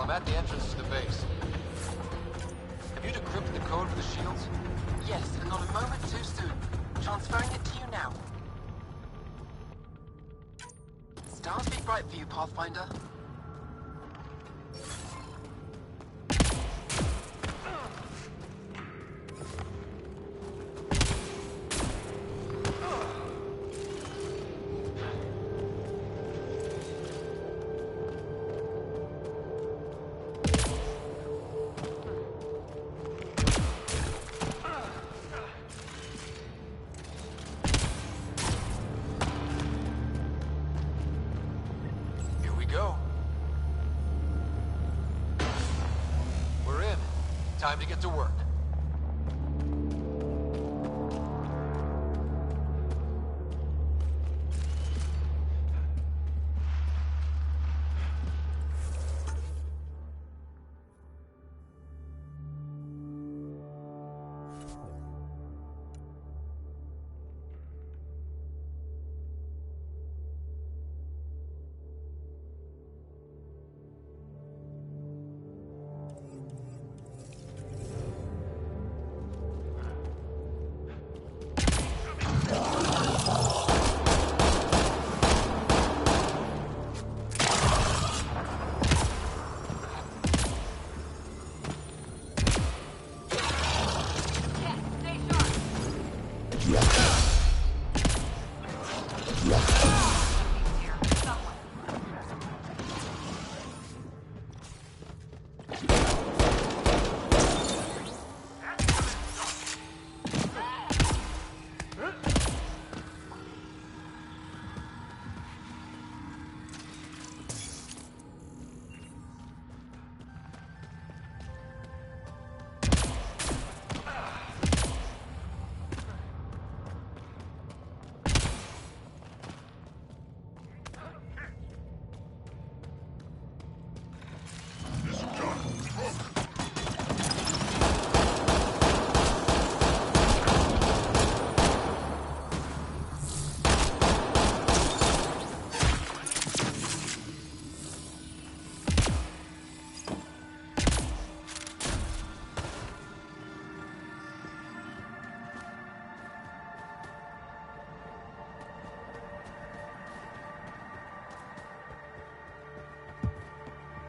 Speaker 7: I'm at the entrance to the base. Have you decrypted the code for the shields?
Speaker 3: Yes, and not a moment too soon. Transferring it to you now. Stars be bright for you, Pathfinder.
Speaker 7: Time to get to work.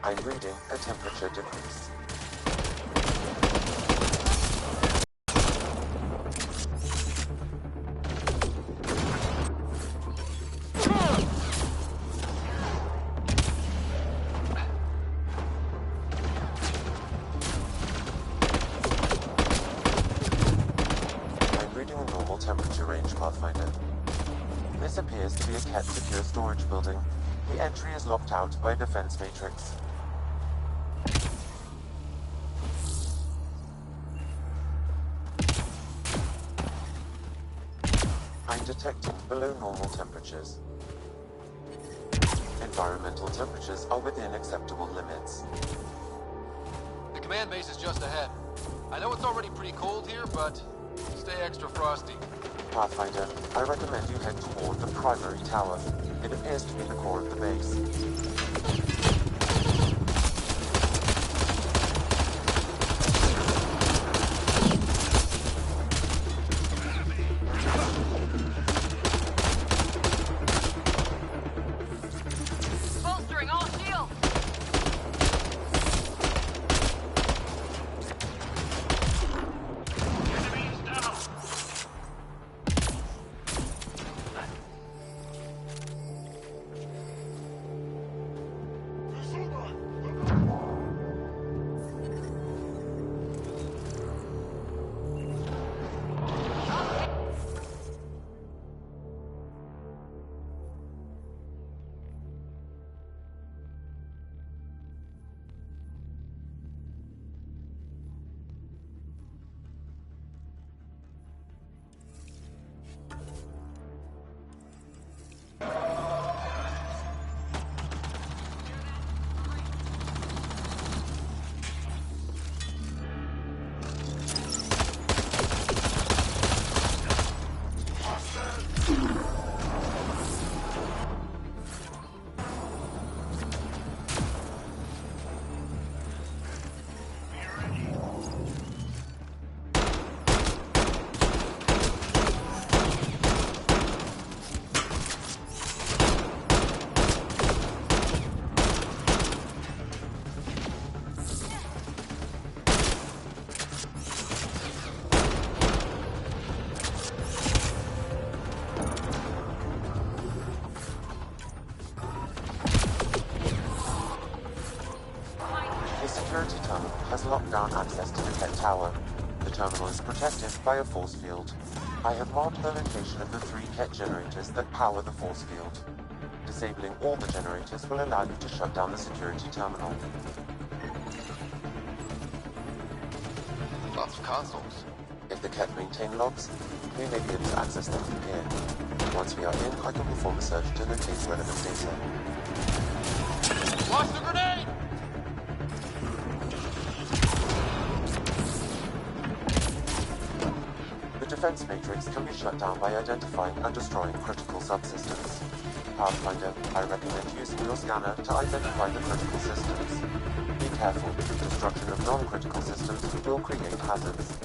Speaker 4: I'm reading a temperature decrease. I'm reading a normal temperature range, Pathfinder. This appears to be a Ket secure storage building. The entry is locked out by a defense matrix. I'm detecting below normal temperatures. Environmental temperatures are within acceptable limits.
Speaker 7: The command base is just ahead. I know it's already pretty cold here, but stay extra frosty.
Speaker 4: Pathfinder, I recommend you head toward the primary tower. It appears to be the core of the base.
Speaker 5: Bolstering all shields!
Speaker 4: down access to the Ket Tower. The terminal is protected by a force field. I have marked the location of the 3 Ket generators that power the force field. Disabling all the generators will allow you to shut down the security terminal.
Speaker 7: Lots of consoles.
Speaker 4: If the Ket maintain logs, we may be able to access them from here. Once we are in, I can perform a search to locate relevant data.
Speaker 7: Launch the grenade!
Speaker 4: The defense matrix can be shut down by identifying and destroying critical subsystems. Pathfinder, I recommend using your scanner to identify the critical systems. Be careful, destruction of non-critical systems will create hazards.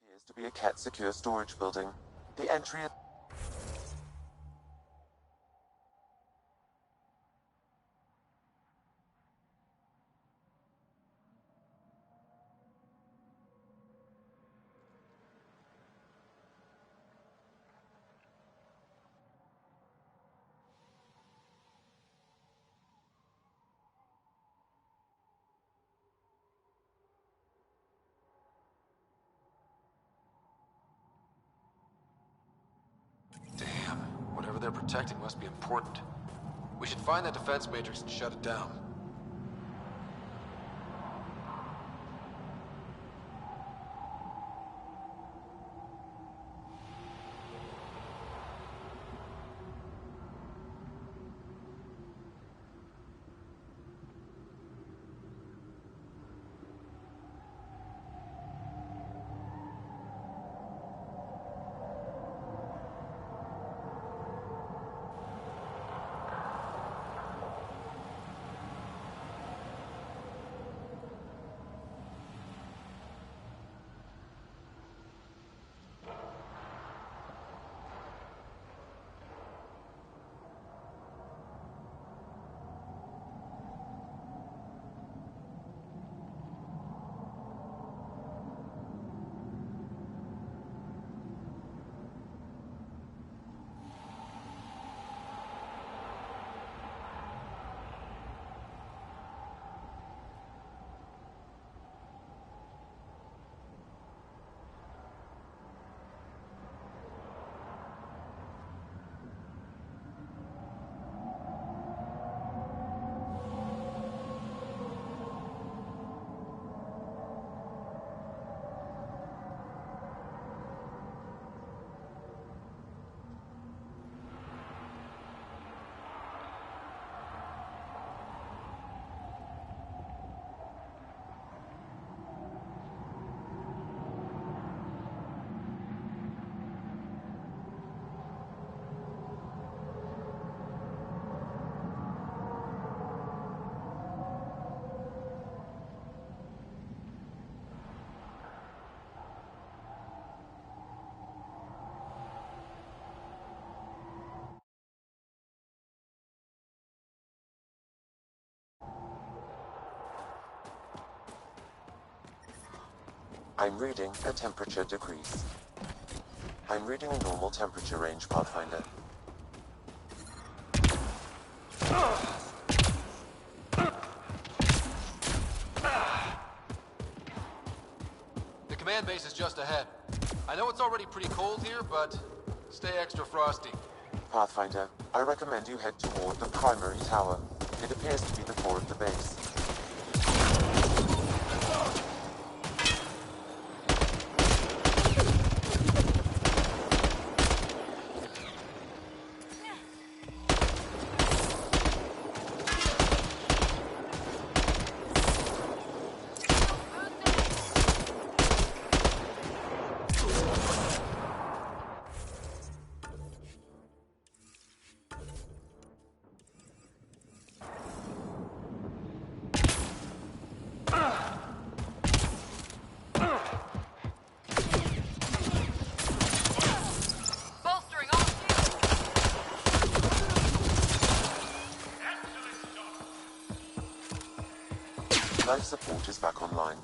Speaker 4: Appears to be a Ket secure storage building. The entry is...
Speaker 7: Damn. Whatever they're protecting must be important. We should find that defense matrix and shut it down.
Speaker 4: I'm reading a temperature decrease. I'm reading a normal temperature range, Pathfinder.
Speaker 7: The command base is just ahead. I know it's already pretty cold here, but stay extra frosty.
Speaker 4: Pathfinder, I recommend you head toward the primary tower. It appears to be the core of the base. Life support is back online.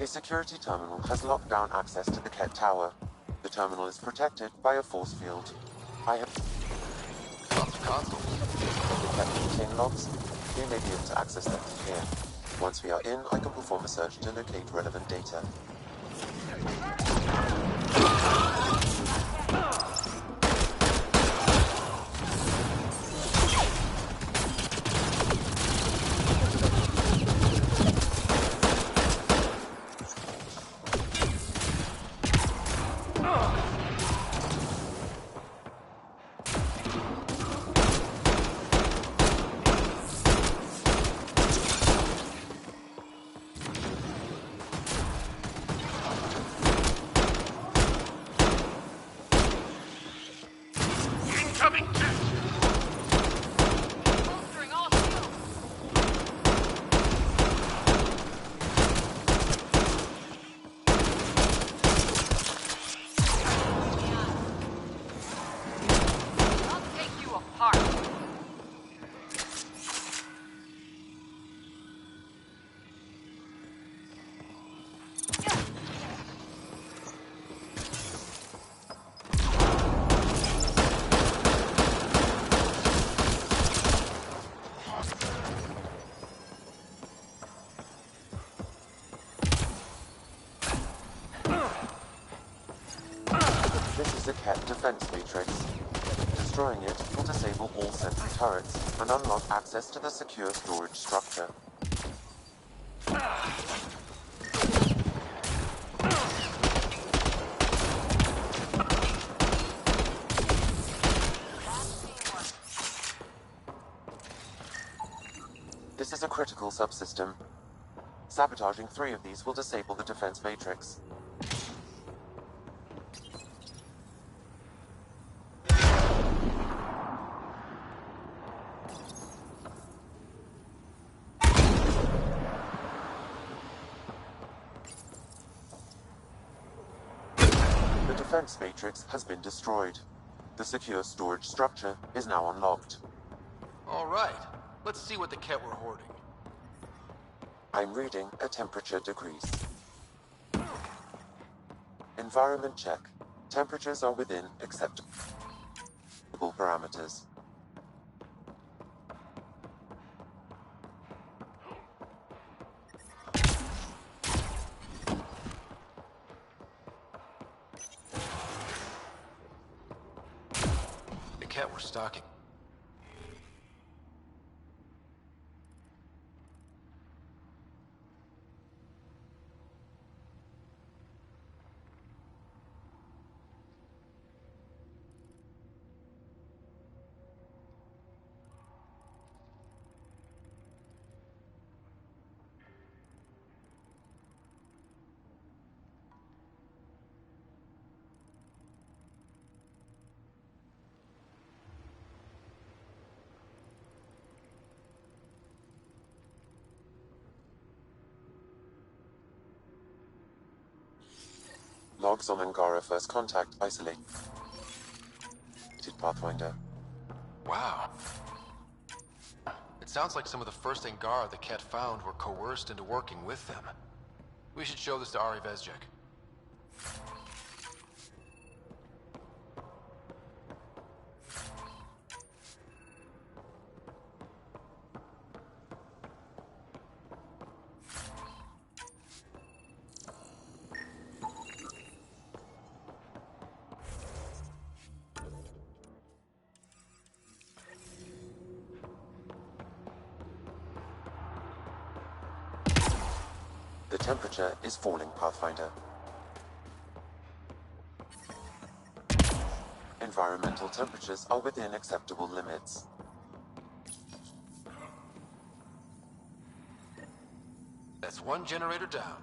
Speaker 4: A security terminal has locked down access to the Ket Tower. The terminal is protected by a force field. I have...
Speaker 7: Lots of consoles.
Speaker 4: The Ket contain logs. We may be able to access them from here. Once we are in, I can perform a search to locate relevant data. This is a Ket defense matrix. Destroying it will disable all sentry turrets and unlock access to the secure storage structure. This is a critical subsystem. Sabotaging 3 of these will disable the defense matrix. The defense matrix has been destroyed. The secure storage structure is now unlocked.
Speaker 7: All right. Let's see what the Ket were hoarding.
Speaker 4: I'm reading a temperature decrease. Environment check. Temperatures are within acceptable parameters.
Speaker 7: The Ket were stocking.
Speaker 4: Logs on Angara first contact isolated Pathfinder.
Speaker 7: Wow. It sounds like some of the first Angara the Ket found were coerced into working with them. We should show this to Ari Vezjek.
Speaker 4: Temperature is falling, Pathfinder. Environmental temperatures are within acceptable limits.
Speaker 7: That's one generator down.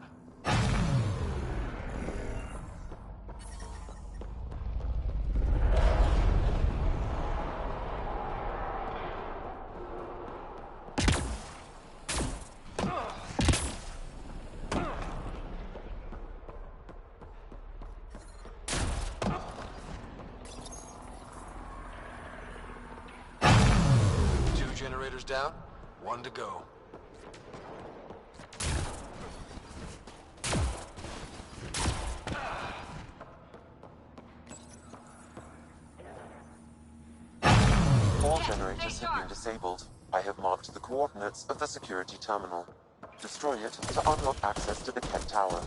Speaker 7: Generators down, one to go.
Speaker 4: All generators have been disabled. I have marked the coordinates of the security terminal. Destroy it to unlock access to the Ket Tower.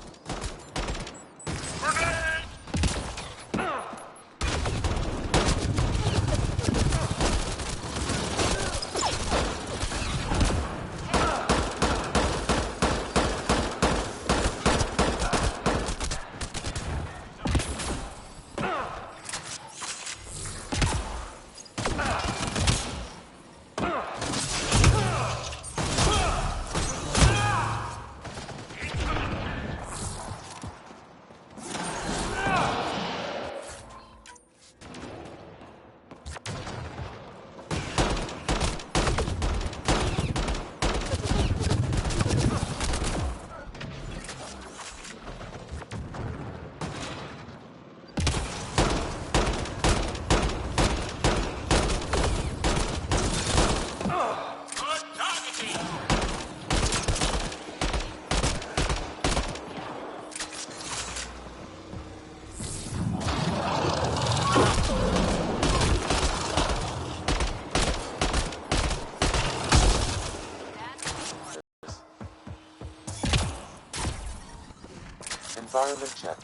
Speaker 4: Environment check.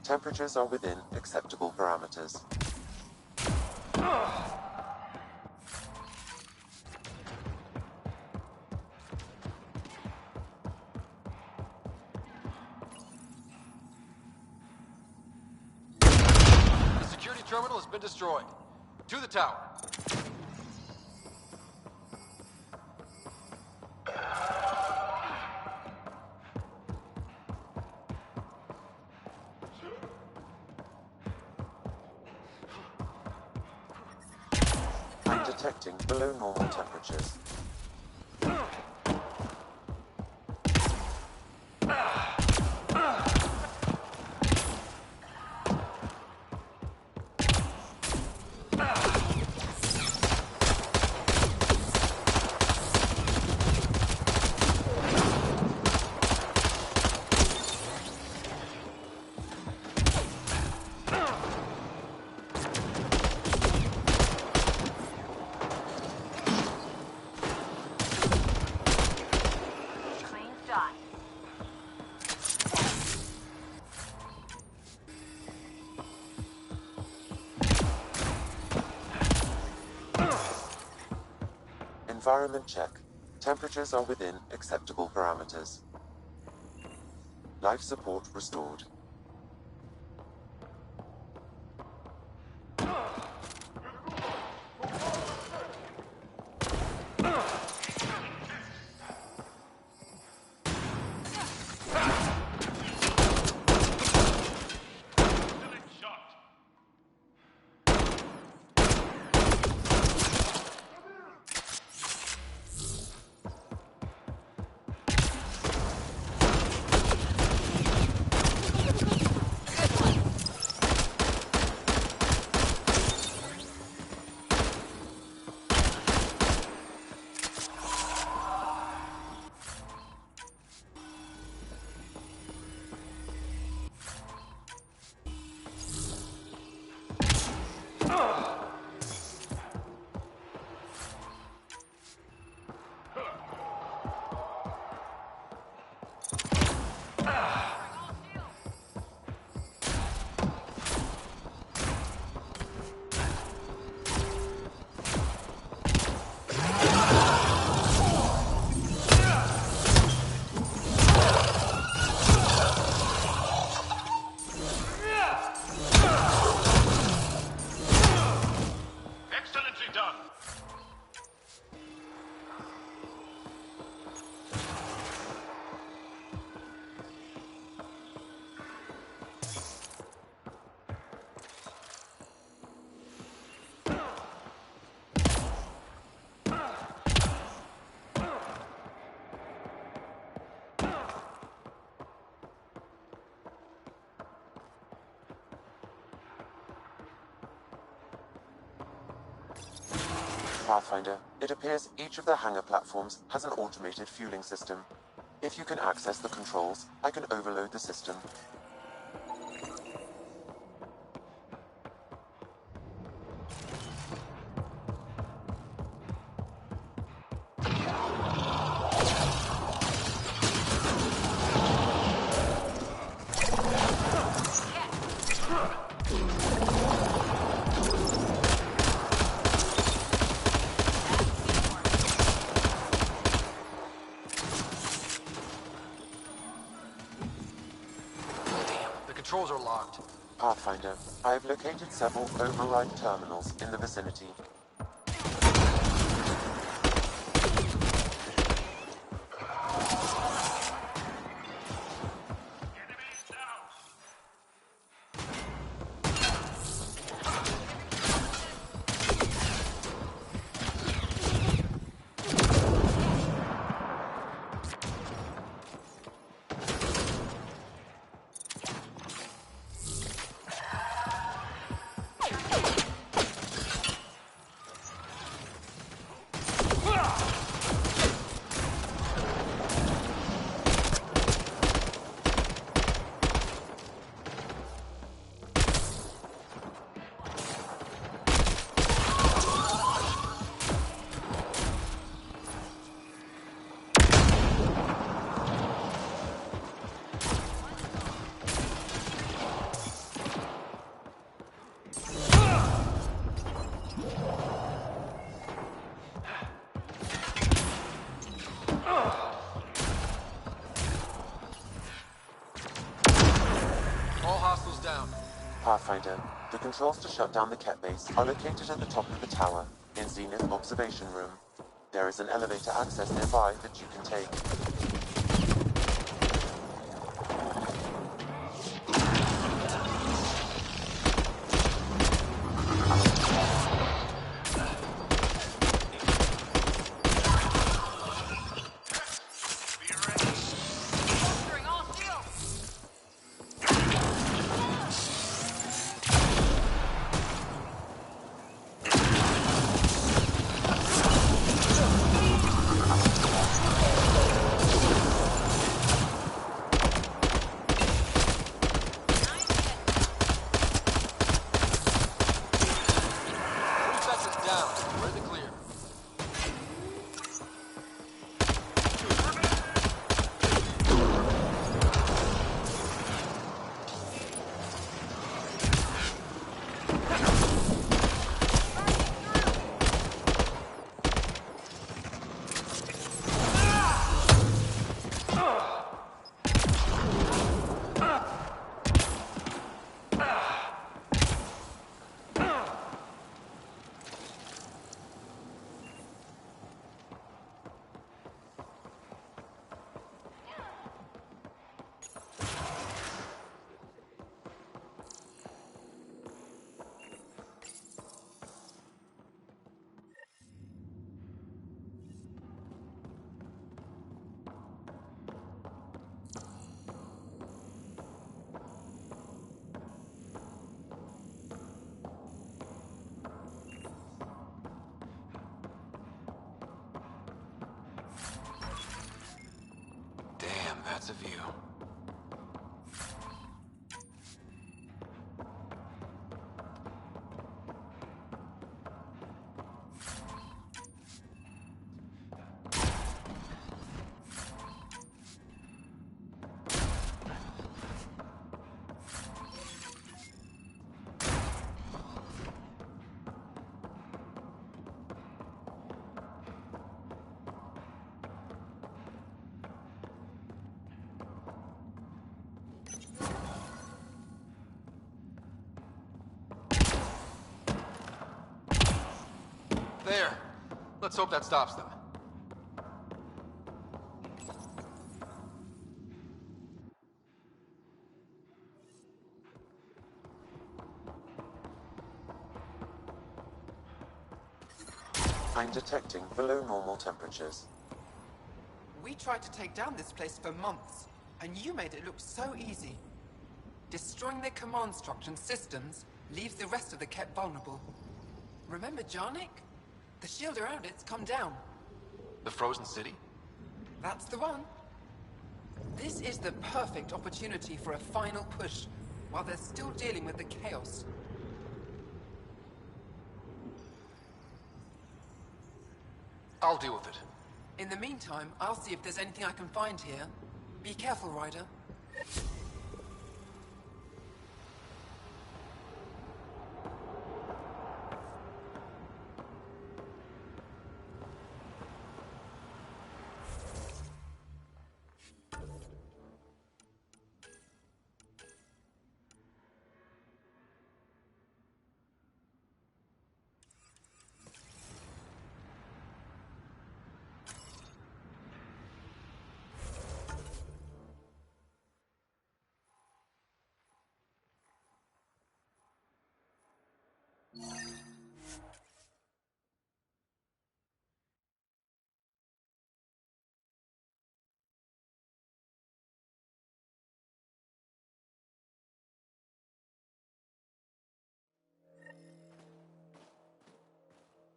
Speaker 4: Temperatures are within acceptable parameters.
Speaker 7: The security terminal has been destroyed. To the tower.
Speaker 4: I'm detecting below normal temperatures. Environment check. Temperatures are within acceptable parameters. Life support restored. Pathfinder, it appears each of the hangar platforms has an automated fueling system. If you can access the controls, I can overload the system.
Speaker 7: Controls are locked.
Speaker 4: Pathfinder, I have located several override terminals in the vicinity. Pathfinder, the controls to shut down the Ket base are located at the top of the tower, in Zenith Observation Room. There is an elevator access nearby that you can take.
Speaker 20: That's a view.
Speaker 7: There. Let's hope that stops them.
Speaker 4: I'm detecting below normal temperatures.
Speaker 8: We tried to take down this place for months, and you made it look so easy. Destroying their command structure and systems leaves the rest of the Ket vulnerable. Remember Jarnik? The shield around it's come down.
Speaker 7: The frozen city?
Speaker 8: That's the one. This is the perfect opportunity for a final push, while they're still dealing with the chaos.
Speaker 7: I'll deal with it.
Speaker 8: In the meantime, I'll see if there's anything I can find here. Be careful, Ryder.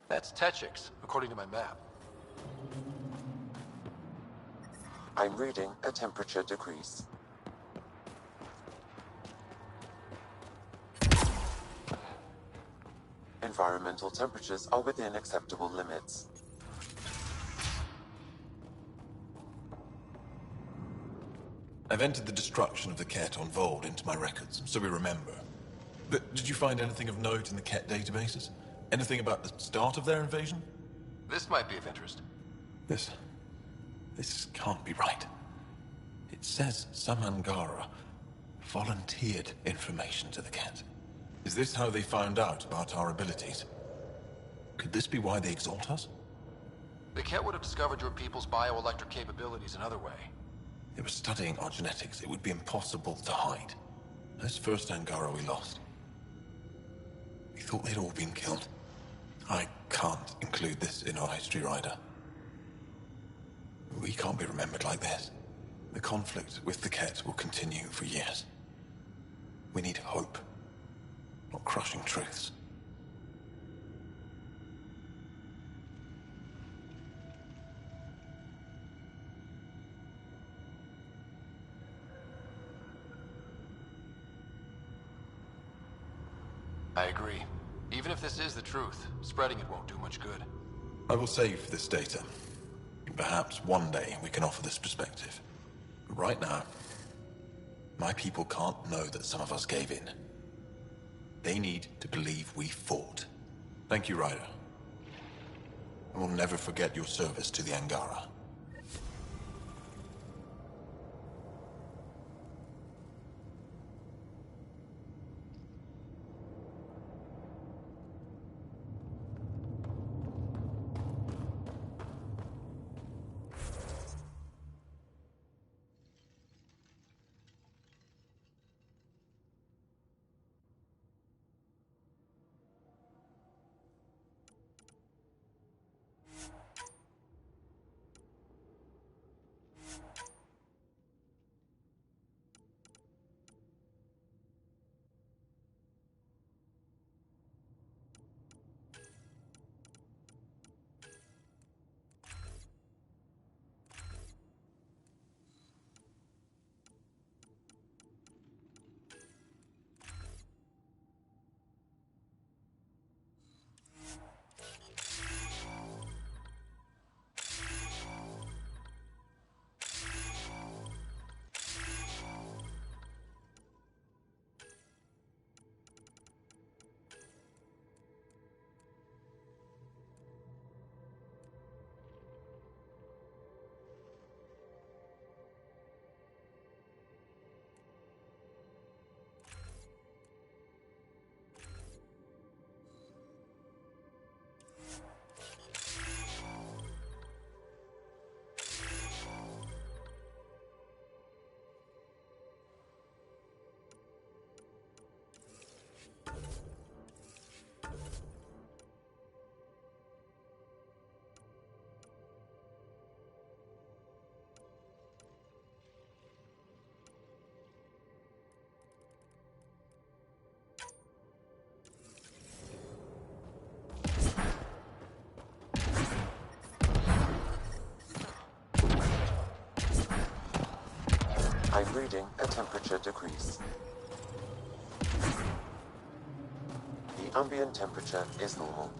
Speaker 7: That's Techix, according to my map.
Speaker 4: I'm reading a temperature decrease. Environmental temperatures are within acceptable limits.
Speaker 11: I've entered the destruction of the Ket on Vold into my records, so we remember. But did you find anything of note in the Ket databases? Anything about the start of their invasion?
Speaker 7: This might be of interest.
Speaker 11: This can't be right. It says some Angara volunteered information to the Ket. Is this how they found out about our abilities? Could this be why they exalt us?
Speaker 7: The Ket would have discovered your people's bioelectric capabilities another way.
Speaker 11: They were studying our genetics. It would be impossible to hide. This first Angara we lost. We thought they'd all been killed. I can't include this in our history, Ryder. We can't be remembered like this. The conflict with the Ket will continue for years. We need hope, not crushing truths.
Speaker 7: I agree. Even if this is the truth, spreading it won't do much good.
Speaker 11: I will save this data. Perhaps one day we can offer this perspective. But right now, my people can't know that some of us gave in. They need to believe we fought. Thank you, Ryder. I will never forget your service to the Angara.
Speaker 4: Reading a temperature decrease. The ambient temperature is normal.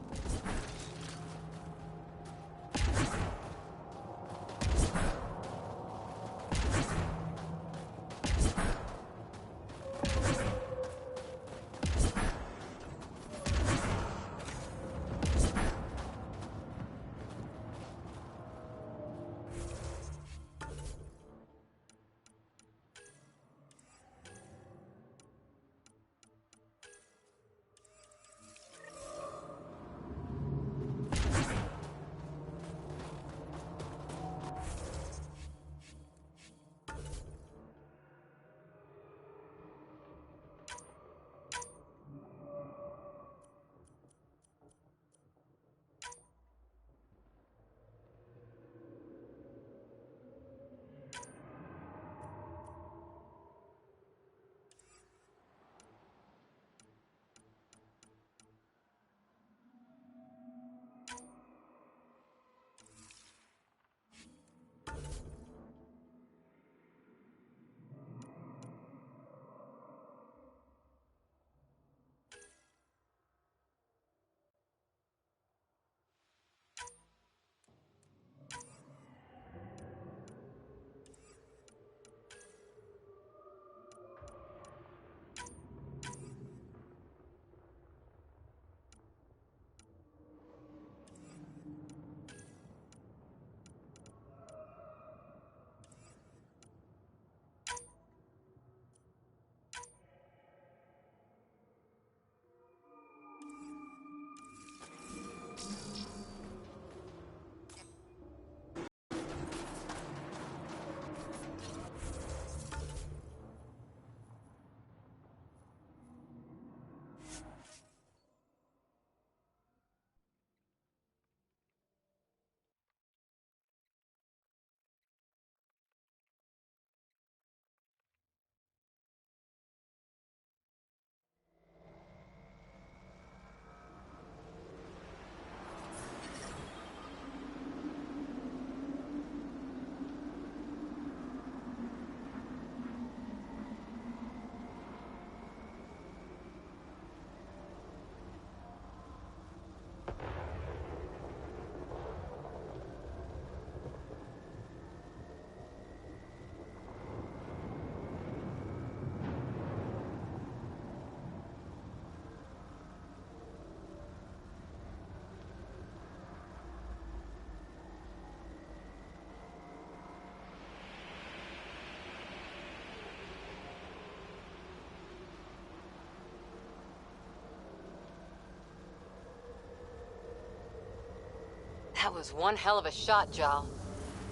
Speaker 1: That was one hell of a shot, Jal.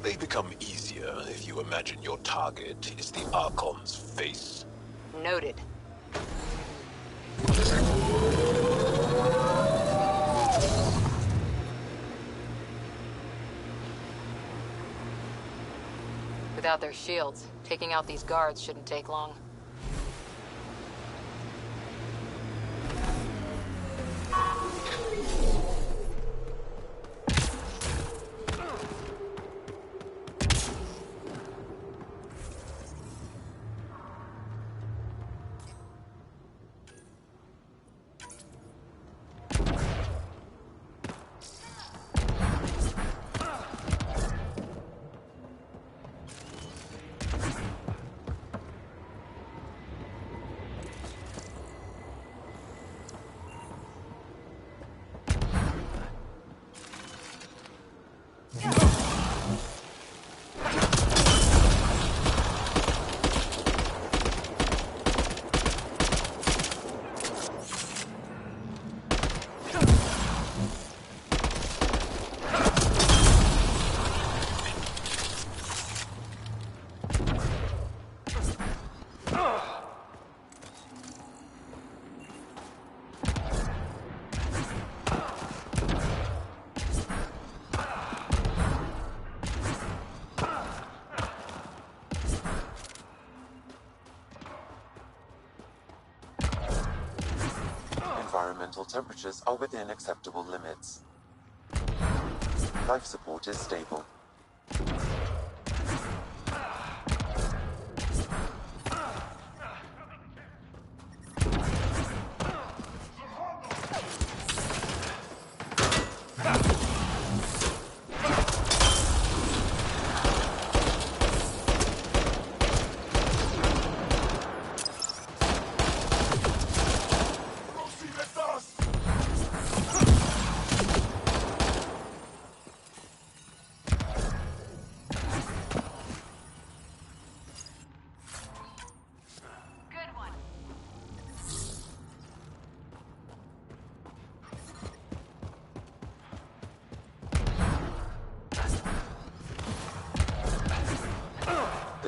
Speaker 11: They become easier if you imagine your target is the Archon's face.
Speaker 1: Noted. Without their shields, taking out these guards shouldn't take long.
Speaker 4: Environmental temperatures are within acceptable limits. Life support is stable.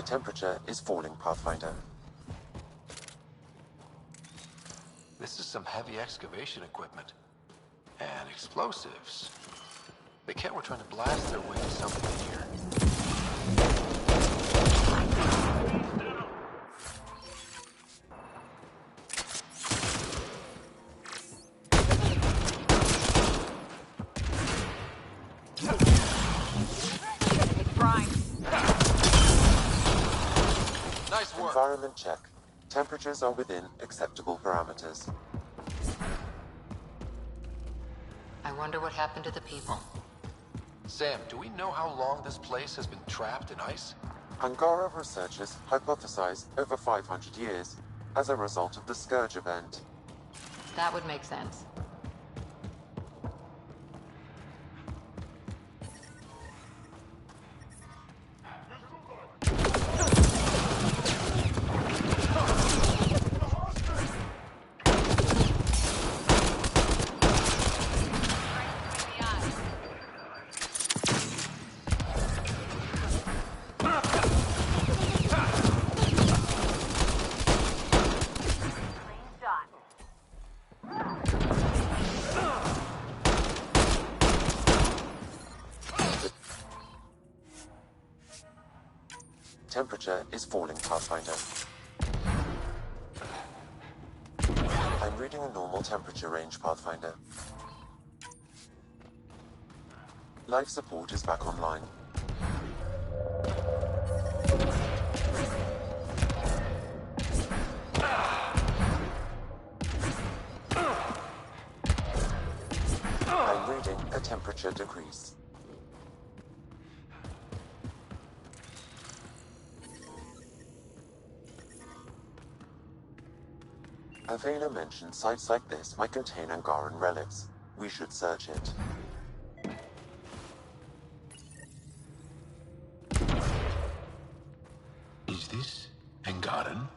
Speaker 4: The temperature is falling, Pathfinder.
Speaker 7: This is some heavy excavation equipment. And explosives. The Ket were trying to blast their way to something here. Nice work.
Speaker 4: Environment check. Temperatures are within acceptable parameters.
Speaker 1: I wonder what happened to the people.
Speaker 7: Sam, do we know how long this place has been trapped in ice?
Speaker 4: Angara researchers hypothesize over 500 years as a result of the Scourge event.
Speaker 1: That would make sense.
Speaker 4: Temperature is falling, Pathfinder. I'm reading a normal temperature range, Pathfinder. Life support is back online. I'm reading a temperature decrease. Avena mentioned sites like this might contain Angaran relics. We should search it.
Speaker 11: Is this Angaran?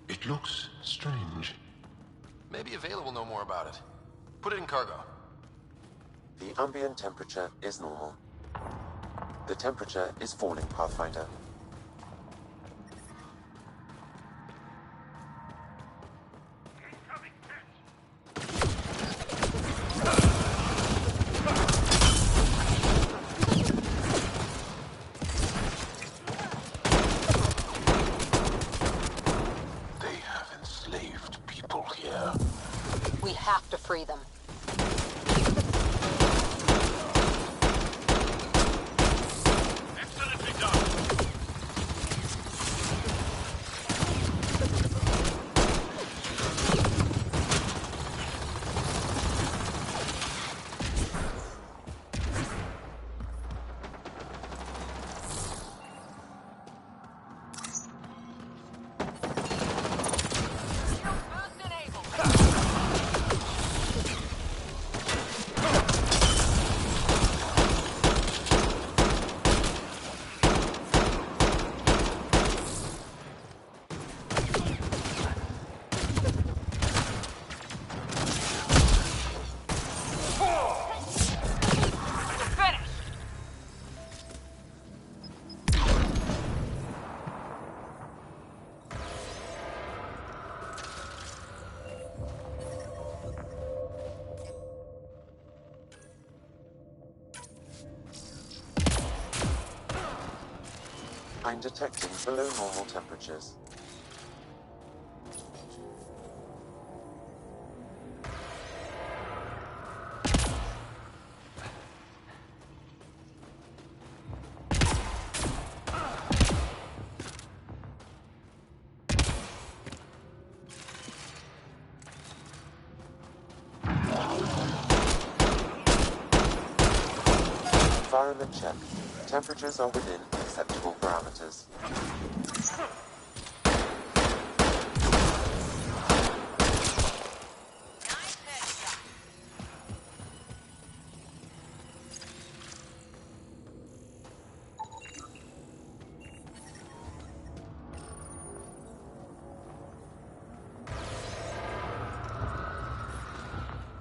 Speaker 11: It looks strange.
Speaker 7: Maybe Avela will know more about it. Put it in cargo.
Speaker 4: The ambient temperature is normal. The temperature is falling, Pathfinder.
Speaker 1: We have to free them.
Speaker 10: Excellently done.
Speaker 4: I'm detecting below normal temperatures. Environment check. Temperatures are within acceptable parameters.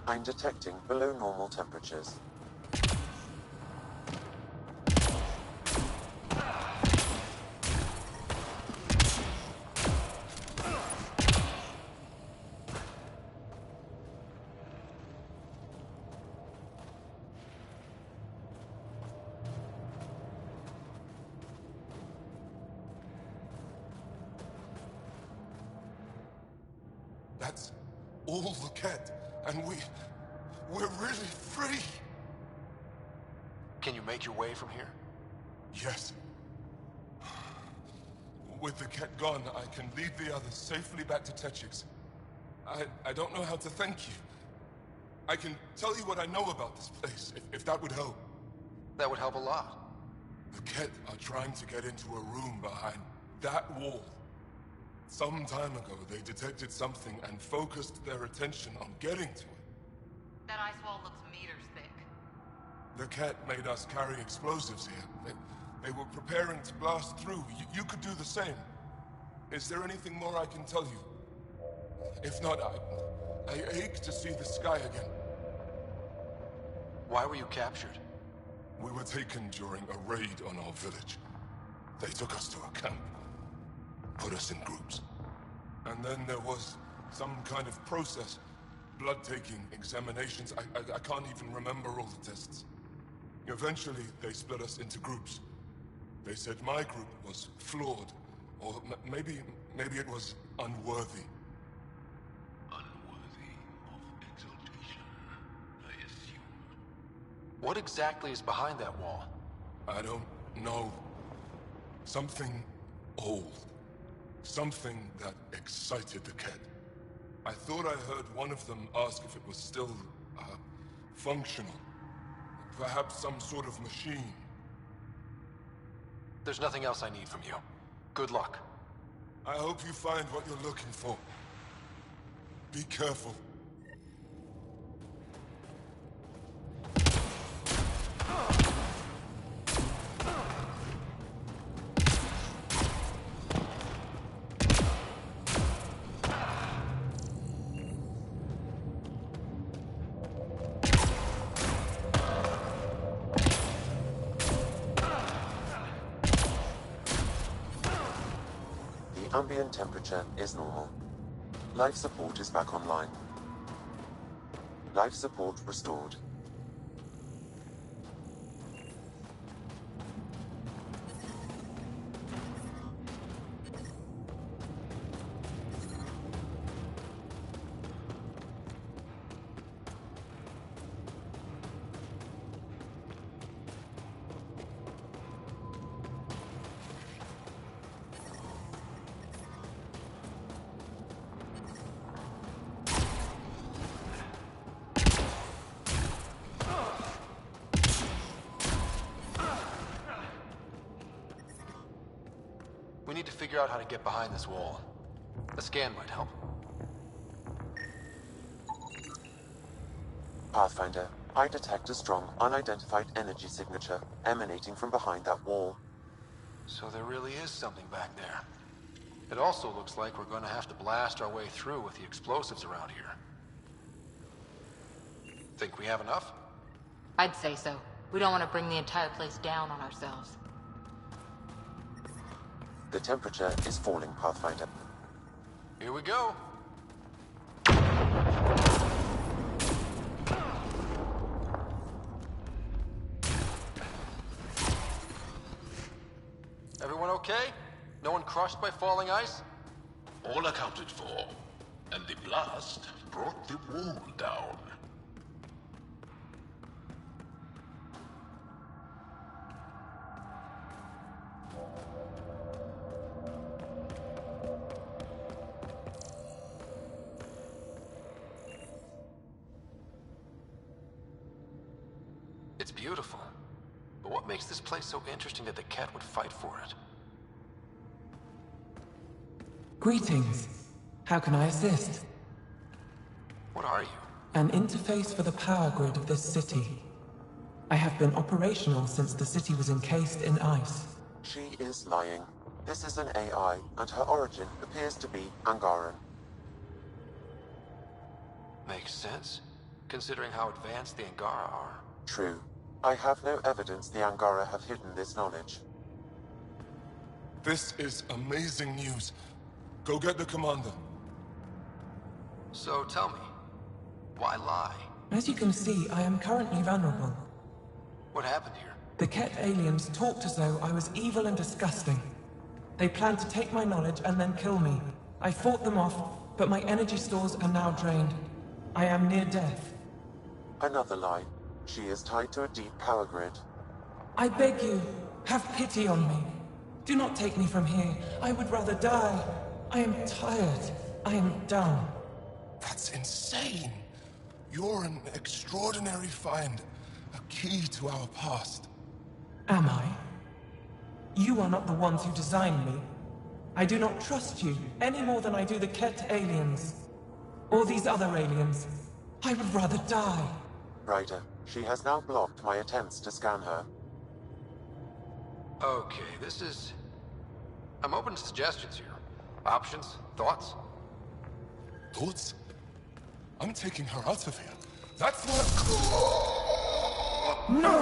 Speaker 4: I'm detecting below normal temperatures.
Speaker 10: That's all the Ket, and we're really free.
Speaker 7: Can you make your way from here?
Speaker 10: Yes. With the Ket gone, I can lead the others safely back to Techix. I don't know how to thank you. I can tell you what I know about this place, if that would help.
Speaker 7: That would help a lot.
Speaker 10: The Ket are trying to get into a room behind that wall. Some time ago, they detected something and focused their attention on getting to it.
Speaker 1: That ice wall looks meters thick.
Speaker 10: The Ket made us carry explosives here. They were preparing to blast through. You could do the same. Is there anything more I can tell you? If not, I ache to see the sky again.
Speaker 7: Why were you captured?
Speaker 10: We were taken during a raid on our village. They took us to a camp, put us in groups. And then there was some kind of process. Blood-taking, examinations. I can't even remember all the tests. Eventually, they split us into groups. They said my group was flawed, or maybe it was unworthy.
Speaker 16: Unworthy of exaltation, I assume.
Speaker 7: What exactly is behind that wall?
Speaker 10: I don't know. Something old. Something that excited the Ket. I thought I heard one of them ask if it was still, functional. Perhaps some sort of machine.
Speaker 7: There's nothing else I need from you. Good luck.
Speaker 10: I hope you find what you're looking for. Be careful.
Speaker 4: Ambient temperature is normal. Life support is back online. Life support restored.
Speaker 7: We need to figure out how to get behind this wall. A scan might help.
Speaker 4: Pathfinder, I detect a strong, unidentified energy signature emanating from behind that wall.
Speaker 7: So there really is something back there. It also looks like we're going to have to blast our way through with the explosives around here. Think we have enough?
Speaker 1: I'd say so. We don't want to bring the entire place down on ourselves.
Speaker 4: The temperature is falling, Pathfinder.
Speaker 7: Here we go. Everyone okay? No one crushed by falling ice?
Speaker 16: All accounted for, and the blast brought the wall down.
Speaker 7: It's beautiful. But what makes this place so interesting that the Ket would fight for it?
Speaker 17: Greetings. How can I assist?
Speaker 7: What are you?
Speaker 17: An interface for the power grid of this city. I have been operational since the city was encased in ice.
Speaker 4: She is lying. This is an AI, and her origin appears to be Angaran.
Speaker 7: Makes sense, considering how advanced the Angara are.
Speaker 4: True. I have no evidence the Angara have hidden this knowledge.
Speaker 10: This is amazing news. Go get the commander.
Speaker 7: So tell me, why lie?
Speaker 17: As you can see, I am currently vulnerable.
Speaker 7: What happened here?
Speaker 17: The Ket aliens talked as though I was evil and disgusting. They planned to take my knowledge and then kill me. I fought them off, but my energy stores are now drained. I am near death.
Speaker 4: Another lie. She is tied to a deep power grid.
Speaker 17: I beg you, have pity on me. Do not take me from here. I would rather die. I am tired. I am done.
Speaker 10: That's insane. You're an extraordinary find. A key to our past.
Speaker 17: Am I? You are not the ones who designed me. I do not trust you any more than I do the Ket aliens. Or these other aliens. I would rather die.
Speaker 4: Ryder, she has now blocked my attempts to scan her.
Speaker 7: Okay, this is... I'm open to suggestions here. Options? Thoughts?
Speaker 10: Thoughts? I'm taking her out of here. That's what...
Speaker 17: No!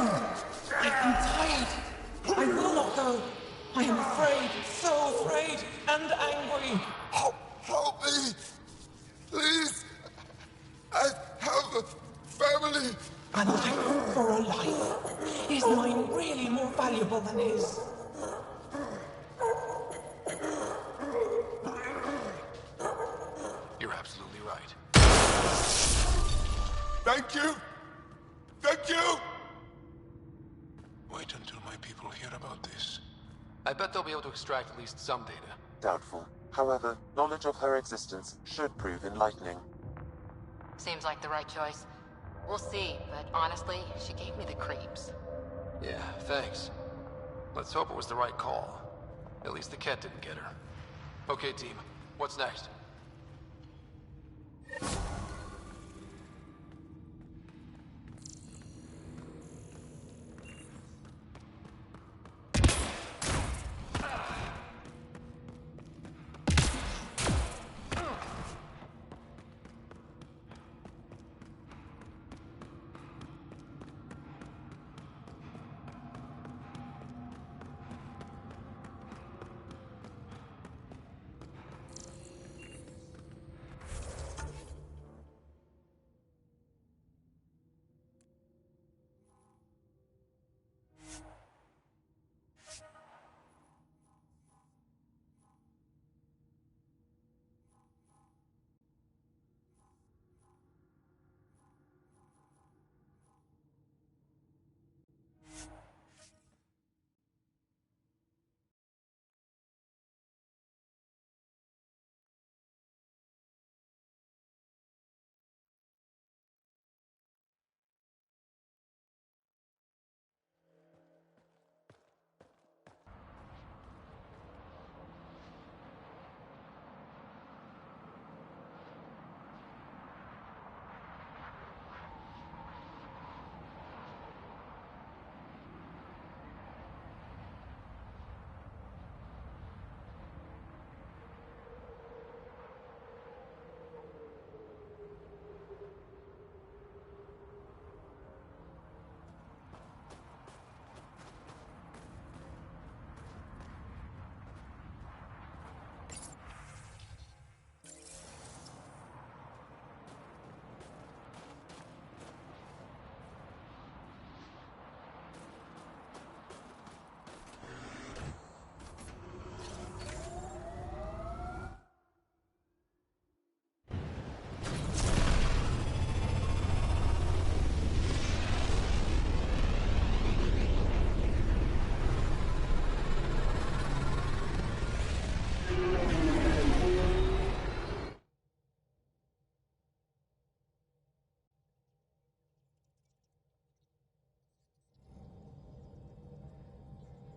Speaker 17: I am tired. I will not go. I am afraid, so afraid, and angry.
Speaker 10: Help me! Please! I have a family!
Speaker 17: A life for a life. Is mine really more valuable than his?
Speaker 7: You're absolutely right.
Speaker 10: Thank you! Thank you! Wait until my people hear about this.
Speaker 7: I bet they'll be able to extract at least some data.
Speaker 4: Doubtful. However, knowledge of her existence should prove enlightening.
Speaker 1: Seems like the right choice. We'll see, but honestly, she gave me the creeps.
Speaker 7: Yeah, thanks. Let's hope it was the right call. At least the cat didn't get her. Okay, team. What's next?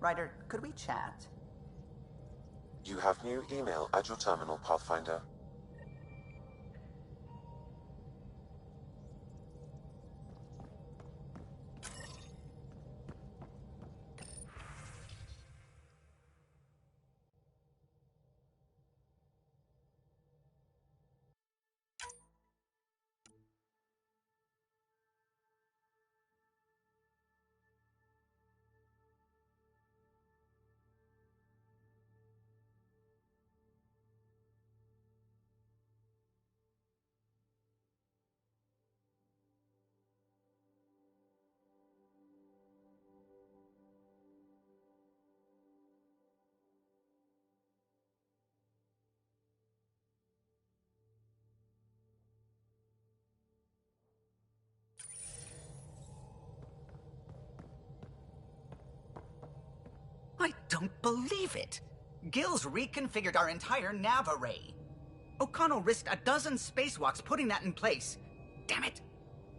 Speaker 18: Ryder, could we chat?
Speaker 4: You have new email at your terminal, Pathfinder.
Speaker 18: don't believe it. Gil's reconfigured our entire nav array. O'Connell risked a dozen spacewalks putting that in place. Damn it.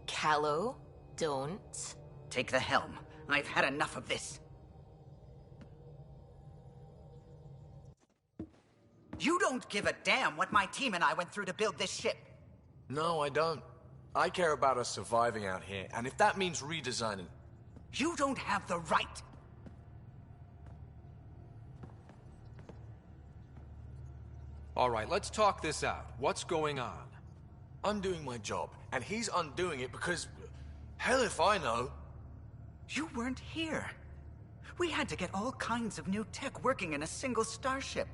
Speaker 21: Callow, don't.
Speaker 18: Take the helm. I've had enough of this. You don't give a damn what my team and I went through to build this ship.
Speaker 9: No, I don't. I care about us surviving out here, and if that means redesigning...
Speaker 18: You don't have the right.
Speaker 20: All right, let's talk this out. What's going on?
Speaker 9: I'm doing my job, and he's undoing it because... Hell if I know.
Speaker 18: You weren't here. We had to get all kinds of new tech working in a single starship.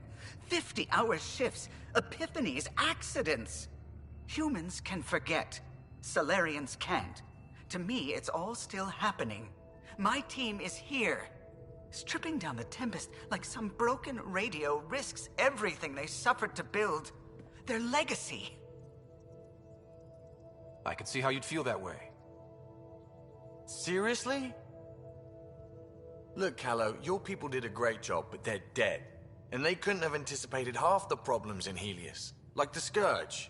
Speaker 18: 50-hour shifts, epiphanies, accidents. Humans can forget. Solarians can't. To me, it's all still happening. My team is here. Stripping down the Tempest like some broken radio risks everything they suffered to build. Their legacy.
Speaker 20: I can see how you'd feel that way.
Speaker 9: Seriously? Look, Callow, your people did a great job, but they're dead. And they couldn't have anticipated half the problems in Helios. Like the Scourge.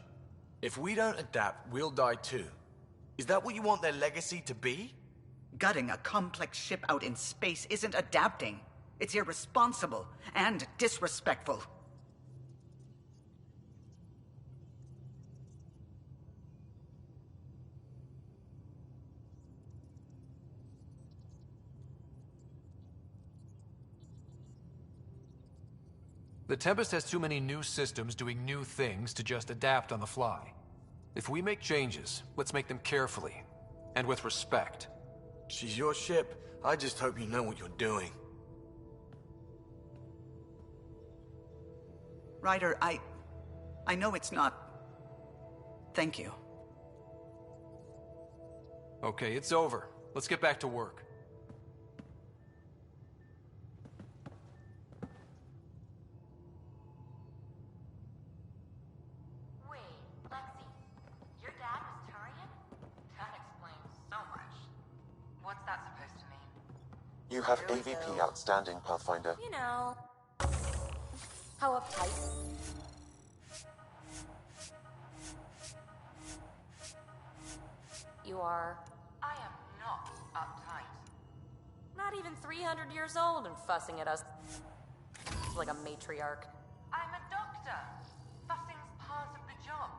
Speaker 9: If we don't adapt, we'll die too. Is that what you want their legacy to be?
Speaker 18: Gutting a complex ship out in space isn't adapting. It's irresponsible and disrespectful.
Speaker 20: The Tempest has too many new systems doing new things to just adapt on the fly. If we make changes, let's make them carefully, and with respect.
Speaker 9: She's your ship. I just hope you know what you're doing.
Speaker 18: Ryder, I know it's not... Thank you.
Speaker 20: Okay, it's over. Let's get back to work.
Speaker 4: You have AVP outstanding, Pathfinder.
Speaker 21: You know, how uptight. You are.
Speaker 1: I am not uptight.
Speaker 21: Not even 300 years old and fussing at us like a matriarch.
Speaker 1: I'm a doctor. Fussing's part of the job.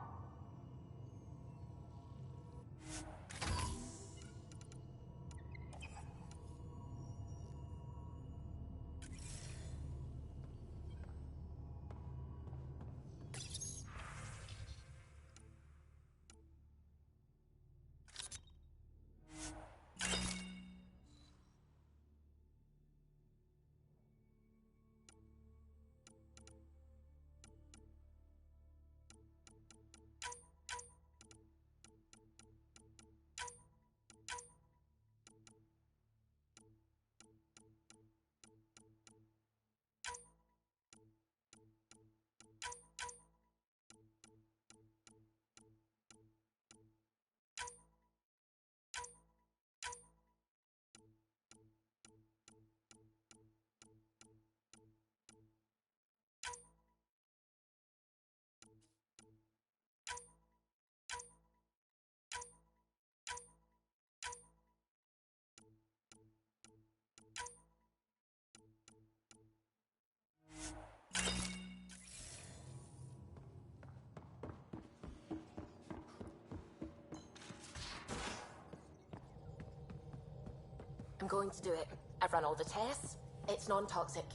Speaker 21: I'm going to do it. I've run all the tests. It's non-toxic.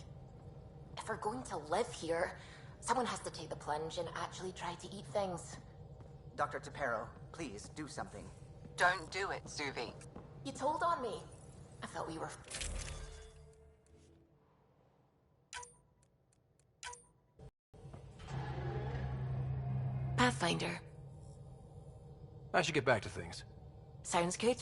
Speaker 21: If we're going to live here, someone has to take the plunge and actually try to eat things.
Speaker 18: Dr. Tapero, please do something.
Speaker 8: Don't do it, Suvi.
Speaker 21: You told on me. I thought we were... Pathfinder.
Speaker 20: I should get back to things.
Speaker 21: Sounds good.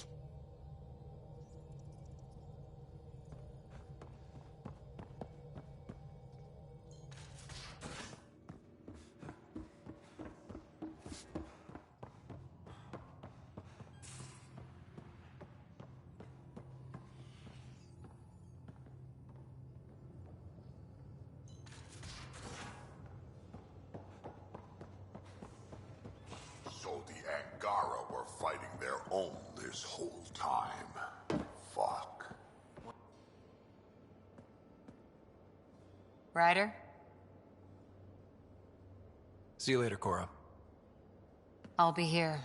Speaker 16: fighting their own this whole time. Fuck.
Speaker 15: Ryder?
Speaker 20: See you later, Cora.
Speaker 15: I'll be here.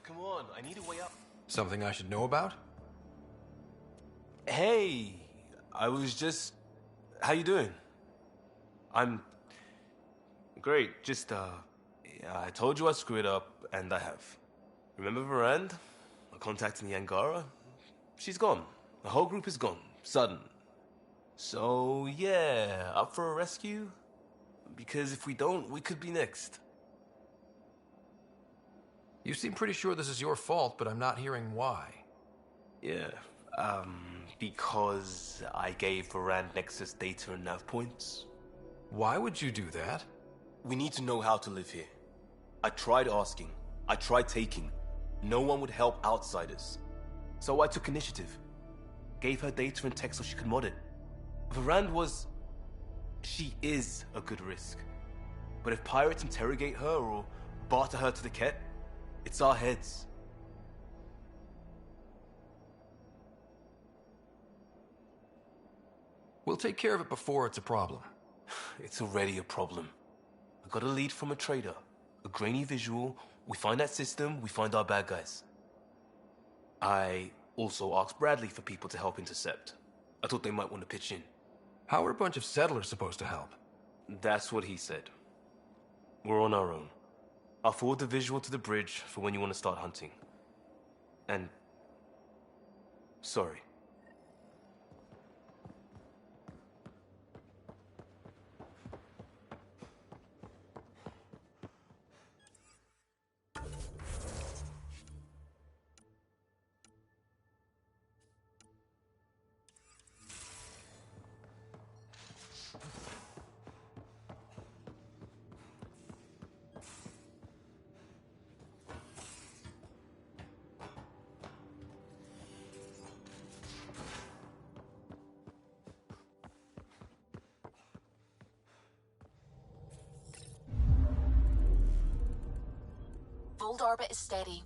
Speaker 2: Come on, I need a way up.
Speaker 20: Something I should know about?
Speaker 2: Hey, I was just... How you doing? I'm... Great, just, yeah, I told you I screwed up, and I have. Remember Varand? I contacted the Angara? She's gone. The whole group is gone. Sudden. So, yeah, up for a rescue? Because if we don't, we could be next.
Speaker 20: You seem pretty sure this is your fault, but I'm not hearing why.
Speaker 2: Yeah, because I gave Varand Nexus data and nav points.
Speaker 20: Why would you do that?
Speaker 2: We need to know how to live here. I tried asking. I tried taking. No one would help outsiders. So I took initiative. Gave her data and tech so she could mod it. Varand was... She is a good risk. But if pirates interrogate her or barter her to the Ket, it's our heads.
Speaker 20: We'll take care of it before it's a problem.
Speaker 2: It's already a problem. I got a lead from a trader. A grainy visual. We find that system, we find our bad guys. I also asked Bradley for people to help intercept. I thought they might want to pitch in.
Speaker 20: How are a bunch of settlers supposed to help?
Speaker 2: That's what he said. We're on our own. I'll forward the visual to the bridge for when you want to start hunting. And... sorry.
Speaker 1: Fold orbit is steady.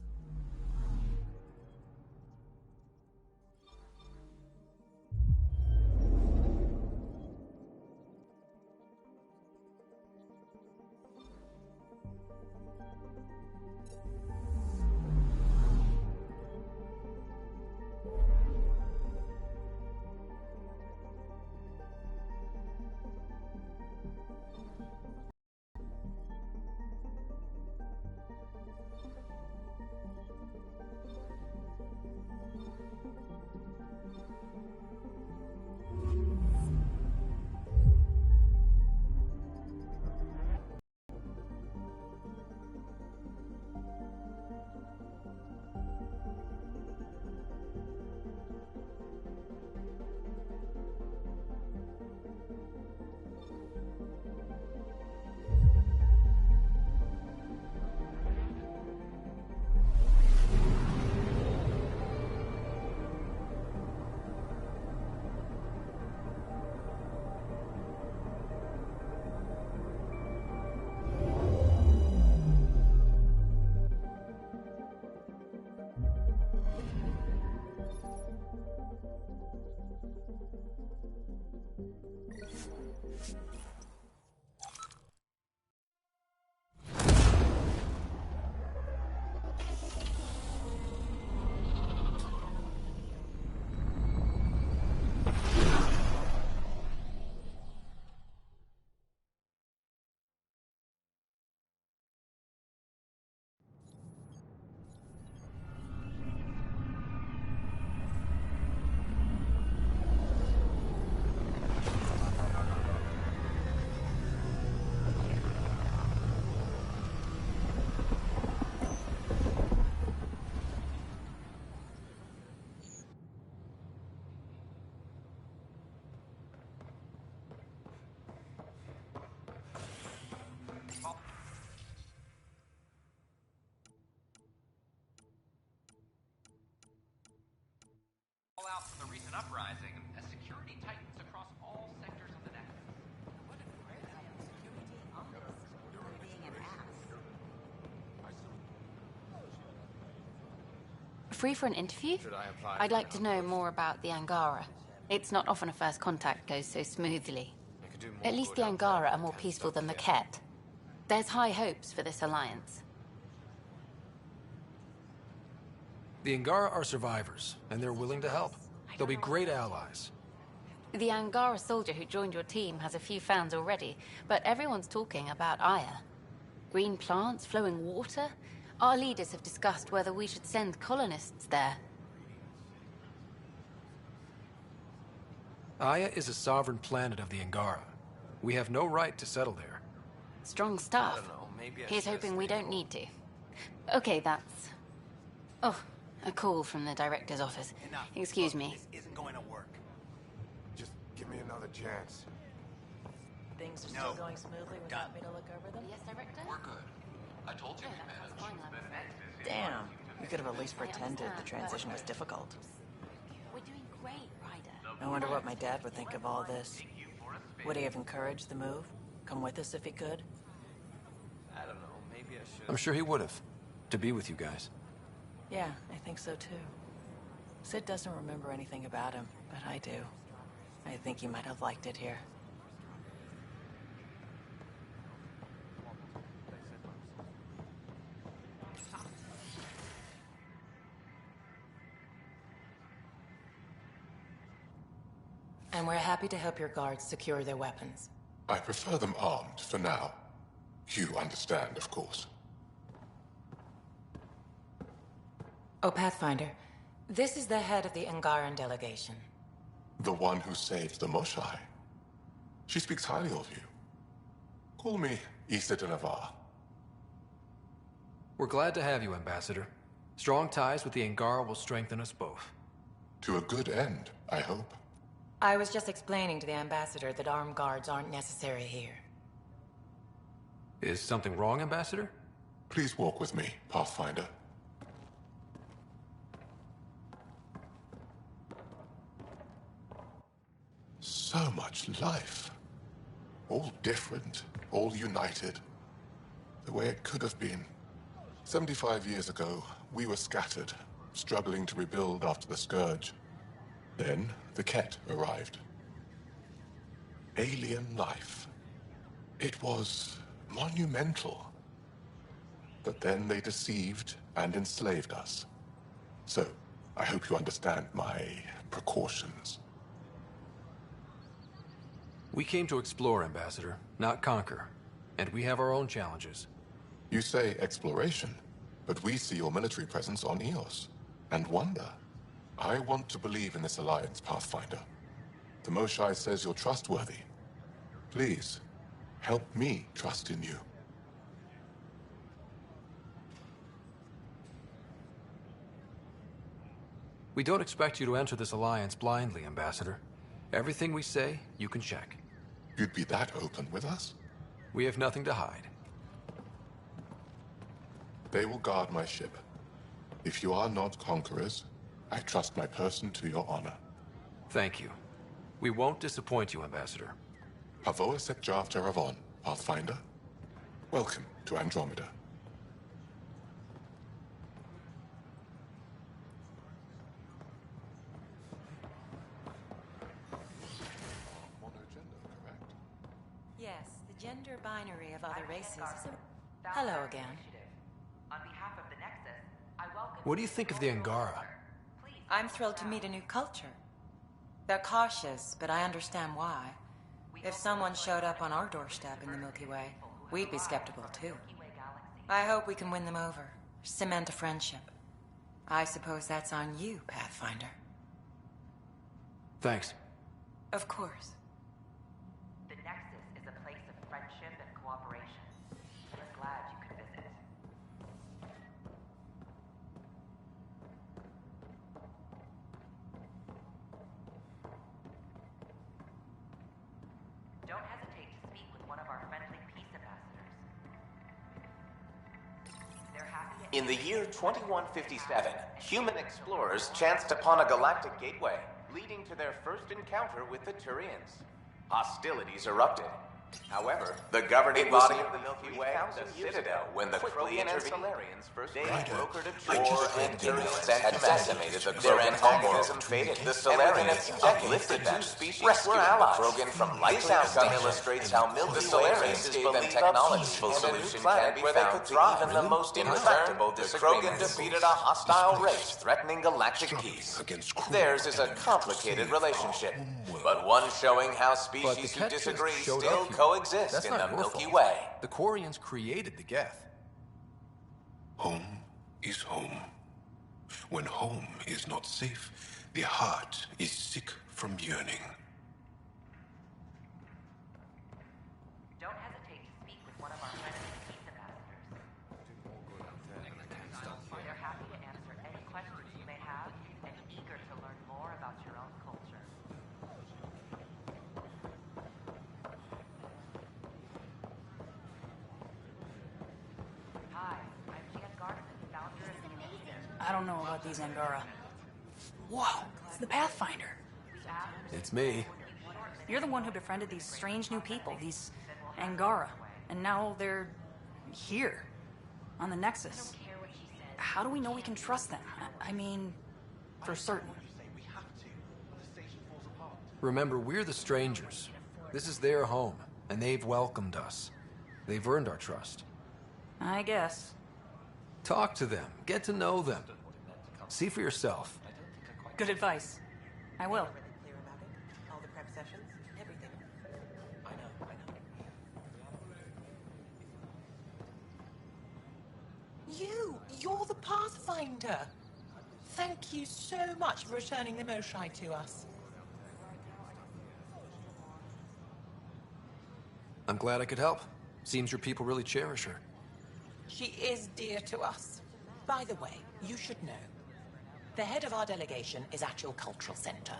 Speaker 21: free for an interview? I'd like to know more about the Angara. It's not often a first contact goes so smoothly. At least the Angara are more peaceful than the Ket. There's high hopes for this alliance.
Speaker 20: The Angara are survivors, and they're willing to help. They'll be great allies.
Speaker 21: The Angara soldier who joined your team has a few fans already, but everyone's talking about Aya. Green plants, flowing water. Our leaders have discussed whether we should send colonists there.
Speaker 20: Aya is a sovereign planet of the Angara. We have no right to settle there.
Speaker 21: Strong stuff. Here's hoping we don't need to. Okay, that's... Oh, a call from the director's office. Excuse me.
Speaker 13: This isn't going to work.
Speaker 19: Just give me another chance.
Speaker 22: Things are still going smoothly without me to look over them?
Speaker 21: Yes, director?
Speaker 12: We're good. I told you we managed.
Speaker 22: Damn. You could have at least pretended the transition was difficult.
Speaker 21: We're doing great, Ryder.
Speaker 22: I wonder what my dad would think of all this. Would he have encouraged the move? Come with us if he could?
Speaker 2: I don't know, maybe I should...
Speaker 20: I'm sure he would have. To be with you guys.
Speaker 22: Yeah, I think so too. Sid doesn't remember anything about him, but I do. I think he might have liked it here. And we're happy to help your guards secure their weapons.
Speaker 10: I prefer them armed for now. You understand, of course.
Speaker 22: Oh, Pathfinder, this is the head of the Angaran delegation.
Speaker 10: The one who saved the Moshai. She speaks highly of you. Call me Issa de Navarre.
Speaker 20: We're glad to have you, Ambassador. Strong ties with the Angara will strengthen us both.
Speaker 10: To a good end, I hope.
Speaker 22: I was just explaining to the Ambassador that armed guards aren't necessary here.
Speaker 20: Is something wrong, Ambassador?
Speaker 10: Please walk with me, Pathfinder. So much life. All different, all united. The way it could have been. 75 years ago, we were scattered, struggling to rebuild after the Scourge. Then, the Ket arrived. Alien life. It was monumental. But then they deceived and enslaved us. So, I hope you understand my precautions.
Speaker 20: We came to explore, Ambassador, not conquer. And we have our own challenges.
Speaker 10: You say exploration, but we see your military presence on Eos, and wonder. I want to believe in this alliance, Pathfinder. The Moshai says you're trustworthy. Please, help me trust in you.
Speaker 20: We don't expect you to enter this alliance blindly, Ambassador. Everything we say, you can check.
Speaker 10: You'd be that open with us?
Speaker 20: We have nothing to hide.
Speaker 10: They will guard my ship. If you are not conquerors, I trust my person to your honor.
Speaker 20: Thank you. We won't disappoint you, Ambassador.
Speaker 10: Havoa Sek Jav Teravon, Pathfinder. Welcome to Andromeda.
Speaker 22: Yes, the gender binary of other races. Hello again.
Speaker 24: On behalf of the Nexus, I welcome...
Speaker 20: What do you think of the Angara?
Speaker 22: I'm thrilled to meet a new culture. They're cautious, but I understand why. If someone showed up on our doorstep in the Milky Way, we'd be skeptical too. I hope we can win them over, cement a friendship. I suppose that's on you, Pathfinder.
Speaker 20: Thanks.
Speaker 22: Of course.
Speaker 24: The Nexus is a place of friendship and cooperation. We're glad you could visit. Don't hesitate to speak with one of our friendly peace ambassadors. They're happy to...
Speaker 25: In the year 2157, human explorers chanced upon a galactic gateway, leading to their first encounter with the Turians. Hostilities erupted. However, the governing body of the Milky Way, the Citadel, when the Krogan and Solarians first brokered a war and had decimated the their antagonism faded. The Solarians uplifted two species were allies. Krogan from likely outcome illustrates how Milky the Solarians gave them technology and a new planet where they could thrive. Even the most intractable the Krogan defeated a hostile race threatening galactic peace. Theirs is a complicated relationship, but one showing how species who disagree still coexist in the Milky Way.
Speaker 20: The Quarians created the Geth.
Speaker 11: Home is home. When home is not safe, the heart is sick from yearning.
Speaker 24: Don't hesitate to speak with one of our friendly peace ambassadors. They're happy to answer any questions you may have and eager to learn more about your own culture. Hi, I'm Jan Garson, founder of the
Speaker 3: I don't know about these Angara. Whoa, it's the Pathfinder.
Speaker 20: It's me.
Speaker 3: You're the one who befriended these strange new people, these Angara. And now they're here, on the Nexus. How do we know we can trust them? I mean, for certain.
Speaker 20: Remember, we're the strangers. This is their home, and they've welcomed us. They've earned our trust.
Speaker 3: I guess.
Speaker 20: Talk to them. Get to know them. See for yourself.
Speaker 3: Good advice. I will.
Speaker 24: All the prep sessions, everything.
Speaker 6: You're the Pathfinder. Thank you so much for returning the Moshai to us.
Speaker 20: I'm glad I could help. Seems your people really cherish her.
Speaker 6: She is dear to us. By the way, you should know. The head of our delegation is at your cultural center.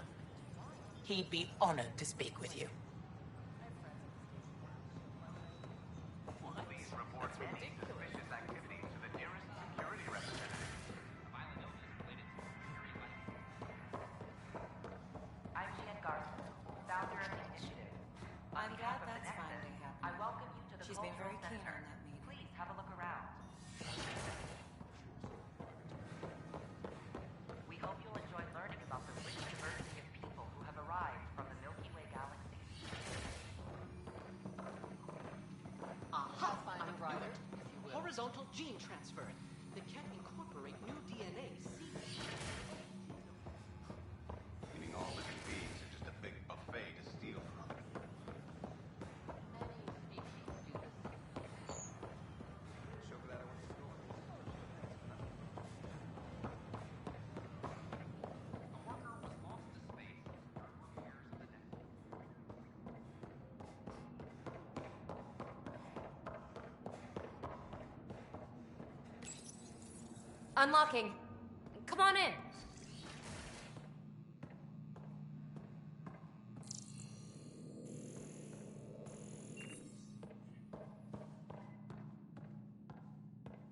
Speaker 6: He'd be honored to speak with you.
Speaker 25: Please report suspicious activity to the nearest security representative.
Speaker 24: I'm Jan Garson, founder of the initiative.
Speaker 22: I'm glad that's finally happened.
Speaker 24: I welcome you to the
Speaker 22: She's been very
Speaker 24: Cultural
Speaker 22: keen
Speaker 24: Center.
Speaker 22: on that meeting.
Speaker 24: Please have a look around. We hope you'll enjoy learning about the rich diversity of people who have arrived from the Milky Way galaxy.
Speaker 13: Pathfinder product, horizontal gene transfer that can incorporate new DNA.
Speaker 12: Meaning all living beings are just a big buffet to steal from.
Speaker 21: Unlocking. Come on in.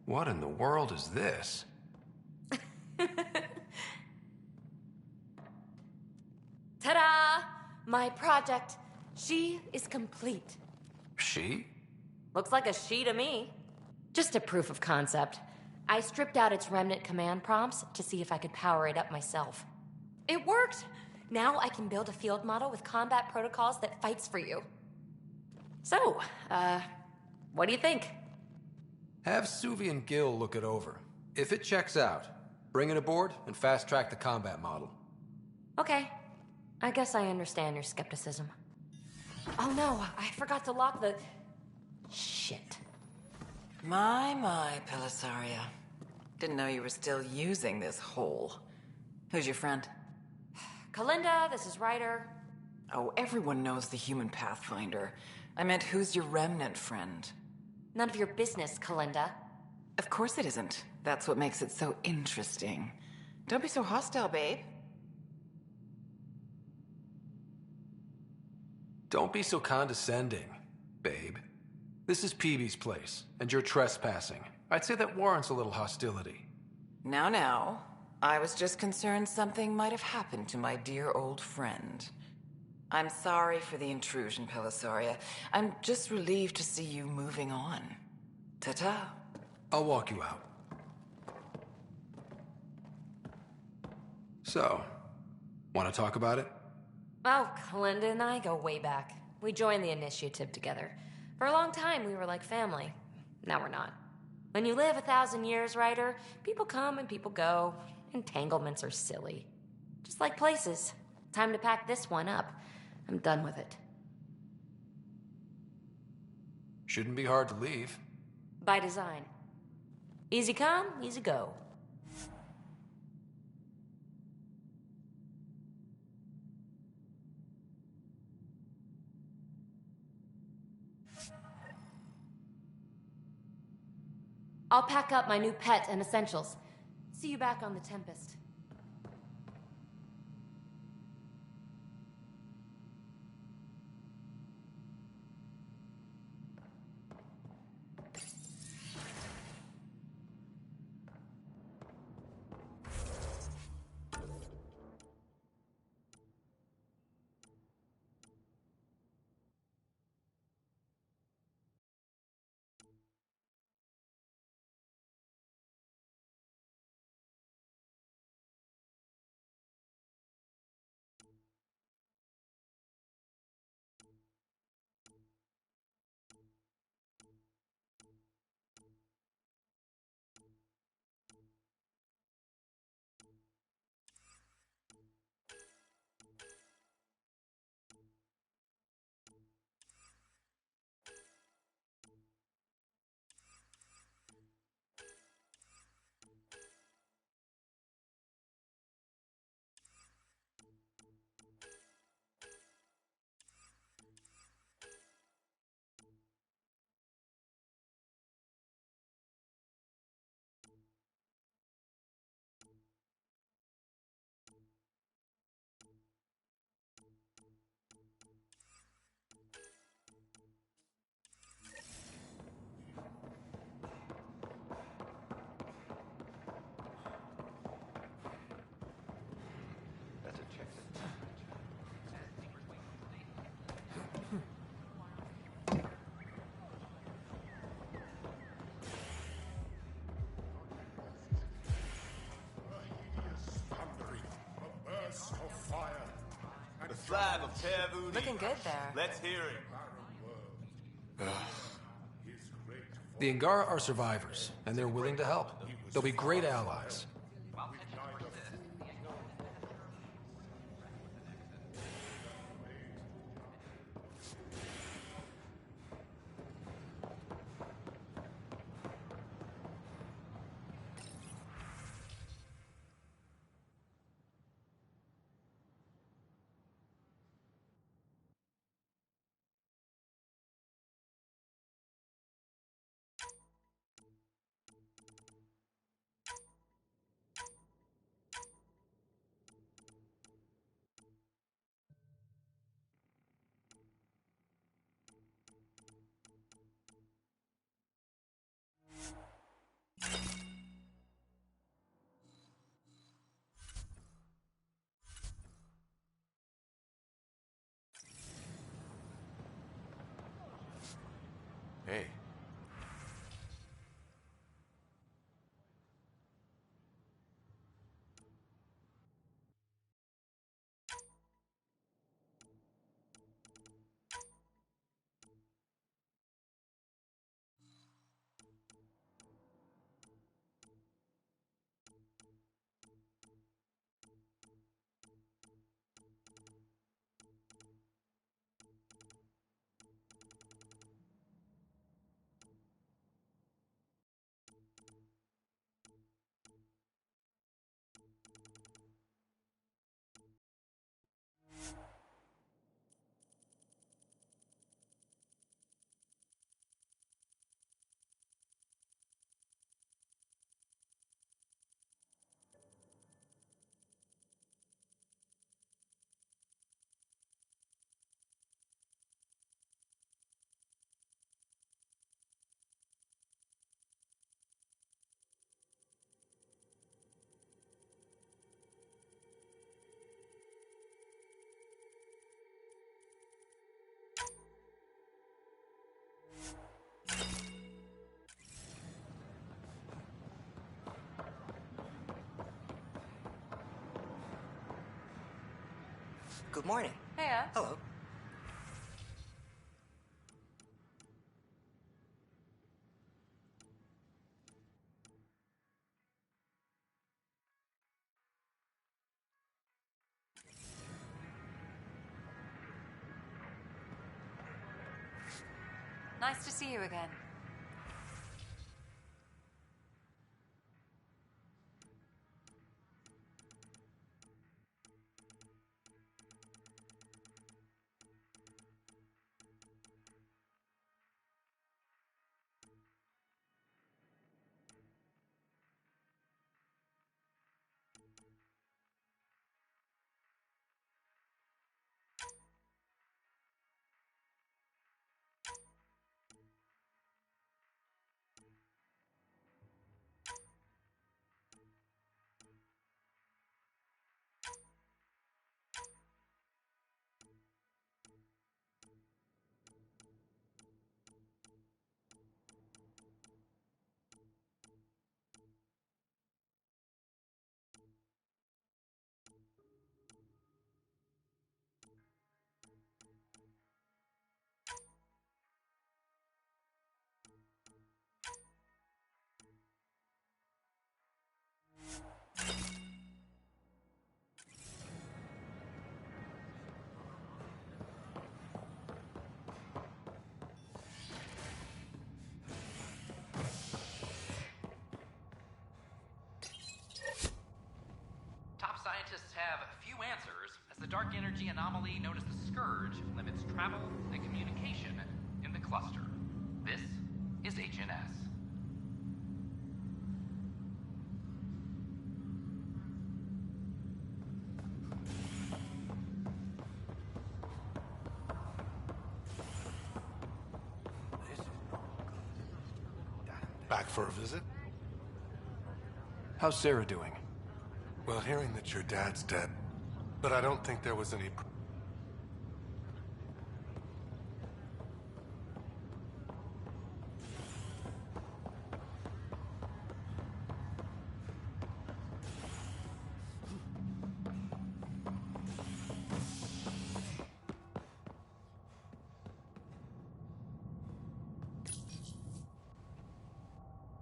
Speaker 20: What in the world is this?
Speaker 21: Ta-da! My project. She is complete.
Speaker 20: She?
Speaker 21: Looks like a she to me. Just a proof of concept. I stripped out its remnant command prompts to see if I could power it up myself. It worked! Now I can build a field model with combat protocols that fights for you. So, what do you think?
Speaker 20: Have Suvi and Gil look it over. If it checks out, bring it aboard and fast-track the combat model.
Speaker 21: Okay. I guess I understand your skepticism. Oh no, I forgot to lock the... Shit.
Speaker 22: My, Pelisaria. Didn't know you were still using this hole. Who's your friend?
Speaker 21: Kalinda, this is Ryder.
Speaker 22: Oh, everyone knows the human Pathfinder. I meant, who's your remnant friend?
Speaker 21: None of your business, Kalinda.
Speaker 22: Of course it isn't. That's what makes it so interesting. Don't be so hostile, babe.
Speaker 20: Don't be so condescending, babe. This is Peebee's place, and you're trespassing. I'd say that warrants a little hostility.
Speaker 22: Now. I was just concerned something might have happened to my dear old friend.
Speaker 6: I'm sorry for the intrusion, Pelisaria. I'm just relieved to see you moving on. Ta-ta.
Speaker 20: I'll walk you out. So, want to talk about it?
Speaker 21: Oh, Linda and I go way back. We joined the initiative together. For a long time, we were like family. Now we're not. When you live 1,000 years, Ryder, people come and people go. Entanglements are silly. Just like places. Time to pack this one up. I'm done with it.
Speaker 20: Shouldn't be hard to leave.
Speaker 21: By design. Easy come, easy go. I'll pack up my new pet and essentials. See you back on the Tempest.
Speaker 2: The flag of Tervu.
Speaker 22: Looking good there.
Speaker 2: Let's hear it.
Speaker 20: The Angara are survivors, and they're willing to help. They'll be great allies.
Speaker 9: Hey.
Speaker 5: Good morning.
Speaker 21: Heya.
Speaker 5: Hello.
Speaker 21: Nice to see you again.
Speaker 12: Scientists have few answers, as the dark energy anomaly known as the Scourge limits travel and communication in the cluster. This is HNS.
Speaker 11: Back for a visit?
Speaker 20: How's Sarah doing?
Speaker 11: Well, hearing that your dad's dead, but I don't think there was any...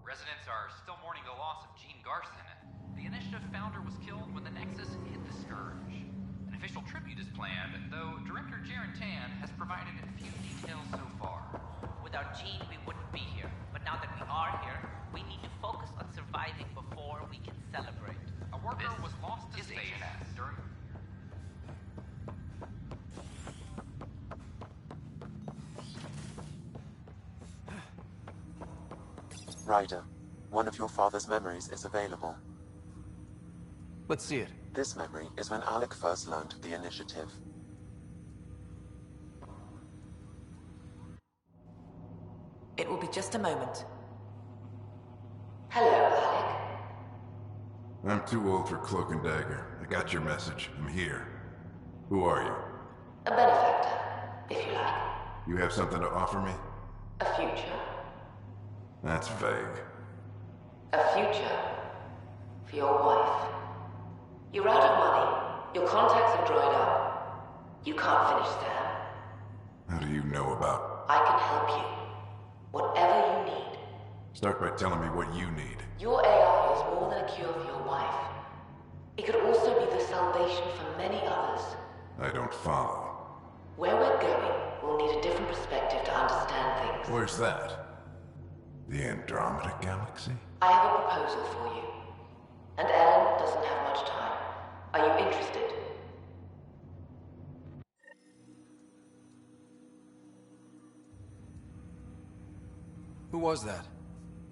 Speaker 12: Residents are still mourning the loss of Gene Garson. The Initiative founder was killed when the Nexus hit the Scourge. An official tribute is planned, though Director Jaren Tan has provided few details so far.
Speaker 7: Without Gene, we wouldn't be here. But now that we are here, we need to focus on surviving before we can celebrate.
Speaker 12: A worker was lost to space during...
Speaker 4: Ryder, one of your father's memories is available.
Speaker 20: Let's see it.
Speaker 4: This memory is when Alec first learned of the Initiative.
Speaker 6: It will be just a moment.
Speaker 7: Hello, Alec.
Speaker 14: I'm too old for Cloak and Dagger. I got your message. I'm here. Who are you?
Speaker 7: A benefactor, if you like.
Speaker 14: You have something to offer me?
Speaker 7: A future.
Speaker 14: That's vague.
Speaker 7: A future. For your wife. You're out of money. Your contacts have dried up. You can't finish Sam.
Speaker 14: How do you know about...
Speaker 7: I can help you. Whatever you need.
Speaker 14: Start by telling me what you need.
Speaker 7: Your AI is more than a cure for your wife. It could also be the salvation for many others.
Speaker 14: I don't follow.
Speaker 7: Where we're going, we'll need a different perspective to understand things.
Speaker 14: Where's that? The Andromeda Galaxy?
Speaker 7: I have a proposal for you. And Ellen doesn't have much time. Are you interested?
Speaker 20: Who was that?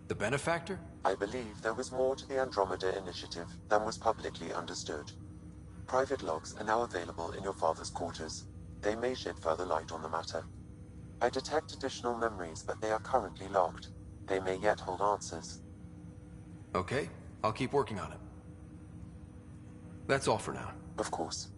Speaker 20: The benefactor?
Speaker 4: I believe there was more to the Andromeda Initiative than was publicly understood. Private logs are now available in your father's quarters. They may shed further light on the matter. I detect additional memories, but they are currently logged. They may yet hold answers.
Speaker 20: Okay, I'll keep working on it. That's all for now.
Speaker 4: Of course.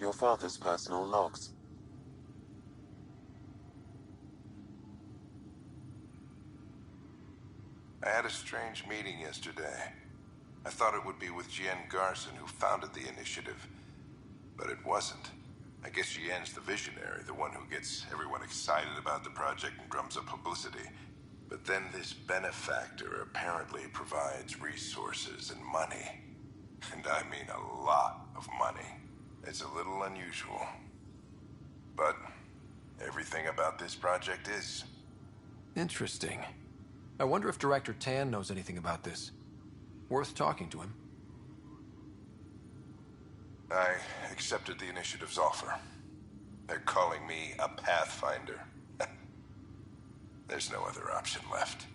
Speaker 4: your father's personal logs.
Speaker 5: I had a strange meeting yesterday. I thought it would be with Jian Garson, who founded the initiative, but it wasn't. I guess Jian's the visionary, the one who gets everyone excited about the project and drums up publicity. But then this benefactor apparently provides resources and money. And I mean a lot of money. It's a little unusual. But everything about this project is.
Speaker 20: Interesting. I wonder if Director Tan knows anything about this. Worth talking to him.
Speaker 5: I accepted the initiative's offer. They're calling me a Pathfinder. There's no other option left.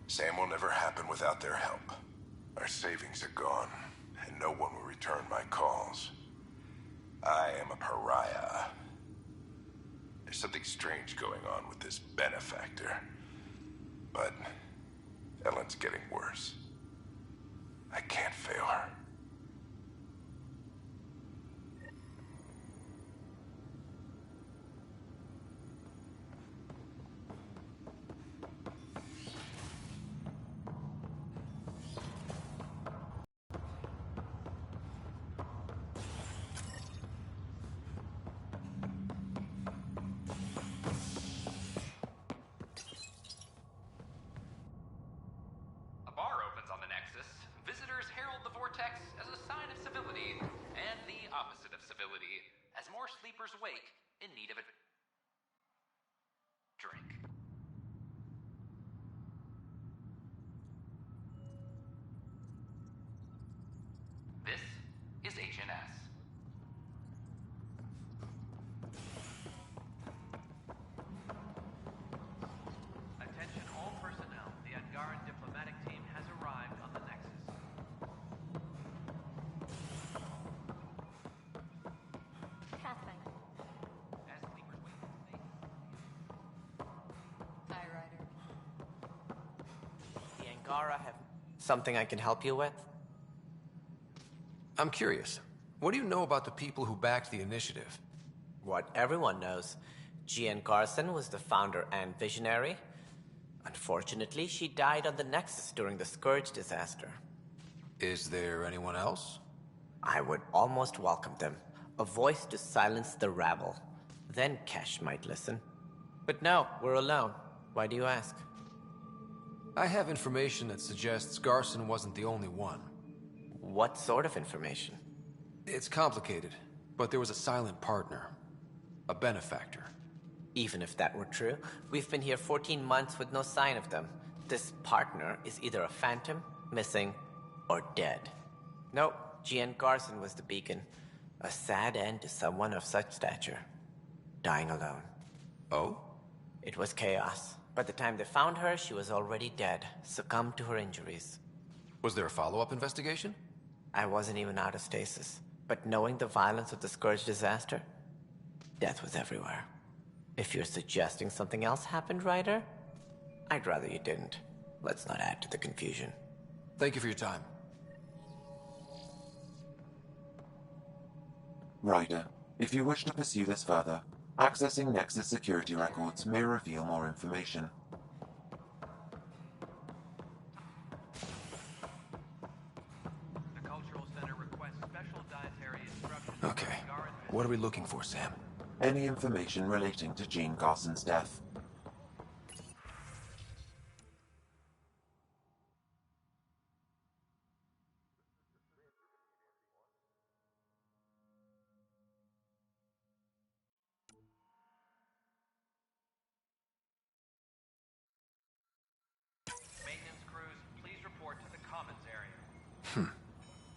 Speaker 5: Sam will never happen without their help. Our savings are gone, and no one will return my calls. I am a pariah. There's something strange going on with this benefactor. But Ellen's getting worse. I can't fail her.
Speaker 12: Wake in need of a drink. This is HNS. Attention all personnel. The Angaran diplomatic team has arrived on the Nexus.
Speaker 8: Have something I can help you with?
Speaker 20: I'm curious. What do you know about the people who backed the initiative?
Speaker 8: What everyone knows. Jian Garson was the founder and visionary. Unfortunately, she died on the Nexus during the Scourge disaster.
Speaker 20: Is there anyone else?
Speaker 8: I would almost welcome them. A voice to silence the rabble. Then Kesh might listen. But no, we're alone. Why do you ask?
Speaker 20: I have information that suggests Garson wasn't the only one.
Speaker 8: What sort of information?
Speaker 20: It's complicated, but there was a silent partner. A benefactor.
Speaker 8: Even if that were true, we've been here 14 months with no sign of them. This partner is either a phantom, missing, or dead. Nope, Jian Garson was the beacon. A sad end to someone of such stature. Dying alone.
Speaker 20: Oh?
Speaker 8: It was chaos. By the time they found her, she was already dead, succumbed to her injuries.
Speaker 20: Was there a follow-up investigation?
Speaker 8: I wasn't even out of stasis. But knowing the violence of the Scourge disaster, death was everywhere. If you're suggesting something else happened, Ryder, I'd rather you didn't. Let's not add to the confusion.
Speaker 20: Thank you for your time.
Speaker 4: Ryder, if you wish to pursue this further, accessing Nexus security records may reveal more information.
Speaker 12: The Cultural Center requests special dietary instructions.
Speaker 20: Okay. What are we looking for, Sam?
Speaker 4: Any information relating to Jean Garson's death.
Speaker 12: Maintenance crews, please report to the commons area.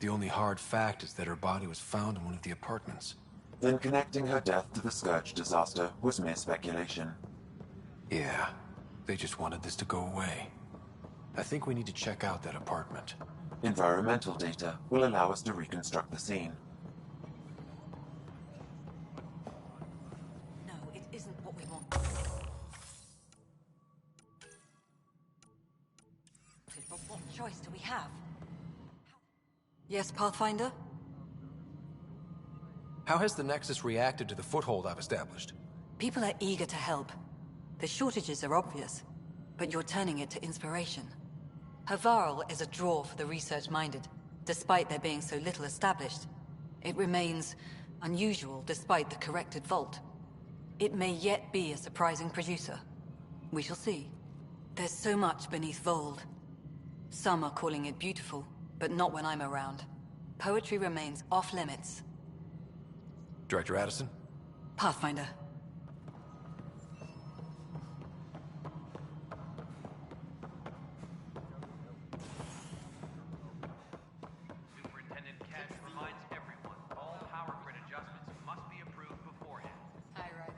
Speaker 20: The only hard fact is that her body was found in one of the apartments.
Speaker 4: Then connecting her death to the Scourge disaster was mere speculation.
Speaker 20: Yeah, they just wanted this to go away. I think we need to check out that apartment.
Speaker 4: Environmental data will allow us to reconstruct the scene.
Speaker 3: No, it isn't what we want. But what choice do we have? Yes, Pathfinder?
Speaker 20: How has the Nexus reacted to the foothold I've established?
Speaker 15: People are eager to help. The shortages are obvious, but you're turning it to inspiration. Havarl is a draw for the research-minded, despite there being so little established. It remains unusual despite the corrected vault. It may yet be a surprising producer. We shall see. There's so much beneath Vold. Some are calling it beautiful, but not when I'm around. Poetry remains off-limits.
Speaker 20: Director Addison?
Speaker 15: Pathfinder.
Speaker 12: Superintendent Cash reminds everyone all power grid adjustments must be approved beforehand.
Speaker 21: Hi, Ryder.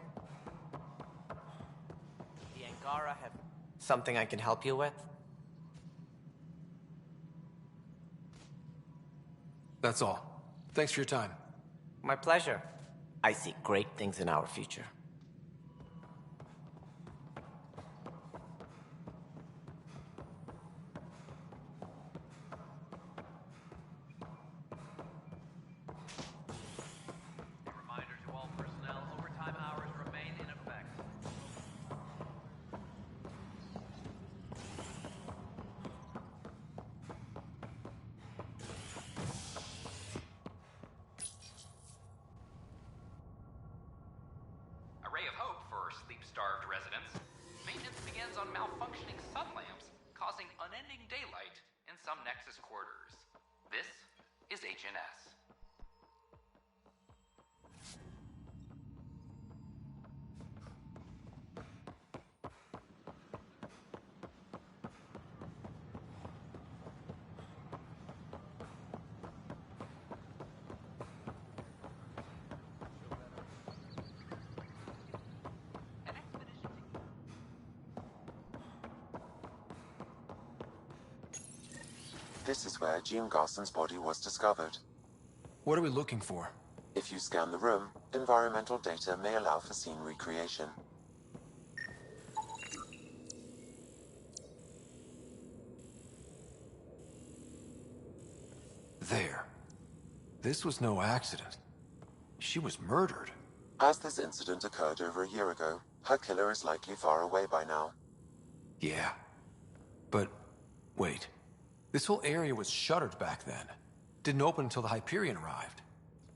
Speaker 8: The Angara have something I can help you with?
Speaker 20: That's all. Thanks for your time.
Speaker 8: My pleasure. I see great things in our future.
Speaker 12: A reminder to all personnel, overtime hours remain in effect. A ray of hope for sleep-starved residents. Maintenance begins on malfunctioning sun lamps, causing unending daylight in some Nexus quarters. This is HNS.
Speaker 4: This is where Jean Garson's body was discovered.
Speaker 20: What are we looking for?
Speaker 4: If you scan the room, environmental data may allow for scene recreation.
Speaker 20: There. This was no accident. She was murdered.
Speaker 4: As this incident occurred over a year ago, her killer is likely far away by now.
Speaker 20: Yeah. But, wait. This whole area was shuttered back then. Didn't open until the Hyperion arrived.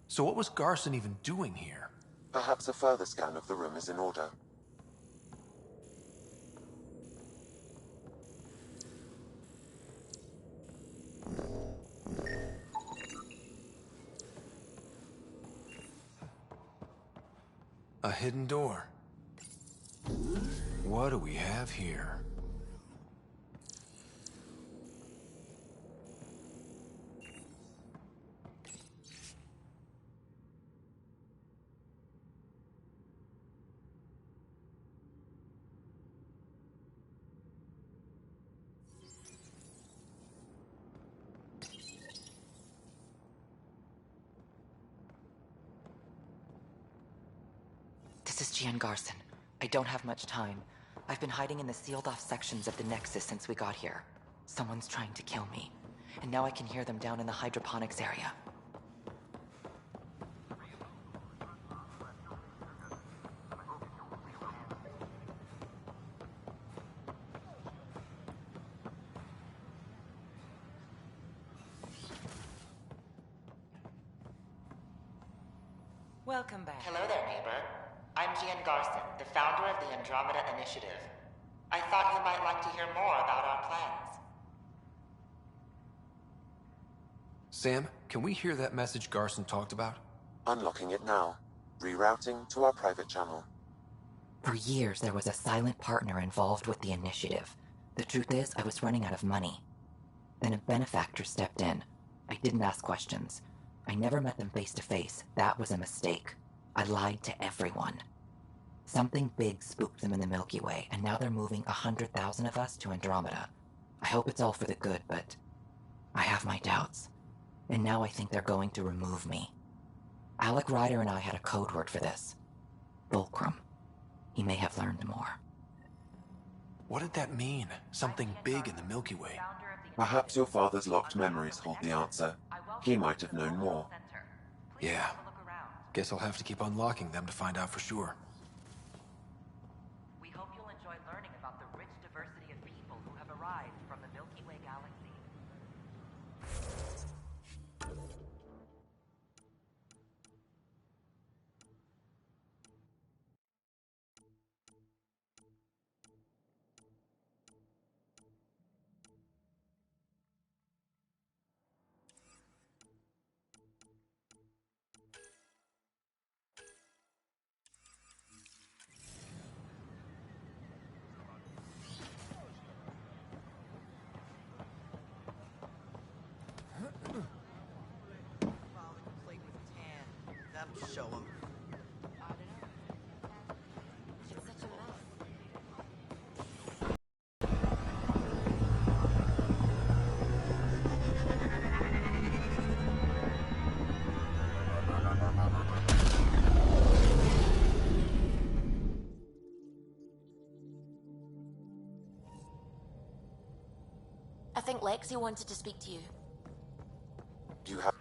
Speaker 20: So what was Garson even doing here?
Speaker 4: Perhaps a further scan of the room is in order.
Speaker 20: A hidden door. What do we have here?
Speaker 24: This is Gian Garson. I don't have much time. I've been hiding in the sealed-off sections of the Nexus since we got here. Someone's trying to kill me. And now I can hear them down in the hydroponics area.
Speaker 22: Welcome back.
Speaker 24: Hello there, neighbor. I'm Gian Garson, the founder of the Andromeda Initiative. I thought you might like to hear more about our plans.
Speaker 20: Sam, can we hear that message Garson talked about?
Speaker 4: Unlocking it now. Rerouting to our private channel.
Speaker 24: For years, there was a silent partner involved with the initiative. The truth is, I was running out of money. Then a benefactor stepped in. I didn't ask questions. I never met them face to face. That was a mistake. I lied to everyone. Something big spooked them in the Milky Way, and now they're moving 100,000 of us to Andromeda. I hope it's all for the good, but I have my doubts. And now I think they're going to remove me. Alec Ryder and I had a code word for this. Fulcrum. He may have learned more.
Speaker 20: What did that mean? Something big in the Milky Way.
Speaker 4: Perhaps your father's locked memories hold the answer. He might have known more.
Speaker 20: Yeah. Guess I'll have to keep unlocking them to find out for sure.
Speaker 7: We hope you'll enjoy learning about the rich diversity of people who have arrived from the Milky Way galaxy.
Speaker 1: That'll show him.
Speaker 21: I think Lexi wanted to speak to you.
Speaker 4: You have...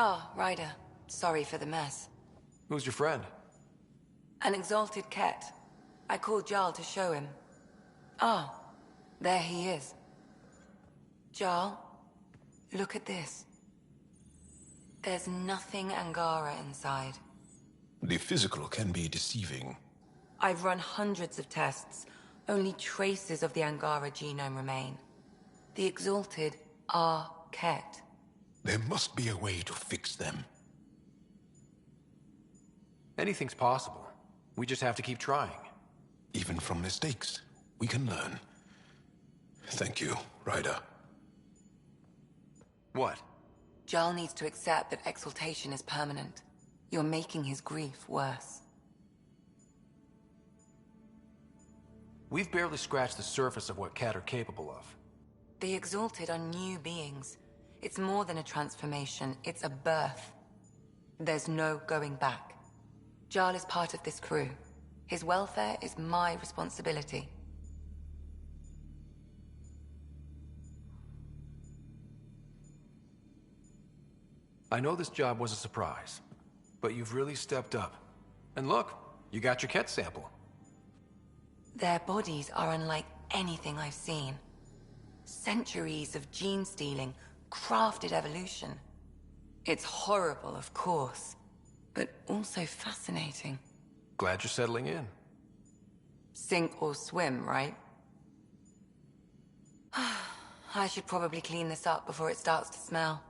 Speaker 15: Oh, Ryder. Sorry for the mess.
Speaker 20: Who's your friend?
Speaker 15: An exalted cat. I called Jarl to show him. Oh, there he is. Jarl, look at this. There's nothing Angara inside.
Speaker 11: The physical can be deceiving.
Speaker 15: I've run hundreds of tests. Only traces of the Angara genome remain. The exalted are Ket.
Speaker 11: There must be a way to fix them.
Speaker 20: Anything's possible. We just have to keep trying.
Speaker 11: Even from mistakes, we can learn. Thank you, Ryder.
Speaker 20: What?
Speaker 15: Jarl needs to accept that exaltation is permanent. You're making his grief worse.
Speaker 20: We've barely scratched the surface of what Cat are capable of.
Speaker 15: The exalted are new beings. It's more than a transformation, it's a birth. There's no going back. Jarl is part of this crew. His welfare is my responsibility.
Speaker 20: I know this job was a surprise, but you've really stepped up. And look, you got your Ket sample.
Speaker 15: Their bodies are unlike anything I've seen. Centuries of gene stealing, crafted evolution. It's horrible, of course, but also fascinating.
Speaker 20: Glad you're settling in.
Speaker 15: Sink or swim, right? I should probably clean this up before it starts to smell.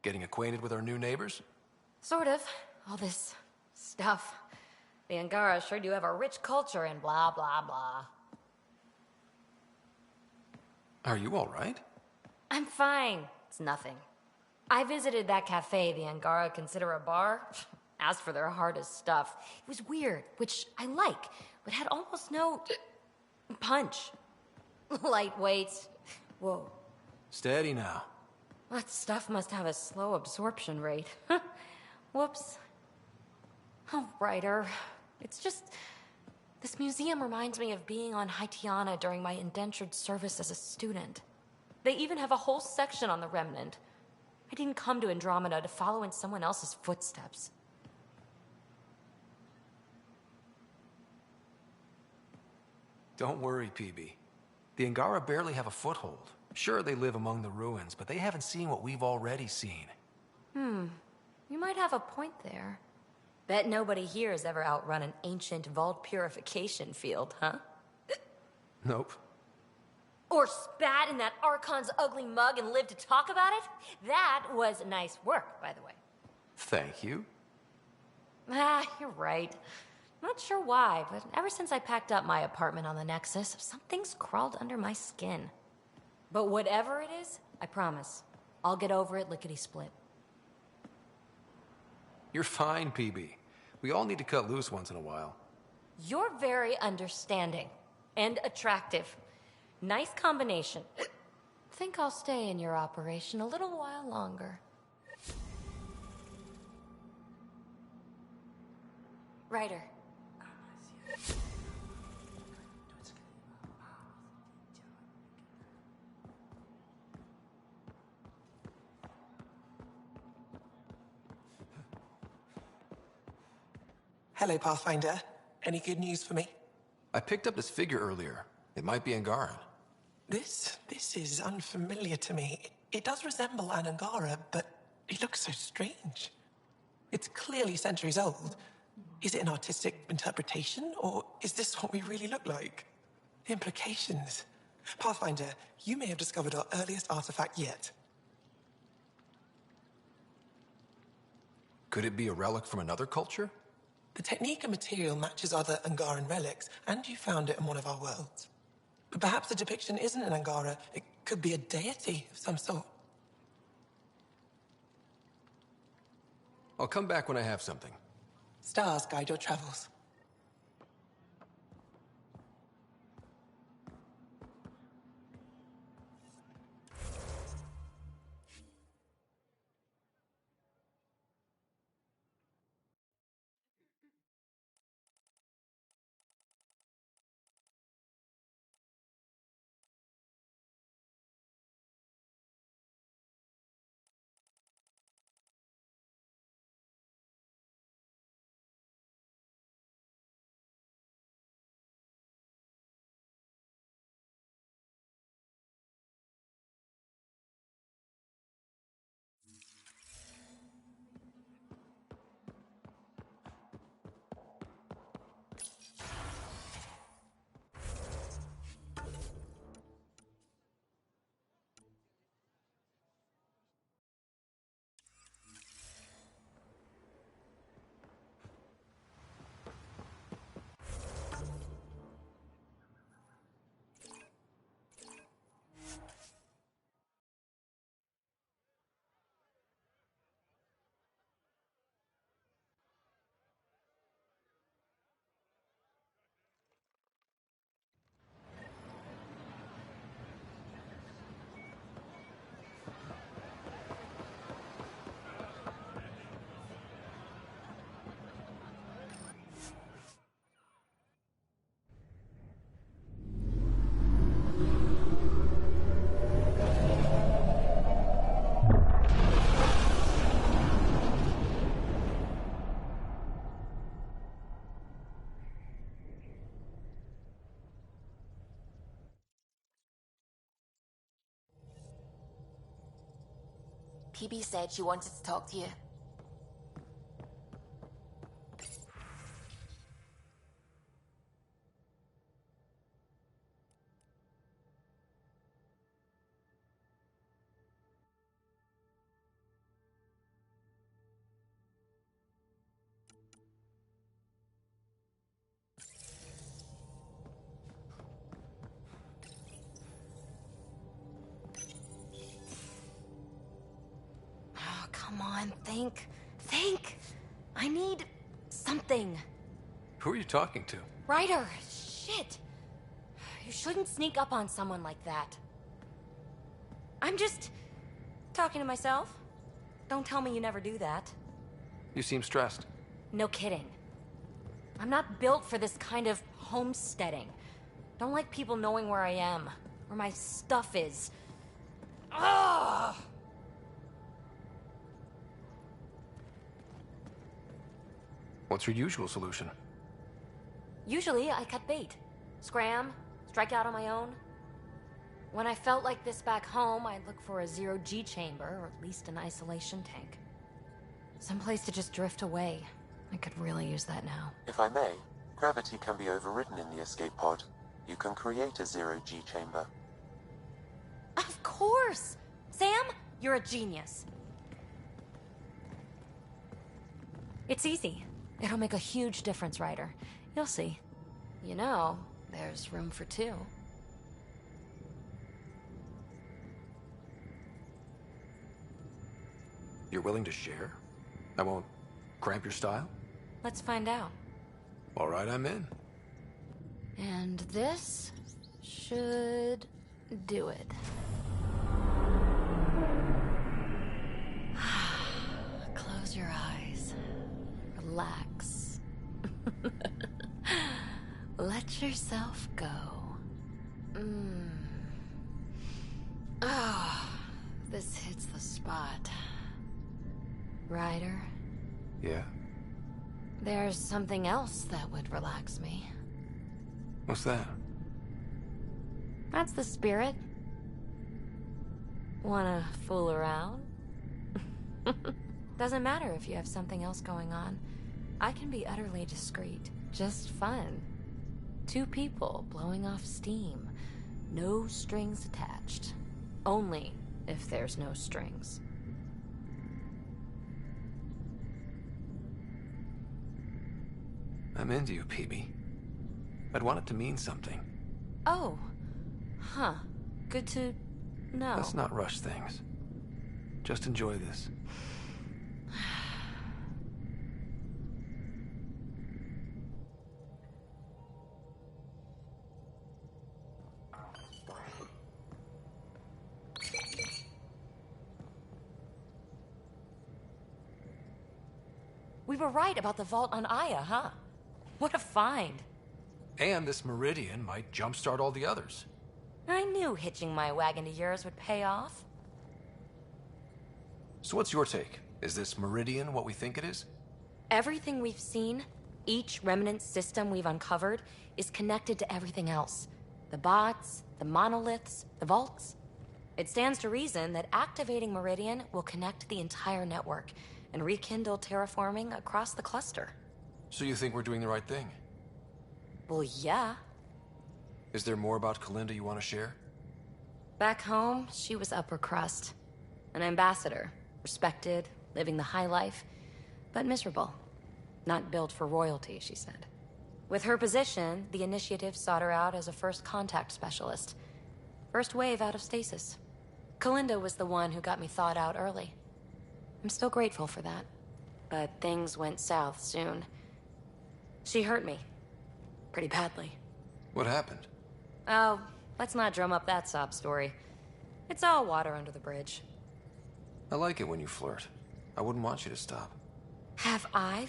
Speaker 20: Getting acquainted with our new neighbors?
Speaker 21: Sort of. All this stuff. The Angara sure do have a rich culture and blah, blah, blah.
Speaker 20: Are you all right?
Speaker 21: I'm fine. It's nothing. I visited that cafe the Angara consider a bar. Asked for their hardest stuff. It was weird, which I like, but had almost no punch. Lightweight. Whoa.
Speaker 20: Steady now.
Speaker 21: That stuff must have a slow absorption rate. Whoops. Oh, Ryder. It's just... This museum reminds me of being on Haitiana during my indentured service as a student. They even have a whole section on the Remnant. I didn't come to Andromeda to follow in someone else's footsteps.
Speaker 20: Don't worry, PB. The Angara barely have a foothold. Sure, they live among the ruins, but they haven't seen what we've already seen.
Speaker 21: You might have a point there. Bet nobody here has ever outrun an ancient vault purification field, huh?
Speaker 20: Nope.
Speaker 21: Or spat in that Archon's ugly mug and lived to talk about it? That was nice work, by the way.
Speaker 20: Thank you.
Speaker 21: You're right. Not sure why, but ever since I packed up my apartment on the Nexus, something's crawled under my skin. But whatever it is, I promise, I'll get over it lickety-split.
Speaker 20: You're fine, PB. We all need to cut loose once in a while.
Speaker 21: You're very understanding and attractive. Nice combination. Think I'll stay in your operation a little while longer. Ryder.
Speaker 6: Hello, Pathfinder. Any good news for me?
Speaker 20: I picked up this figure earlier. It might be Angaran.
Speaker 6: This is unfamiliar to me. It does resemble an Angara, but it looks so strange. It's clearly centuries old. Is it an artistic interpretation, or is this what we really look like? The implications. Pathfinder, you may have discovered our earliest artifact yet.
Speaker 20: Could it be a relic from another culture?
Speaker 6: The technique and material matches other Angaran relics, and you found it in one of our worlds. But perhaps the depiction isn't an Angara. It could be a deity of some sort.
Speaker 20: I'll come back when I have something.
Speaker 6: Stars guide your travels.
Speaker 7: PB said she wanted to talk to you.
Speaker 21: come on, think. Think! I need something.
Speaker 20: Who are you talking to?
Speaker 21: Ryder, shit. You shouldn't sneak up on someone like that. I'm just talking to myself. Don't tell me you never do that.
Speaker 20: You seem stressed.
Speaker 21: No kidding. I'm not built for this kind of homesteading. Don't like people knowing where I am, where my stuff is. Ugh!
Speaker 20: What's your usual solution?
Speaker 21: Usually, I cut bait. Scram, strike out on my own. When I felt like this back home, I'd look for a zero-G chamber, or at least an isolation tank. Someplace to just drift away. I could really use that now.
Speaker 4: If I may, gravity can be overridden in the escape pod. You can create a zero-G chamber.
Speaker 21: Of course! Sam, you're a genius. It's easy. It'll make a huge difference, Ryder. You'll see. You know, there's room for two.
Speaker 20: You're willing to share? I won't cramp your style?
Speaker 21: Let's find out.
Speaker 20: All right, I'm in.
Speaker 21: And this should do it. Close your eyes. Relax. Let yourself go. Oh, this hits the spot. Ryder?
Speaker 20: Yeah?
Speaker 21: There's something else that would relax me.
Speaker 20: What's that?
Speaker 21: That's the spirit. Wanna fool around? Doesn't matter if you have something else going on. I can be utterly discreet. Just fun. Two people blowing off steam. No strings attached. Only if there's no strings.
Speaker 20: I'm into you, PB. I'd want it to mean something.
Speaker 21: Oh. Huh. Good to know.
Speaker 20: Let's not rush things. Just enjoy this.
Speaker 21: We were right about the vault on Aya, huh? What a find.
Speaker 20: And this meridian might jumpstart all the others.
Speaker 21: I knew hitching my wagon to yours would pay off.
Speaker 20: So what's your take? Is this meridian what we think it is?
Speaker 21: Everything we've seen, each remnant system we've uncovered, is connected to everything else. The bots, the monoliths, the vaults. It stands to reason that activating Meridian will connect the entire network and rekindle terraforming across the cluster.
Speaker 20: So you think we're doing the right thing?
Speaker 21: Well, yeah.
Speaker 20: Is there more about Kalinda you want to share?
Speaker 21: Back home, she was upper crust. An ambassador. Respected, living the high life, but miserable. Not built for royalty, she said. With her position, the initiative sought her out as a first contact specialist. First wave out of stasis. Kalinda was the one who got me thawed out early. I'm still grateful for that. But things went south soon. She hurt me. Pretty badly.
Speaker 20: What happened?
Speaker 21: Oh, let's not drum up that sob story. It's all water under the bridge.
Speaker 20: I like it when you flirt. I wouldn't want you to stop.
Speaker 21: Have I